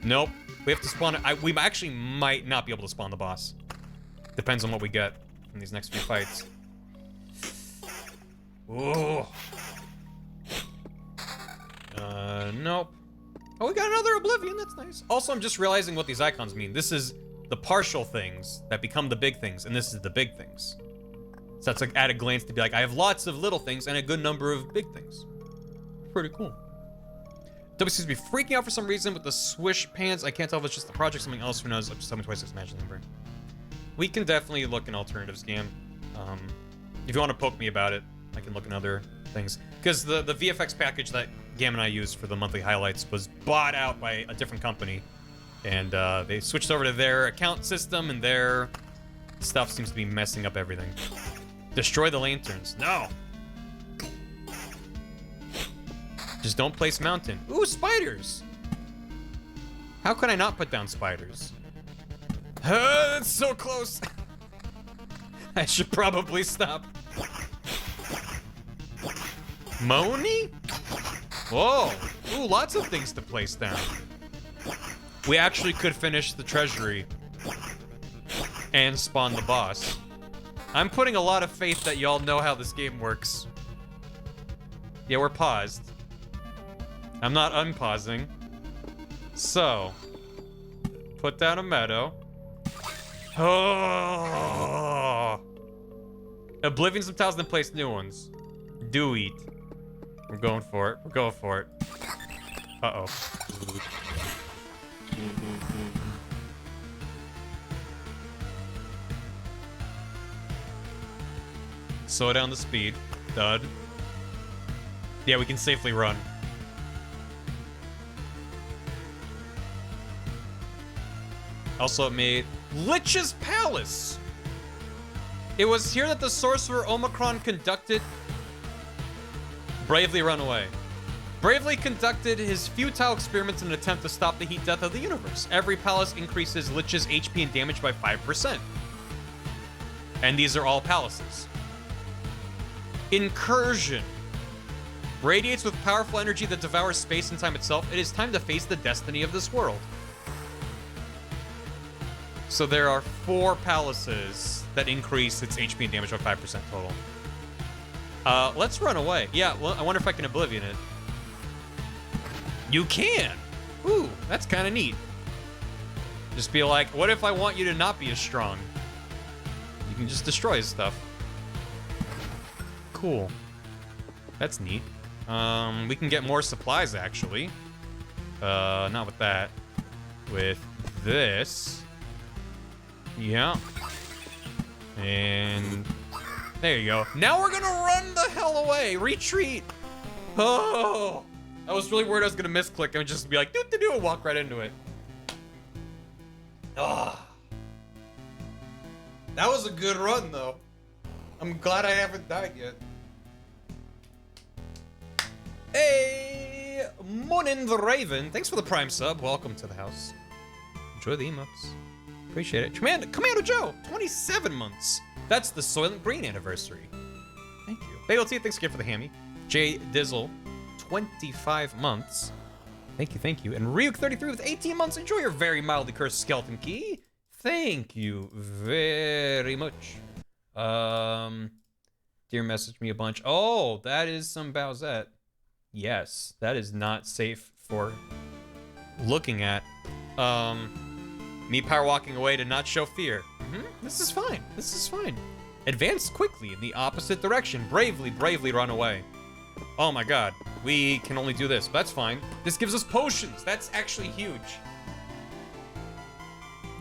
Nope. We have to spawn it. We actually might not be able to spawn the boss. Depends on what we get in these next few fights. Ooh. Nope. Oh, we got another Oblivion. That's nice. Also, I'm just realizing what these icons mean. This is the partial things that become the big things, and this is the big things. So that's like at a glance to be like, I have lots of little things and a good number of big things. Pretty cool. W seems to be freaking out for some reason with the swish pans. I can't tell if it's just the project, something else, who knows. I'm just having twice as imagine number. We can definitely look in alternatives, Gam. If you want to poke me about it, I can look in other things. Because the VFX package that Gam and I used for the monthly highlights was bought out by a different company. And they switched over to their account system, and their stuff seems to be messing up everything. Destroy the lanterns. No! Just don't place mountain. Ooh, spiders! How could I not put down spiders? That's so close! I should probably stop. Moni? Whoa! Ooh, lots of things to place down. We actually could finish the treasury and spawn the boss. I'm putting a lot of faith that y'all know how this game works. Yeah, we're paused. I'm not unpausing. So, put down a meadow. Oh! Oblivion some tiles, then place new ones. Do eat. We're going for it. We're going for it. Uh-oh. Slow down the speed. Dud. Yeah, we can safely run. Also, it made Lich's Palace. It was here that the sorcerer Omicron conducted. Bravely run away. Bravely conducted his futile experiments in an attempt to stop the heat death of the universe. Every palace increases Lich's HP and damage by 5%. And these are all palaces. Incursion. Radiates with powerful energy that devours space and time itself. It is time to face the destiny of this world. So there are 4 palaces that increase its HP and damage by 5% total. Let's run away. Yeah, well, I wonder if I can Oblivion it. You can! Ooh, that's kind of neat. Just be like, what if I want you to not be as strong? You can just destroy his stuff. Cool. That's neat. We can get more supplies, actually. Not with that. With this. Yeah. And there you go. Now we're gonna run the hell away. Retreat. Oh, I was really worried I was gonna misclick and just be like, do and walk right into it. Ah. That was a good run, though. I'm glad I haven't died yet. Hey, Morning the Raven. Thanks for the Prime sub. Welcome to the house. Enjoy the emotes. Appreciate it. Commando Joe, 27 months. That's the Soylent Green anniversary. Thank you. Bagel T, thanks again for the hammy. Jay Dizzle, 25 months. Thank you. And Ryuk, 33 with 18 months. Enjoy your very mildly cursed skeleton key. Thank you very much. Dear message me a bunch. Oh, that is some Bowsette. Yes, that is not safe for looking at. Me power walking away to not show fear. This is fine. This is fine. Advance quickly in the opposite direction. Bravely run away. Oh my god. We can only do this, but that's fine. This gives us potions. That's actually huge.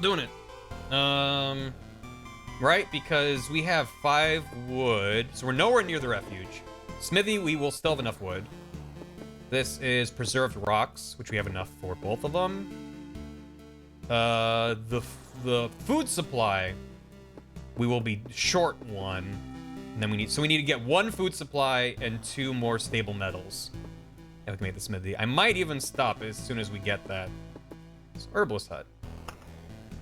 Doing it. Right, because we have 5 wood, so we're nowhere near the refuge. Smithy, we will still have enough wood. This is preserved rocks, which we have enough for both of them. The food supply, we will be short 1, and then we need to get 1 food supply and 2 more stable metals. And we can make the smithy. I might even stop as soon as we get that. It's Herbalist Hut.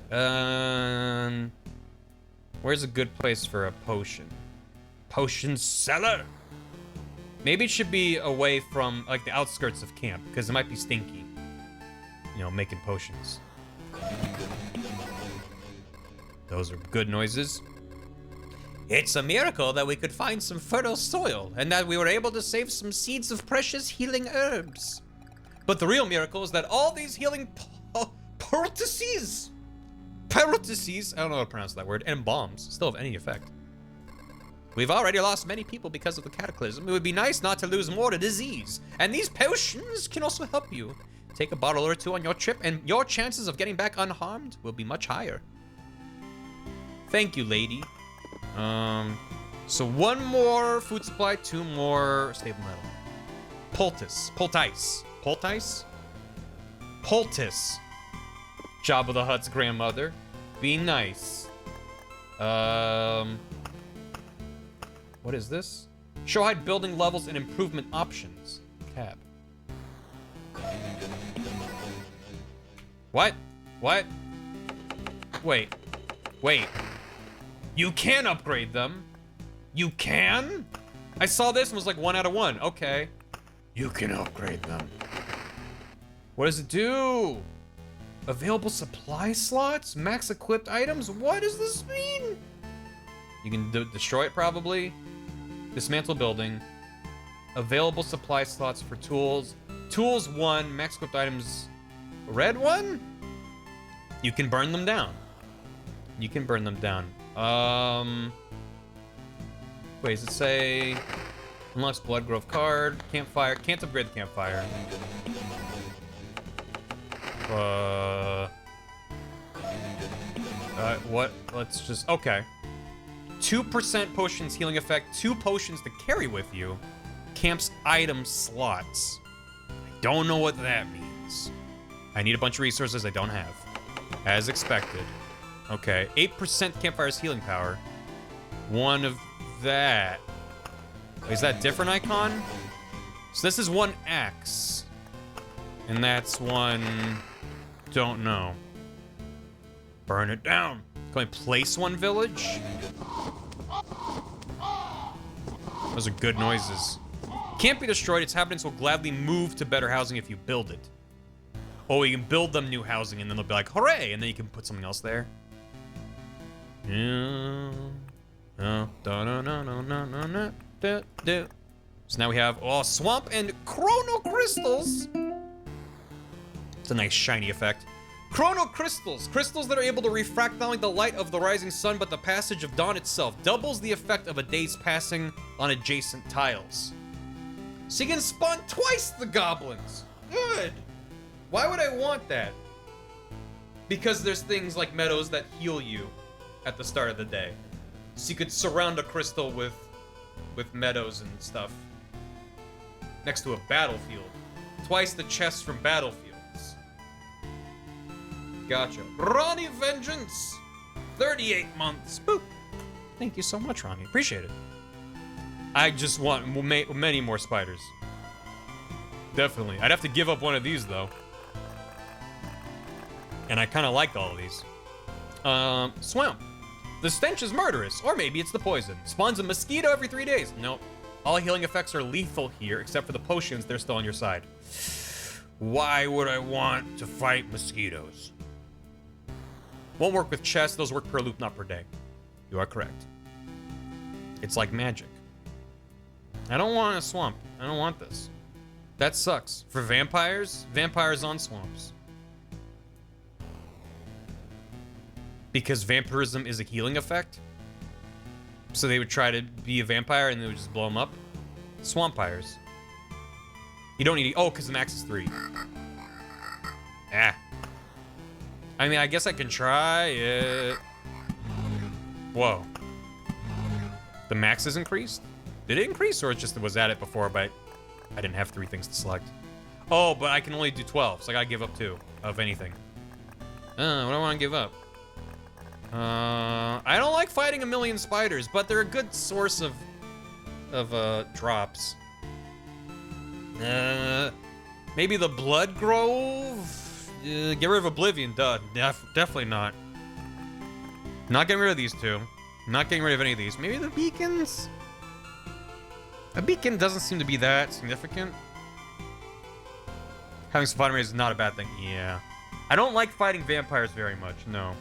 Where's a good place for a potion? Potion cellar. Maybe it should be away from like the outskirts of camp because it might be stinky. You know, making potions. Those are good noises. It's a miracle that we could find some fertile soil and that we were able to save some seeds of precious healing herbs. But the real miracle is that all these healing poultices, I don't know how to pronounce that word, and bombs still have any effect. We've already lost many people because of the cataclysm. It would be nice not to lose more to disease. And these potions can also help you. Take a bottle or two on your trip and your chances of getting back unharmed will be much higher. Thank you, lady. So one more food supply, two more stable metal. Poultice. Jabba the Hutt's grandmother. Be nice. What is this? Show hide building levels and improvement options. Tab. What? Wait. You can upgrade them. You can? I saw this and was like 1 out of 1. Okay. You can upgrade them. What does it do? Available supply slots? Max equipped items? What does this mean? You can destroy it probably. Dismantle building. Available supply slots for tools. Tools 1, max equipped items. Red 1? You can burn them down. Wait, does it say unlocks Blood Grove card, campfire? Can't upgrade the campfire. What? Let's just, okay. 2% potions healing effect, 2 potions to carry with you. Camp's item slots. I don't know what that means. I need a bunch of resources I don't have. As expected. Okay, 8% campfire's healing power. 1 of that. Is that different icon? So this is 1 axe. And that's 1... Don't know. Burn it down. Can I place 1 village? Those are good noises. Can't be destroyed. Its inhabitants will gladly move to better housing if you build it. Oh, you can build them new housing and then they'll be like, hooray! And then you can put something else there. So now we have swamp and chrono crystals. It's a nice shiny effect. Chrono crystals. Crystals that are able to refract not only the light of the rising sun, but the passage of dawn itself. Doubles the effect of a day's passing on adjacent tiles. So you can spawn twice the goblins. Good. Why would I want that? Because there's things like meadows that heal you at the start of the day. So you could surround a crystal with meadows and stuff. Next to a battlefield. Twice the chests from battlefields. Gotcha. Ronnie Vengeance! 38 months. Boop. Thank you so much, Ronnie. Appreciate it. I just want many more spiders. Definitely. I'd have to give up one of these, though. And I kind of like all of these. Swamp. The stench is murderous, or maybe it's the poison. Spawns a mosquito every 3 days. Nope. All healing effects are lethal here, except for the potions, they're still on your side. Why would I want to fight mosquitoes? Won't work with chests, those work per loop, not per day. You are correct. It's like magic. I don't want a swamp. I don't want this. That sucks. For vampires, vampires on swamps. Because vampirism is a healing effect. So they would try to be a vampire and they would just blow them up. Swampires. You don't need... Oh, because the max is 3. Ah. I mean, I guess I can try it. Whoa. The max is increased? Did it increase or it just was at it before, but I didn't have 3 things to select? Oh, but I can only do 12, so I gotta give up 2 of anything. What do I want to give up? I don't like fighting a million spiders, but they're a good source of drops. Maybe the Blood Grove? Get rid of Oblivion, duh. Definitely not. Not getting rid of these two. Not getting rid of any of these. Maybe the beacons? A beacon doesn't seem to be that significant. Having some fighting rays is not a bad thing. Yeah. I don't like fighting vampires very much, no.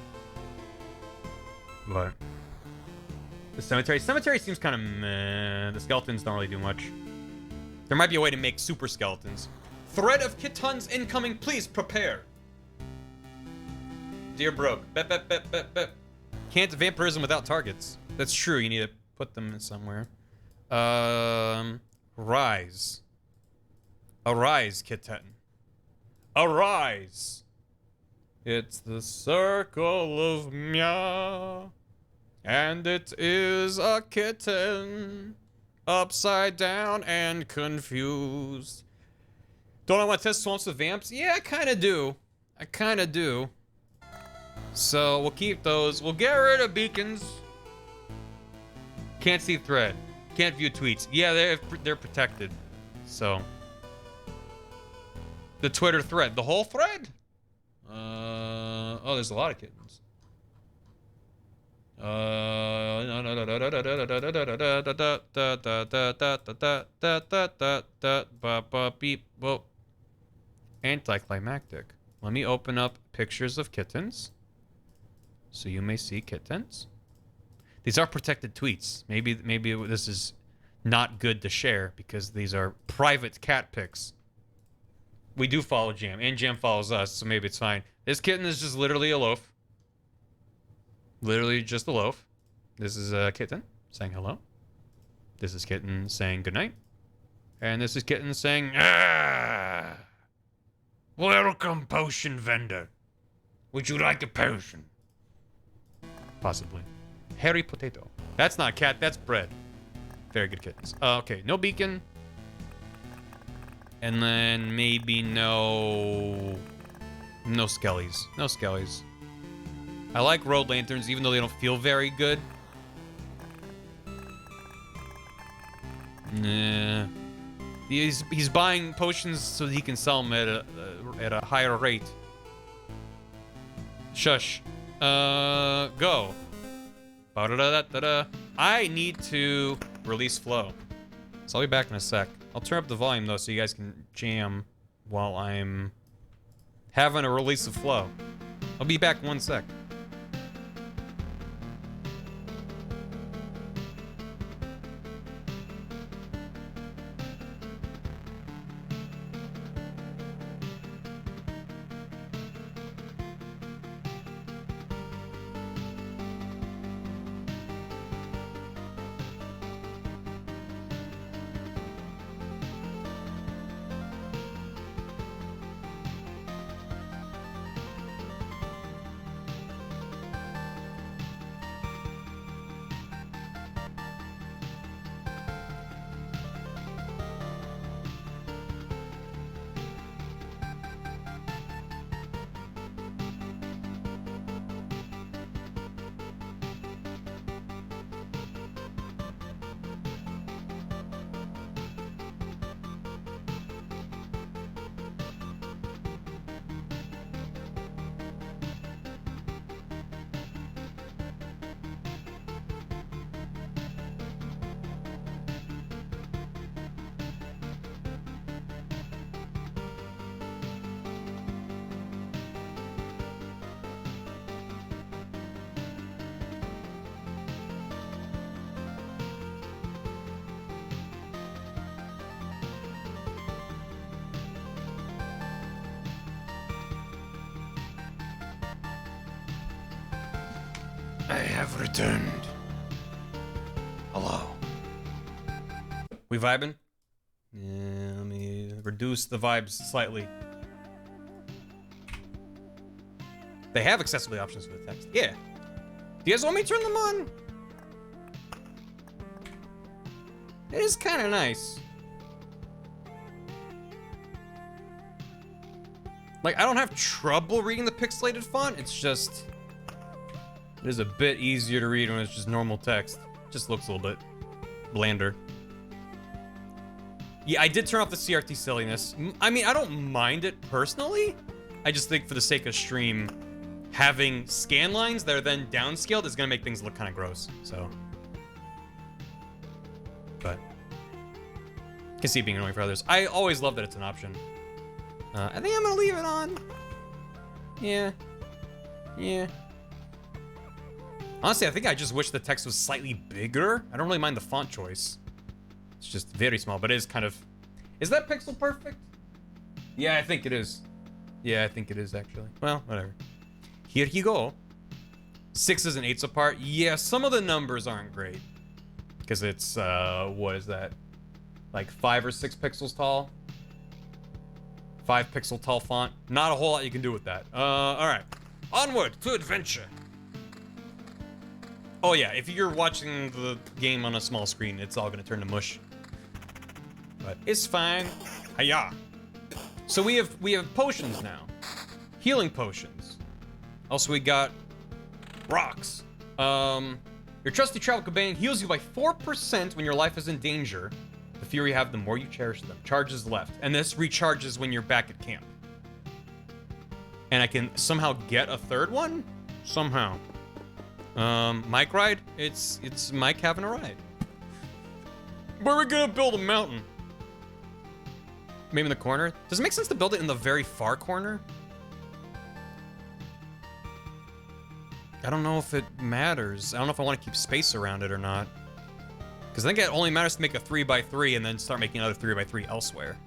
But the cemetery seems kind of meh. The skeletons don't really do much. There might be a way to make super skeletons. Threat of kittens incoming, please prepare. Dear Broke. Bet. Can't vampirism without targets. That's true, you need to put them in somewhere. Rise. Arise, kitten. Arise. It's the circle of meow. And it is a kitten. Upside down and confused. Don't I want to test swamps with vamps? Yeah, I kind of do. So we'll keep those. We'll get rid of beacons. Can't see thread. Can't view tweets. Yeah, they're protected. So the Twitter thread, the whole thread. Oh, there's a lot of kittens. Anticlimactic. Let me open up pictures of kittens, so you may see kittens. These are protected tweets. Maybe this is not good to share because these are private cat pics. We do follow Jam, and Jam follows us, so maybe it's fine. This kitten is just literally a loaf. Literally just a loaf. This is a kitten saying hello. This is kitten saying goodnight. And this is kitten saying, ah! Welcome, potion vendor. Would you like a potion? Possibly. Hairy potato. That's not cat, that's bread. Very good kittens. Okay, no beacon. And then maybe no skellies. No skellies. I like road lanterns, even though they don't feel very good. Nah. He's buying potions so he can sell them at a higher rate. Shush. Go. Ba-da-da-da-da-da. I need to release flow. So I'll be back in a sec. I'll turn up the volume though so you guys can jam while I'm having a release of flow. I'll be back 1 sec. I have returned. Hello. We vibing? Yeah, let me reduce the vibes slightly. They have accessibility options for the text. Yeah. Do you guys want me to turn them on? It is kind of nice. Like, I don't have trouble reading the pixelated font. It's just... it is a bit easier to read when it's just normal text. Just looks a little bit blander. Yeah, I did turn off the CRT silliness. I mean, I don't mind it personally. I just think for the sake of stream, having scan lines that are then downscaled is gonna make things look kind of gross. So, but I can see it being annoying for others. I always love that it's an option. I think I'm gonna leave it on. Yeah. Honestly, I think I just wish the text was slightly bigger. I don't really mind the font choice. It's just very small, but it is kind of... Is that pixel perfect? Yeah, I think it is. Yeah, I think it is, actually. Well, whatever. Here you go. 6s and 8s apart. Yeah, some of the numbers aren't great. Because it's, what is that? Like 5 or 6 pixels tall? 5 pixel tall font. Not a whole lot you can do with that. Alright. Onward to adventure. Oh yeah, if you're watching the game on a small screen, it's all gonna turn to mush. But it's fine. Hiya. So we have potions now. Healing potions. Also we got rocks. Your trusty travel companion heals you by 4% when your life is in danger. The fewer you have, the more you cherish them. Charges left. And this recharges when you're back at camp. And I can somehow get a third one? Somehow. Mike ride? It's Mike having a ride. Where are we gonna build a mountain? Maybe in the corner? Does it make sense to build it in the very far corner? I don't know if it matters. I don't know if I want to keep space around it or not. Because I think it only matters to make a 3x3 and then start making another 3x3 elsewhere.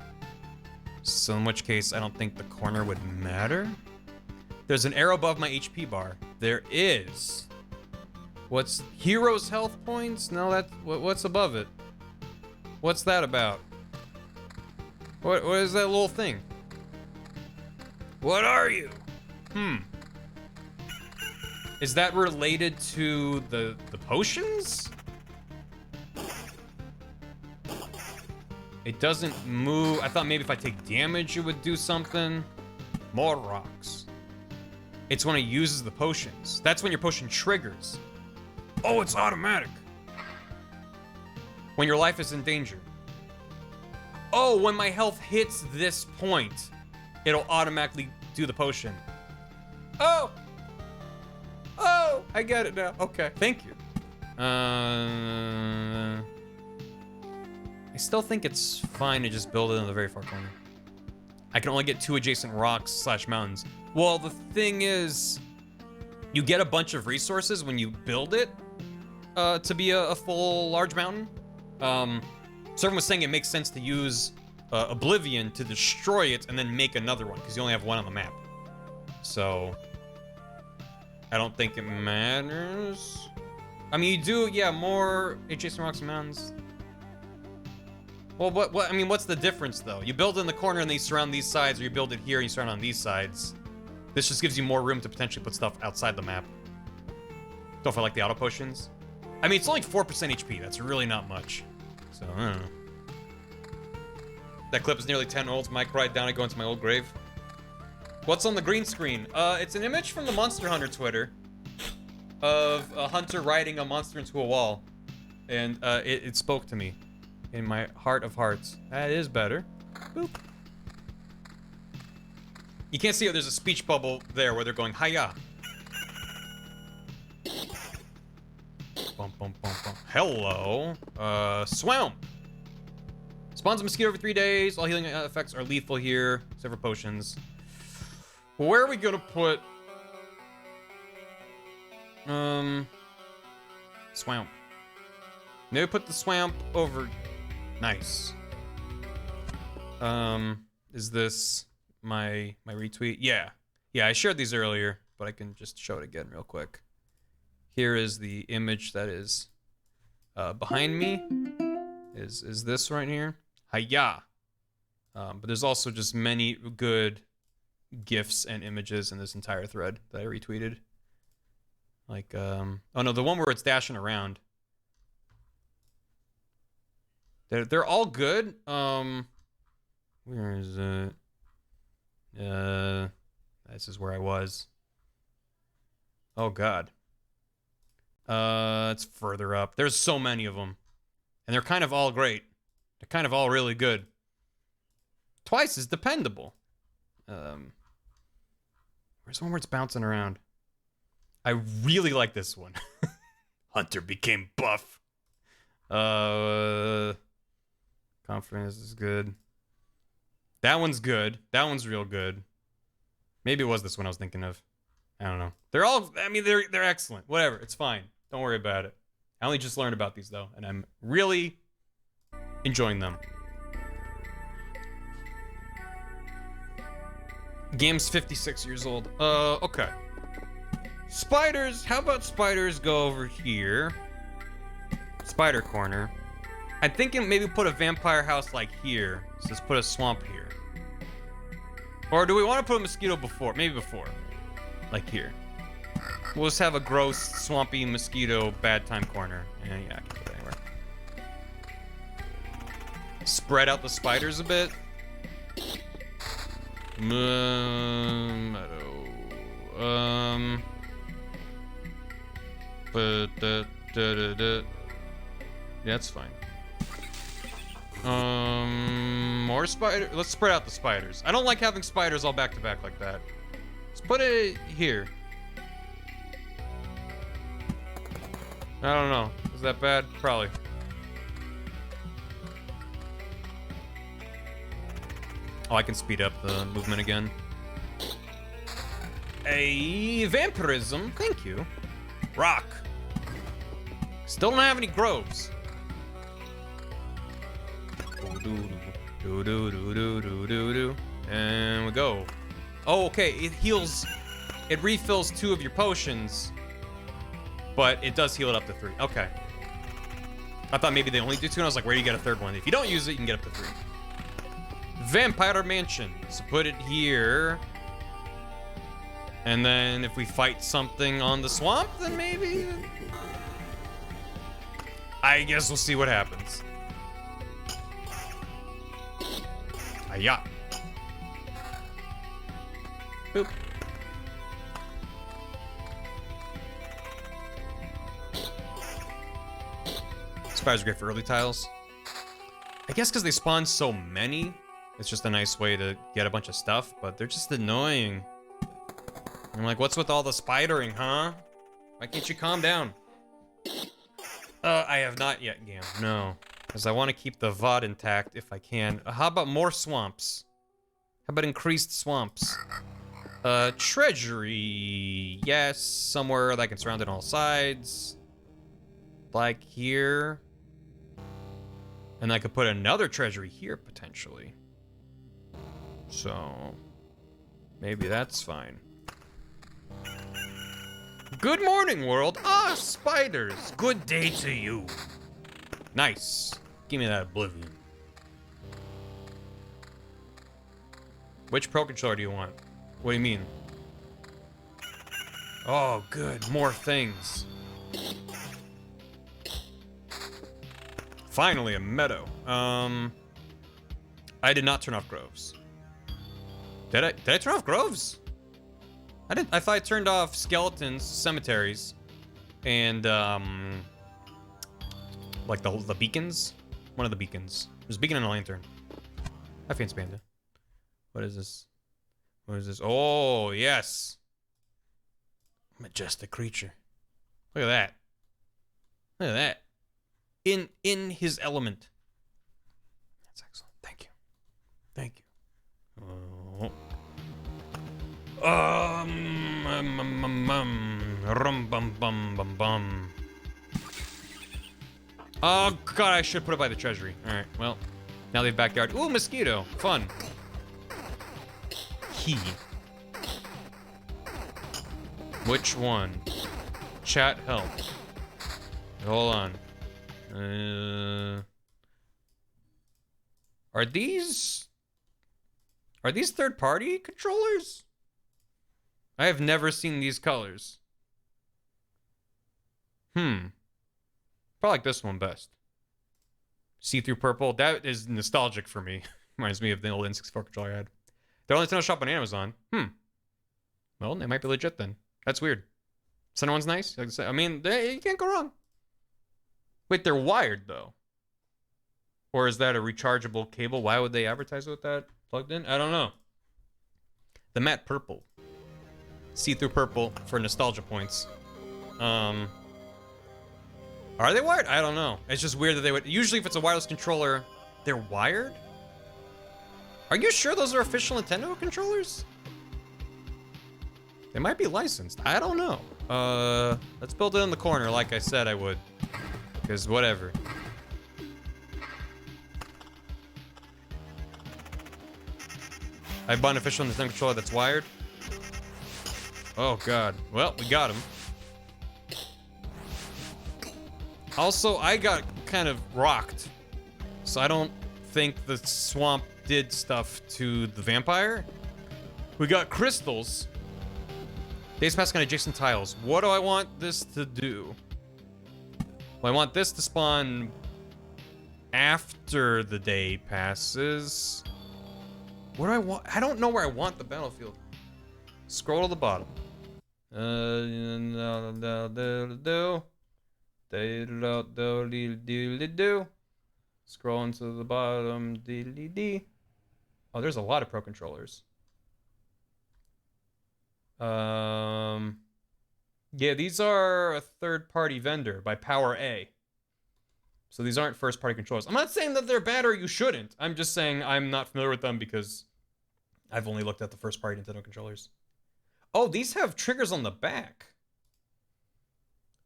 So in which case, I don't think the corner would matter. There's an arrow above my HP bar. There is. What's heroes health points? No, what's above it? What's that about? What is that little thing? What are you? Is that related to the potions? It doesn't move. I thought maybe if I take damage it would do something. More rocks. It's when it uses the potions. That's when your potion triggers. Oh, it's automatic. When your life is in danger. Oh, when my health hits this point, it'll automatically do the potion. Oh! Oh, I get it now. Okay, thank you. I still think it's fine to just build it in the very far corner. I can only get 2 adjacent rocks / mountains. Well, the thing is, you get a bunch of resources when you build it to be a full large mountain. So everyone was saying it makes sense to use Oblivion to destroy it and then make another one, because you only have one on the map. So I don't think it matters. I mean, you do, yeah, more adjacent rocks and mountains. Well, I mean, what's the difference, though? You build in the corner and then you surround these sides, or you build it here and you surround on these sides. This just gives you more room to potentially put stuff outside the map. Don't feel like the auto potions. I mean, it's only 4% HP. That's really not much. So, I don't know. That clip is nearly 10 old. Mike ride down, I go into my old grave. What's on the green screen? It's an image from the Monster Hunter Twitter of a hunter riding a monster into a wall. And it spoke to me in my heart of hearts. That is better. Boop. You can't see it. There's a speech bubble there where they're going, hiya. Bum, bum, bum, bum. Hello. Swamp. Spawns a mosquito every 3 days. All healing effects are lethal here, except for potions. Where are we gonna put... Swamp. Maybe put the swamp over... Nice. Is this my retweet? Yeah. Yeah, I shared these earlier, but I can just show it again real quick. Here is the image that is behind me. Is this right here? Hiya. But there's also just many good GIFs and images in this entire thread that I retweeted. Like, oh no, the one where it's dashing around. They're all good. Where is it? This is where I was. Oh god. It's further up. There's so many of them. And they're kind of all great. They're kind of all really good. Twice is dependable. Where's one where it's bouncing around? I really like this one. Hunter became buff. Confidence is good. That one's good. That one's real good. Maybe it was this one I was thinking of. I don't know. They're all, I mean, they're excellent. Whatever, it's fine. Don't worry about it. I only just learned about these though, and I'm really enjoying them. Game's 56 years old. Okay. Spiders, how about spiders go over here? Spider corner. I'm thinking maybe put a vampire house like here. So let's put a swamp here. Or do we want to put a mosquito before? Maybe before. Like here. We'll just have a gross, swampy mosquito bad time corner. Yeah, I can put it anywhere. Spread out the spiders a bit. Meadow. That's fine. More spider. Let's spread out the spiders. I don't like having spiders all back to back like that. Let's put it here. I don't know. Is that bad? Probably. Oh, I can speed up the movement again. A vampirism. Thank you. Rock. Still don't have any groves. And we go. Oh, okay. It heals. It refills 2 of your potions, but it does heal it up to 3. Okay. I thought maybe they only do 2, and I was like, where do you get a 3rd one? If you don't use it, you can get up to 3. Vampire Mansion. So put it here. And then if we fight something on the swamp, then maybe... I guess we'll see what happens. Hiya. Boop. Spiders are great for early tiles. I guess because they spawn so many, it's just a nice way to get a bunch of stuff, but they're just annoying. I'm like, what's with all the spidering, huh? Why can't you calm down? I have not yet, Gam. No. Because I want to keep the VOD intact if I can. How about more swamps? How about increased swamps? Treasury. Yes, somewhere that I can surround it on all sides. Like here. And I could put another treasury here, potentially. So, maybe that's fine. Good morning, world. Ah, spiders. Good day to you. Nice. Give me that oblivion. Which Pro Controller do you want? What do you mean? Oh, good. More things. Finally, a meadow. I did not turn off groves. Did I? Did I turn off groves? I didn't. I thought I turned off skeletons, cemeteries, and like the beacons. One of the beacons. There's a beacon and a lantern. Hi, Fancy Panda. What is this? What is this? Oh, yes. Majestic creature. Look at that. Look at that. In his element. That's excellent. Thank you. Thank you. Rum bum bum bum bum. Oh god, I should put it by the treasury. Alright, well. Now they have backyard. Ooh, mosquito. Fun. Key. Which one? Chat help. Hold on. Are these third-party controllers? I have never seen these colors. Probably like this one best. See-through purple. That is nostalgic for me. Reminds me of the old N64 controller I had. They're only Nintendo shop on Amazon. Well, they might be legit then. That's weird. Center one's nice. I mean, you can't go wrong. Wait, they're wired though. Or is that a rechargeable cable? Why would they advertise with that plugged in? I don't know. The matte purple. see-through purple for nostalgia points. Are they wired? I don't know. It's just weird that they would. Usually, if it's a wireless controller, they're wired. Are you sure those are official Nintendo controllers? They might be licensed. I don't know. Let's build it in the corner like I said I would. Because whatever. I bought an official Nintendo controller that's wired. Oh god. Well, we got him. Also, I got kind of rocked. So I don't think the swamp did stuff to the vampire. We got crystals. Days passing on adjacent tiles. What do I want this to do? Well, I want this to spawn after the day passes. What do I want? I don't know where I want the battlefield. Scroll to the bottom. Scroll into the bottom. Oh, there's a lot of Pro controllers. Yeah, these are a third-party vendor by Power A. So these aren't first-party controllers. I'm not saying that they're bad or you shouldn't. I'm just saying I'm not familiar with them because I've only looked at the first-party Nintendo controllers. Oh, these have triggers on the back.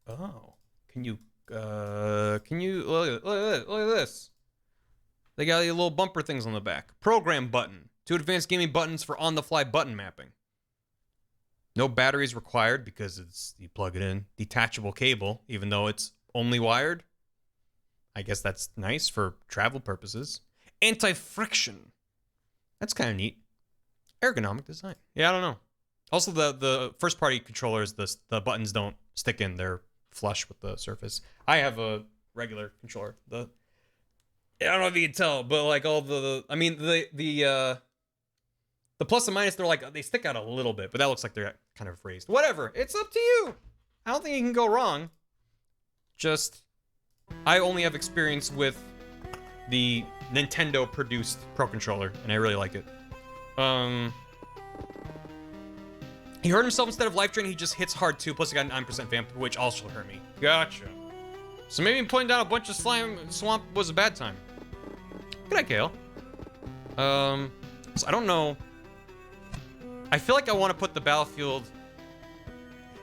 Oh, can you look at this? They got little bumper things on the back. Program button. 2 advanced gaming buttons for on-the-fly button mapping. No batteries required because you plug it in. Detachable cable, even though it's only wired. I guess that's nice for travel purposes. Anti-friction. That's kind of neat. Ergonomic design. Yeah, I don't know. Also, the first-party controllers, the buttons don't stick in. They're flush with the surface. I have a regular controller. I don't know if you can tell, but like all the plus and minus, they stick out a little bit, but that looks like they're kind of raised. Whatever. It's up to you. I don't think you can go wrong. Just, I only have experience with the Nintendo-produced Pro Controller, and I really like it. He hurt himself instead of life drain. He just hits hard too. Plus, he got an 9% vamp, which also hurt me. Gotcha. So maybe putting down a bunch of swamp was a bad time. Good night, Kale. So I don't know. I feel like I want to put the battlefield,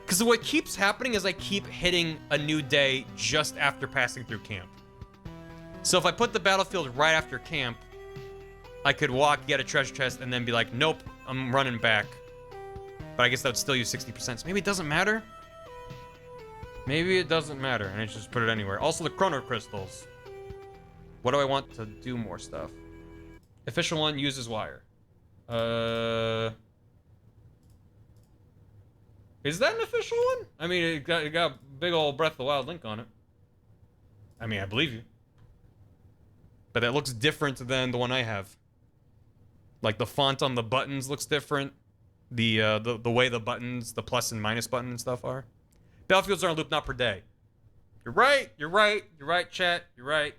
because what keeps happening is I keep hitting a new day just after passing through camp. So if I put the battlefield right after camp, I could walk, get a treasure chest, and then be like, nope, I'm running back. But I guess that would still use 60%. So maybe it doesn't matter. Maybe it doesn't matter, and I should just put it anywhere. Also, the chrono crystals. What do I want to do more stuff? Official one uses wire. Is that an official one? I mean, it got big old Breath of the Wild link on it. I mean, I believe you. But that looks different than the one I have. Like, the font on the buttons looks different. The way the buttons, the plus and minus button and stuff are. Battlefields are on loop, not per day. You're right, chat. You're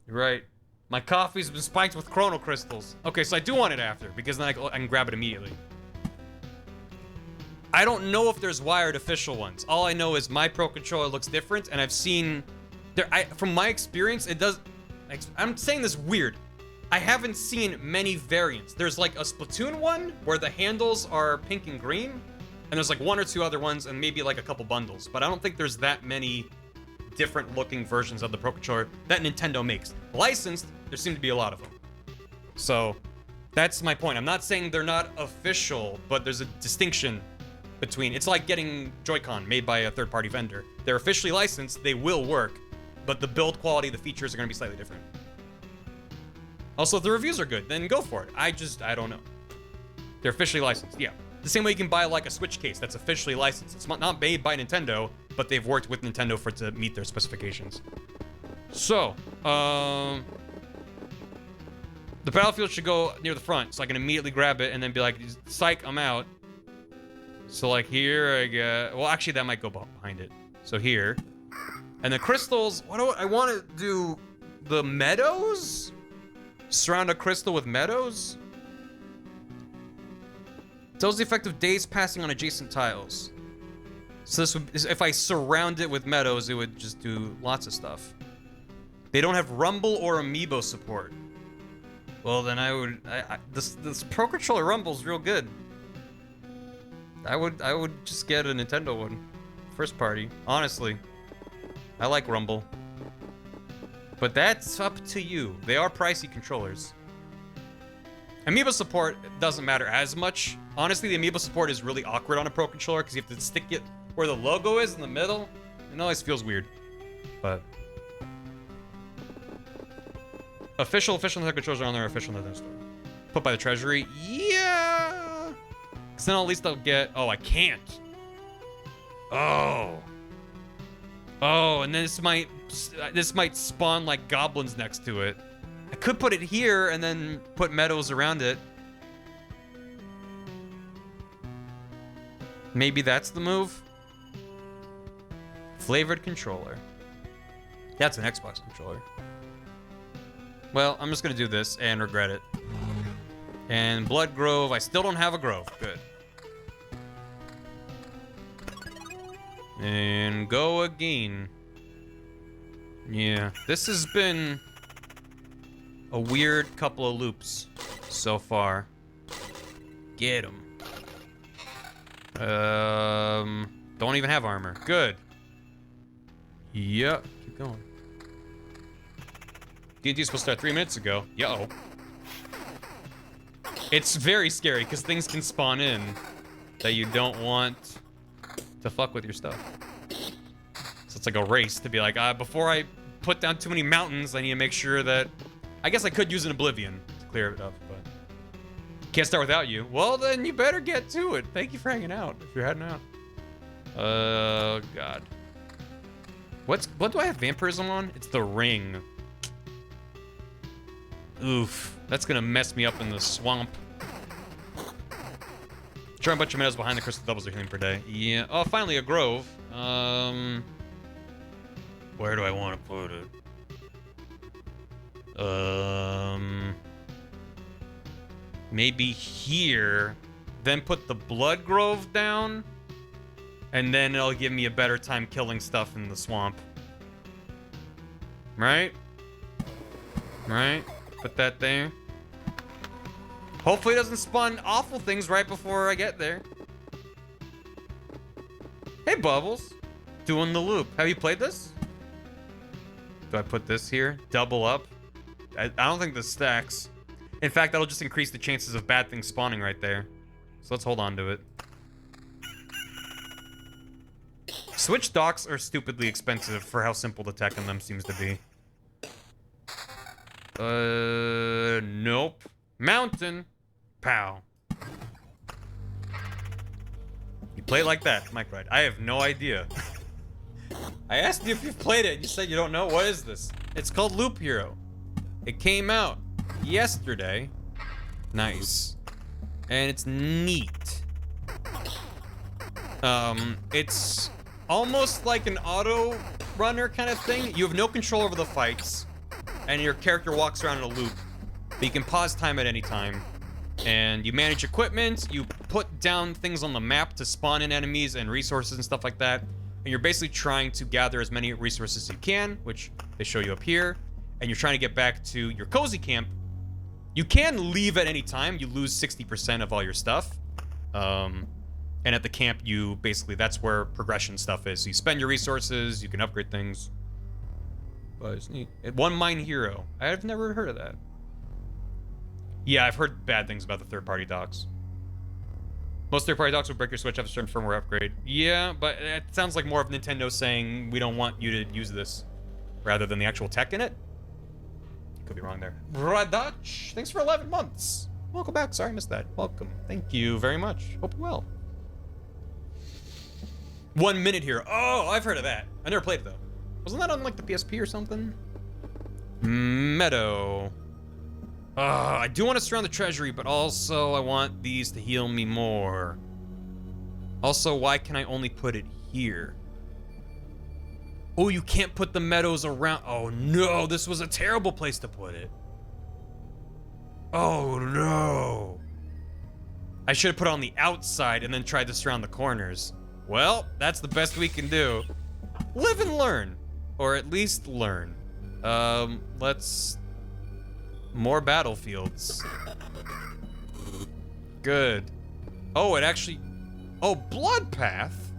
right. My coffee's been spiked with chrono crystals. Okay, so I do want it after, because then I can grab it immediately. I don't know if there's wired official ones. All I know is my Pro Controller looks different, and I've seen... from my experience, it does... I'm saying this weird. I haven't seen many variants. There's like a Splatoon one, where the handles are pink and green, and there's like 1 or 2 other ones, and maybe like a couple bundles. But I don't think there's that many different looking versions of the Pro Controller that Nintendo makes. Licensed, there seem to be a lot of them. So, that's my point. I'm not saying they're not official, but there's a distinction between... It's like getting Joy-Con made by a third-party vendor. They're officially licensed, they will work, but the build quality, the features are going to be slightly different. Also, if the reviews are good, then go for it. I don't know. They're officially licensed, yeah. The same way you can buy like a Switch case that's officially licensed. It's not made by Nintendo, but they've worked with Nintendo for it to meet their specifications. So, the battlefield should go near the front, so I can immediately grab it and then be like, psych, I'm out. So like here, I get... Well, actually, that might go behind it. So here. And the crystals, what do I want to do? The meadows? Surround a crystal with meadows? Tells the effect of days passing on adjacent tiles. So this would, if I surround it with meadows, it would just do lots of stuff. They don't have Rumble or Amiibo support. Well, then this Pro Controller Rumble's real good. I would just get a Nintendo one. First party, honestly. I like Rumble. But that's up to you. They are pricey controllers. Amiibo support doesn't matter as much. Honestly, the Amiibo support is really awkward on a Pro Controller because you have to stick it where the logo is in the middle. It always feels weird. But official Nintendo controllers are on their official Nintendo store. Put by the Treasury. Yeah. Because then at least they'll get. Oh, I can't. Oh. Oh, and then this might spawn like goblins next to it. I could put it here and then put meadows around it. Maybe that's the move. Flavored controller. That's an Xbox controller. Well, I'm just gonna do this and regret it. And Blood Grove, I still don't have a Grove. Good. And go again. Yeah, this has been a weird couple of loops so far. Get him. Don't even have armor. Good. Yep. Keep going. D&D's supposed to start 3 minutes ago. Yo. It's very scary because things can spawn in that you don't want to fuck with your stuff. So it's like a race to be like, before I put down too many mountains, I need to make sure that... I guess I could use an Oblivion to clear it up, but... Can't start without you. Well, then you better get to it. Thank you for hanging out, if you're heading out. Oh, God. What do I have vampirism on? It's the ring. Oof. That's gonna mess me up in the swamp. Try a bunch of meadows behind the crystal doubles are healing per day. Yeah. Oh, finally a grove. Where do I want to put it? Maybe here. Then put the Blood Grove down. And then it'll give me a better time killing stuff in the swamp. Right? Right? Put that there. Hopefully it doesn't spawn awful things right before I get there. Hey, Bubbles. Doing the loop. Have you played this? Do I put this here? Double up? I don't think this stacks. In fact, that'll just increase the chances of bad things spawning right there. So let's hold on to it. Switch docks are stupidly expensive for how simple the tech in them seems to be. Nope. Mountain. Pow. You play it like that, Mike Ride. I have no idea. I asked you if you've played it. You said you don't know. What is this? It's called Loop Hero. It came out yesterday. Nice. And it's neat. It's almost like an auto runner kind of thing. You have no control over the fights. And your character walks around in a loop. But you can pause time at any time. And you manage equipment. You put down things on the map to spawn in enemies and resources and stuff like that. And you're basically trying to gather as many resources as you can, which they show you up here. And you're trying to get back to your cozy camp. You can leave at any time. You lose 60% of all your stuff. And at the camp, you basically, that's where progression stuff is. So you spend your resources, you can upgrade things. But it's neat. One Mine Hero. I've never heard of that. Yeah, I've heard bad things about the third-party docks. Most third-party docks will break your Switch after a certain firmware upgrade. Yeah, but it sounds like more of Nintendo saying, we don't want you to use this, rather than the actual tech in it. Could be wrong there. Radach, thanks for 11 months. Welcome back. Sorry I missed that. Welcome. Thank you very much. Hope you're well. 1 minute here. Oh, I've heard of that. I never played it, though. Wasn't that on, like, the PSP or something? Meadow. I do want to surround the treasury, but also I want these to heal me more. Also, why can I only put it here? Oh, you can't put the meadows around. Oh, no. This was a terrible place to put it. Oh, no. I should have put it on the outside and then tried to surround the corners. Well, that's the best we can do. Live and learn. Or at least learn. Let's... More battlefields. Good. Oh, it actually... Oh, blood path?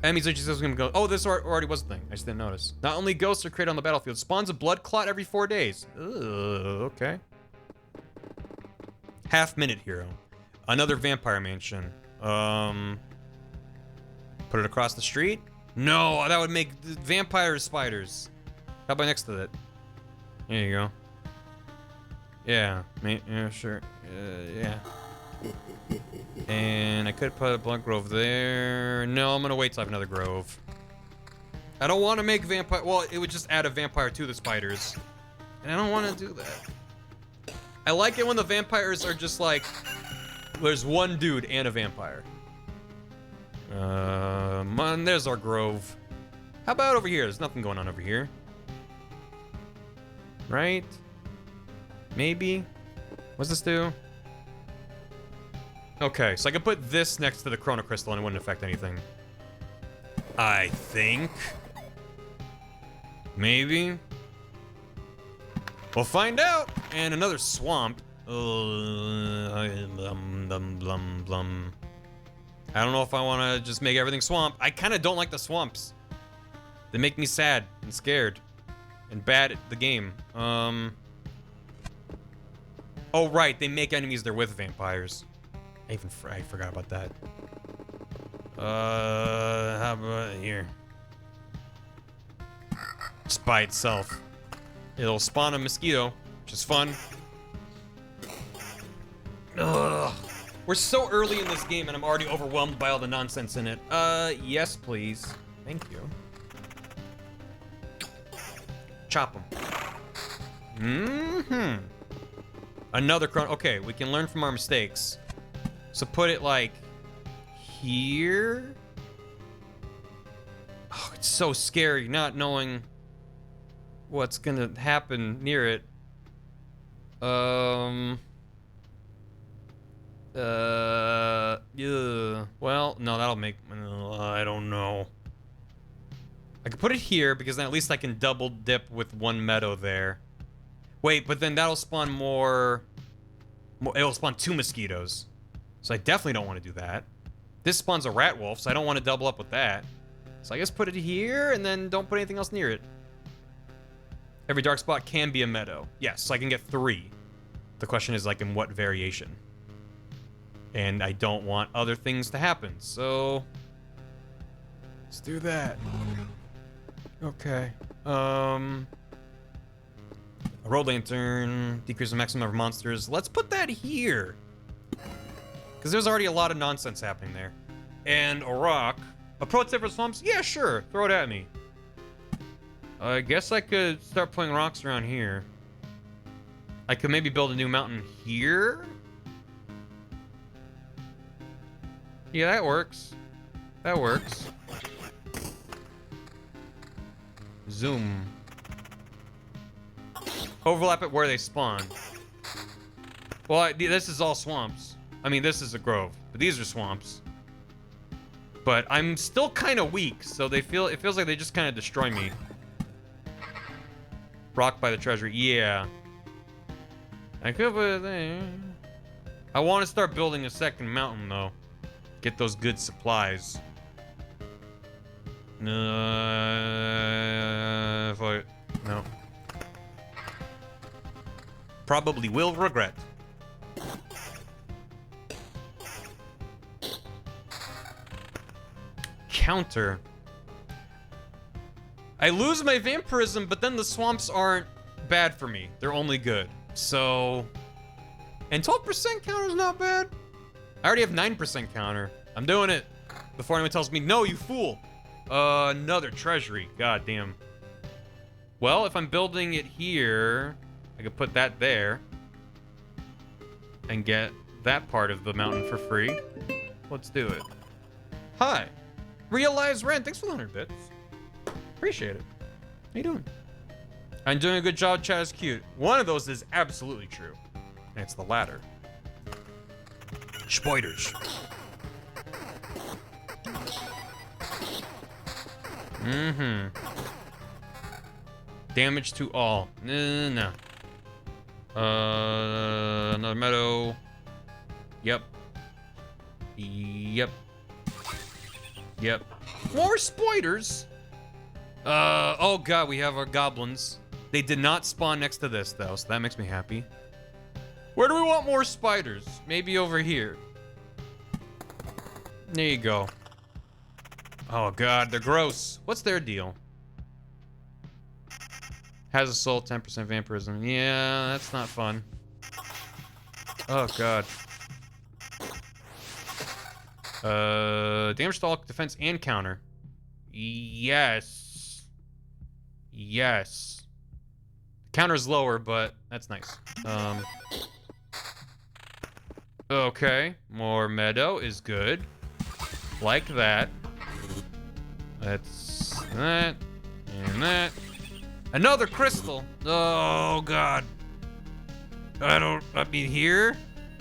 Enemies are just gonna go... Oh, this already was a thing. I just didn't notice. Not only ghosts are created on the battlefield. Spawns a blood clot every 4 days. Okay. Half-minute hero. Another vampire mansion. Put it across the street? No, that would make vampire spiders. How about next to that? There you go. Yeah, yeah, sure. Yeah. And I could put a blood grove there. No, I'm gonna wait till I have another grove. I don't want to make vampire. Well, it would just add a vampire to the spiders, and I don't want to do that. I like it when the vampires are just like, there's one dude and a vampire. There's our grove. How about over here? There's nothing going on over here. Right? Maybe? What's this do? Okay, so I can put this next to the Chrono Crystal and it wouldn't affect anything. I think. Maybe. We'll find out. And another swamp. I don't know if I want to just make everything swamp. I kind of don't like the swamps. They make me sad and scared and bad at the game. Oh, right. They make enemies there with vampires. I forgot about that. How about here? Just by itself. It'll spawn a mosquito, which is fun. Ugh. We're so early in this game and I'm already overwhelmed by all the nonsense in it. Yes, please. Thank you. Chop them. Mm-hmm. Another chrono. Okay, we can learn from our mistakes. So put it like here. Oh, it's so scary not knowing what's gonna happen near it. Yeah. Well, no, that'll make... I don't know. I could put it here because then at least I can double dip with one meadow there. Wait, but then that'll spawn more... It'll spawn 2 mosquitoes. So I definitely don't want to do that. This spawns a rat wolf, so I don't want to double up with that. So I guess put it here and then don't put anything else near it. Every dark spot can be a meadow. Yes, so I can get 3. The question is like in what variation. And I don't want other things to happen, so let's do that. Okay. A road lantern, decrease the maximum number of monsters. Let's put that here. Because there's already a lot of nonsense happening there. And a rock. A pro tip for swamps? Yeah, sure. Throw it at me. I guess I could start putting rocks around here. I could maybe build a new mountain here. Yeah, that works. That works. Zoom. Overlap it where they spawn. Well, this is all swamps. I mean, this is a grove, but these are swamps. But I'm still kind of weak, so it feels like they just kind of destroy me. Rocked by the treasury. Yeah. I could put it there. I want to start building a second mountain, though. Get those good supplies. No. Probably will regret. Counter. I lose my vampirism, but then the swamps aren't bad for me. They're only good. So... And 12% counter is not bad. I already have 9% counter. I'm doing it. Before anyone tells me, no, you fool. Another treasury. God damn. Well, if I'm building it here, I could put that there. And get that part of the mountain for free. Let's do it. Hi. Realize rent. Thanks for the 100 bits. Appreciate it. How you doing? I'm doing a good job. Chat is cute. One of those is absolutely true. And it's the latter. Spiders. Mm-hmm. Damage to all. No. Another meadow. Yep. Yep. Yep. More spiders. Oh god, we have our goblins. They did not spawn next to this though, so that makes me happy. Where do we want more spiders? Maybe over here. There you go. Oh god, they're gross. What's their deal? Has a soul, 10% vampirism. Yeah, that's not fun. Oh god. Damage to all defense and counter. Yes. Yes. Counter's lower, but that's nice. Okay. More meadow is good. Like that. That's that. And that. Another crystal. Oh, God. I mean, here?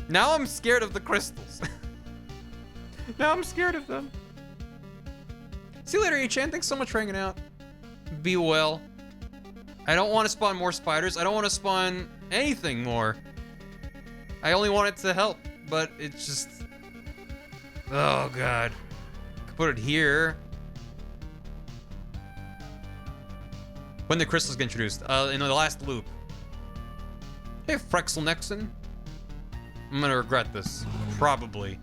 Now I'm scared of the crystals. Now I'm scared of them. See you later, Echan. Thanks so much for hanging out. Be well. I don't want to spawn more spiders. I don't want to spawn anything more. I only want it to help, but it's just... Oh, God. Put it here. When the crystals get introduced? In the last loop. Hey, Frexel Nexon. I'm gonna regret this. Probably.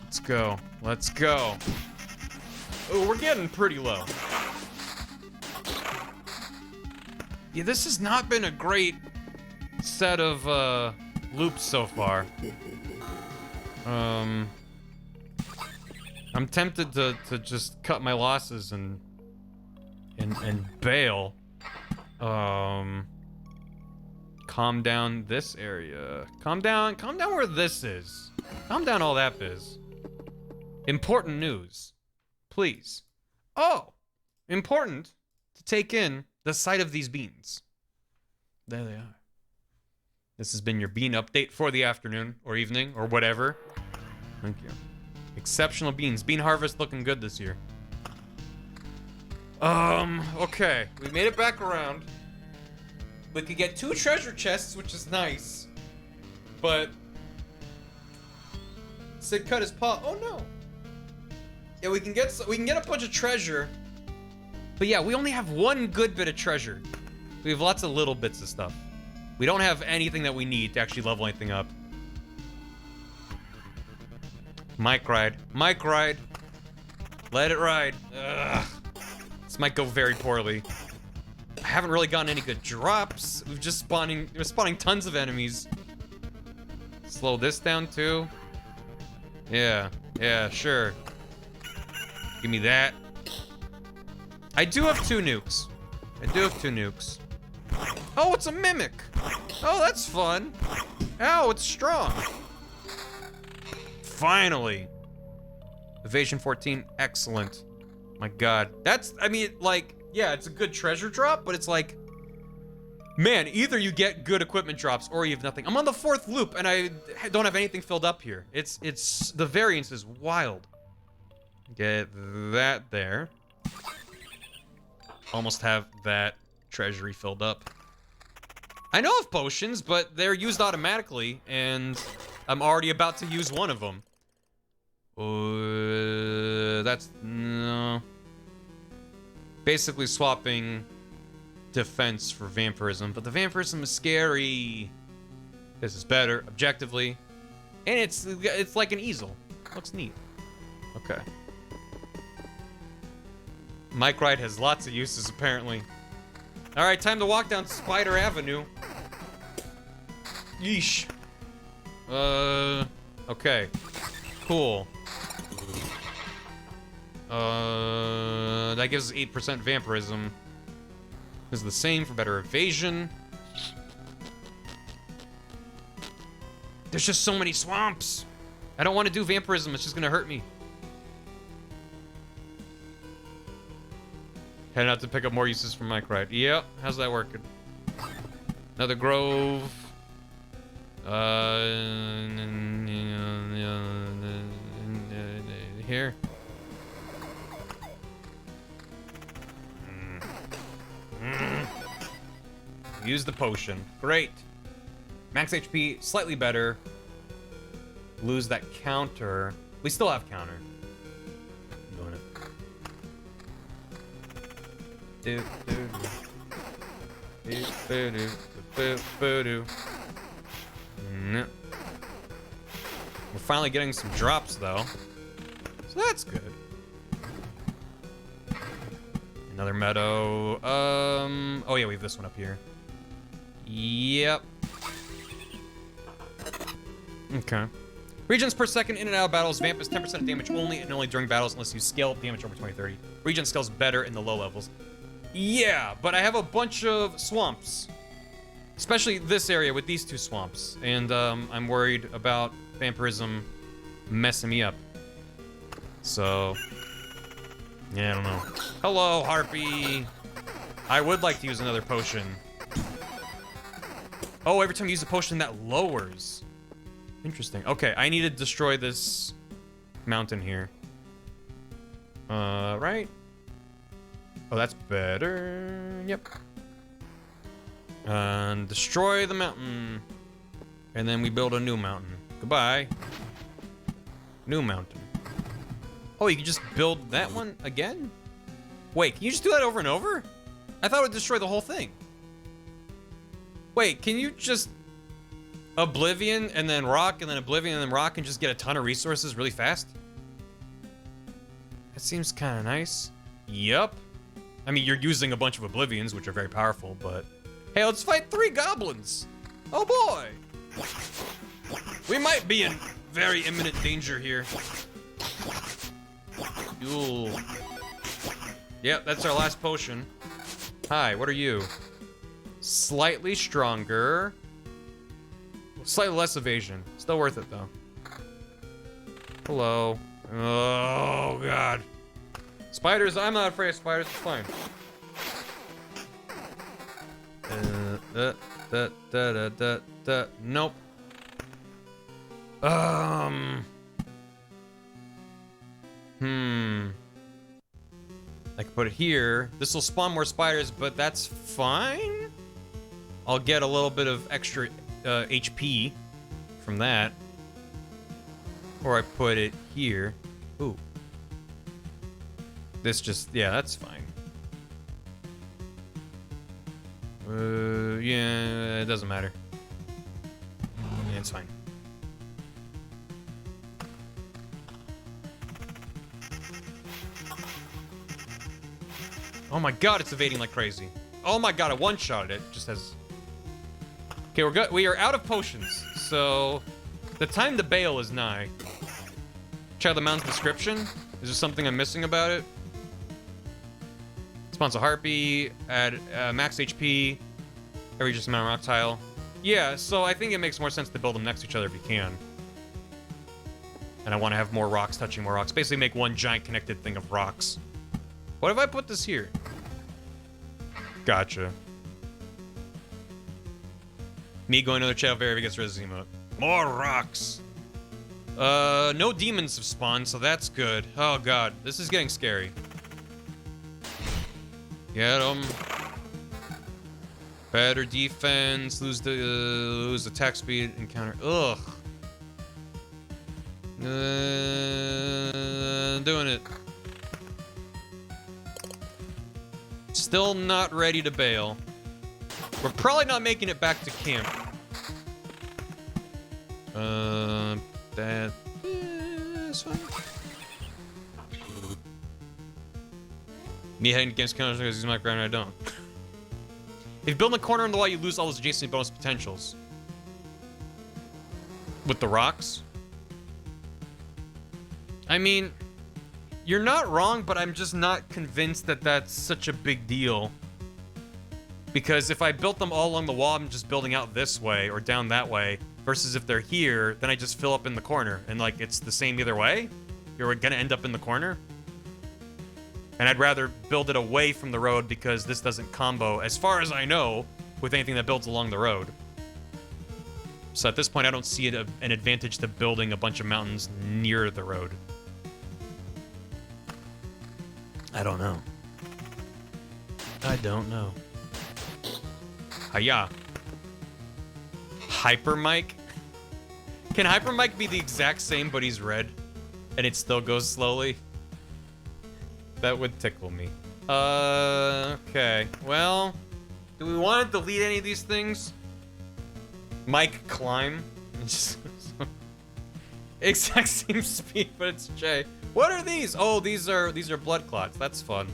Let's go. Let's go. Oh, we're getting pretty low. Yeah, this has not been a great set of loops so far. I'm tempted to just cut my losses and bail. Calm down this area. Calm down where this is. Calm down all that biz. Important news. Please. Oh! Important to take in the sight of these beans. There they are. This has been your bean update for the afternoon or evening or whatever. Thank you. Exceptional beans. Bean harvest looking good this year. Okay. We made it back around. We could get 2 treasure chests, which is nice. But Sid cut his paw. Oh no. Yeah, we can get a bunch of treasure. But yeah, we only have 1 good bit of treasure. We have lots of little bits of stuff. We don't have anything that we need to actually level anything up. Mic ride. Mic ride. Let it ride. Ugh. This might go very poorly. I haven't really gotten any good drops. We're spawning tons of enemies. Slow this down too. Yeah, sure. Give me that. I do have 2 nukes. Oh, it's a mimic. Oh, that's fun. Oh, it's strong. Finally. Evasion 14, excellent. My god. Yeah, it's a good treasure drop, but it's like, man, either you get good equipment drops or you have nothing. I'm on the 4th loop and I don't have anything filled up here. It's the variance is wild. Get that there. Almost have that treasury filled up. I know of potions, but they're used automatically, and I'm already about to use one of them. No. Basically swapping defense for vampirism, but the vampirism is scary. This is better, objectively. And it's like an easel. Looks neat. Okay. Mic ride has lots of uses, apparently. Alright, time to walk down Spider Avenue. Yeesh. Okay. Cool. That gives us 8% vampirism. This is the same for better evasion. There's just so many swamps. I don't want to do vampirism, it's just gonna hurt me. Heading out to pick up more uses from Mic Ride. Yep, how's that working? Another grove. here. Use the potion. Great. Max HP, slightly better. Lose that counter. We still have counter. I'm doing it. No. We're finally getting some drops though. So that's good. Another meadow. Oh yeah, we have this one up here. Yep. Okay. Regens per second in and out of battles. Vamp is 10% damage only and only during battles unless you scale up damage over 20-30. Regen scales better in the low levels. Yeah, but I have a bunch of swamps. Especially this area with these two swamps. And I'm worried about vampirism messing me up. So, yeah, I don't know. Hello, Harpy. I would like to use another potion. Oh, every time you use a potion, that lowers. Interesting. Okay, I need to destroy this mountain here. Right? Oh, that's better. Yep. And destroy the mountain. And then we build a new mountain. Goodbye. New mountain. Oh, you can just build that one again? Wait, can you just do that over and over? I thought it would destroy the whole thing. Wait, can you just Oblivion and then rock and then Oblivion and then rock and just get a ton of resources really fast? That seems kind of nice. Yup. I mean, you're using a bunch of Oblivions, which are very powerful, but... Hey, let's fight 3 goblins! Oh boy! We might be in very imminent danger here. Ooh. Yep, that's our last potion. Hi, what are you? Slightly stronger. Slightly less evasion. Still worth it, though. Hello. Oh, God. Spiders, I'm not afraid of spiders. It's fine. Nope. I can put it here. This will spawn more spiders, but that's fine. I'll get a little bit of extra HP from that. Or I put it here. Ooh. This just, yeah, that's fine. Yeah, it doesn't matter. Yeah, it's fine. Oh my god, it's evading like crazy. Oh my god, I one-shotted it. Just has... Okay, we're good. We are out of potions, so the time to bail is nigh. Check out the mountain's description. Is there something I'm missing about it? Spawns a harpy, add max HP, every just amount of rock tile. Yeah, so I think it makes more sense to build them next to each other if you can. And I want to have more rocks touching more rocks. Basically make one giant connected thing of rocks. What if I put this here? Gotcha. Me going to the channel very gets rid of emote. More rocks. No demons have spawned, so that's good. Oh god, this is getting scary. Get them. Better defense. Lose attack speed and counter. Ugh. Doing it. Still not ready to bail. We're probably not making it back to camp. That's fine. Me heading against counters because he's my ground and I don't. If you build in the corner in the wall, you lose all those adjacent bonus potentials. With the rocks? I mean, you're not wrong, but I'm just not convinced that that's such a big deal. Because if I built them all along the wall, I'm just building out this way or down that way. Versus if they're here, then I just fill up in the corner. And like, it's the same either way. You're gonna end up in the corner. And I'd rather build it away from the road because this doesn't combo, as far as I know, with anything that builds along the road. So at this point, I don't see it an advantage to building a bunch of mountains near the road. I don't know. I don't know. Hiya. Hyper Mike? Can Hyper Mike be the exact same, but he's red? And it still goes slowly? That would tickle me. Okay. Well, do we want to delete any of these things? Mike climb. Exact same speed, but it's J. What are these? Oh, these are blood clots. That's fun.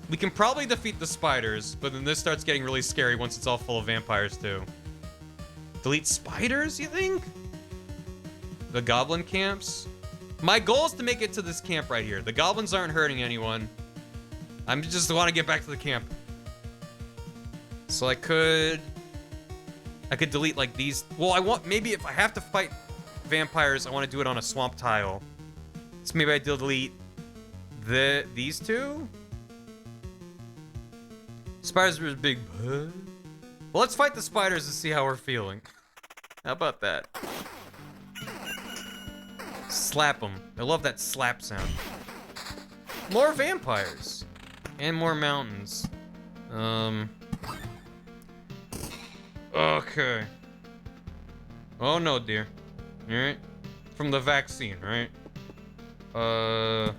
We can probably defeat the spiders, but then this starts getting really scary once it's all full of vampires too. Delete spiders, you think? The goblin camps? My goal is to make it to this camp right here. The goblins aren't hurting anyone. I just want to get back to the camp. So I could delete like these. Well, maybe if I have to fight vampires, I want to do it on a swamp tile. So maybe I delete these two. Spiders are big. Well, let's fight the spiders and see how we're feeling. How about that? Slap them. I love that slap sound. More vampires. And more mountains. Okay. Oh no, dear. Alright. From the vaccine, right? I'm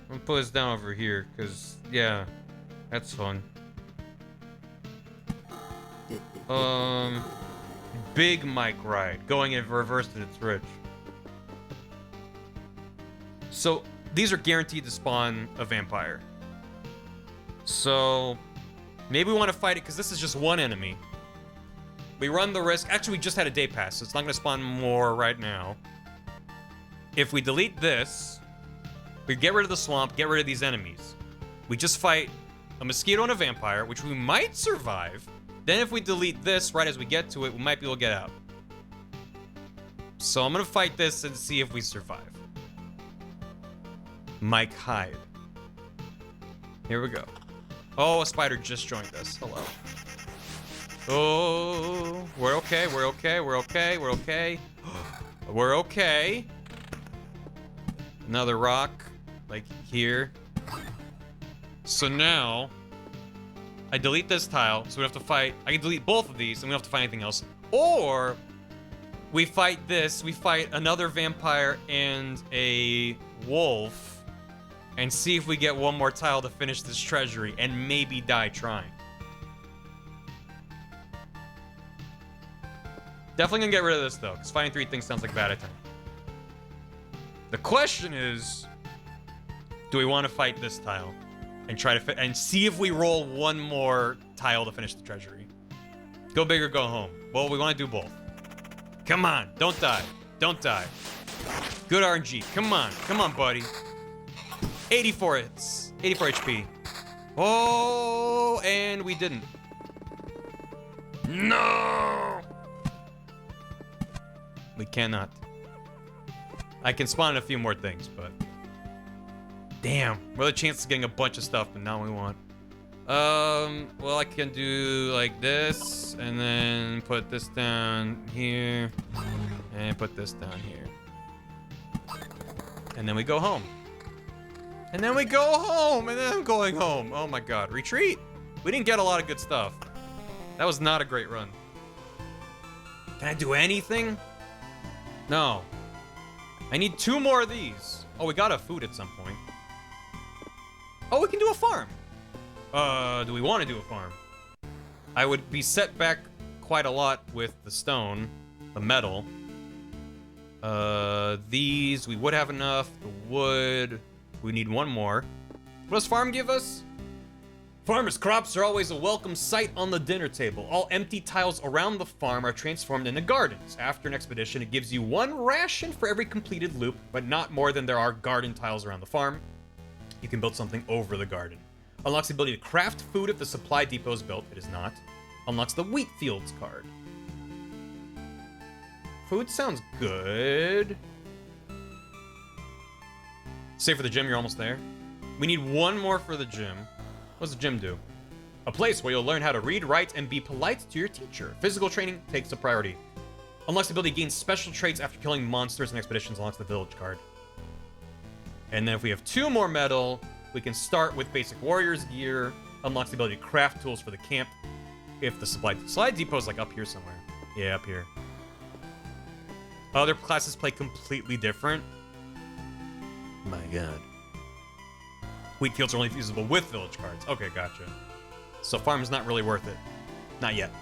gonna put this down over here, because, yeah. That's fun. Big Mike ride. Going in reverse and it's rich. So, these are guaranteed to spawn a vampire. So, maybe we want to fight it because this is just one enemy. We run the risk. Actually, we just had a day pass, so it's not going to spawn more right now. If we delete this, we get rid of the swamp, get rid of these enemies. We just fight a mosquito and a vampire, which we might survive. Then if we delete this right as we get to it, we might be able to get out. So I'm going to fight this and see if we survive. Mike hide. Here we go. Oh, a spider just joined us. Hello. Oh, we're okay, we're okay, we're okay, we're okay. We're okay. Another rock, like here. So now, I delete this tile, so we have to fight. I can delete both of these, and we don't have to fight anything else. Or, we fight this, we fight another vampire and a wolf, and see if we get one more tile to finish this treasury, and maybe die trying. Definitely gonna get rid of this though, because fighting 3 things sounds like bad attempt. The question is, do we want to fight this tile and try to and see if we roll one more tile to finish the treasury? Go big or go home. Well, we want to do both. Come on, don't die, don't die. Good RNG. Come on, buddy. 84 hits, 84 HP. Oh, and we didn't. No. We cannot. I can spawn a few more things, but... Damn. What are the chances of getting a bunch of stuff, but not what we want? Well, I can do like this, and then put this down here, and put this down here. And then we go home. And then we go home, and then I'm going home. Oh my god. Retreat! We didn't get a lot of good stuff. That was not a great run. Can I do anything? No. I need 2 more of these. Oh, we got a food at some point. Oh, we can do a farm. Do we want to do a farm? I would be set back quite a lot with the stone, the metal. These, we would have enough. The wood, we need 1 more. What does farm give us? Farmers' crops are always a welcome sight on the dinner table. All empty tiles around the farm are transformed into gardens. After an expedition, it gives you 1 ration for every completed loop, but not more than there are garden tiles around the farm. You can build something over the garden. Unlocks the ability to craft food if the supply depot is built. It is not. Unlocks the wheat fields card. Food sounds good. Save for the gym, you're almost there. We need 1 more for the gym. What does the gym do? A place where you'll learn how to read, write, and be polite to your teacher. Physical training takes a priority. Unlocks the ability to gain special traits after killing monsters and expeditions. Unlocks the village card. And then if we have 2 more metal, we We can start with basic warrior's gear, unlocks the ability to craft tools for the camp. If the supply depot is like up here somewhere. Yeah, up here. Other classes play completely different. My god. Wheat fields are only feasible with village cards. Okay, gotcha. So farm's not really worth it. Not yet.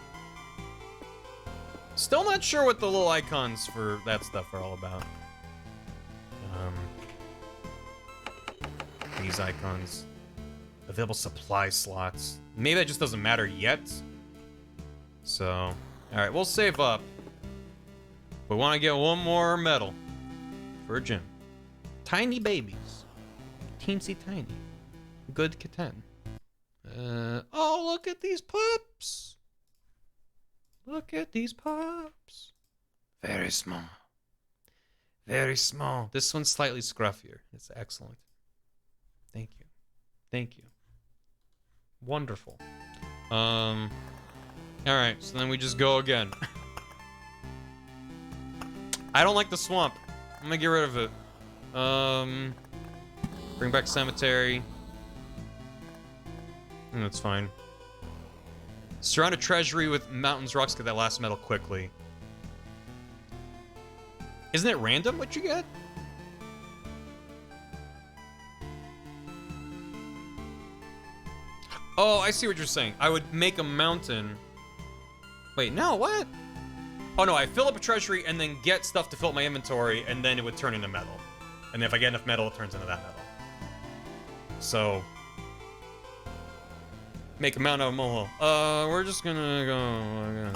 Still not sure what the little icons for that stuff are all about. These icons. Available supply slots. Maybe that just doesn't matter yet. So, alright, we'll save up. We want to get one more medal for a gym. Tiny babies. Teensy tiny. Good kitten. Oh, look at these pups. Look at these pups. Very small. Very small. This one's slightly scruffier. It's excellent. Thank you. Thank you. Wonderful. Alright, so then we just go again. I don't like the swamp. I'm gonna get rid of it. Bring back cemetery. That's fine. Surround a treasury with mountains, rocks, get that last medal quickly. Isn't it random what you get? Oh, I see what you're saying. I would make a mountain. Wait, no, what? Oh no, I fill up a treasury and then get stuff to fill up my inventory, and then it would turn into metal. And if I get enough metal, it turns into that metal. So, make a mountain out of a molehill. We're just gonna go.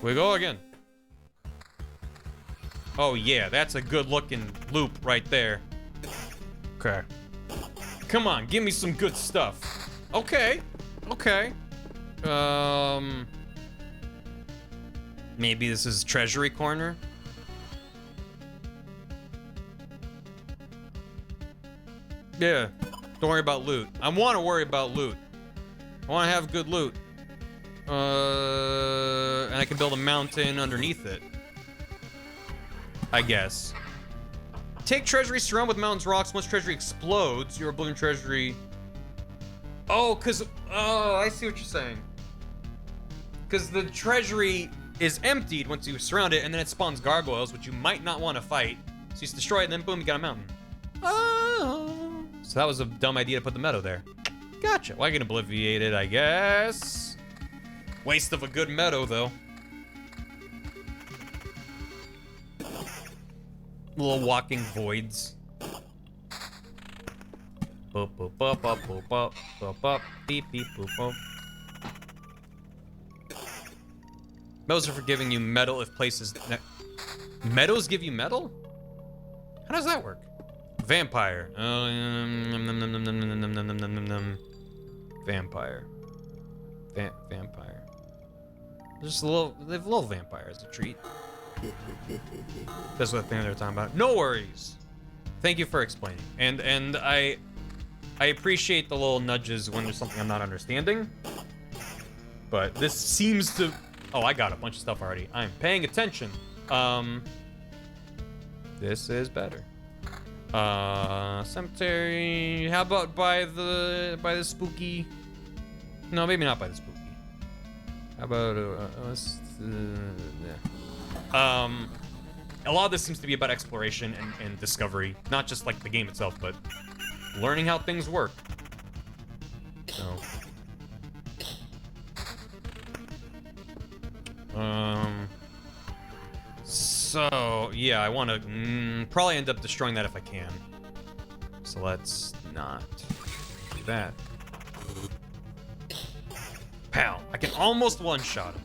We go again. Oh yeah, that's a good looking loop right there. Okay. Come on, give me some good stuff. Okay. Okay. Maybe this is treasury corner. Yeah. Don't worry about loot. I want to worry about loot. I want to have good loot. And I can build a mountain underneath it. I guess. Take treasury, surround with mountains, rocks. Once treasury explodes, your oblivion treasury. Oh, I see what you're saying. Because the treasury is emptied once you surround it, and then it spawns gargoyles, which you might not want to fight. So you just destroy it, and then boom, you got a mountain. Oh. So that was a dumb idea to put the meadow there. Gotcha. Well, I can obliviate it, I guess. Waste of a good meadow, though. Little walking voids. Boop, boop, boop, boop, boop, boop, boop, boop, beep, beep, boop, boop. Meadows are for giving you metal if places... Meadows give you metal? How does that work? Vampire. Vampire. Vampire. Just a little... They have a little vampire as a treat. That's what thing they're talking about. No worries. Thank you for explaining. And I appreciate the little nudges when there's something I'm not understanding. But this seems to... Oh, I got a bunch of stuff already. I'm paying attention. This is better. Cemetery. How about by the spooky? No, maybe not by the spooky. How about a lot of this seems to be about exploration and discovery, not just like the game itself, but learning how things work. So yeah, I want to probably end up destroying that if I can. So let's not do that. Pow! I can almost one-shot him.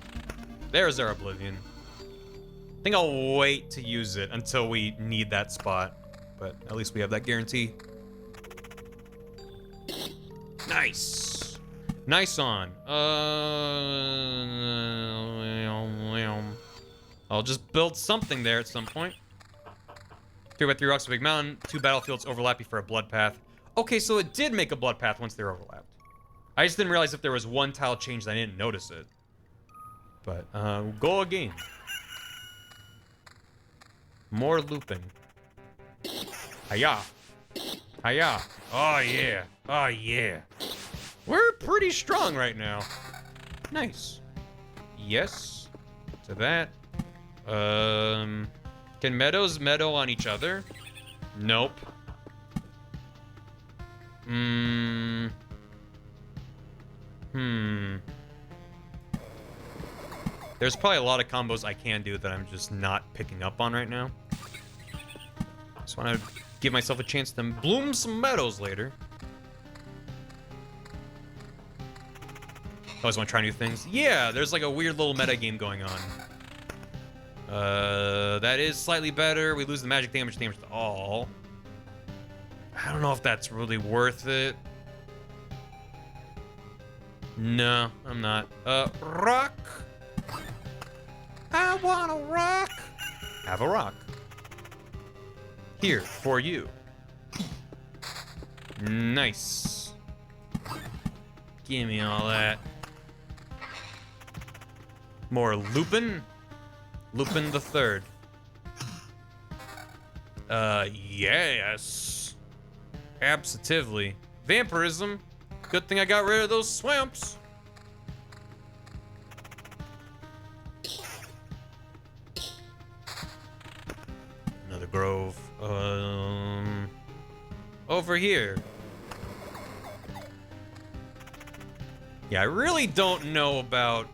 There's our oblivion. I think I'll wait to use it until we need that spot, but at least we have that guarantee. Nice. Nice on. I'll just build something there at some point. 3x3 rocks, a big mountain. 2 battlefields overlapping for a blood path. Okay, so it did make a blood path once they're overlapped. I just didn't realize if there was one tile change that I didn't notice it. But, go again. More looping. Hiya. Hiya. Oh, yeah. Oh, yeah. We're pretty strong right now. Nice. Yes. To that. Can meadows meadow on each other? Nope. There's probably a lot of combos I can do that I'm just not picking up on right now. Just want to give myself a chance to bloom some meadows later. Always want to try new things. Yeah, there's like a weird little meta game going on. That is slightly better. We lose the magic damage to all. I don't know if that's really worth it. No, I'm not. Rock. I want a rock. Have a rock. Here, for you. Nice. Give me all that. More Lupin. Lupin the Third. Yes. Absolutely. Vampirism. Good thing I got rid of those swamps. Another grove. Over here. Yeah, I really don't know about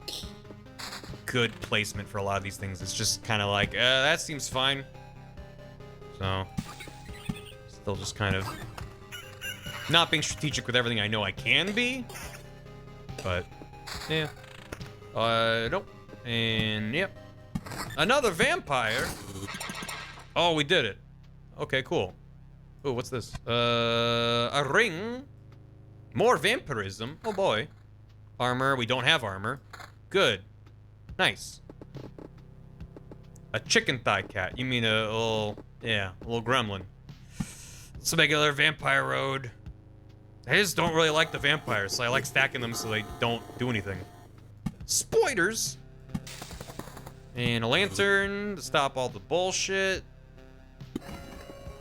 good placement for a lot of these things. It's just kind of like, that seems fine. So, still just kind of not being strategic with everything I know I can be. But, yeah. Nope. And, yep. Another vampire. Oh, we did it. Okay, cool. Ooh, what's this? A ring. More vampirism. Oh, boy. Armor. We don't have armor. Good. Nice. A chicken thigh cat. You mean a little, yeah, a little gremlin. It's a regular vampire road. I just don't really like the vampires, so I like stacking them so they don't do anything. Spoilers. And a lantern to stop all the bullshit.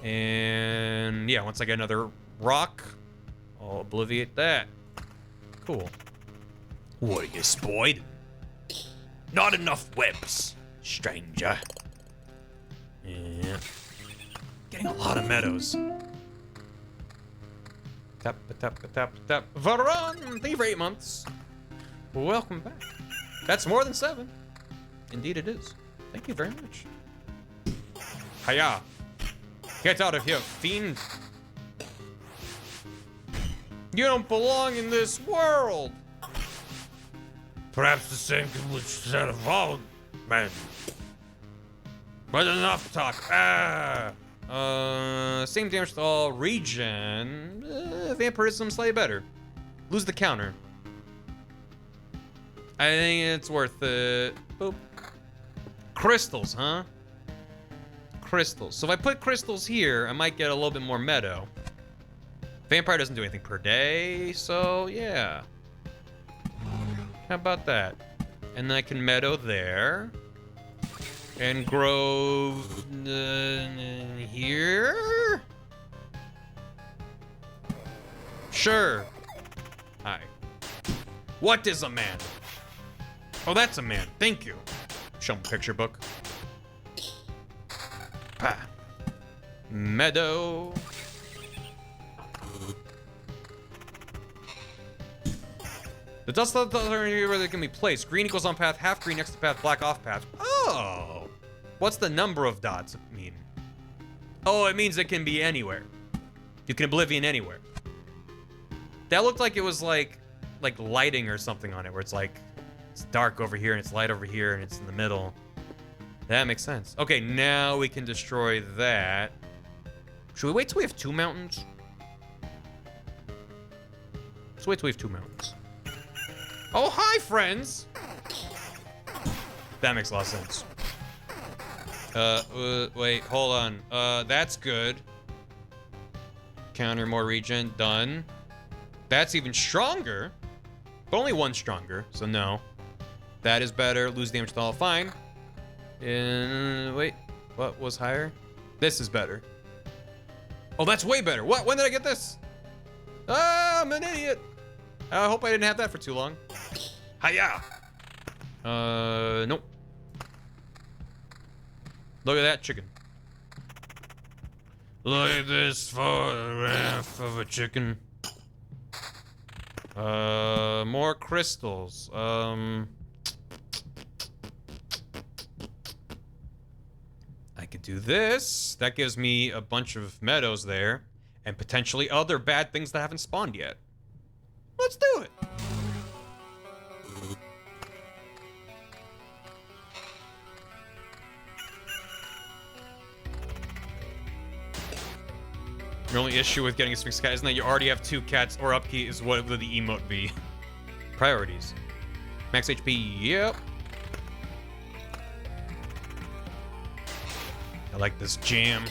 And yeah, once I get another rock, I'll obliviate that. Cool. What are you spoiled? Not enough webs, stranger. Yeah. Getting a lot of meadows. Tap, tap, tap, tap. Varon, thank you for 8 months. Welcome back. That's more than 7. Indeed it is. Thank you very much. Hiya. Get out of here, fiend. You don't belong in this world. Perhaps the same can be said of all men. But enough talk. Same damage to all. Regen. Vampirism slightly better. Lose the counter. I think it's worth it. Boop. Crystals, huh? Crystals. So if I put crystals here, I might get a little bit more meadow. Vampire doesn't do anything per day, so yeah. How about that? And then I can meadow there. And grow here? Sure. Hi. What is a man? Oh, that's a man. Thank you. Show him picture book. Pa. Meadow. The dust levels are here where they can be placed. Green equals on path, half green next to path, black off path. Oh! What's the number of dots mean? Oh, it means it can be anywhere. You can oblivion anywhere. That looked like it was like lighting or something on it, where it's like, it's dark over here and it's light over here and it's in the middle. That makes sense. Okay, now we can destroy that. Should we wait till we have 2 mountains? Let's wait till we have 2 mountains. Oh, hi, friends! That makes a lot of sense. Wait, hold on. That's good. Counter more regen, done. That's even stronger. But only 1 stronger, so no. That is better, lose damage to all, fine. Wait, what was higher? This is better. Oh, that's way better. What? When did I get this? Ah, I'm an idiot. I hope I didn't have that for too long. Hiya. Nope. Look at that chicken. Look at this photograph of a chicken. More crystals. I could do this. That gives me a bunch of meadows there, and potentially other bad things that haven't spawned yet. Let's do it. Your only issue with getting a Sphinx cat isn't that you already have 2 cats, or upkeep is what would the emote be. Priorities. Max HP, yep. I like this jam.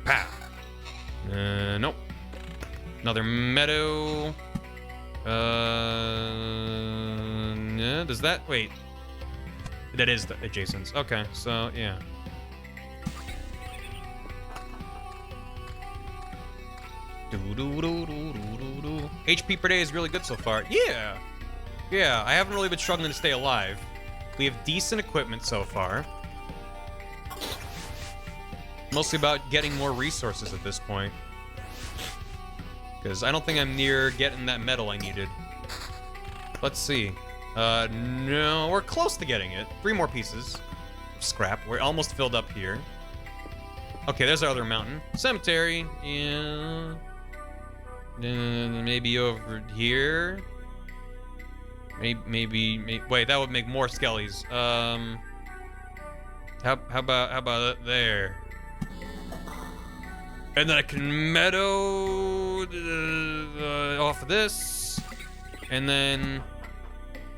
Pow. Nope. Another meadow. Yeah, does that, wait. That is the adjacent. Okay, so, yeah. HP per day is really good so far. Yeah. Yeah, I haven't really been struggling to stay alive. We have decent equipment so far. Mostly about getting more resources at this point. Because I don't think I'm near getting that metal I needed. Let's see. No, we're close to getting it. 3 more pieces. Scrap. We're almost filled up here. Okay, there's our other mountain. Cemetery. Yeah. Maybe over here. Maybe. Wait, that would make more skellies. How about it there? And then I can meadow off of this, and then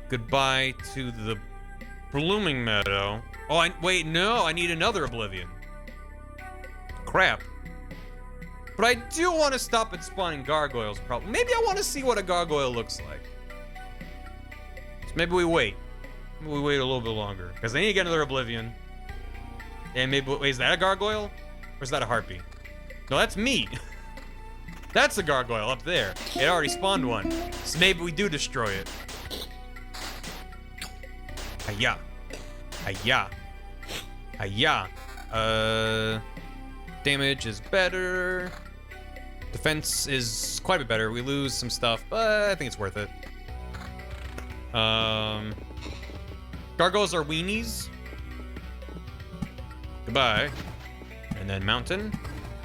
goodbye to the blooming meadow. Oh, wait, no, I need another Oblivion. Crap. But I do want to stop at spawning gargoyles, probably. Maybe I want to see what a gargoyle looks like. So maybe we wait. Maybe we wait a little bit longer, because I need to get another Oblivion. And maybe, wait, is that a gargoyle? Or is that a harpy? No, that's me. That's a gargoyle up there. It already spawned one. So maybe we do destroy it. Hiya. Hiya. Hiya. Damage is better. Defense is quite a bit better. We lose some stuff, but I think it's worth it. Gargoyles are weenies. Goodbye. And then mountain.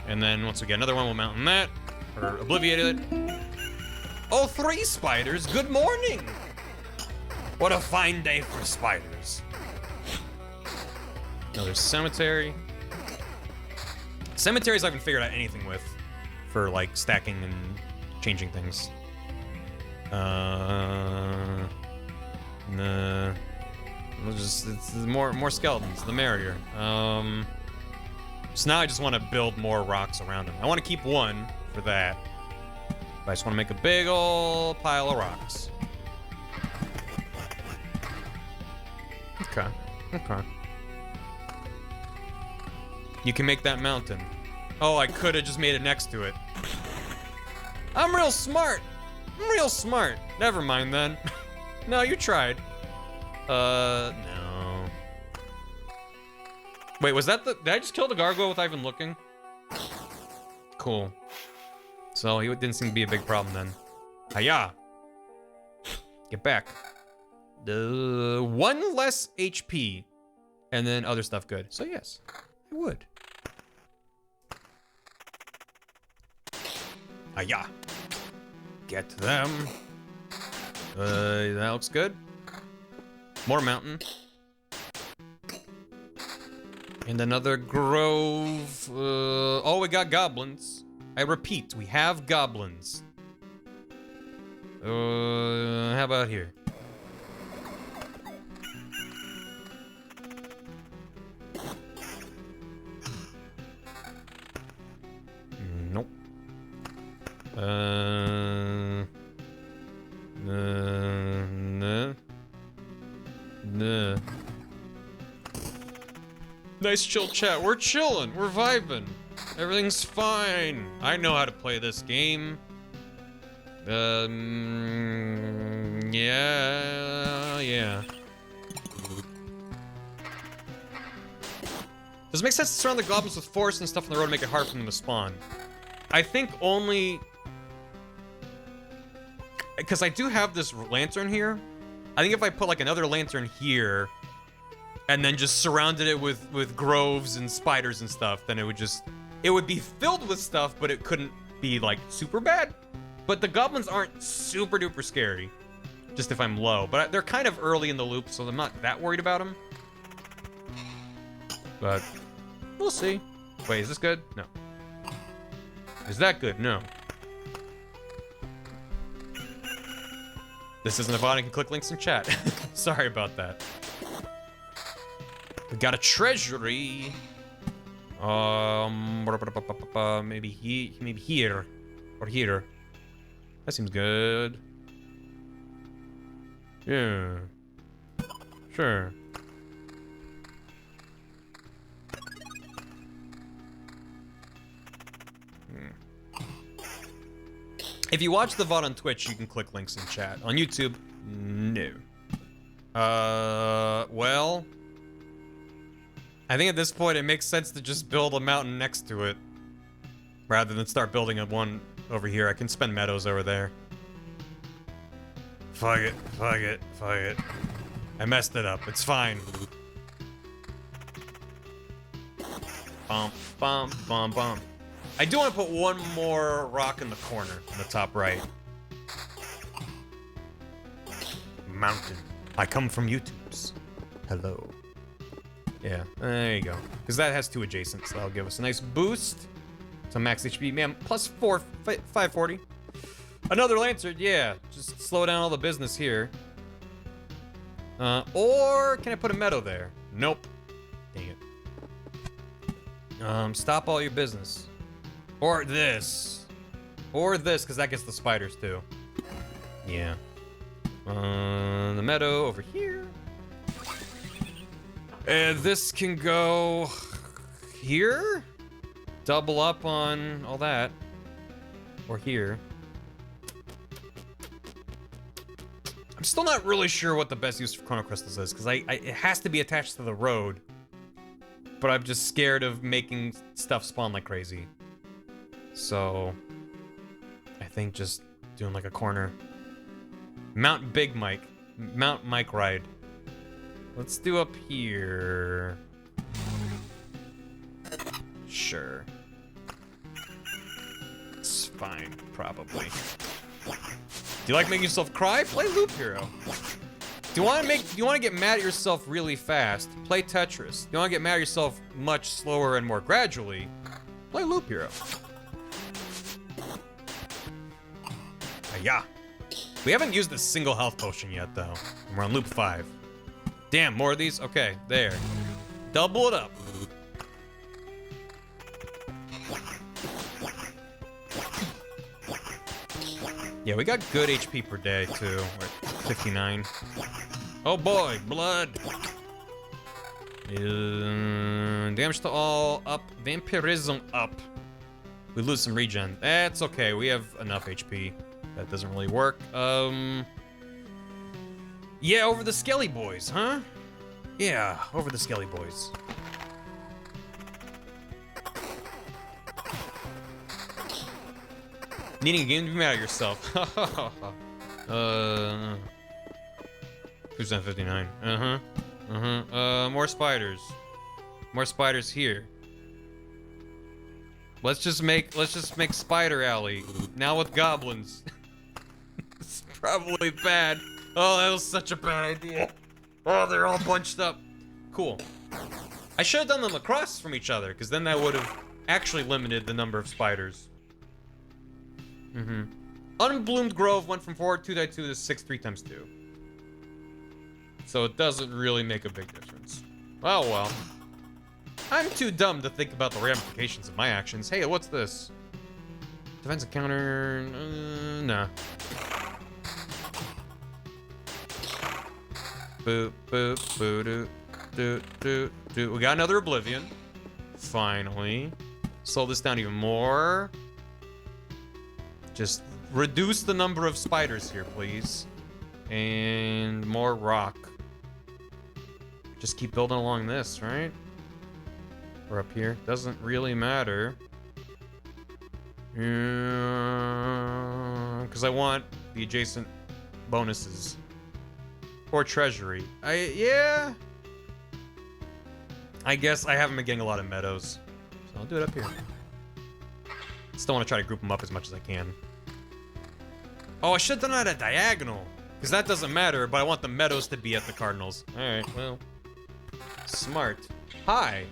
And then once we get another one, we'll mountain that. Or obliviate it. Oh, 3 spiders. Good morning. What a fine day for spiders. Another cemetery. Cemeteries I haven't figured out anything with. For like stacking and changing things. Nah. It's more skeletons, the merrier. So now I just want to build more rocks around them. I want to keep one for that. But I just want to make a big ol' pile of rocks. Okay. Okay. You can make that mountain. Oh, I could have just made it next to it. I'm real smart. I'm real smart. Never mind then. No, you tried. No. Wait, was that the... Did I just kill the gargoyle without even looking? Cool. So, he didn't seem to be a big problem then. Hiya! Get back. 1 less HP. And then other stuff good. So yes, I would. Hiya! Get them. That looks good. More mountain. And another grove. Oh, we got goblins. I repeat, we have goblins. How about here? Nope. No. No. Nice chill chat. We're chilling. We're vibing. Everything's fine. I know how to play this game. Yeah. Does it make sense to surround the goblins with forests and stuff on the road to make it hard for them to spawn? I think only... Because I do have this lantern here. I think if I put like another lantern here and then just surrounded it with groves and spiders and stuff, then it would be filled with stuff, but it couldn't be like super bad. But the goblins aren't super duper scary, just if I'm low. But they're kind of early in the loop, so I'm not that worried about them. But we'll see. Wait, is this good? No. Is that good? No. This isn't a bot. I can click links in chat. Sorry about that. We got a treasury. Maybe here or here. That seems good. Yeah. Sure. If you watch the VOD on Twitch, you can click links in chat. On YouTube, no. Well, I think at this point it makes sense to just build a mountain next to it rather than start building a one over here. I can spend meadows over there. Fuck it. I messed it up. It's fine. Bump. I do want to put one more rock in the corner, in the top right. Mountain. I come from YouTube's. Hello. Yeah, there you go. Because that has two adjacents. That'll give us a nice boost to max HP. Man, plus 540. Another lantern, yeah. Just slow down all the business here. Or can I put a meadow there? Nope. Dang it. Stop all your business. Or this. Or this, because that gets the spiders too. Yeah. The meadow over here. And this can go here. Double up on all that. Or here. I'm still not really sure what the best use for Chrono Crystals is, because it has to be attached to the road. But I'm just scared of making stuff spawn like crazy. So, I think just doing like a corner. Mount Mike ride. Let's do up here. Sure. It's fine, probably. Do you like making yourself cry? Play Loop Hero. Do you want to get mad at yourself really fast? Play Tetris. Do you want to get mad at yourself much slower and more gradually? Play Loop Hero. Yeah. We haven't used a single health potion yet, though. And we're on loop 5. Damn, more of these? Okay, there. Double it up. Yeah, we got good HP per day, too. We're at 59. Oh boy, blood. Damage to all up. Vampirism up. We lose some regen. That's okay, we have enough HP. That doesn't really work. Yeah, over the Skelly Boys, huh? Yeah, over the Skelly Boys. Needing a game to be mad at yourself. Who's on 59? More spiders. More spiders here. Let's just make Spider Alley. Now with goblins. It's probably bad. Oh, that was such a bad idea. Oh, they're all bunched up. Cool. I should have done them across from each other, because then that would have actually limited the number of spiders. Unbloomed Grove went from 4-2-2 to 6 3x2. So it doesn't really make a big difference. Oh well. I'm too dumb to think about the ramifications of my actions. Hey, what's this? Defensive counter... nah. Boop, boop, boop, doop. We got another Oblivion. Finally. Slow this down even more. Just reduce the number of spiders here, please. And more rock. Just keep building along this, right? Or up here. Doesn't really matter. Because I want the adjacent bonuses. Or treasury. Yeah. I guess I haven't been getting a lot of meadows. So I'll do it up here. Still want to try to group them up as much as I can. Oh, I should have done that at diagonal. Because that doesn't matter, but I want the meadows to be at the cardinals. Alright, well. Smart. Hi.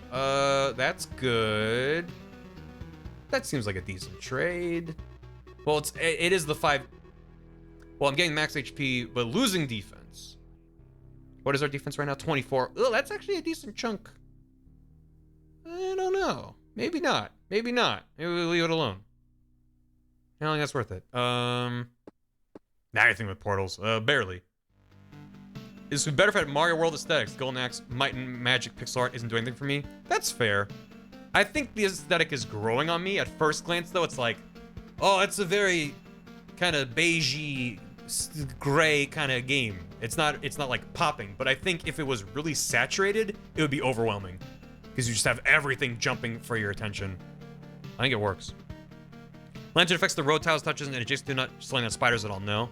That's good. That seems like a decent trade. Well, it is the 5... Well, I'm getting max HP, but losing defense. What is our defense right now? 24. Oh, that's actually a decent chunk. I don't know. Maybe not. Maybe not. Maybe we'll leave it alone. I don't think that's worth it. Now anything with portals. Barely. This would be better if I had Mario World aesthetics. Golden Axe, Might and Magic pixel art isn't doing anything for me. That's fair. I think the aesthetic is growing on me. At first glance, though, it's like, oh, it's a very kind of beigey, gray kind of game. It's not like popping. But I think if it was really saturated, it would be overwhelming. Because you just have everything jumping for your attention. I think it works. Lantern affects the road tiles touches and adjacent do not slowing down spiders at all. No.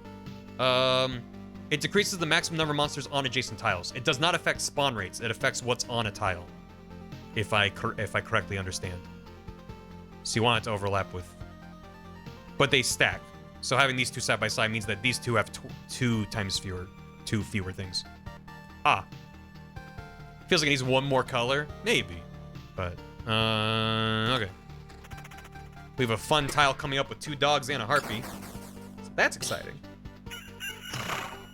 It decreases the maximum number of monsters on adjacent tiles. It does not affect spawn rates. It affects what's on a tile. If I correctly understand. So you want it to overlap with... But they stack. So having these two side by side means that these two have two fewer things. Ah. Feels like it needs one more color. Maybe. But, okay. We have a fun tile coming up with 2 dogs and a harpy. So that's exciting.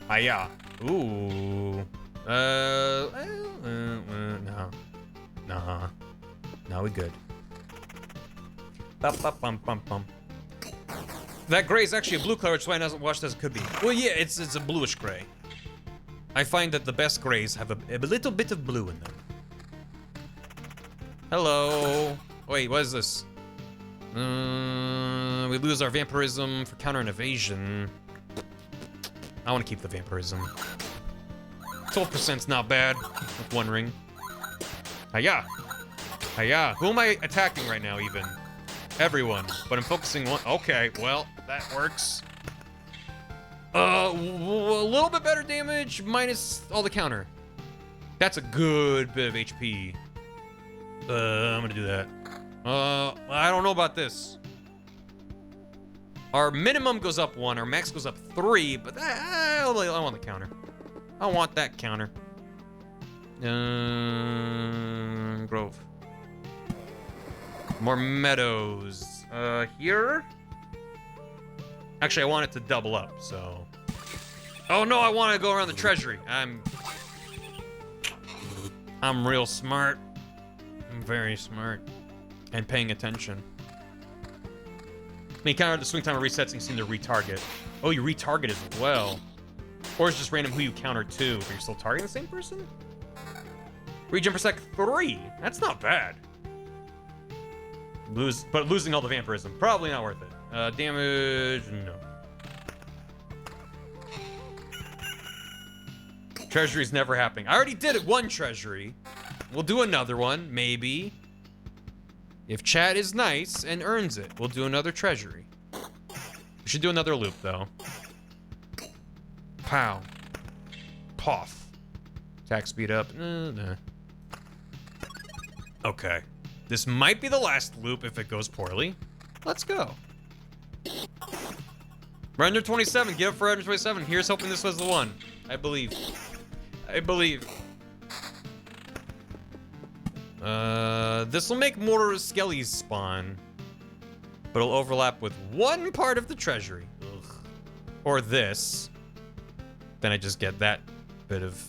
Ah, yeah. Ooh. No. Nah. No, we good. Bum. That gray is actually a blue color, which is why it doesn't wash as it could be. Well, yeah, it's a bluish gray. I find that the best grays have a little bit of blue in them. Hello. Wait, what is this? We lose our vampirism for counter and evasion. I want to keep the vampirism. 12%'s not bad with 1 ring. Hiya! Hiya! Who am I attacking right now, even? Everyone. But I'm focusing one. Okay, well, that works. A little bit better damage, minus all the counter. That's a good bit of HP. I'm gonna do that. I don't know about this. Our minimum goes up 1, our max goes up 3, but I want the counter. I want that counter. Grove. More meadows. Here? Actually, I want it to double up, so... Oh no, I want to go around the treasury. I'm real smart. I'm very smart. And paying attention. When you counter the swing timer resets, you seem to retarget. Oh, you retarget as well. Or it's just random who you counter to, but you're still targeting the same person? Regen per sec 3. That's not bad. But losing all the vampirism, probably not worth it. Damage, no. Treasury's never happening. I already did it 1 treasury. We'll do another one, maybe. If chat is nice and earns it, we'll do another treasury. We should do another loop, though. Pow. Poff. Attack speed up. Nah. Okay. This might be the last loop if it goes poorly. Let's go. We're under 27. Give up for under 27. Here's hoping this was the one. I believe. I believe. This will make more skellies spawn. But it'll overlap with 1 part of the treasury. Ugh. Or this. Then I just get that bit of...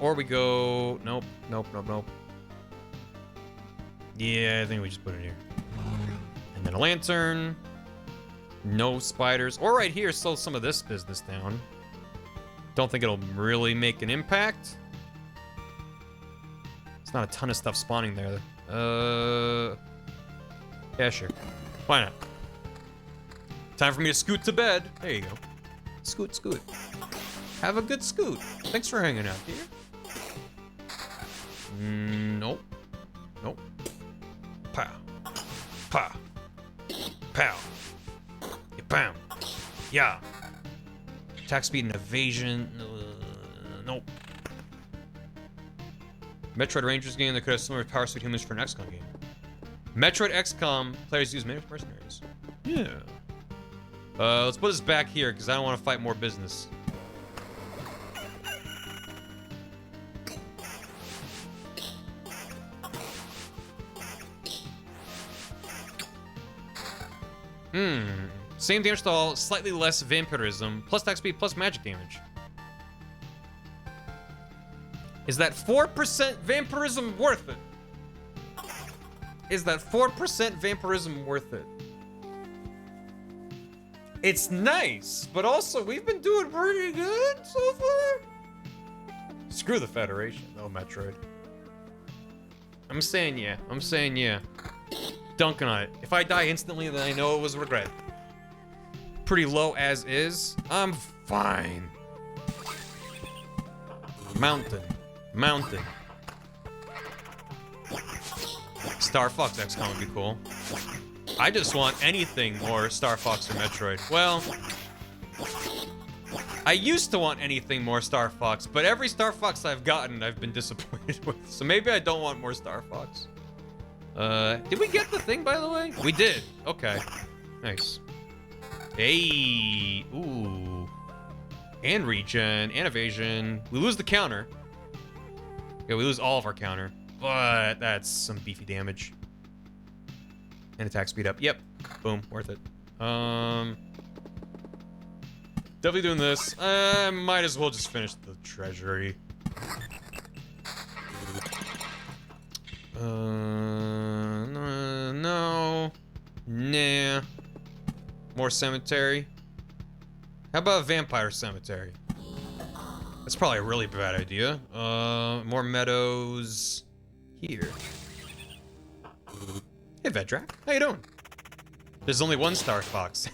Or we go... Nope. Yeah, I think we just put it here. And then a lantern. No spiders. Or right here, slow some of this business down. Don't think it'll really make an impact. It's not a ton of stuff spawning there. Yeah, sure. Why not? Time for me to scoot to bed. There you go. Scoot, scoot. Have a good scoot. Thanks for hanging out here. Nope. Nope. Pow. Pow. Pow. Yeah, bam. Yeah. Attack speed and evasion. Nope. Metroid Rangers game that could have similar power suit humans for an XCOM game. Metroid XCOM players use mercenaries. Yeah. Let's put this back here because I don't want to fight more business. Same damage stall, slightly less vampirism, plus attack speed, plus magic damage. Is that 4% vampirism worth it? Is that 4% vampirism worth it? It's nice, but also we've been doing pretty good so far. Screw the Federation, though, Metroid. I'm saying yeah. I'm saying yeah. Dunking on it. If I die instantly, then I know it was regret. Pretty low as is. I'm fine. Mountain. Mountain. Star Fox XCOM would be cool. I just want anything more Star Fox or Metroid. Well, I used to want anything more Star Fox, but every Star Fox I've gotten, I've been disappointed with. So maybe I don't want more Star Fox. Did we get the thing, by the way? We did. Okay. Nice. Hey. Ooh. And regen, and evasion. We lose the counter. Yeah, we lose all of our counter. But that's some beefy damage. And attack speed up. Yep. Boom. Worth it. Definitely doing this. Might as well just finish the treasury. No. Nah. More cemetery. How about a vampire cemetery? That's probably a really bad idea. More meadows here. Hey, Vedrak. How you doing? There's only one Star Fox.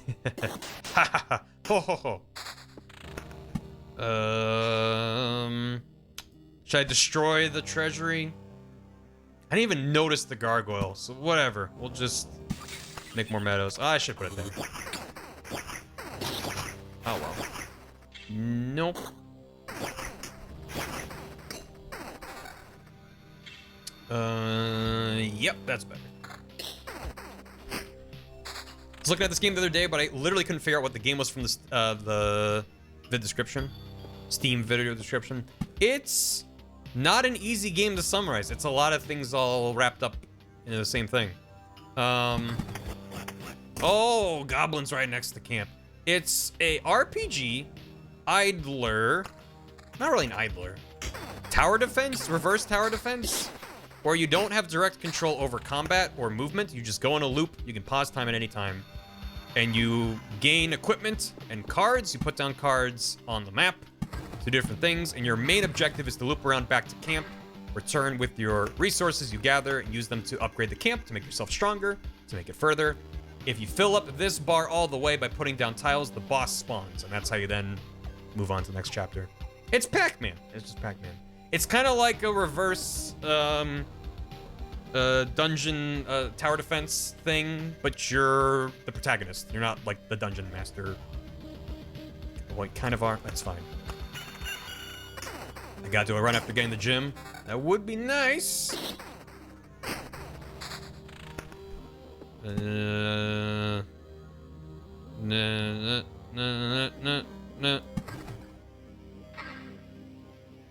Ha ha ha. Ho ho ho. Should I destroy the treasury? I didn't even notice the gargoyle, so whatever. We'll just make more meadows. Oh, I should put it there. Oh well. Nope. Yep, that's better. I was looking at this game the other day, but I literally couldn't figure out what the game was from the description. Steam video description. It's not an easy game to summarize. It's a lot of things all wrapped up into the same thing. Oh, goblins right next to camp. It's a RPG, idler, not really an idler, tower defense, reverse tower defense, where you don't have direct control over combat or movement. You just go in a loop. You can pause time at any time. And you gain equipment and cards. You put down cards on the map to different things. And your main objective is to loop around back to camp, return with your resources you gather, and use them to upgrade the camp, to make yourself stronger, to make it further. If you fill up this bar all the way by putting down tiles, the boss spawns. And that's how you then move on to the next chapter. It's Pac-Man. It's just Pac-Man. It's kind of like a reverse dungeon tower defense thing, but you're the protagonist. You're not like the dungeon master. Well, you kind of are. That's fine. I gotta do a run after getting the gym. That would be nice.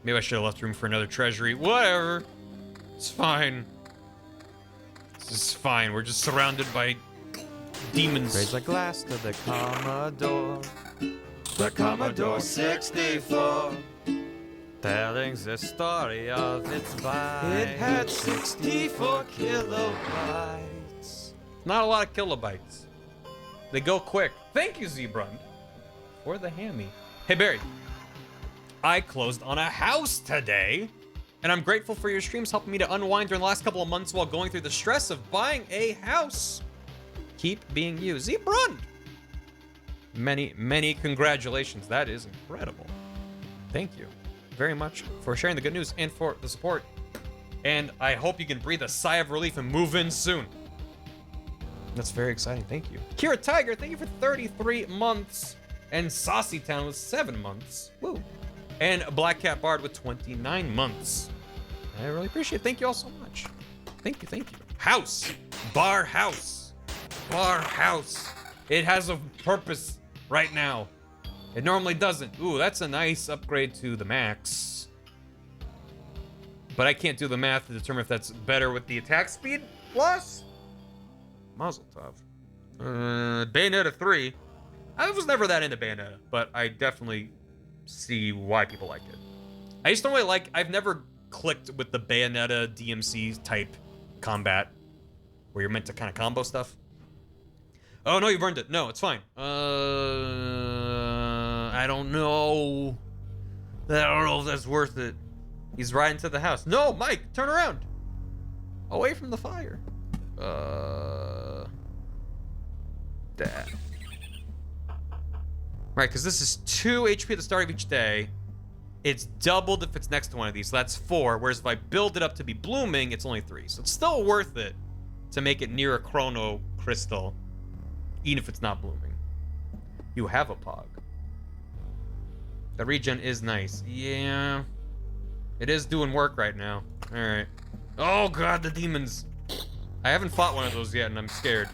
Maybe I should have left room for another treasury. Whatever. It's fine. It's fine. We're just surrounded by demons. Raise a glass to the Commodore. The Commodore 64. Telling the story of its bytes. It had 64 kilobytes. Not a lot of kilobytes. They go quick. Thank you, Zebrund, for the hammy. Hey, Barry. I closed on a house today, and I'm grateful for your streams helping me to unwind during the last couple of months while going through the stress of buying a house. Keep being you. Zebrund. Many, many congratulations. That is incredible. Thank you very much for sharing the good news and for the support. And I hope you can breathe a sigh of relief and move in soon. That's very exciting. Thank you. Kira Tiger, thank you for 33 months. And Saucy Town with 7 months. Woo. And Black Cat Bard with 29 months. I really appreciate it. Thank you all so much. Thank you, thank you. House. Bar house. Bar house. It has a purpose right now. It normally doesn't. Ooh, that's a nice upgrade to the max. But I can't do the math to determine if that's better with the attack speed plus. Mazel tov. Bayonetta 3. I was never that into Bayonetta, but I definitely see why people like it. I just don't really like, I've never clicked with the Bayonetta DMC type combat where you're meant to kind of combo stuff. Oh no, you burned it. No, it's fine. I don't know. I don't know if that's worth it. He's right into the house. No, Mike, turn around. Away from the fire. That. Right, because this is 2 HP at the start of each day. It's doubled if it's next to one of these, so that's 4. Whereas if I build it up to be blooming, it's only 3. So it's still worth it to make it near a chrono crystal, even if it's not blooming. You have a pog. The regen is nice. Yeah. It is doing work right now. Alright. Oh god, the demons. I haven't fought one of those yet, and I'm scared.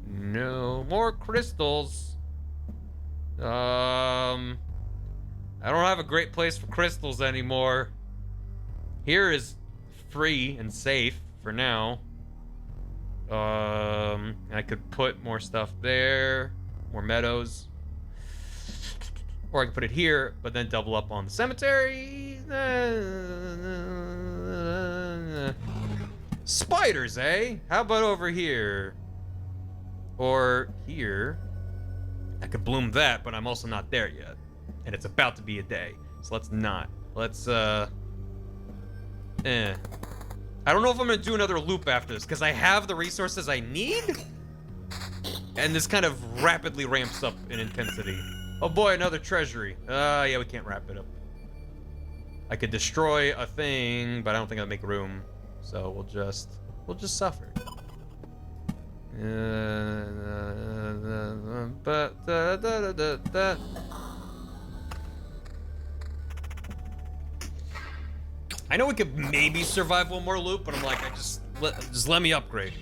No more crystals. I don't have a great place for crystals anymore. Here is free and safe for now. I could put more stuff there, more meadows. Or I could put it here, but then double up on the cemetery. Spiders, eh? How about over here? Or here. I could bloom that, but I'm also not there yet. And it's about to be a day. So let's not. Let's, I don't know if I'm gonna do another loop after this, because I have the resources I need. And this kind of rapidly ramps up in intensity. Oh boy, another treasury. Yeah, we can't wrap it up. I could destroy a thing, but I don't think I'll make room. So we'll just suffer. I know we could maybe survive one more loop, but I'm like, just let me upgrade.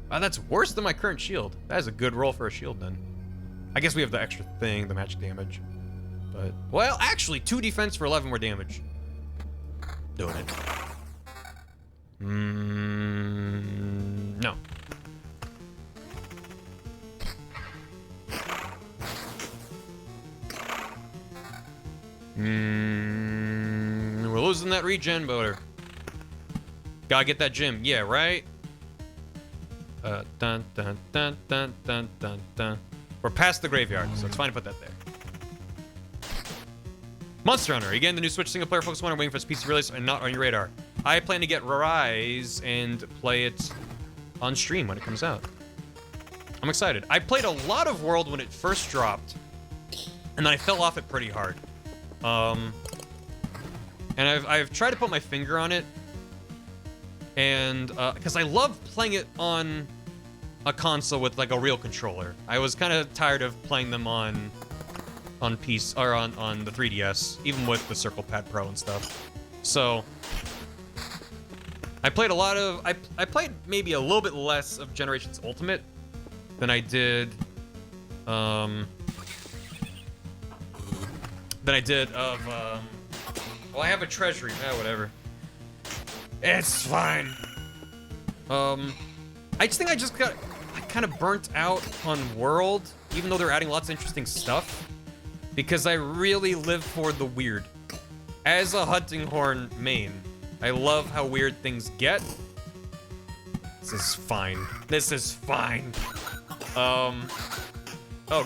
Oh, that's worse than my current shield. That is a good roll for a shield then. I guess we have the extra thing, the magic damage. But, well, actually, 2 defense for 11 more damage. Doing it. No. We're losing that regen, but gotta get that gem. Yeah, right? Dun, dun, dun, dun, dun, dun, dun. We're past the graveyard, so it's fine to put that there. Monster Hunter. Again, the new Switch single-player focus one. I'm waiting for its PC release and not on your radar. I plan to get Rise and play it on stream when it comes out. I'm excited. I played a lot of World when it first dropped, and then I fell off it pretty hard. And I've tried to put my finger on it, and because I love playing it on a console with like a real controller. I was kind of tired of playing them on PC or on the 3DS, even with the Circle Pad Pro and stuff. So I played a lot of I played maybe a little bit less of Generations Ultimate than I did of well, I have a treasury. Whatever. It's fine. I just think I kind of burnt out on World, even though they're adding lots of interesting stuff, because I really live for the weird. As a hunting horn main, I love how weird things get. This is fine. This is fine. Oh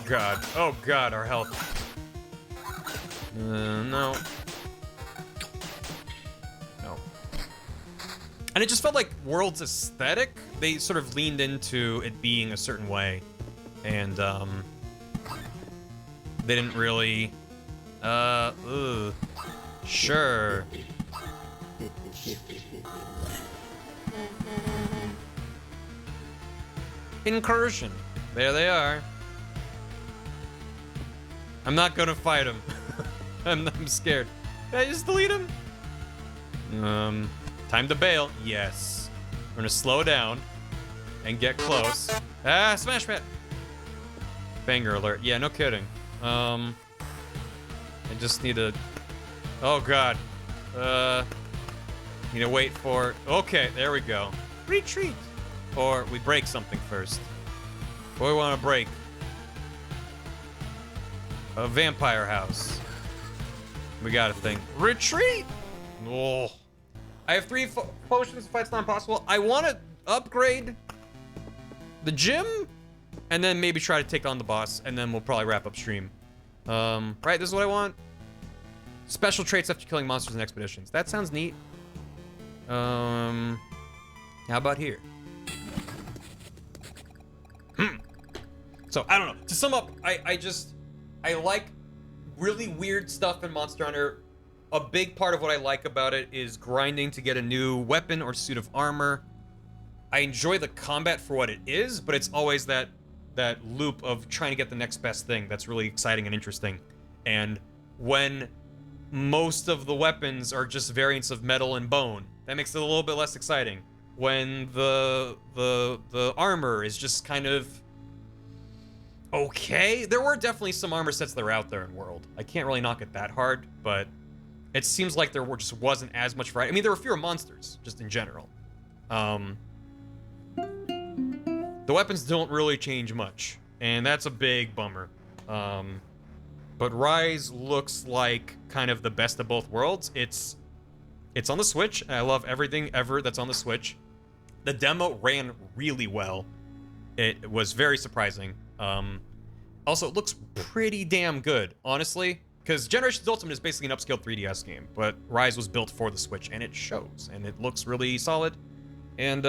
god. Oh god, our health. No. No. And it just felt like World's aesthetic, they sort of leaned into it being a certain way. And, they didn't really, sure. Incursion. There they are. I'm not gonna fight him. I'm scared. Did I just delete him? Time to bail. Yes. We're gonna slow down and get close. Ah, smash pad. Banger alert. Yeah, no kidding. I just need to. Oh god. Need to wait for. Okay, there we go. Retreat. Or we break something first. What do we want to break? A vampire house. We got a thing. Retreat. Oh. I have 3 potions if it's not possible. I want to upgrade the gym, and then maybe try to take on the boss, and then we'll probably wrap up stream. Right, this is what I want. Special traits after killing monsters and expeditions. That sounds neat. How about here? So, I don't know. To sum up, I like really weird stuff in Monster Hunter. A big part of what I like about it is grinding to get a new weapon or suit of armor. I enjoy the combat for what it is, but it's always that loop of trying to get the next best thing that's really exciting and interesting. And when most of the weapons are just variants of metal and bone, that makes it a little bit less exciting. When the armor is just kind of okay. There were definitely some armor sets that are out there in World. I can't really knock it that hard, but it seems like there just wasn't as much variety. I mean, there were fewer monsters, just in general. The weapons don't really change much, and that's a big bummer. But Rise looks like kind of the best of both worlds. It's on the Switch, and I love everything ever that's on the Switch. The demo ran really well. It was very surprising. Also, it looks pretty damn good, honestly. Because Generations Ultimate is basically an upscaled 3DS game, but Rise was built for the Switch, and it shows, and it looks really solid. And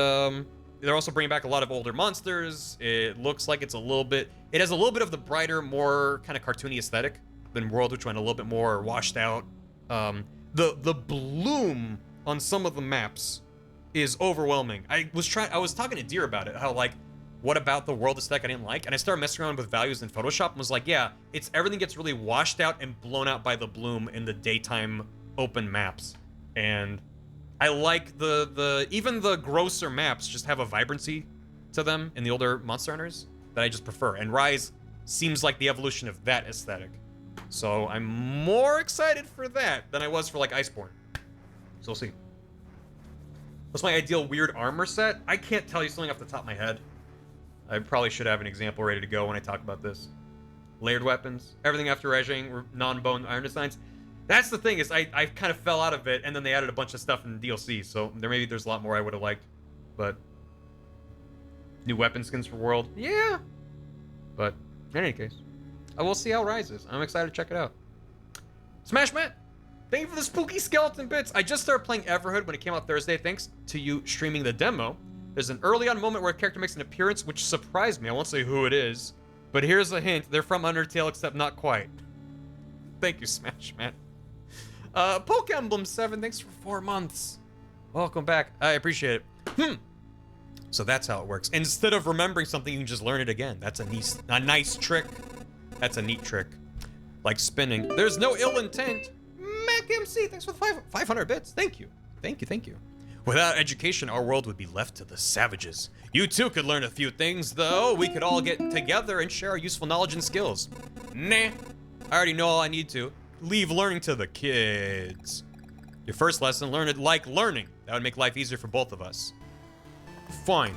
they're also bringing back a lot of older monsters. It looks like it has a little bit of the brighter, more kind of cartoony aesthetic than World, which went a little bit more washed out. The bloom on some of the maps is overwhelming. I was talking to Deer about it, how like, what about the World aesthetic I didn't like? And I started messing around with values in Photoshop and was like, yeah, everything gets really washed out and blown out by the bloom in the daytime open maps. And I like even the grosser maps just have a vibrancy to them in the older Monster Hunters that I just prefer. And Rise seems like the evolution of that aesthetic. So I'm more excited for that than I was for like Iceborne. So we'll see. What's my ideal weird armor set? I can't tell you something off the top of my head. I probably should have an example ready to go when I talk about this. Layered weapons, everything after Rejang, non-bone iron designs. That's the thing, is I kind of fell out of it, and then they added a bunch of stuff in DLC, so there's a lot more I would have liked. But new weapon skins for World, yeah. But in any case, I will see how Rise is. I'm excited to check it out. Smash Matt, thank you for the spooky skeleton bits. I just started playing Everhood when it came out Thursday, thanks to you streaming the demo. There's an early on moment where a character makes an appearance, which surprised me. I won't say who it is, but here's a hint. They're from Undertale, except not quite. Thank you, Smash Man. Poke Emblem 7, thanks for 4 months. Welcome back. I appreciate it. So that's how it works. Instead of remembering something, you can just learn it again. That's a nice trick. That's a neat trick. Like spinning. There's no ill intent. Mac MC, thanks for the 500 bits. Thank you. Thank you. Without education, our world would be left to the savages. You too could learn a few things, though. We could all get together and share our useful knowledge and skills. Nah, I already know all I need to. Leave learning to the kids. Your first lesson, learn it like learning. That would make life easier for both of us. Fine.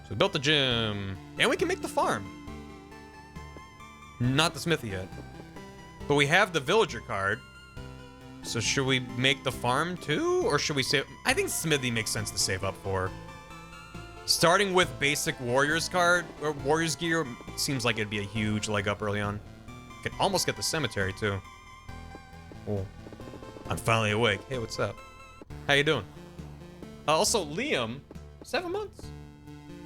So we built the gym. And we can make the farm. Not the smithy yet. But we have the villager card. So should we make the farm too? Or should we save? I think smithy makes sense to save up for. Starting with basic Warriors card, or Warriors gear, seems like it'd be a huge leg up early on. Could almost get the cemetery, too. Oh. I'm finally awake. Hey, what's up? How you doing? Also, Liam, 7 months.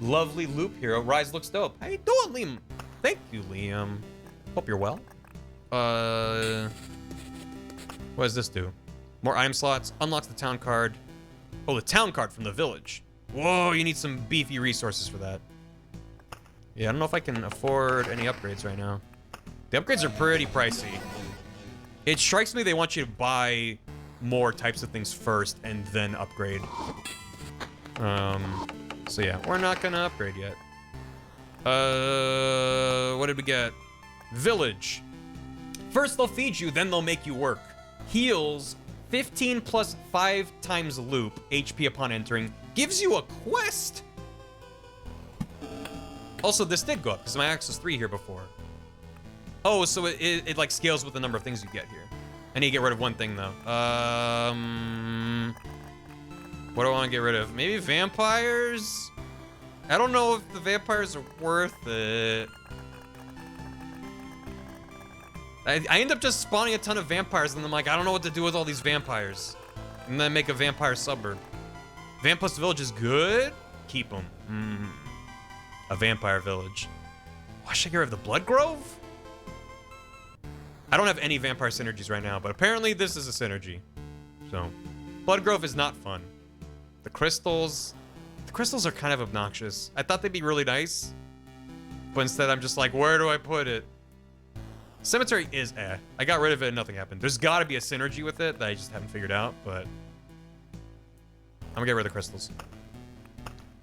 Lovely loop hero. Rise looks dope. How you doing, Liam? Thank you, Liam. Hope you're well. What does this do? More item slots. Unlocks the town card. Oh, the town card from the village. Whoa, you need some beefy resources for that. Yeah, I don't know if I can afford any upgrades right now. The upgrades are pretty pricey. It strikes me they want you to buy more types of things first and then upgrade. So yeah, we're not gonna upgrade yet. What did we get? Village. First they'll feed you, then they'll make you work. Heals 15 plus 5 times loop HP upon entering. Gives you a quest. Also, this did go up because my axe was 3 here before. Oh, so it like scales with the number of things you get here. I need to get rid of one thing though. What do I want to get rid of? Maybe vampires? I don't know if the vampires are worth it. I end up just spawning a ton of vampires and I'm like, I don't know what to do with all these vampires. And then make a vampire suburb. Vamp+ village is good? Keep them. A vampire village. Why should I get rid of the Blood Grove? I don't have any vampire synergies right now, but apparently this is a synergy. So, Blood Grove is not fun. The crystals are kind of obnoxious. I thought they'd be really nice, but instead I'm just like, where do I put it? Cemetery is eh. I got rid of it and nothing happened. There's gotta be a synergy with it that I just haven't figured out, but I'm gonna get rid of the crystals.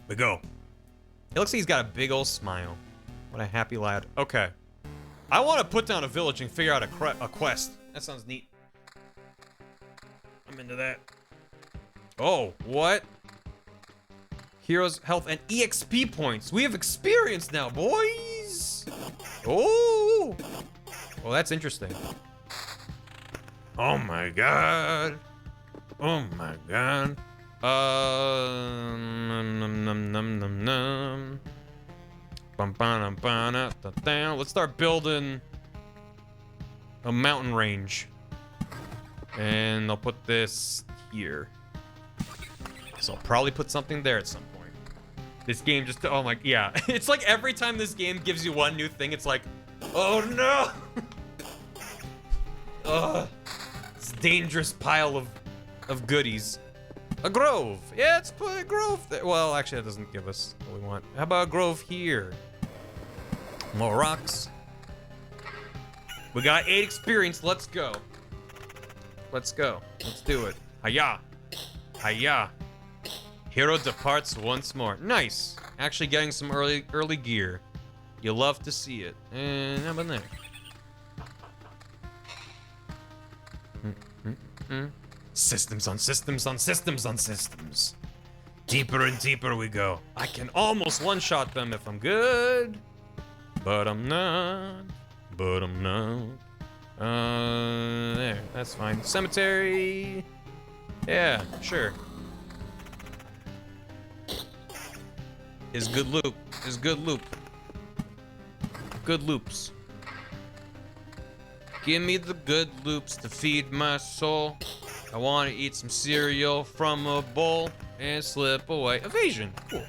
We go. It looks like he's got a big old smile. What a happy lad. Okay. I want to put down a village and figure out a quest. That sounds neat. I'm into that. Oh, what? Heroes, health, and EXP points. We have experience now, boys. Oh. Well, that's interesting. Oh my god. Oh my god. Let's start building a mountain range. And I'll put this here. So I'll probably put something there at some point. This game just, oh my, yeah. It's like every time this game gives you one new thing, it's like, oh no! Ugh. It's a dangerous pile of goodies. A grove. Yeah, let's put a grove there. Well, actually, that doesn't give us what we want. How about a grove here? More rocks. We got 8 experience. Let's go. Let's go. Let's do it. Hiya. Hiya. Hero departs once more. Nice. Actually getting some early gear. You love to see it. And how about that? Systems on systems on systems on systems. Deeper and deeper we go. I can almost one-shot them if I'm good. But I'm not. But I'm not. There. That's fine. Cemetery. Yeah, sure. Is good loop. Is good loop. Good loops. Give me the good loops to feed my soul. I want to eat some cereal from a bowl and slip away. Evasion. Cool.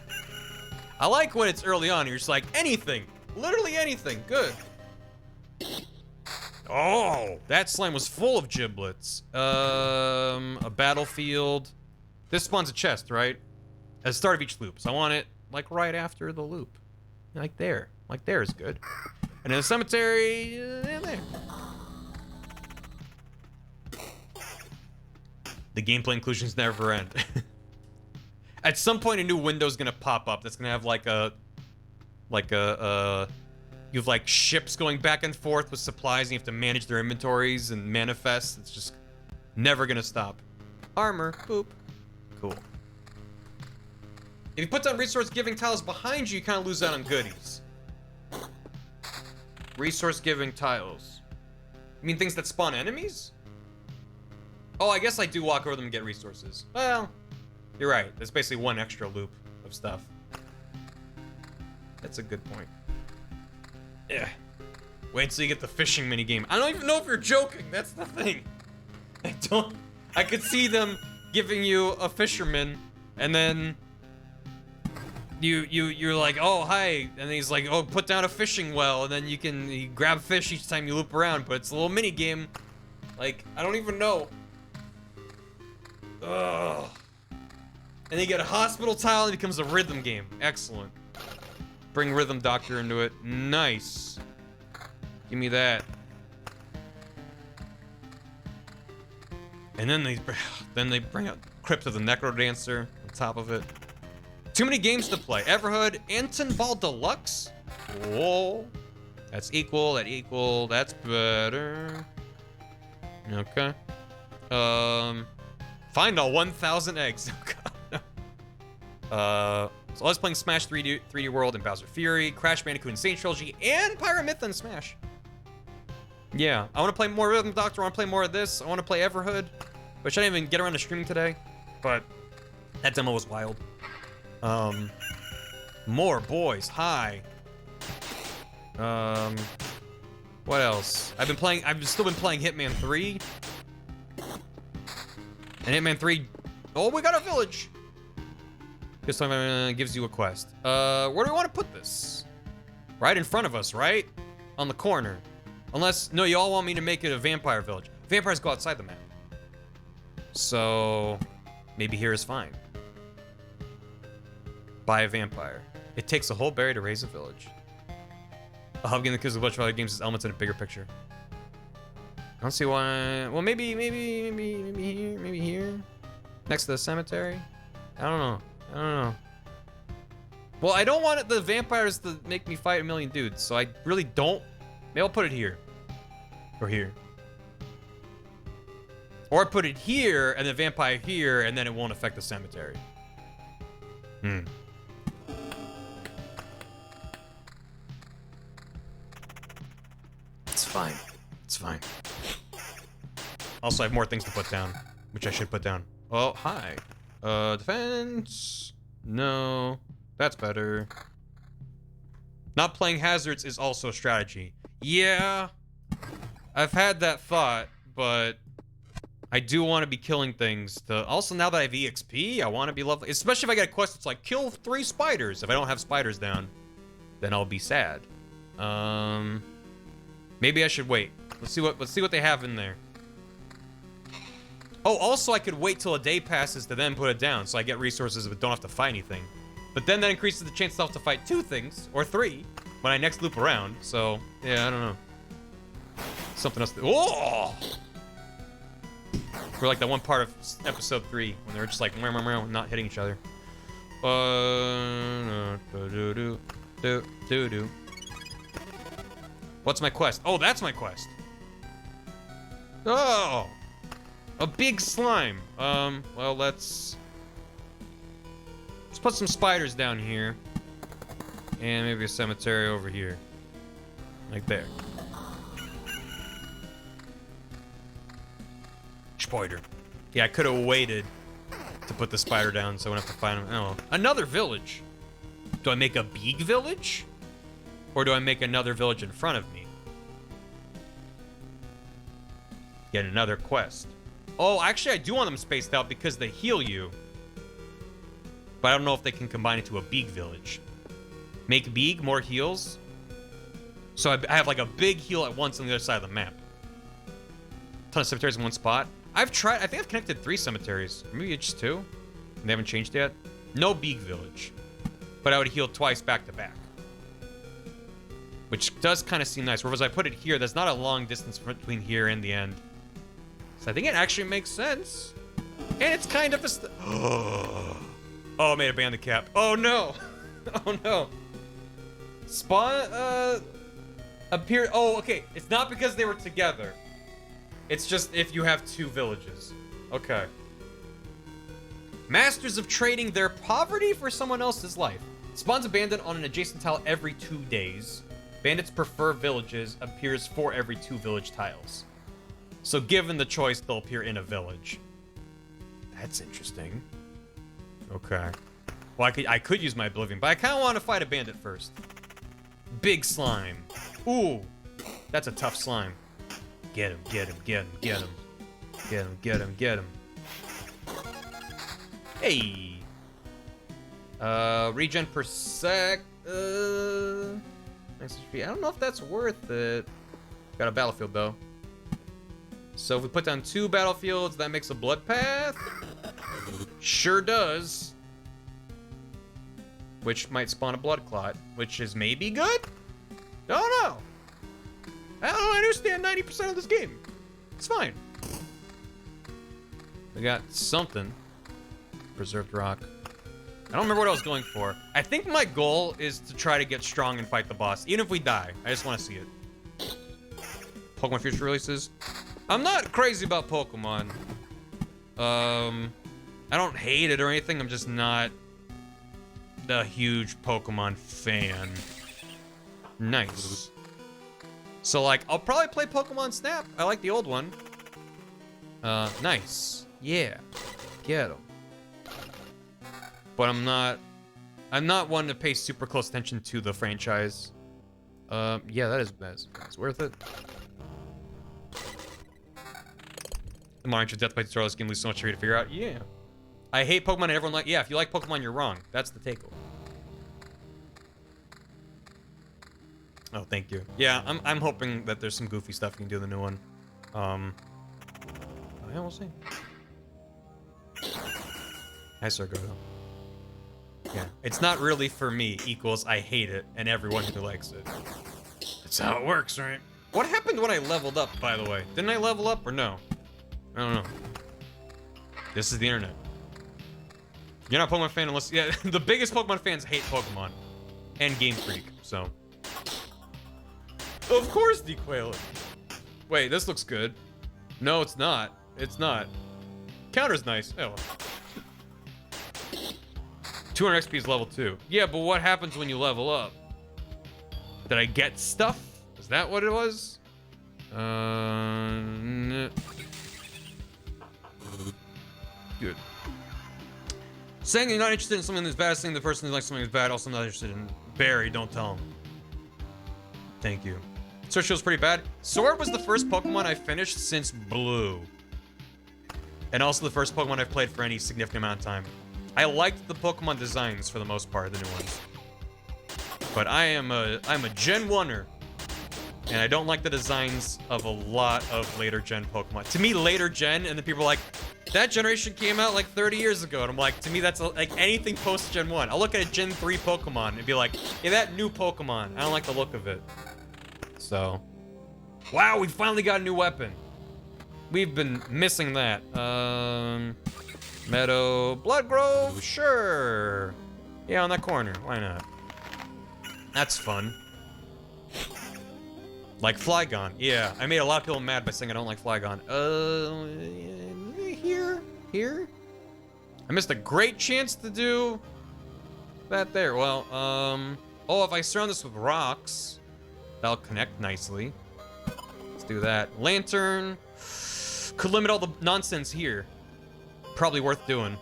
I like when it's early on. You're just like, anything. Literally anything. Good. Oh, that slime was full of giblets. A battlefield. This spawns a chest, right? At the start of each loop. So I want it, like, right after the loop. Like there. Like there is good. And in the cemetery, there. The gameplay inclusions never end. At some point, a new window's gonna pop up that's gonna have you have like ships going back and forth with supplies and you have to manage their inventories and manifest. It's just never gonna stop. Armor, boop. Cool. If you put down resource giving tiles behind you, you kind of lose out on goodies. Resource giving tiles. You mean things that spawn enemies? Oh, I guess I do walk over them and get resources. Well, you're right. There's basically one extra loop of stuff. That's a good point. Yeah. Wait until you get the fishing minigame. I don't even know if you're joking. That's the thing. I could see them giving you a fisherman, and then you're like, oh hi, and he's like, oh, put down a fishing well, and then you grab fish each time you loop around, but it's a little mini game. Like, I don't even know. Ugh. And then you get a hospital tile and it becomes a rhythm game. Excellent. Bring Rhythm Doctor into it. Nice. Give me that. And then they bring out Crypt of the Necro Dancer on top of it. Too many games to play. Everhood, Anton Ball Deluxe. Whoa. That's equal, that's better. Okay. Find all 1,000 eggs. Oh god. So I was playing Smash 3D World and Bowser Fury, Crash Bandicoot and Saints Trilogy, and Pyramith and Smash. Yeah, I want to play more Rhythm Doctor, I want to play more of this, I want to play Everhood, which I didn't even get around to streaming today, but that demo was wild. More boys, hi. What else? I've still been playing Hitman 3. And Hitman 3, oh, we got a village. This time gives you a quest. Where do we want to put this? Right in front of us, right? On the corner. Unless, no, you all want me to make it a vampire village. Vampires go outside the map. So, maybe here is fine. Buy a vampire. It takes a whole berry to raise a village. A hub game that gives a bunch of other games' elements in a bigger picture. I don't see why. Well, maybe here. Next to the cemetery. I don't know. Well, I don't want the vampires to make me fight a million dudes, so I really don't. Maybe I'll put it here. Or here. Or put it here, and the vampire here, and then it won't affect the cemetery. It's fine. It's fine. Also, I have more things to put down, which I should put down. Oh, hi. Defense. No. That's better. Not playing hazards is also a strategy. Yeah. I've had that thought, but I do want to be killing things. Also, now that I have EXP, I want to be level. Especially if I get a quest that's like, kill 3 spiders. If I don't have spiders down, then I'll be sad. Maybe I should wait. Let's see what they have in there. Oh, also I could wait till a day passes to then put it down, so I get resources but don't have to fight anything. But then that increases the chance I'll have to fight 2 things, or 3, when I next loop around. So, yeah, I don't know. Something else. Oh! For like that one part of episode 3, when they were just like, not hitting each other. What's my quest? Oh, that's my quest. Oh! A big slime. Well, let's put some spiders down here. And maybe a cemetery over here. Like there. Spider. Yeah, I could have waited to put the spider down so I wouldn't have to find him. Oh, another village. Do I make a big village? Or do I make another village in front of me? Get another quest. Oh, actually, I do want them spaced out because they heal you. But I don't know if they can combine it to a big village. Make big, more heals. So I have like a big heal at once on the other side of the map. Ton of cemeteries in one spot. I think I've connected 3 cemeteries. Maybe it's just 2. And they haven't changed yet. No big village. But I would heal twice back to back. Which does kind of seem nice. Whereas I put it here, there's not a long distance between here and the end. So I think it actually makes sense. And it's kind of a... Oh, I made a bandit cap. Oh, no. Oh, no. Spawn, appear... Oh, okay. It's not because they were together. It's just if you have 2 villages. Okay. Masters of trading their poverty for someone else's life. Spawns a bandit on an adjacent tile every 2 days. Bandits prefer villages. Appears for every 2 village tiles. So given the choice, they'll appear in a village. That's interesting. Okay. Well, I could use my Oblivion, but I kind of want to fight a bandit first. Big slime. Ooh, that's a tough slime. Get him, get him, get him, get him. Get him, get him, get him. Hey. Regen per sec. Nice HP. I don't know if that's worth it. Got a battlefield though. So if we put down 2 battlefields, that makes a blood path. Sure does. Which might spawn a blood clot, which is maybe good? Don't know. I don't understand 90% of this game. It's fine. We got something. Preserved rock. I don't remember what I was going for. I think my goal is to try to get strong and fight the boss, even if we die. I just want to see it. Pokemon Future releases. I'm not crazy about Pokemon. I don't hate it or anything. I'm just not a huge Pokemon fan. Nice. So, like, I'll probably play Pokemon Snap. I like the old one. Nice. Yeah. Get him. But I'm not one to pay super close attention to the franchise. Yeah, that's worth it. The Monster Death by Tutorial game leaves so much for you to figure out. Yeah. I hate Pokemon and everyone like, yeah, if you like Pokemon, you're wrong. That's the takeaway. Oh, thank you. Yeah, I'm hoping that there's some goofy stuff you can do in the new one. Yeah, we'll see. Hi, Sir Godo. Yeah, it's not really for me equals I hate it and everyone who likes it. That's how it works, right? What happened when I leveled up, by the way? Didn't I level up or no? I don't know. This is the internet. You're not a Pokemon fan unless... Yeah, the biggest Pokemon fans hate Pokemon. And Game Freak, so... Of course, Dequail. Wait, this looks good. No, it's not. It's not. Counter's nice. Oh. 200 XP is level 2. Yeah, but what happens when you level up? Did I get stuff? Is that what it was? Good. Saying you're not interested in something that's bad, saying the person who likes something that's bad, also not interested in Barry, don't tell him. Thank you. Sword Shield's pretty bad. Sword was the first Pokemon I finished since Blue. And also the first Pokemon I've played for any significant amount of time. I liked the Pokemon designs for the most part, the new ones. But I'm a Gen 1er. And I don't like the designs of a lot of later gen Pokemon. To me, later gen, and then people are like, that generation came out like 30 years ago. And I'm like, to me, that's like anything post Gen 1. I'll look at a Gen 3 Pokemon and be like, yeah, that new Pokemon. I don't like the look of it. So, wow, we finally got a new weapon. We've been missing that. Meadow, Blood Grove, sure. Yeah, on that corner, why not? That's fun. Like Flygon, yeah. I made a lot of people mad by saying I don't like Flygon. Here? I missed a great chance to do that there. Well, oh, if I surround this with rocks, that'll connect nicely. Let's do that. Lantern. Could limit all the nonsense here. Probably worth doing.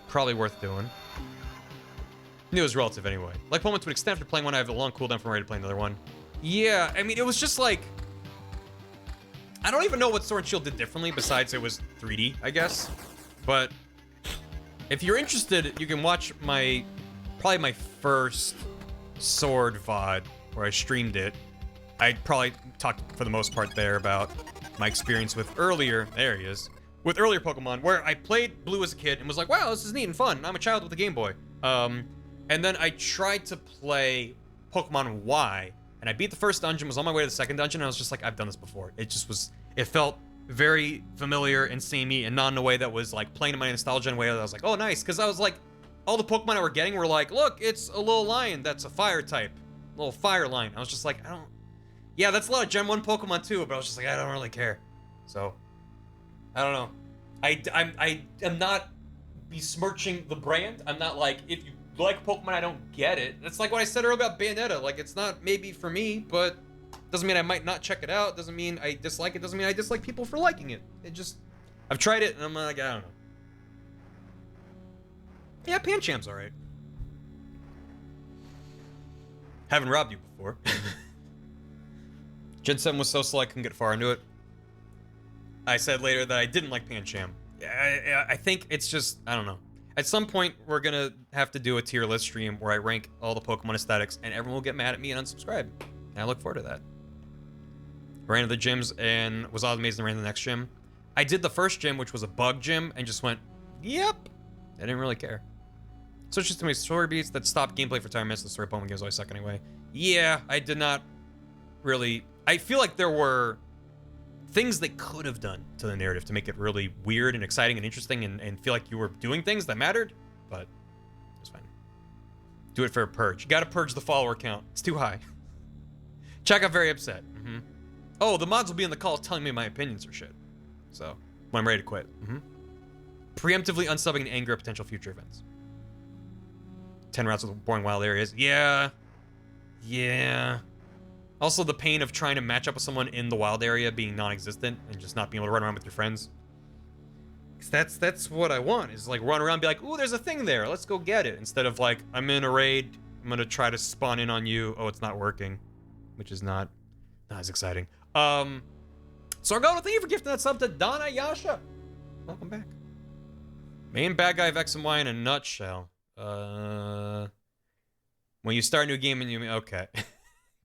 Probably worth doing. Knew it was relative anyway. Like Pokemon to an extent, after playing one, I have a long cooldown from ready to play another one. Yeah, I mean, it was just like... I don't even know what Sword and Shield did differently, besides it was 3D, I guess. But if you're interested, you can watch probably my first Sword VOD, where I streamed it. I probably talked, for the most part there, about my experience with earlier... There he is. With earlier Pokemon, where I played Blue as a kid and was like, wow, this is neat and fun. I'm a child with a Game Boy. And then I tried to play Pokemon Y, and I beat the first dungeon, was on my way to the second dungeon, and I was just like, I've done this before. It just was, it felt very familiar and samey, and not in a way that was like playing in my nostalgia in a way that I was like, oh, nice. Because I was like, all the Pokemon I were getting were like, look, it's a little lion that's a fire type. Little fire lion. I was just like, I don't... Yeah, that's a lot of Gen 1 Pokemon too, but I was just like, I don't really care. So, I don't know. I am not besmirching the brand. I'm not like, if you like Pokemon, I don't get it. It's like what I said earlier about Bayonetta. Like, it's not maybe for me, but doesn't mean I might not check it out. Doesn't mean I dislike it. Doesn't mean I dislike people for liking it. It just, I've tried it and I'm like, I don't know. Yeah, Pancham's alright. Haven't robbed you before. Gen 7 was so slow I couldn't get far into it. I said later that I didn't like Pancham. I think it's just, I don't know. At some point, we're gonna have to do a tier list stream where I rank all the Pokemon aesthetics, and everyone will get mad at me and unsubscribe. And I look forward to that. Ran to the gyms and was all amazed and ran to the next gym. I did the first gym, which was a bug gym, and just went, yep. I didn't really care. Switches to my story beats that stopped gameplay for 10 minutes. The story Pokemon games always suck anyway. Yeah, I did not really. I feel like there were things they could have done to the narrative to make it really weird and exciting and interesting and feel like you were doing things that mattered, but it was fine. Do it for a purge. You gotta purge the follower count. It's too high. Chuck got very upset. Oh, the mods will be in the call telling me my opinions or shit. So, when I'm ready to quit. Preemptively unsubbing and anger at potential future events. 10 routes with boring wild areas. Yeah. Also, the pain of trying to match up with someone in the wild area being non-existent and just not being able to run around with your friends. Because that's what I want, is like run around and be like, ooh, there's a thing there, let's go get it. Instead of like, I'm in a raid, I'm gonna try to spawn in on you, oh, it's not working. Which is not as exciting. Sargona, thank you for gifting that sub to Donna Yasha. Welcome back. Main bad guy of X and Y in a nutshell. When you start a new game and you, okay.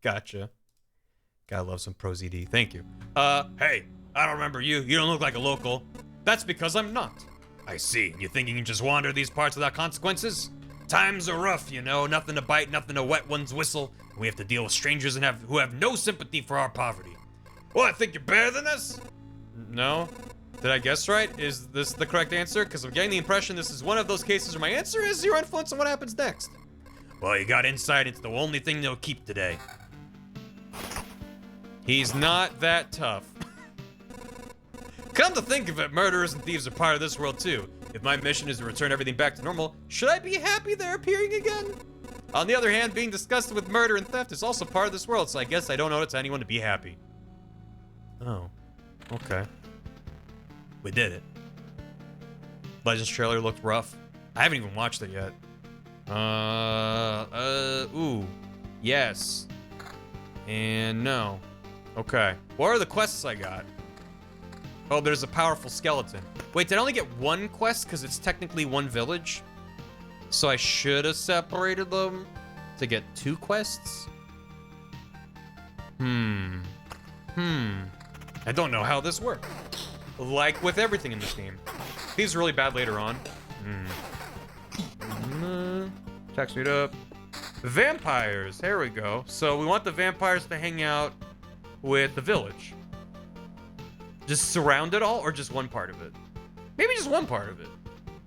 Gotcha. Gotta love some Pro ZD. Thank you. Hey, I don't remember you. You don't look like a local. That's because I'm not. I see. You think you can just wander these parts without consequences? Times are rough, you know. Nothing to bite, nothing to wet one's whistle. We have to deal with strangers and who have no sympathy for our poverty. What, think you're better than us? No. Did I guess right? Is this the correct answer? Because I'm getting the impression this is one of those cases where my answer is your influence on what happens next. Well, you got insight into the only thing they'll keep today. He's not that tough. Come to think of it, murderers and thieves are part of this world too. If my mission is to return everything back to normal, should I be happy they're appearing again? On the other hand, being disgusted with murder and theft is also part of this world, so I guess I don't owe it to anyone to be happy. Oh, okay. We did it. Legends trailer looked rough. I haven't even watched it yet. Ooh. Yes. And no. Okay. What are the quests I got? Oh, there's a powerful skeleton. Wait, did I only get one quest because it's technically one village? So I should have separated them to get 2 quests? I don't know how this works. Like with everything in this game. These are really bad later on. Text me up. Vampires, here we go. So we want the vampires to hang out with the village. Just surround it all, or just one part of it? Maybe just one part of it.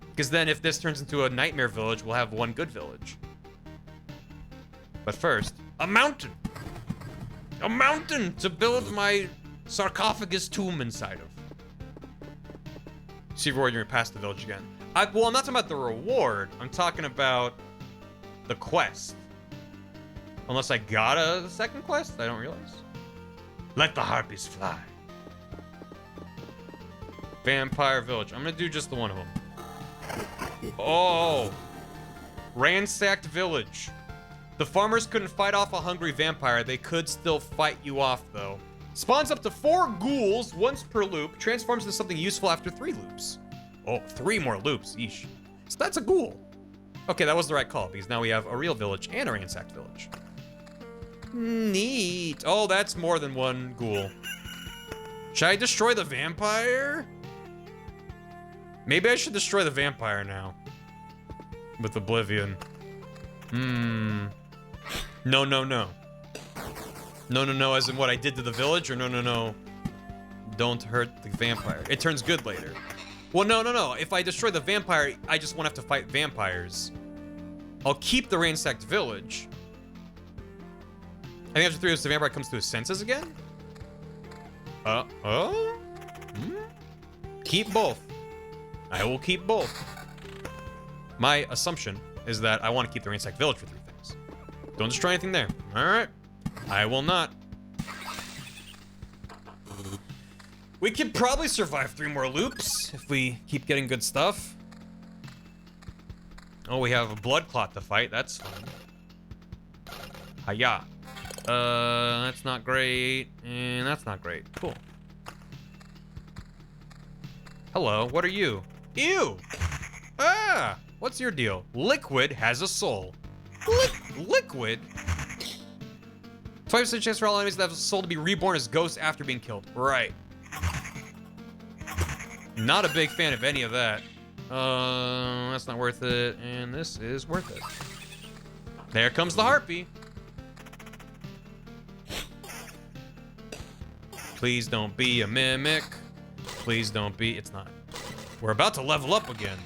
Because then if this turns into a nightmare village, we'll have one good village. But first, a mountain! A mountain to build my sarcophagus tomb inside of. See reward you're past the village again. Well, I'm not talking about the reward. I'm talking about the quest. Unless I got a second quest? I don't realize. Let the harpies fly. Vampire village. I'm gonna do just the one of them. Oh. Ransacked village. The farmers couldn't fight off a hungry vampire. They could still fight you off, though. Spawns up to 4 ghouls once per loop. Transforms into something useful after 3 loops. Oh, 3 more loops. Eesh. So that's a ghoul. Okay, that was the right call, because now we have a real village and a ransacked village. Neat. Oh, that's more than 1 ghoul. Should I destroy the vampire? Maybe I should destroy the vampire now. With Oblivion. No, no, no. No, no, no, as in what I did to the village, or no, no, no. Don't hurt the vampire. It turns good later. Well, no, no, no. If I destroy the vampire, I just won't have to fight vampires. I'll keep the ransacked village. I think after 3 years, the vampire comes to his senses again? Keep both. I will keep both. My assumption is that I want to keep the ransacked village for 3 things. Don't destroy anything there. All right. I will not. We can probably survive 3 more loops if we keep getting good stuff. Oh, we have a blood clot to fight. That's fun. Hiya. That's not great. And that's not great. Cool. Hello, what are you? Ew! Ah! What's your deal? Liquid has a soul. Liquid? 20% chance for all enemies that have a soul to be reborn as ghosts after being killed. Right. Not a big fan of any of that. That's not worth it. And this is worth it. There comes the harpy. Please don't be a mimic. Please don't be. It's not. We're about to level up again.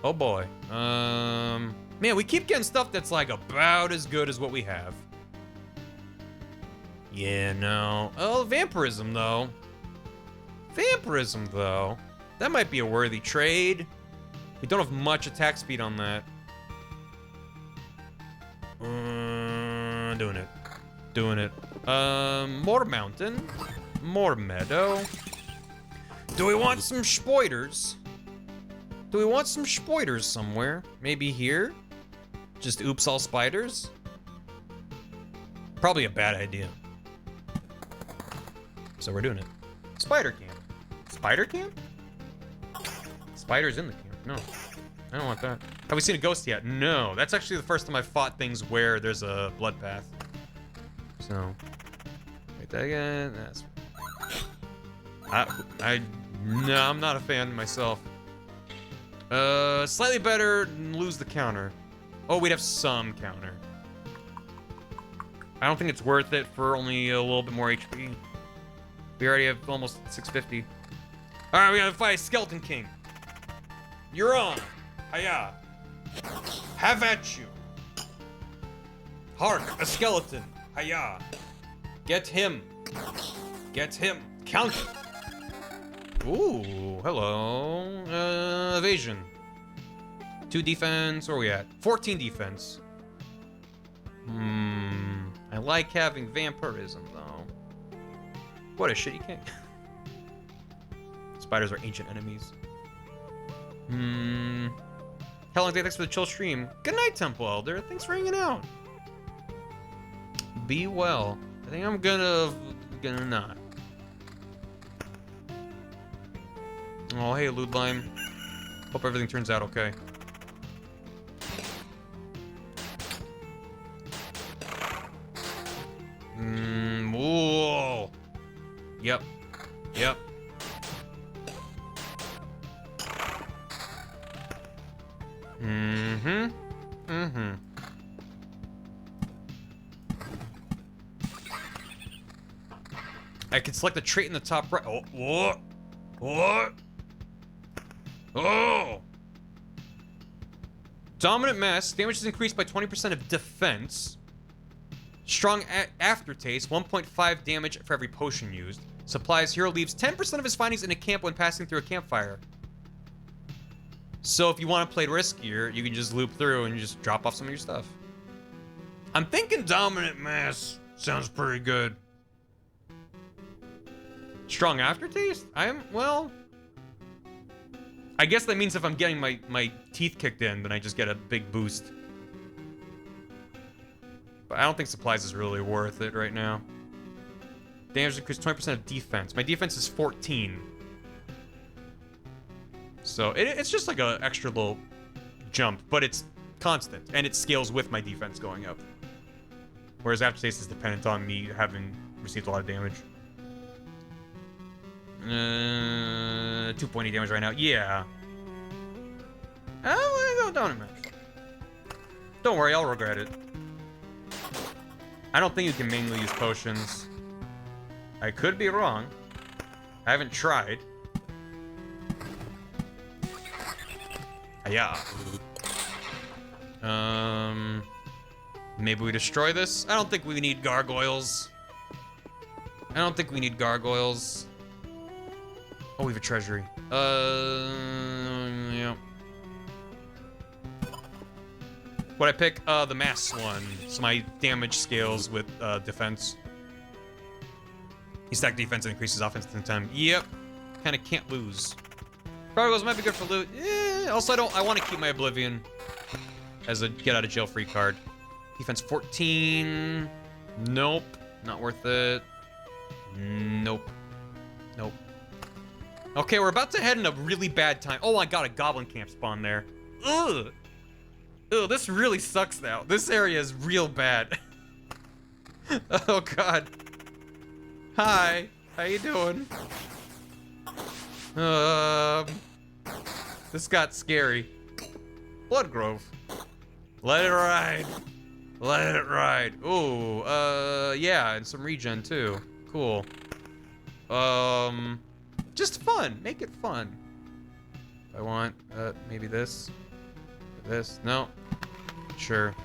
Oh boy. Man, we keep getting stuff that's like about as good as what we have. Yeah, no. Oh, vampirism though. Vampirism though. That might be a worthy trade. We don't have much attack speed on that. Doing it. Doing it. More mountain. More meadow. Do we want some spoiders? Do we want some spoiders somewhere? Maybe here? Just oops all spiders? Probably a bad idea. So we're doing it. Spider camp. Spider camp? Spiders in the camp. No. I don't want that. Have we seen a ghost yet? No. That's actually the first time I've fought things where there's a blood path. So. Wait, that again. That's. No, I'm not a fan myself. Slightly better, lose the counter. Oh, we'd have some counter. I don't think it's worth it for only a little bit more HP. We already have almost 650. All right, we gotta fight Skeleton King. You're on. Hiya. Have at you. Hark, a skeleton. Hiya. Get him. Get him. Count it. Ooh, hello. Evasion. 2 defense. Where are we at? 14 defense. I like having vampirism, though. What a shitty king. Spiders are ancient enemies. How long day? Thanks for the chill stream. Good night, Temple Elder. Thanks for hanging out. Be well. I think I'm gonna not. Oh, hey, Ludlime. Hope everything turns out okay. Whoa. Yep. Yep. I can select the trait in the top right. Oh, what? What? Oh! Dominant mass. Damage is increased by 20% of defense. Strong aftertaste. 1.5 damage for every potion used. Supplies. Hero leaves 10% of his findings in a camp when passing through a campfire. So if you want to play riskier, you can just loop through and just drop off some of your stuff. I'm thinking dominant mass sounds pretty good. Strong aftertaste? Well... I guess that means if I'm getting my teeth kicked in, then I just get a big boost. But I don't think supplies is really worth it right now. Damage increased 20% of defense. My defense is 14. So it's just like an extra little jump, but it's constant, and it scales with my defense going up. Whereas aftertaste is dependent on me having received a lot of damage. 2.8 damage right now. Yeah. I'm gonna go down a minute. Don't worry, I'll regret it. I don't think you can manually use potions. I could be wrong. I haven't tried. Yeah. Maybe we destroy this? I don't think we need gargoyles. I don't think we need gargoyles. Oh, we have a treasury. Yeah. What'd I pick? The mass one. So my damage scales with defense. You stack defense and increases offense at the time. Yep. Kind of can't lose. Gargoyles might be good for loot. Yeah, Also, I want to keep my Oblivion as a get out of jail free card. Defense 14. Nope. Not worth it. Nope. Nope. Okay, we're about to head in a really bad time. Oh, I got a goblin camp spawn there. Ugh. Ugh, this really sucks now. This area is real bad. Oh, God. Hi. How you doing? This got scary. Blood Grove. Let it ride. Let it ride. Ooh, yeah, and some regen too. Cool. Just fun. Make it fun. I want, maybe this. This. No. Sure.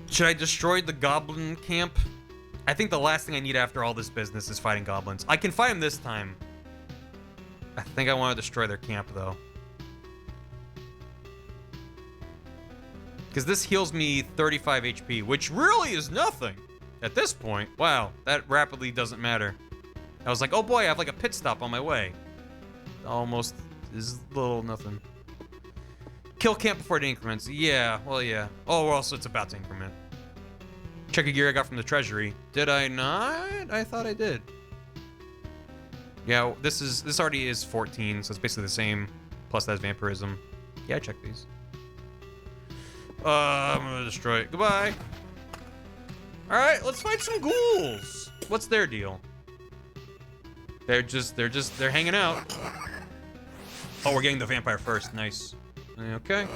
Should I destroy the goblin camp? I think the last thing I need after all this business is fighting goblins. I can fight them this time. I think I want to destroy their camp, though. Because this heals me 35 HP, which really is nothing at this point. Wow, that rapidly doesn't matter. I was like, oh boy, I have like a pit stop on my way. Almost is little nothing. Kill camp before it increments. Yeah, well, yeah. Oh, also it's about to increment. Check a gear I got from the treasury. Did I not? I thought I did. Yeah, this already is 14, so it's basically the same. Plus that's vampirism. Yeah, I checked these. I'm gonna destroy it. Goodbye. All right, let's fight some ghouls. What's their deal? They're hanging out. Oh, we're getting the vampire first. Nice. Okay.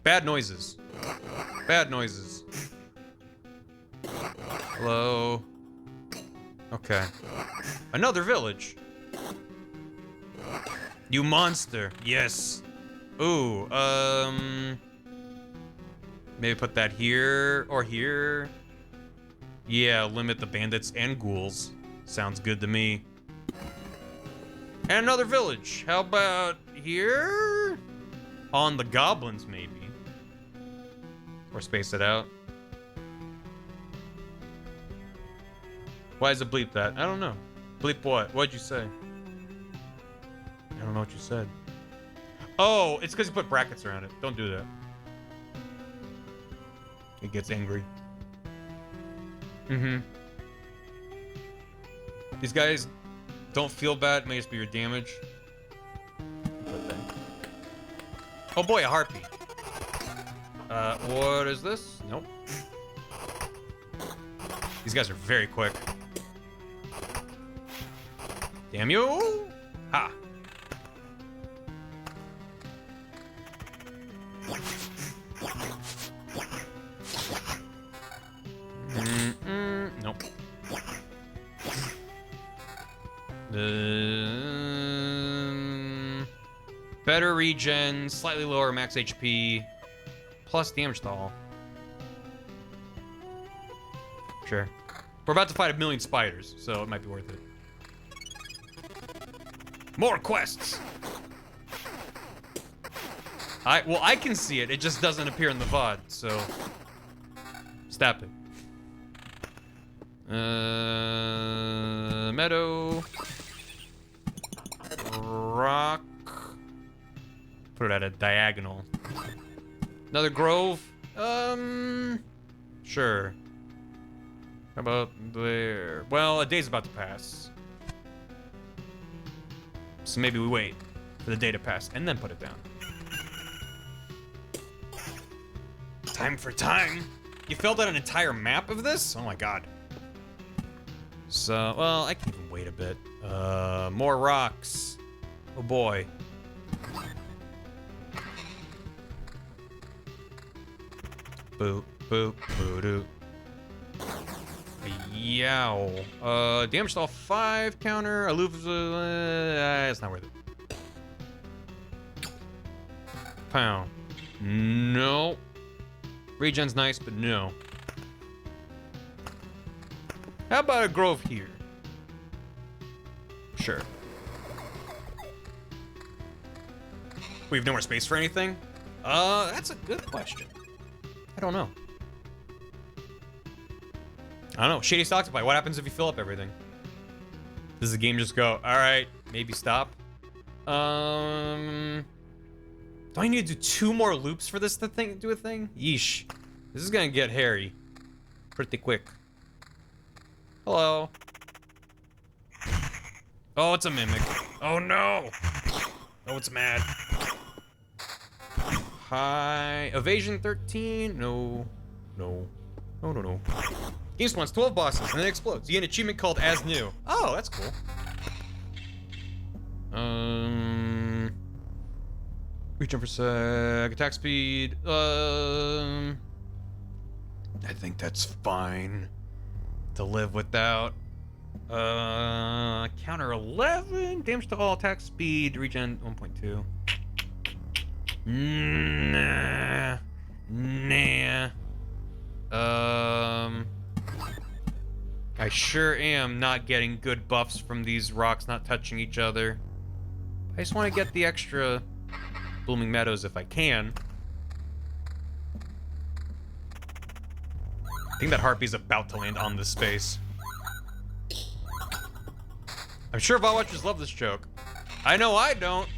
Bad noises. Bad noises. Hello. Okay. Another village. You monster. Yes. Ooh, maybe put that here or here. Yeah, limit the bandits and ghouls. Sounds good to me. And another village. How about here? On the goblins, maybe. Or space it out. Why does it bleep that? I don't know. Bleep what? What'd you say? I don't know what you said. Oh, it's because you put brackets around it. Don't do that. It gets angry. Mm-hmm. These guys don't feel bad. It may just be your damage. Oh boy, a harpy. What is this? Nope. These guys are very quick. Damn you! Ha! Nope. Better regen, slightly lower max HP, plus damage to all. Sure. We're about to fight 1,000,000 spiders, so it might be worth it. More quests! Well, I can see it. It just doesn't appear in the VOD, so... Stop it. Meadow. Rock. Put it at a diagonal. Another grove. Sure. How about there? Well, a day's about to pass. So maybe we wait for the day to pass and then put it down. Time for time. You filled out an entire map of this? Oh my god. So, well, I can even wait a bit. More rocks. Oh boy. Boop, boop, boo doo. Yow. Damage to all 5 counter. Aloof. It's not worth it. Pound. No. Regen's nice, but no. How about a grove here? Sure. We have no more space for anything? That's a good question. I don't know. I don't know. Shady Octopi. What happens if you fill up everything? Does the game just go, all right, maybe stop. Do I need to do 2 more loops for this to do a thing? Yeesh. This is gonna get hairy. Pretty quick. Hello. Oh, it's a mimic. Oh no! Oh, it's mad. Hi. Evasion 13? No. No. No, no, no. Game spawns 12 bosses and then explodes. You get an achievement called As New. Oh, that's cool. Reach jump per sec, attack speed. I think that's fine to live without. Counter 11, damage to all, attack speed, regen 1.2. Nah. Nah. I sure am not getting good buffs from these rocks not touching each other. I just want to get the extra Blooming Meadows if I can. I think that harpy's about to land on this space. I'm sure VOD watchers love this joke. I know I don't.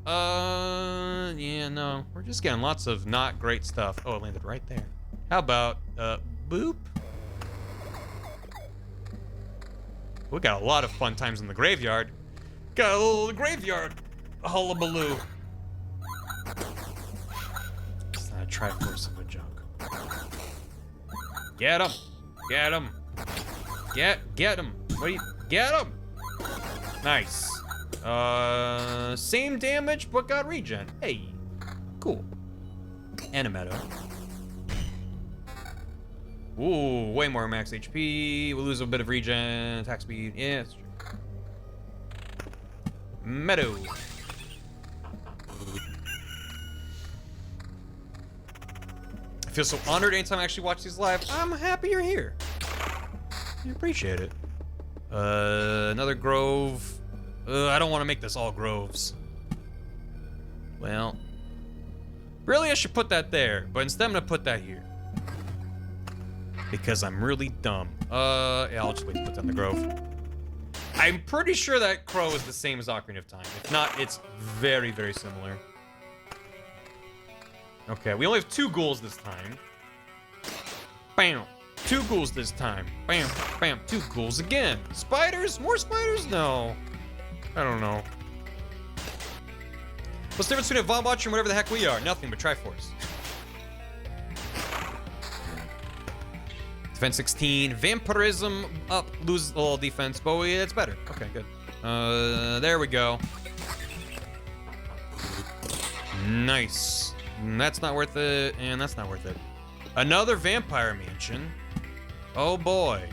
Yeah, no. We're just getting lots of not great stuff. Oh, it landed right there. How about, boop? We got a lot of fun times in the graveyard. Got a little graveyard hullabaloo. It's not a Triforce of a junk. Get him! Get him! Get him! What do you... Get him! Nice. Same damage, but got regen. Hey. Cool. And a meadow. Ooh, way more max HP. We'll lose a bit of regen, attack speed. Yeah, that's true. Meadow. I feel so honored anytime I actually watch these live. I'm happy you're here. I appreciate it. Another grove. I don't want to make this all groves. Well, really I should put that there, but instead I'm gonna put that here. Because I'm really dumb. Yeah, I'll just wait to put down the grove. I'm pretty sure that crow is the same as Ocarina of Time. If not, it's very, very similar. Okay, we only have 2 ghouls this time. Bam! 2 ghouls this time. Bam, bam, 2 ghouls again. Spiders? More spiders? No. I don't know. What's the difference between a VOD watcher and whatever the heck we are? Nothing but Triforce. Defense 16, vampirism up, lose a little defense, but it's better. Okay, good. There we go. Nice. That's not worth it, and that's not worth it. Another vampire mansion. Oh boy.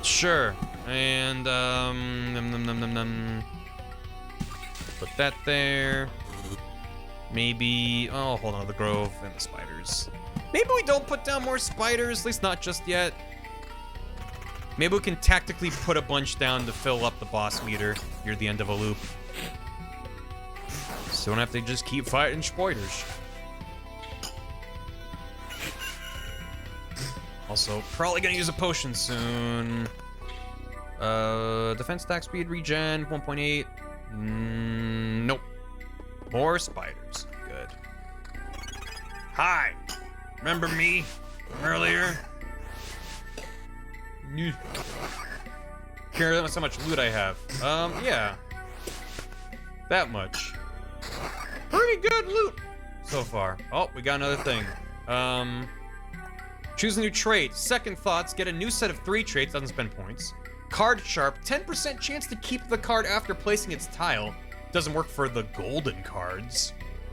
Sure. And put that there. Maybe, oh, hold on, the grove and the spiders. Maybe we don't put down more spiders, at least not just yet. Maybe we can tactically put a bunch down to fill up the boss meter near the end of a loop. So we don't have to just keep fighting spiders. Also, probably gonna use a potion soon. Defense attack speed regen, 1.8. Nope. More spiders. Good. Hi! Remember me from earlier? Care how much loot I have. Yeah. That much. Pretty good loot so far. Oh, we got another thing. Choose a new trait. Second thoughts. Get a new set of 3 traits. Doesn't spend points. Card sharp. 10% chance to keep the card after placing its tile. Doesn't work for the golden cards.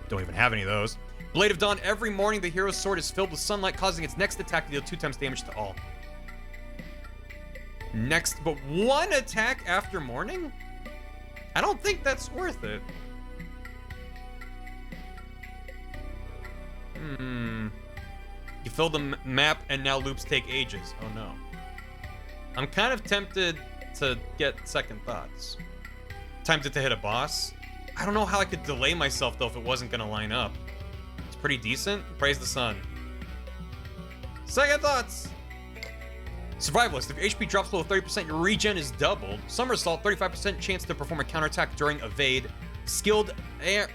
Don't even have any of those. Blade of Dawn. Every morning, the hero's sword is filled with sunlight, causing its next attack to deal 2 times damage to all. Next, but 1 attack after morning? I don't think that's worth it. You fill the map and now loops take ages. Oh no. I'm kind of tempted to get second thoughts. Tempted to hit a boss. I don't know how I could delay myself though if it wasn't gonna line up. It's pretty decent. Praise the sun. Second thoughts. Survivalist. If your HP drops below 30%, your regen is doubled. Somersault, 35% chance to perform a counterattack during evade. Skilled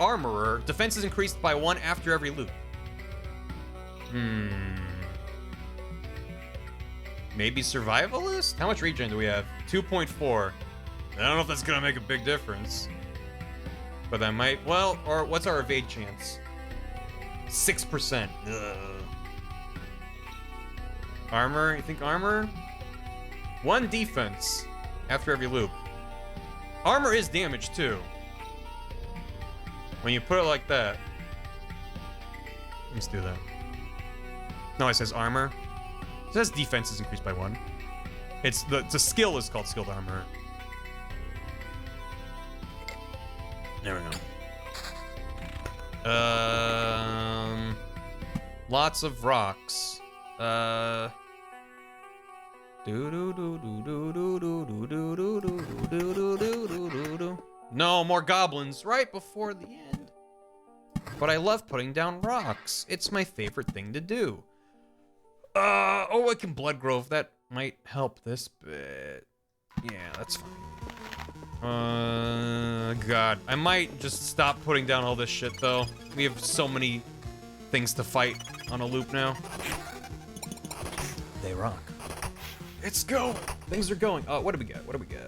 Armorer. Defense is increased by 1 after every loop. Maybe Survivalist? How much regen do we have? 2.4. I don't know if that's gonna make a big difference. But that might, well, or what's our evade chance? 6%. Ugh. Armor, you think armor? 1 defense after every loop. Armor is damage too. When you put it like that. Let's do that. No, it says armor. It says defense is increased by 1. It's the skill is called skilled armor. There we go. Lots of rocks. No, more goblins right before the end. But I love putting down rocks. It's my favorite thing to do. Oh, I can Blood Grove. That might help this bit. Yeah, that's fine. God. I might just stop putting down all this shit, though. We have so many things to fight on a loop now. They rock. Let's go. Things are going. Oh, what do we got? What do we got?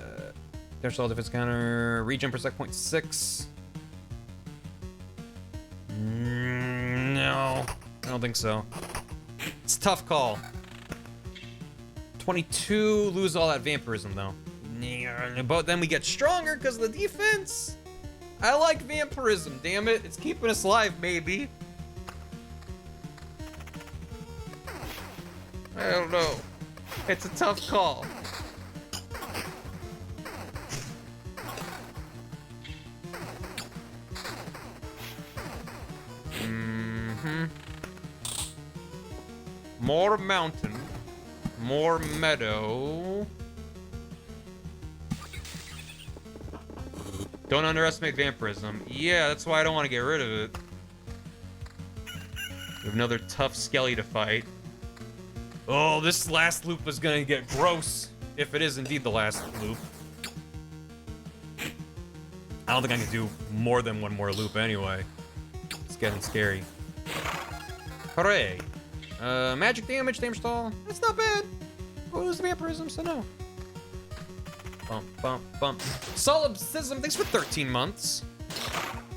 Potential defense counter. Regen per sec 0.6. No. I don't think so. It's a tough call. 22. Lose all that vampirism, though. But then we get stronger because of the defense. I like vampirism, damn it. It's keeping us alive, maybe. I don't know. It's a tough call. More mountain. More meadow. Don't underestimate vampirism. Yeah, that's why I don't want to get rid of it. We have another tough skelly to fight. Oh, this last loop is gonna get gross. If it is indeed the last loop. I don't think I can do more than one more loop anyway. It's getting scary. Hooray. Magic damage, damage stall. That's not bad. We'll lose the vampirism, so no. Bump, bump, bump. Solipsism, thanks for 13 months.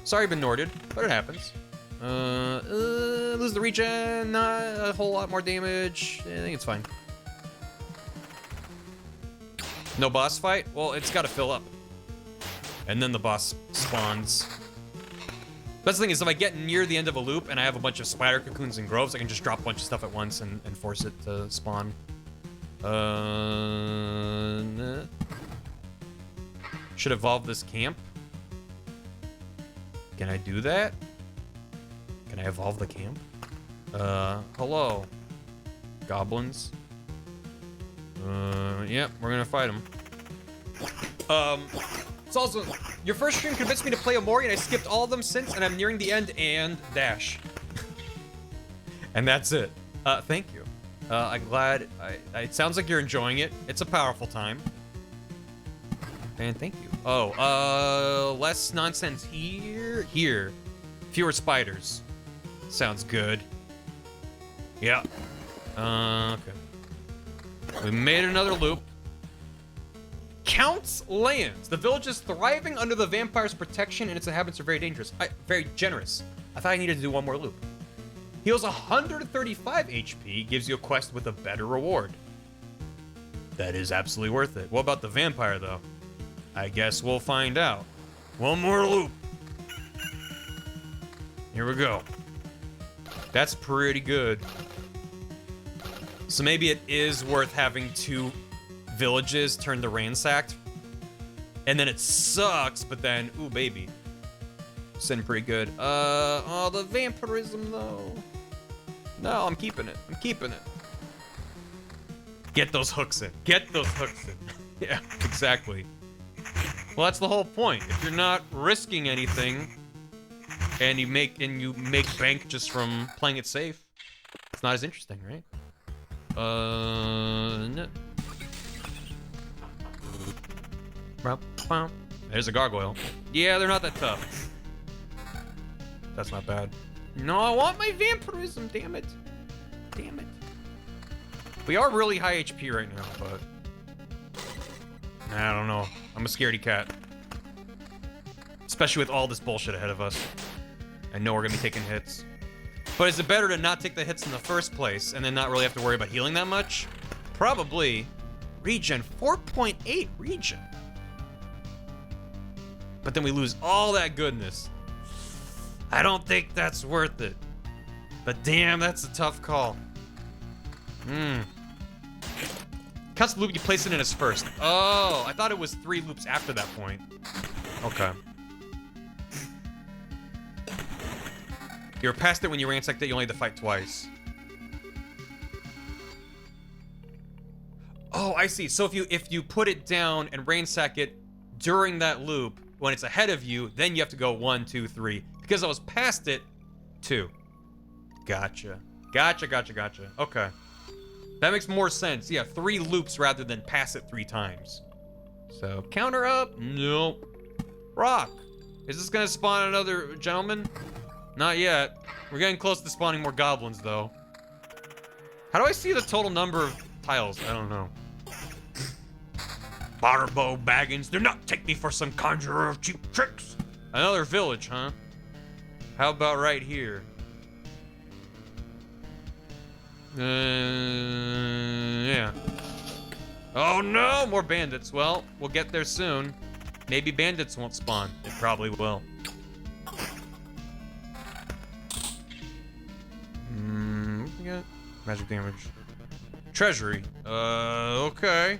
Sorry, been Norded, but it happens. Lose the regen, not a whole lot more damage. I think it's fine. No boss fight? Well, it's gotta fill up. And then the boss spawns. That's the thing is, if I get near the end of a loop and I have a bunch of spider cocoons and groves, I can just drop a bunch of stuff at once and force it to spawn. Should evolve this camp. Can I do that? Can I evolve the camp? Hello. Goblins. Yeah, we're gonna fight them. It's also, your first stream convinced me to play Omori and I skipped all of them since and I'm nearing the end and dash. And that's it. Thank you. I'm glad, it sounds like you're enjoying it. It's a powerful time. And thank you. Oh, less nonsense here. Here. Fewer spiders. Sounds good. Yeah. Okay. We made another loop. Count's Lands. The village is thriving under the vampire's protection and its inhabitants are very dangerous. Very generous. I thought I needed to do one more loop. Heals 135 HP, gives you a quest with a better reward. That is absolutely worth it. What about the vampire, though? I guess we'll find out. One more loop. Here we go. That's pretty good. So maybe it is worth having 2 villages turn to ransacked. And then it sucks, but then, ooh, baby. Sitting pretty good. Oh, the vampirism, though. No, I'm keeping it. I'm keeping it. Get those hooks in. Get those hooks in. Yeah, exactly. Well, that's the whole point. If you're not risking anything, and you make bank just from playing it safe, it's not as interesting, right? No. There's a gargoyle. Yeah, they're not that tough. That's not bad. No, I want my vampirism, damn it. Damn it. We are really high HP right now, but... I don't know. I'm a scaredy cat. Especially with all this bullshit ahead of us. I know we're gonna be taking hits. But is it better to not take the hits in the first place and then not really have to worry about healing that much? Probably. Regen, 4.8 regen. But then we lose all that goodness. I don't think that's worth it. But damn, that's a tough call. Counts the loop, you place it in as first. Oh, I thought it was 3 loops after that point. Okay. You're past it when you ransacked it, you only had to fight twice. Oh, I see. So if you put it down and ransack it during that loop, when it's ahead of you, then you have to go 1, 2, 3. Because I was past it, 2. Gotcha. Gotcha. Okay. That makes more sense. Yeah, 3 loops rather than pass it 3 times. So, counter up? Nope. Rock. Is this gonna spawn another gentleman? Not yet. We're getting close to spawning more goblins, though. How do I see the total number of tiles? I don't know. Barbo Baggins, do not take me for some conjurer of cheap tricks. Another village, huh? How about right here? Yeah. Oh no, more bandits. Well, we'll get there soon. Maybe bandits won't spawn. It probably will. What we got? Magic damage. Treasury. Okay.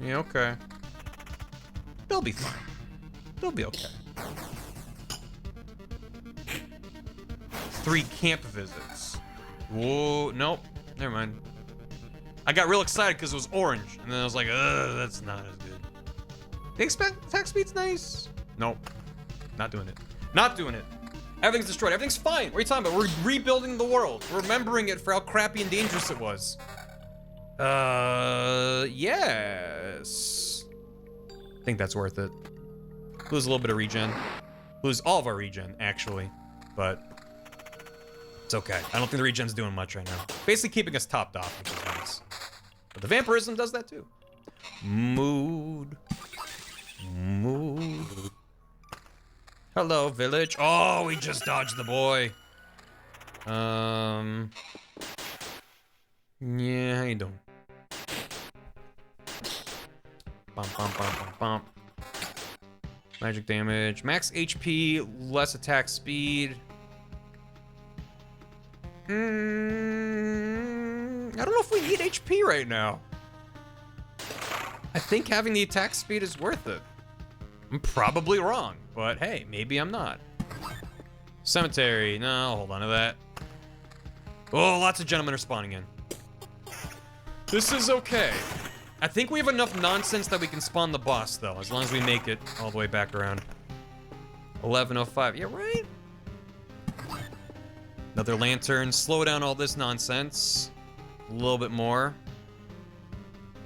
Yeah, okay. They'll be fine. They'll be okay. 3 camp visits. Whoa, nope. Never mind. I got real excited because it was orange, and then I was like, that's not as good. The attack speed's nice. Nope. Not doing it. Not doing it. Everything's destroyed. Everything's fine. What are you talking about? We're rebuilding the world. We're remembering it for how crappy and dangerous it was. Yes. I think that's worth it. Lose a little bit of regen. Lose all of our regen, actually. But it's okay. I don't think the regen's doing much right now. Basically keeping us topped off, which is nice. But the vampirism does that too. Mood. Hello, village. Oh, we just dodged the boy. Yeah, how you doing? Bump. Magic damage. Max HP, less attack speed. I don't know if we need HP right now. I think having the attack speed is worth it. I'm probably wrong, but hey, maybe I'm not. Cemetery. No, I'll hold on to that. Oh, lots of gentlemen are spawning in. This is okay. I think we have enough nonsense that we can spawn the boss, though, as long as we make it all the way back around. 11:05. Yeah, right? Another lantern. Slow down all this nonsense. A little bit more.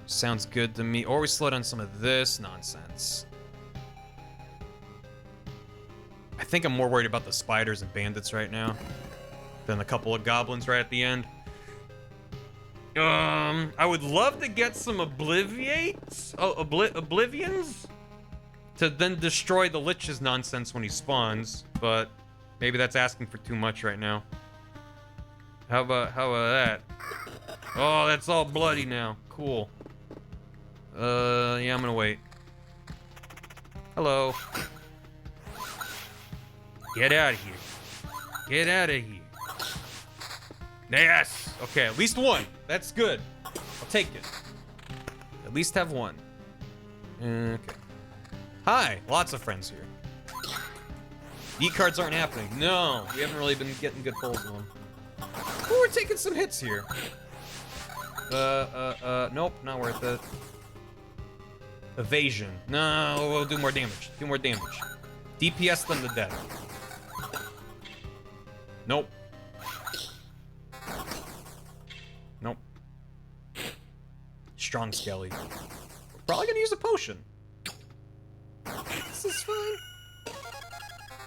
Sounds good to me. Or we slow down some of this nonsense. I think I'm more worried about the spiders and bandits right now than a couple of goblins right at the end. I would love to get some obliviates, oblivions, to then destroy the lich's nonsense when he spawns, but maybe that's asking for too much right now. How about that? Oh, that's all bloody now. Cool. Yeah, I'm gonna wait. Hello. Get out of here. Get out of here. Yes! Okay, at least one. That's good. I'll take it. At least have one. Okay. Hi, lots of friends here. E-cards aren't happening. No, we haven't really been getting good pulls on them. Ooh, we're taking some hits here. Nope, not worth it. Evasion. No, we'll do more damage. Do more damage. DPS them to death. Nope. Nope. Strong Skelly. Probably gonna use a potion. This is fine.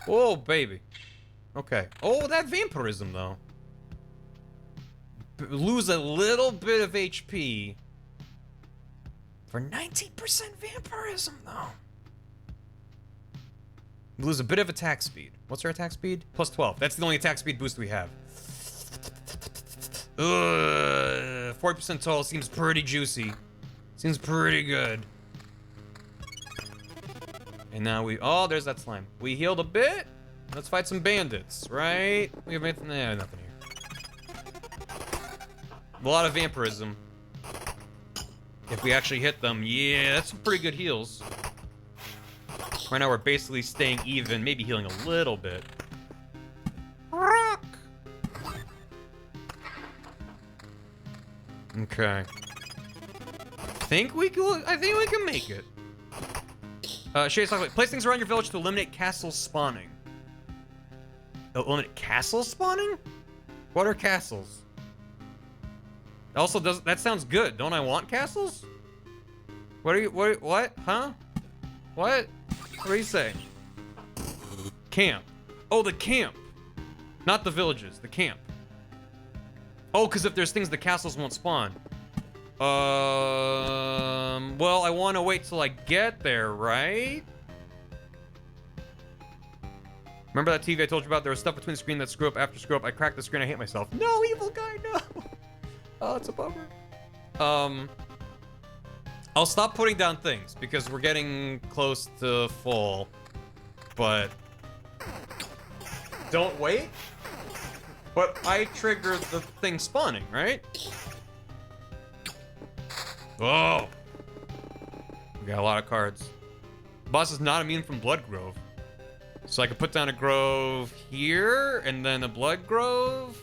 Oh, baby. Okay. Oh, that vampirism, though. Lose a little bit of HP. For 90% vampirism, though. Lose a bit of attack speed. What's our attack speed? Plus 12. That's the only attack speed boost we have. 40% total seems pretty juicy. Seems pretty good. And now we... Oh, there's that slime. We healed a bit. Let's fight some bandits, right? We have anything... Nah, nothing here. A lot of vampirism. If we actually hit them, yeah, that's some pretty good heals. Right now we're basically staying even, maybe healing a little bit. Rock! Okay. I think we can make it. Shades, place things around your village to eliminate castle spawning. Eliminate castle spawning? What are castles? Also, that sounds good. Don't I want castles? What? Huh? What? What are you saying? Camp. Oh, the camp. Not the villages, the camp. Oh, because if there's things, the castles won't spawn. Well, I want to wait till I get there, right? Remember that TV I told you about? There was stuff between the screen that screw up after screw up. I cracked the screen, I hate myself. No, evil guy, no! Oh, it's a bummer. I'll stop putting down things because we're getting close to full. But don't wait. But I triggered the thing spawning, right? Oh, we got a lot of cards. Boss is not immune from Blood Grove, so I could put down a grove here and then a Blood Grove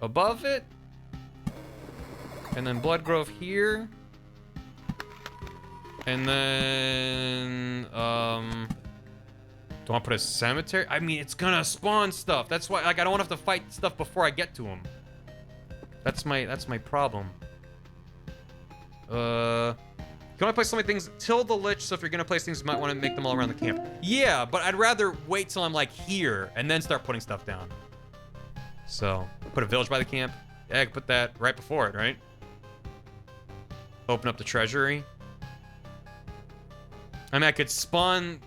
above it. And then Blood Grove here. And then, do I want to put a cemetery? I mean, it's gonna spawn stuff. That's why, like, I don't want to have to fight stuff before I get to them. That's my problem. You want to place so many things till the Lich, so if you're gonna place things, you might want to make them all around the camp. Yeah, but I'd rather wait till I'm, like, here and then start putting stuff down. So, put a village by the camp. Yeah, I could put that right before it, right? Open up the treasury. I mean, I could spawn...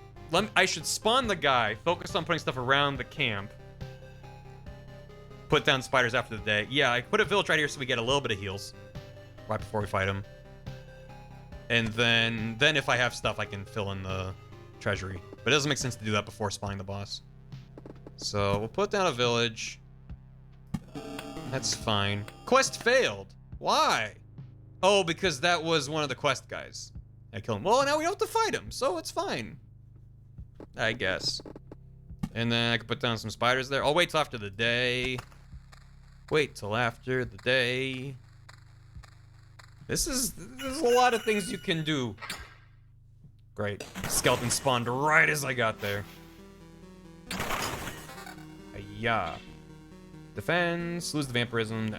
I should spawn the guy, focus on putting stuff around the camp. Put down spiders after the day. Yeah, I put a village right here so we get a little bit of heals. Right before we fight him. And then if I have stuff, I can fill in the treasury. But it doesn't make sense to do that before spawning the boss. So, we'll put down a village. That's fine. Quest failed. Why? Oh, because that was one of the quest guys. I killed him. Well, now we don't have to fight him, so it's fine. I guess. And then I can put down some spiders there. I'll wait till after the day. Wait till after the day. There's a lot of things you can do. Great. Skeleton spawned right as I got there. Yeah. Defense. Lose the vampirism.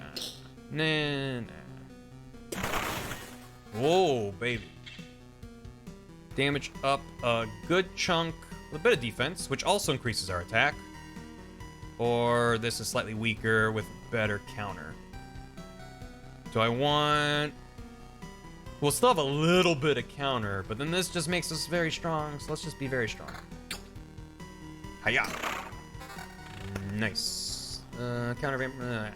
Nah. Whoa, baby. Damage up a good chunk with a bit of defense, which also increases our attack. Or this is slightly weaker with better counter. Do I want... We'll still have a little bit of counter, but then this just makes us very strong, so let's just be very strong. Hiya! Nice. Counter...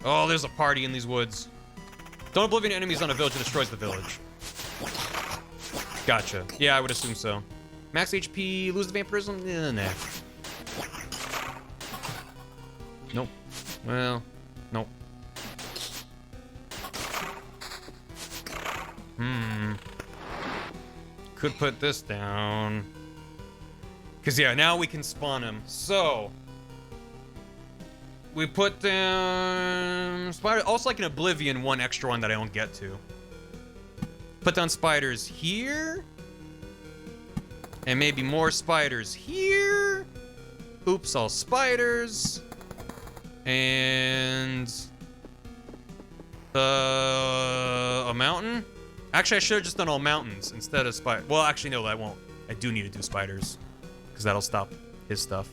Oh, there's a party in these woods. Don't oblivion enemies on a village that destroys the village. Gotcha. Yeah, I would assume so. Max HP, lose the vampirism? Nah. Nope. Well, nope. Could put this down. Because, yeah, now we can spawn him. So, we put down spider. Also, like an Oblivion, one extra one that I don't get to. Put down spiders here. And maybe more spiders here. Oops, all spiders. And A mountain? Actually, I should have just done all mountains instead of spider. Well, actually, no, I won't. I do need to do spiders because that'll stop his stuff.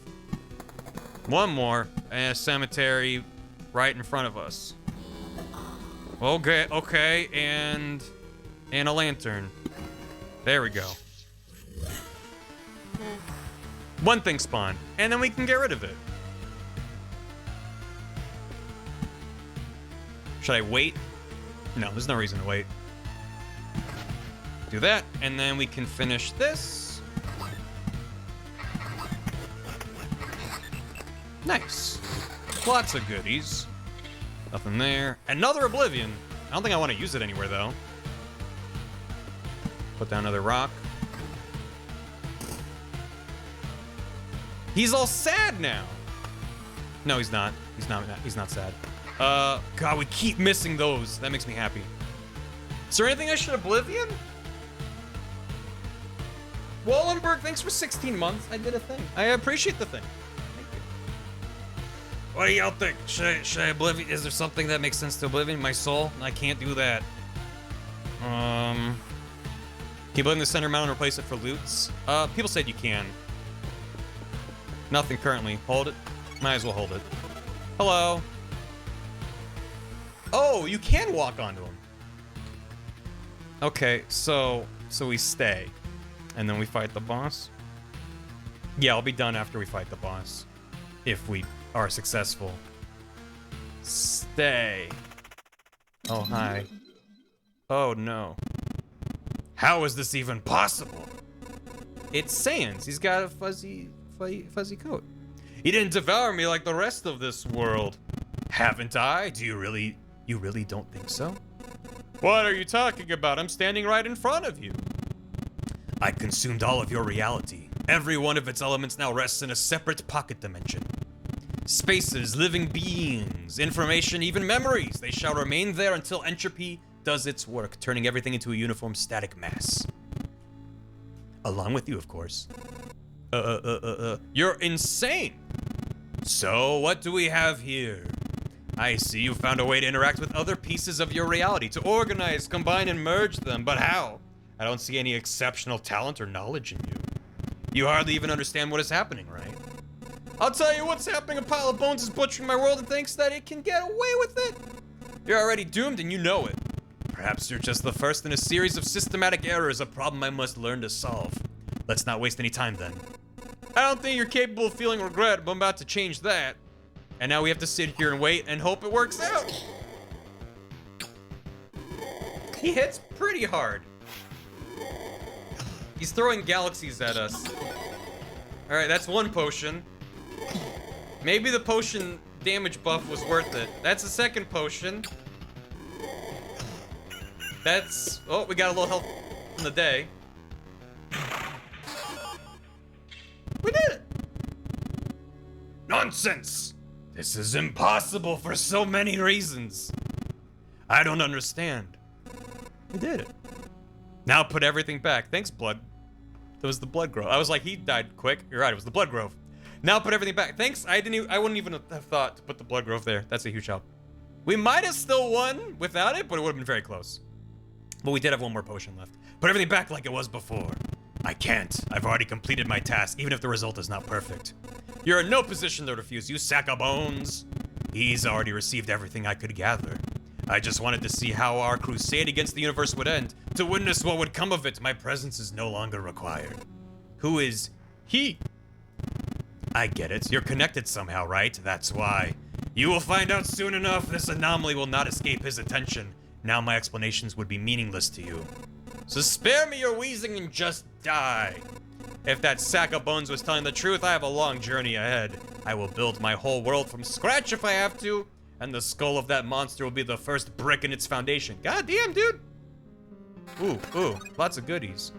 One more, and a cemetery right in front of us. Okay, okay, and a lantern. There we go. One thing spawned, and then we can get rid of it. Should I wait? No, there's no reason to wait. Do that, and then we can finish this. Nice. Lots of goodies. Nothing there. Another Oblivion. I don't think I want to use it anywhere, though. Put down another rock. He's all sad now. No, he's not. He's not sad. God, we keep missing those. That makes me happy. Is there anything I should Oblivion? Wallenberg, thanks for 16 months. I did a thing. I appreciate the thing. Thank you. What do y'all think? Should I Oblivion? Is there something that makes sense to Oblivion? My soul? I can't do that. Can you Oblivion the center mountain and replace it for loots? People said you can. Nothing currently. Hold it. Might as well hold it. Hello. Oh, you can walk onto him. Okay, so we stay. And then we fight the boss? Yeah, I'll be done after we fight the boss. If we are successful. Stay. Oh, hi. Oh, no. How is this even possible? It's Sans. He's got a fuzzy coat. He didn't devour me like the rest of this world. Haven't I? You really don't think so? What are you talking about? I'm standing right in front of you. I consumed all of your reality. Every one of its elements now rests in a separate pocket dimension. Spaces, living beings, information, even memories. They shall remain there until entropy does its work, turning everything into a uniform static mass. Along with you, of course. You're insane! So, what do we have here? I see you found a way to interact with other pieces of your reality, to organize, combine, and merge them, but how? I don't see any exceptional talent or knowledge in you. You hardly even understand what is happening, right? I'll tell you what's happening. A pile of bones is butchering my world and thinks that it can get away with it. You're already doomed and you know it. Perhaps you're just the first in a series of systematic errors, a problem I must learn to solve. Let's not waste any time then. I don't think you're capable of feeling regret, but I'm about to change that. And now we have to sit here and wait and hope it works out. He hits pretty hard. He's throwing galaxies at us. Alright, that's one potion. Maybe the potion damage buff was worth it. That's the second potion. That's... Oh, we got a little health in the day. We did it! Nonsense! This is impossible for so many reasons. I don't understand. We did it. Now put everything back. Thanks, Blood. That was the Blood Grove. I was like, he died quick. You're right, it was the Blood Grove. Now put everything back. Thanks. I wouldn't even have thought to put the Blood Grove there. That's a huge help. We might have still won without it, but it would have been very close. But we did have one more potion left. Put everything back like it was before. I can't. I've already completed my task, even if the result is not perfect. You're in no position to refuse, you sack of bones. He's already received everything I could gather. I just wanted to see how our crusade against the universe would end. To witness what would come of it, my presence is no longer required. Who is he? I get it. You're connected somehow, right? That's why. You will find out soon enough. This anomaly will not escape his attention. Now my explanations would be meaningless to you. So spare me your wheezing and just die. If that sack of bones was telling the truth, I have a long journey ahead. I will build my whole world from scratch if I have to, and the skull of that monster will be the first brick in its foundation. God damn, dude. Ooh, lots of goodies.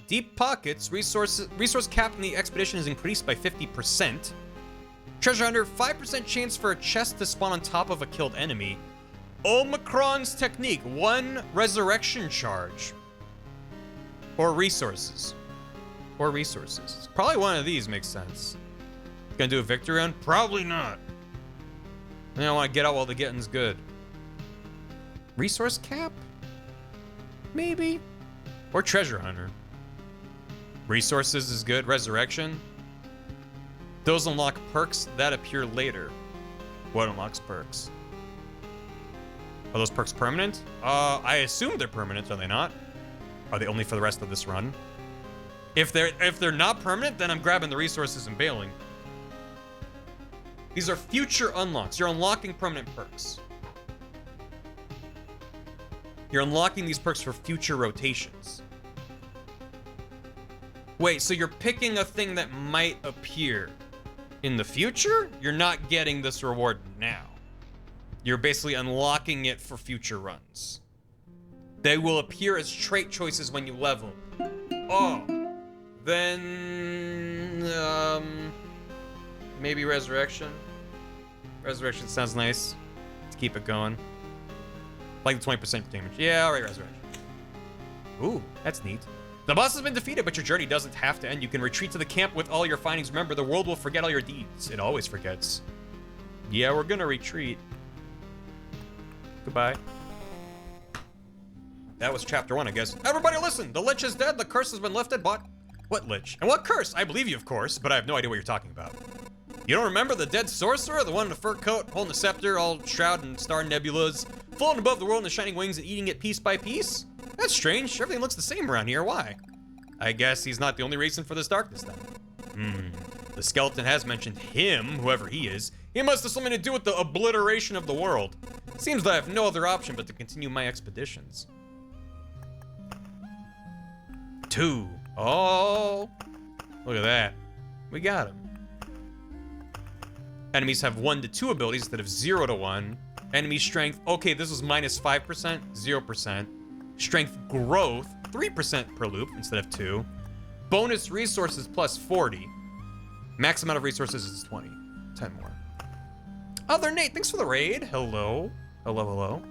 Deep pockets, resource cap in the expedition is increased by 50%. Treasure hunter, 5% chance for a chest to spawn on top of a killed enemy. Omicron's technique, 1 resurrection charge. Or resources. Probably one of these makes sense. Gonna do a victory run? Probably not. And I want to get out while the getting's good. Resource cap? Maybe? Or treasure hunter. Resources is good. Resurrection. Those unlock perks that appear later. What unlocks perks? Are those perks permanent? I assume they're permanent, are they not? Are they only for the rest of this run? If they're not permanent, then I'm grabbing the resources and bailing. These are future unlocks. You're unlocking permanent perks. You're unlocking these perks for future rotations. Wait, so you're picking a thing that might appear in the future? You're not getting this reward now. You're basically unlocking it for future runs. They will appear as trait choices when you level. Oh. Then... maybe Resurrection. Resurrection sounds nice. Let's keep it going. Like the 20% damage. Yeah, alright, Resurrection. Ooh, that's neat. The boss has been defeated, but your journey doesn't have to end. You can retreat to the camp with all your findings. Remember, the world will forget all your deeds. It always forgets. Yeah, we're gonna retreat. Goodbye. That was chapter 1, I guess. Everybody listen! The Lich is dead, the curse has been lifted, but... What Lich? And what curse? I believe you, of course, but I have no idea what you're talking about. You don't remember the dead sorcerer? The one in the fur coat, holding the scepter, all shrouded in star nebulas, floating above the world in the shining wings and eating it piece by piece? That's strange. Everything looks the same around here. Why? I guess he's not the only reason for this darkness, then. The skeleton has mentioned him, whoever he is. He must have something to do with the obliteration of the world. Seems that I have no other option but to continue my expeditions. 2. Oh, look at that. We got him. Enemies have 1 to 2 abilities instead of 0 to 1. Enemy strength, okay, this was minus 5%, 0%. Strength growth, 3% per loop instead of 2. Bonus resources plus 40. Max amount of resources is 20. 10 more. Other Nate, thanks for the raid. Hello. Hello, hello.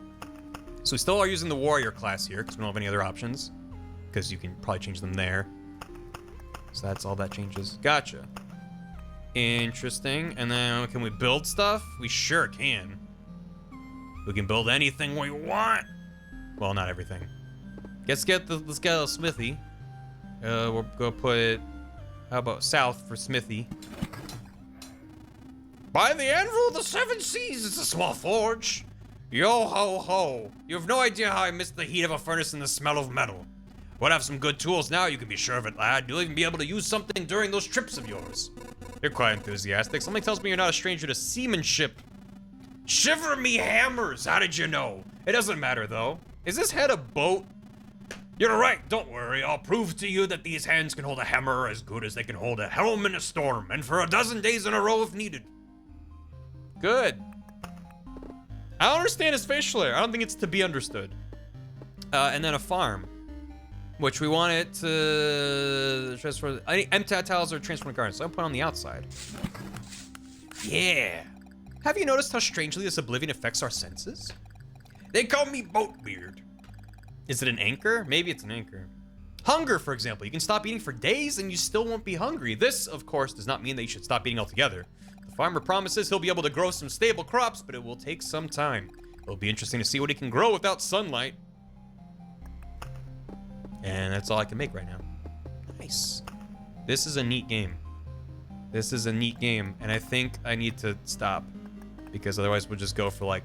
So we still are using the warrior class here because we don't have any other options. Because you can probably change them there. So that's all that changes. Gotcha. Interesting. And then can we build stuff? We sure can. We can build anything we want. Well, not everything. Let's get a smithy. We'll go put, how about south for smithy? By the anvil of the 7 seas, it's a small forge. Yo ho ho. You have no idea how I miss the heat of a furnace and the smell of metal. We'll have some good tools now, you can be sure of it, lad. You'll even be able to use something during those trips of yours. You're quite enthusiastic. Something tells me you're not a stranger to seamanship. Shiver me hammers! How did you know? It doesn't matter, though. Is this head a boat? You're right, don't worry. I'll prove to you that these hands can hold a hammer as good as they can hold a helm in a storm, and for a dozen days in a row if needed. Good. I don't understand his facial hair. I don't think it's to be understood. And then a farm. Which we want it to transfer. MTAT tiles are transformed gardens, so I'll put on the outside. Yeah. Have you noticed how strangely this oblivion affects our senses? They call me Boatbeard. Is it an anchor? Maybe it's an anchor. Hunger, for example. You can stop eating for days and you still won't be hungry. This, of course, does not mean that you should stop eating altogether. The farmer promises he'll be able to grow some stable crops, but it will take some time. It'll be interesting to see what he can grow without sunlight. And that's all I can make right now. Nice. This is a neat game. This is a neat game, and I think I need to stop because otherwise we'll just go for like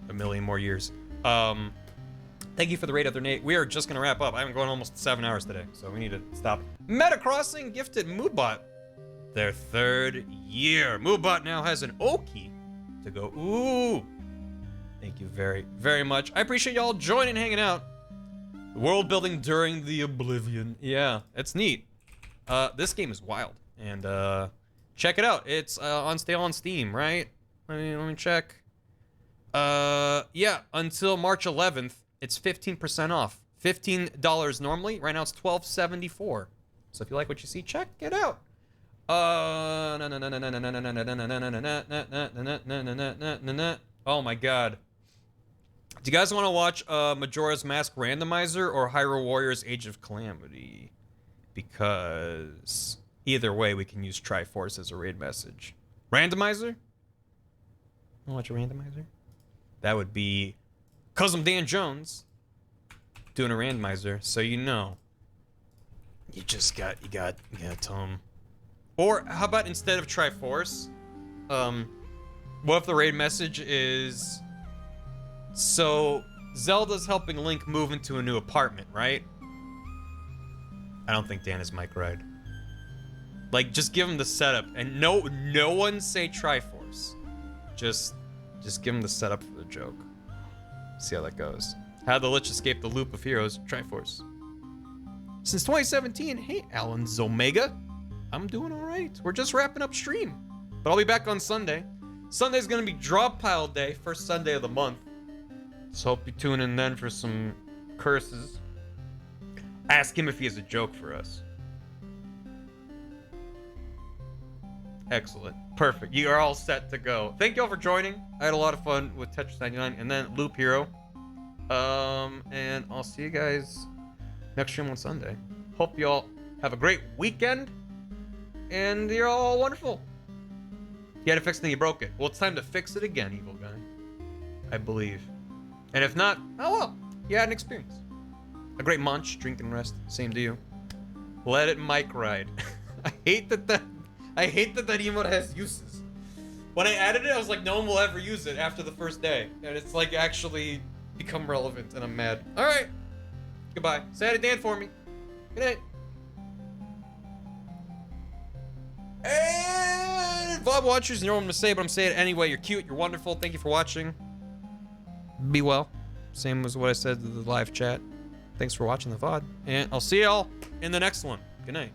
a million more years. Thank you for the raid, Other Nate. We are just gonna wrap up. I haven't gone almost 7 hours today, so we need to stop. Metacrossing gifted Moodbot their 3rd year. Moodbot now has an Oki to go. Ooh. Thank you very, very much. I appreciate y'all joining and hanging out. World building during the oblivion. Yeah, it's neat. This game is wild. And check it out. It's on sale on Steam, right? Let me check. Yeah, until March 11th, it's 15% off. $15 normally. Right now it's $12.74. So if you like what you see, check it out. Oh my god. Do you guys want to watch Majora's Mask Randomizer or Hyrule Warriors Age of Calamity? Because either way, we can use Triforce as a raid message. Randomizer? Watch a randomizer. That would be Cousin Dan Jones doing a randomizer, so you know. You gotta tell him. Or how about instead of Triforce, what if the raid message is, so Zelda's helping Link move into a new apartment, right? I don't think Dan is Mike Ride. Like, just give him the setup, and no one say Triforce. Just give him the setup for the joke. See how that goes. How the Lich escape the loop of heroes, Triforce. Since 2017, hey, Alan Zomega. I'm doing all right. We're just wrapping up stream. But I'll be back on Sunday. Sunday's gonna be drop pile day, first Sunday of the month. So hope you tune in then for some curses. Ask him if he has a joke for us. Excellent. Perfect. You are all set to go. Thank you all for joining. I had a lot of fun with Tetris 99 and then Loop Hero. And I'll see you guys next stream on Sunday. Hope you all have a great weekend. And you're all wonderful. You had to fix it and you broke it. Well, it's time to fix it again, evil guy. I believe. And if not, oh well. You had an experience. A great munch, drink and rest. Same to you. Let it mic ride. I hate that emote has uses. When I added it, I was like, no one will ever use it after the first day. And it's like actually become relevant and I'm mad. Alright. Goodbye. Say hi to Dan for me. Good night. And VOD watchers, you know what I'm gonna say, but I'm saying it anyway. You're cute, you're wonderful. Thank you for watching. Be well. Same as what I said to the live chat. Thanks for watching the VOD. And I'll see y'all in the next one. Good night.